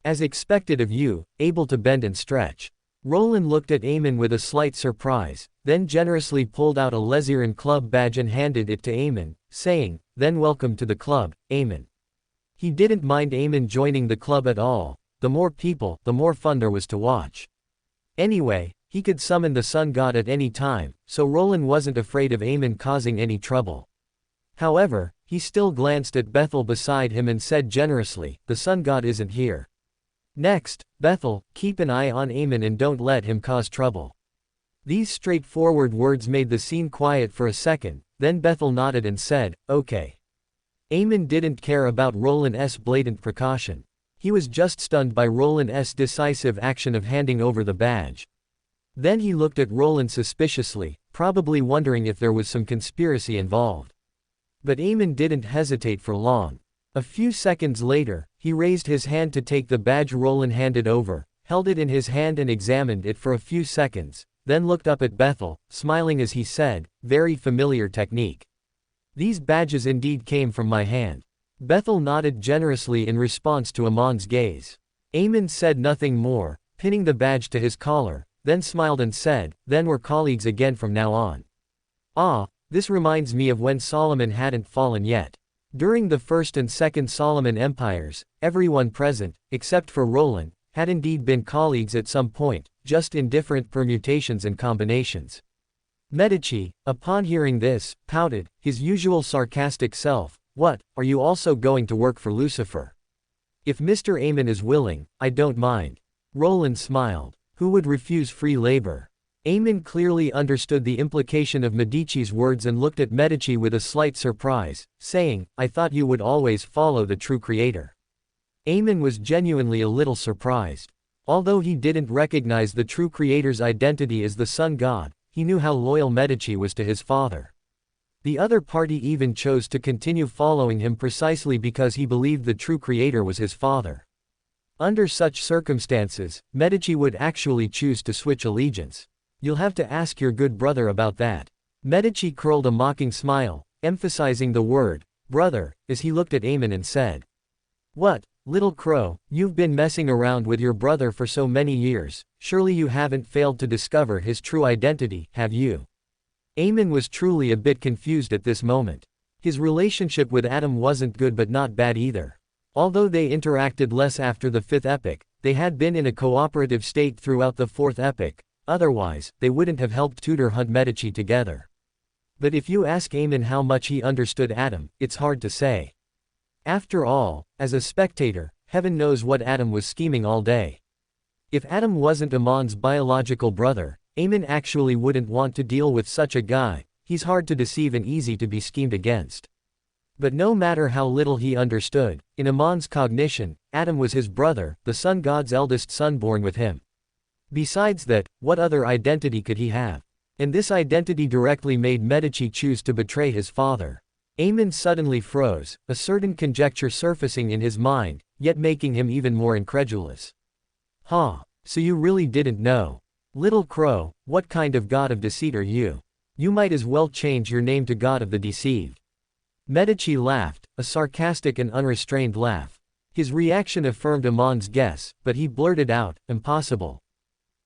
As expected of you, able to bend and stretch." Roland looked at Amon with a slight surprise, then generously pulled out a Leziran Club badge and handed it to Amon, saying, "Then welcome to the club, Amon." He didn't mind Amon joining the club at all. The more people, the more fun there was to watch. Anyway, he could summon the sun god at any time, so Roland wasn't afraid of Amon causing any trouble. However, he still glanced at Bethel beside him and said generously, "The sun god isn't here. Next, Bethel, keep an eye on Amon and don't let him cause trouble." These straightforward words made the scene quiet for a second, then Bethel nodded and said, "Okay." Amon didn't care about Roland's blatant precaution. He was just stunned by Roland's decisive action of handing over the badge. Then he looked at Roland suspiciously, probably wondering if there was some conspiracy involved. But Amon didn't hesitate for long. A few seconds later, he raised his hand to take the badge Roland handed over, held it in his hand and examined it for a few seconds, then looked up at Bethel, smiling as he said, "Very familiar technique." These badges indeed came from my hand. Bethel nodded generously in response to Amon's gaze. Amon said nothing more, pinning the badge to his collar, then smiled and said, "Then we're colleagues again from now on." Ah, this reminds me of when Solomon hadn't fallen yet. During the First and Second Solomon Empires, everyone present, except for Roland, had indeed been colleagues at some point, just in different permutations and combinations. Medici, upon hearing this, pouted, his usual sarcastic self. "What, are you also going to work for Lucifer?" "If Mr. Amon is willing, I don't mind." Roland smiled. Who would refuse free labor? Amon clearly understood the implication of Medici's words and looked at Medici with a slight surprise, saying, "I thought you would always follow the true creator." Amon was genuinely a little surprised. Although he didn't recognize the true creator's identity as the sun god, he knew how loyal Medici was to his father. The other party even chose to continue following him precisely because he believed the true creator was his father. Under such circumstances, Medici would actually choose to switch allegiance. "You'll have to ask your good brother about that." Medici curled a mocking smile, emphasizing the word, brother, as he looked at Amon and said, "What, little crow, you've been messing around with your brother for so many years, surely you haven't failed to discover his true identity, have you?" Amon was truly a bit confused at this moment. His relationship with Adam wasn't good but not bad either. Although they interacted less after the fifth epoch, they had been in a cooperative state throughout the fourth epoch, otherwise, they wouldn't have helped tutor hunt Medici together. But if you ask Amon how much he understood Adam, it's hard to say. After all, as a spectator, heaven knows what Adam was scheming all day. If Adam wasn't Amon's biological brother, Amon actually wouldn't want to deal with such a guy. He's hard to deceive and easy to be schemed against. But no matter how little he understood, in Amon's cognition, Adam was his brother, the sun god's eldest son born with him. Besides that, what other identity could he have? And this identity directly made Medici choose to betray his father. Amon suddenly froze, a certain conjecture surfacing in his mind, yet making him even more incredulous. "Huh, so you really didn't know? Little crow, what kind of god of deceit are you? You might as well change your name to God of the Deceived." Medici laughed, a sarcastic and unrestrained laugh. His reaction affirmed Amon's guess, but he blurted out, "Impossible."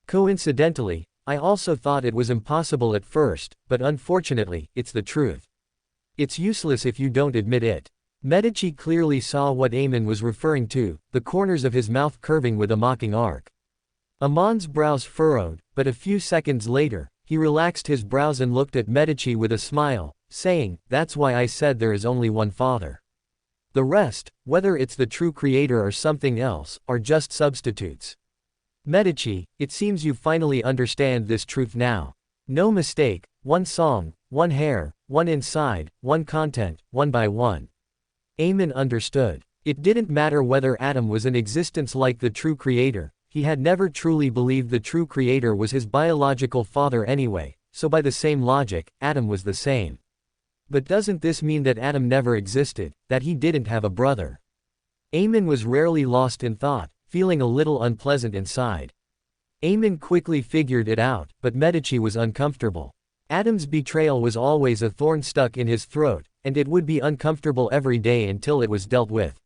"Coincidentally, I also thought it was impossible at first, but unfortunately, it's the truth. It's useless if you don't admit it." Medici clearly saw what Amon was referring to, the corners of his mouth curving with a mocking arc. Amon's brows furrowed, but a few seconds later, he relaxed his brows and looked at Medici with a smile, saying, "That's why I said there is only one Father. The rest, whether it's the true creator or something else, are just substitutes." Medici, it seems you finally understand this truth now. No mistake, one song, one hair, one inside, one content, one by one. Amon understood. It didn't matter whether Adam was in existence like the true creator, he had never truly believed the true creator was his biological father anyway, so by the same logic, Adam was the same. But doesn't this mean that Adam never existed, that he didn't have a brother? Amon was rarely lost in thought, feeling a little unpleasant inside. Amon quickly figured it out, but Medici was uncomfortable. Adam's betrayal was always a thorn stuck in his throat, and it would be uncomfortable every day until it was dealt with.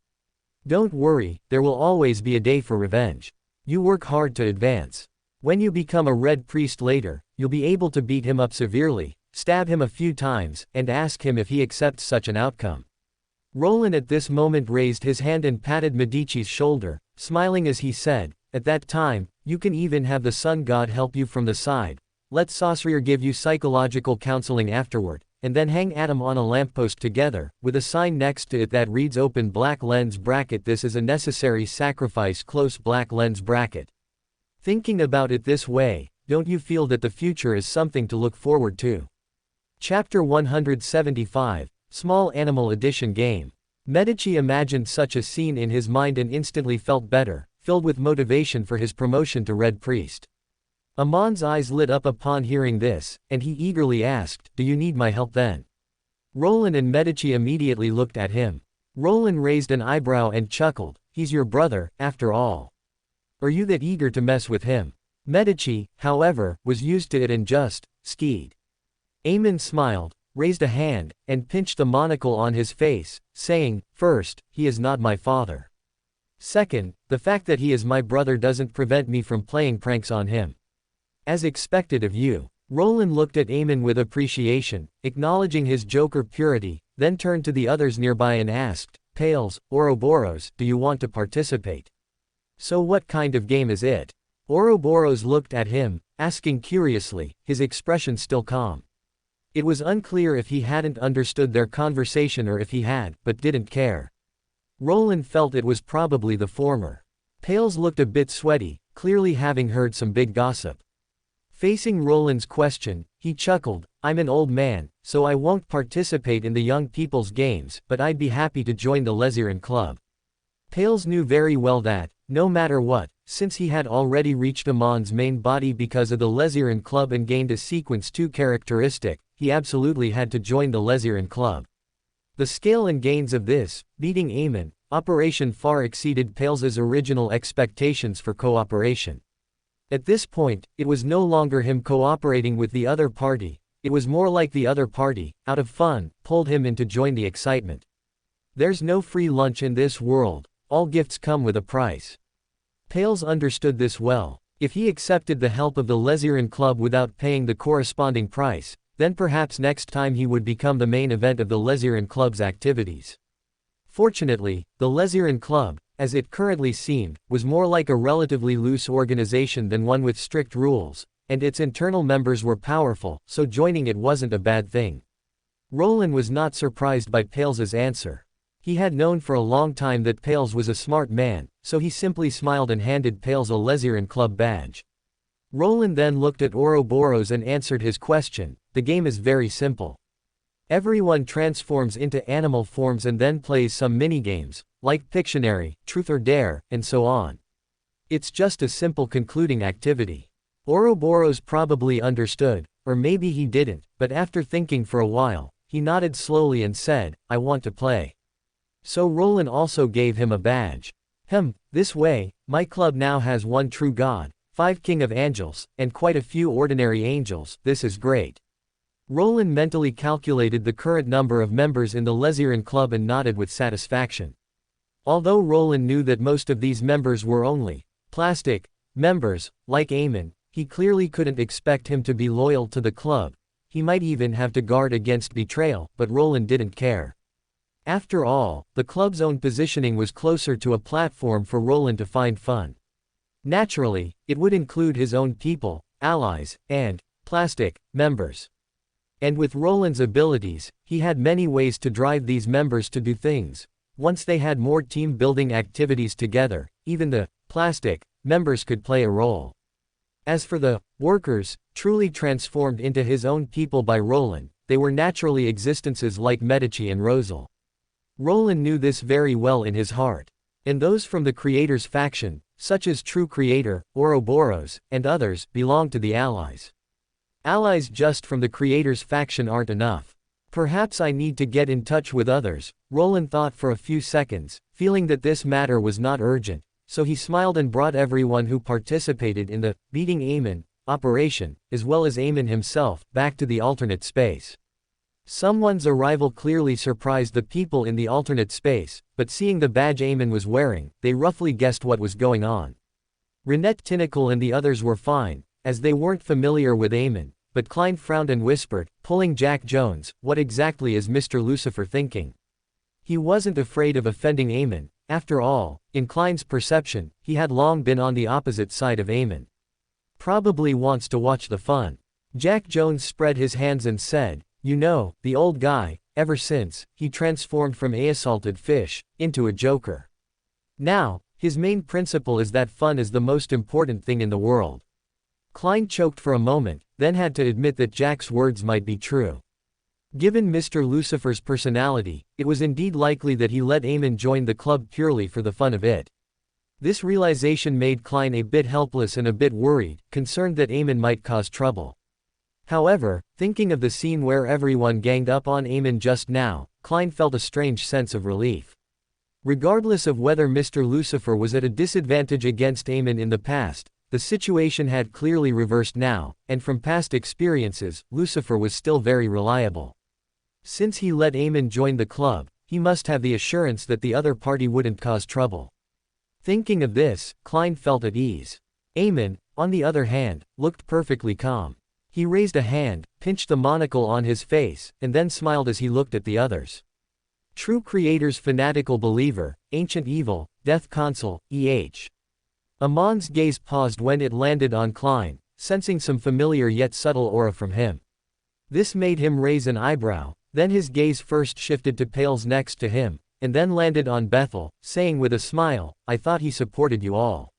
"Don't worry, there will always be a day for revenge. You work hard to advance. When you become a red priest later, you'll be able to beat him up severely, stab him a few times, and ask him if he accepts such an outcome." Roland at this moment raised his hand and patted Medici's shoulder, smiling as he said, "At that time, you can even have the sun god help you from the side. Let Saucereer give you psychological counseling afterward, and then hang Adam on a lamppost together, with a sign next to it that reads open black lens bracket this is a necessary sacrifice close black lens bracket." Thinking about it this way, don't you feel that the future is something to look forward to? Chapter 175, Small Animal Edition Game. Medici imagined such a scene in his mind and instantly felt better, filled with motivation for his promotion to Red Priest. Amon's eyes lit up upon hearing this, and he eagerly asked, "Do you need my help then?" Roland and Medici immediately looked at him. Roland raised an eyebrow and chuckled, "He's your brother, after all. Are you that eager to mess with him?" Medici, however, was used to it and just skied. Amon smiled, raised a hand, and pinched the monocle on his face, saying, "First, he is not my father. Second, the fact that he is my brother doesn't prevent me from playing pranks on him. As expected of you." Roland looked at Amon with appreciation, acknowledging his Joker purity, then turned to the others nearby and asked, "Pales, Ouroboros, do you want to participate?" "So what kind of game is it?" Ouroboros looked at him, asking curiously, his expression still calm. It was unclear if he hadn't understood their conversation or if he had, but didn't care. Roland felt it was probably the former. Pales looked a bit sweaty, clearly having heard some big gossip. Facing Roland's question, he chuckled, "I'm an old man, so I won't participate in the young people's games, but I'd be happy to join the Leziran Club." Pales knew very well that, no matter what, since he had already reached Amon's main body because of the Leziran Club and gained a Sequence 2 characteristic, he absolutely had to join the Leziran Club. The scale and gains of this, beating Amon, operation far exceeded Pales's original expectations for cooperation. At this point, it was no longer him cooperating with the other party, it was more like the other party, out of fun, pulled him in to join the excitement. There's no free lunch in this world, all gifts come with a price. Pales understood this well. If he accepted the help of the Leziran Club without paying the corresponding price, then perhaps next time he would become the main event of the Leziran Club's activities. Fortunately, the Leziran Club, as it currently seemed, was more like a relatively loose organization than one with strict rules, and its internal members were powerful, so joining it wasn't a bad thing. Roland was not surprised by Pales's answer. He had known for a long time that Pales was a smart man, so he simply smiled and handed Pales a Leziran Club badge. Roland then looked at Ouroboros and answered his question. The game is very simple. Everyone transforms into animal forms and then plays some minigames, like Pictionary, Truth or Dare, and so on. It's just a simple concluding activity. Ouroboros probably understood, or maybe he didn't, but after thinking for a while, he nodded slowly and said, "I want to play." So Roland also gave him a badge. This way, my club now has one true god, 5 king of angels, and quite a few ordinary angels. This is great. Roland mentally calculated the current number of members in the Leziran Club and nodded with satisfaction. Although Roland knew that most of these members were only plastic members, like Amon, he clearly couldn't expect him to be loyal to the club. He might even have to guard against betrayal, but Roland didn't care. After all, the club's own positioning was closer to a platform for Roland to find fun. Naturally, it would include his own people, allies, and plastic members. And with Roland's abilities, he had many ways to drive these members to do things. Once they had more team-building activities together, even the plastic members could play a role. As for the workers, truly transformed into his own people by Roland, they were naturally existences like Medici and Rosal. Roland knew this very well in his heart. And those from the Creator's faction, such as True Creator, Ouroboros, and others, belonged to the Allies. Allies just from the Creator's faction aren't enough. Perhaps I need to get in touch with others, Roland thought for a few seconds, feeling that this matter was not urgent, so he smiled and brought everyone who participated in the beating Amon operation, as well as Amon himself, back to the alternate space. Someone's arrival clearly surprised the people in the alternate space, but seeing the badge Amon was wearing, they roughly guessed what was going on. Renette Tinacle and the others were fine, as they weren't familiar with Amon, but Klein frowned and whispered, pulling Jack Jones, "What exactly is Mr. Lucifer thinking?" He wasn't afraid of offending Amon. After all, in Klein's perception, he had long been on the opposite side of Amon. Probably wants to watch the fun. Jack Jones spread his hands and said, "You know, the old guy, ever since he transformed from a salted fish into a joker. Now, his main principle is that fun is the most important thing in the world." Klein choked for a moment, then had to admit that Jack's words might be true. Given Mr. Lucifer's personality, it was indeed likely that he let Amon join the club purely for the fun of it. This realization made Klein a bit helpless and a bit worried, concerned that Amon might cause trouble. However, thinking of the scene where everyone ganged up on Amon just now, Klein felt a strange sense of relief. Regardless of whether Mr. Lucifer was at a disadvantage against Amon in the past, the situation had clearly reversed now, and from past experiences, Lucifer was still very reliable. Since he let Amon join the club, he must have the assurance that the other party wouldn't cause trouble. Thinking of this, Klein felt at ease. Amon, on the other hand, looked perfectly calm. He raised a hand, pinched the monocle on his face, and then smiled as he looked at the others. True Creator's fanatical believer, ancient evil, death consul, E.H. Amon's gaze paused when it landed on Klein, sensing some familiar yet subtle aura from him. This made him raise an eyebrow, then his gaze first shifted to Pales next to him, and then landed on Bethel, saying with a smile, "I thought he supported you all."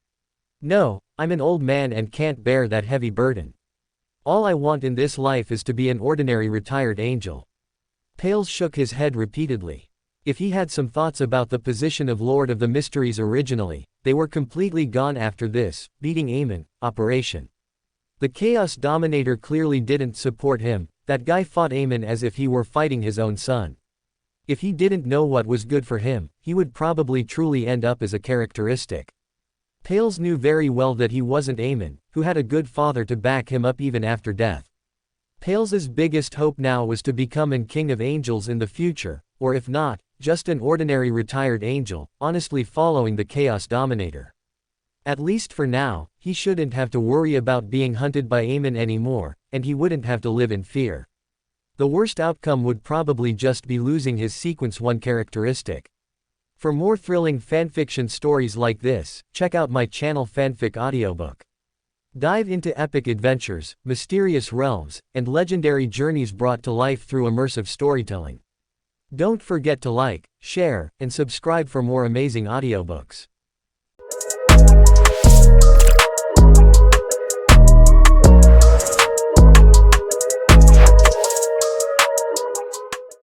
"No, I'm an old man and can't bear that heavy burden. All I want in this life is to be an ordinary retired angel." Pales shook his head repeatedly. If he had some thoughts about the position of Lord of the Mysteries originally, they were completely gone after this, beating Amon, operation. The Chaos Dominator clearly didn't support him. That guy fought Amon as if he were fighting his own son. If he didn't know what was good for him, he would probably truly end up as a characteristic. Pales knew very well that he wasn't Amon, who had a good father to back him up even after death. Pales's biggest hope now was to become an king of angels in the future, or if not, just an ordinary retired angel, honestly following the Chaos Dominator. At least for now, he shouldn't have to worry about being hunted by Amon anymore, and he wouldn't have to live in fear. The worst outcome would probably just be losing his Sequence 1 characteristic. For more thrilling fanfiction stories like this, check out my channel Fanfic Audiobook. Dive into epic adventures, mysterious realms, and legendary journeys brought to life through immersive storytelling. Don't forget to like, share, and subscribe for more amazing audiobooks.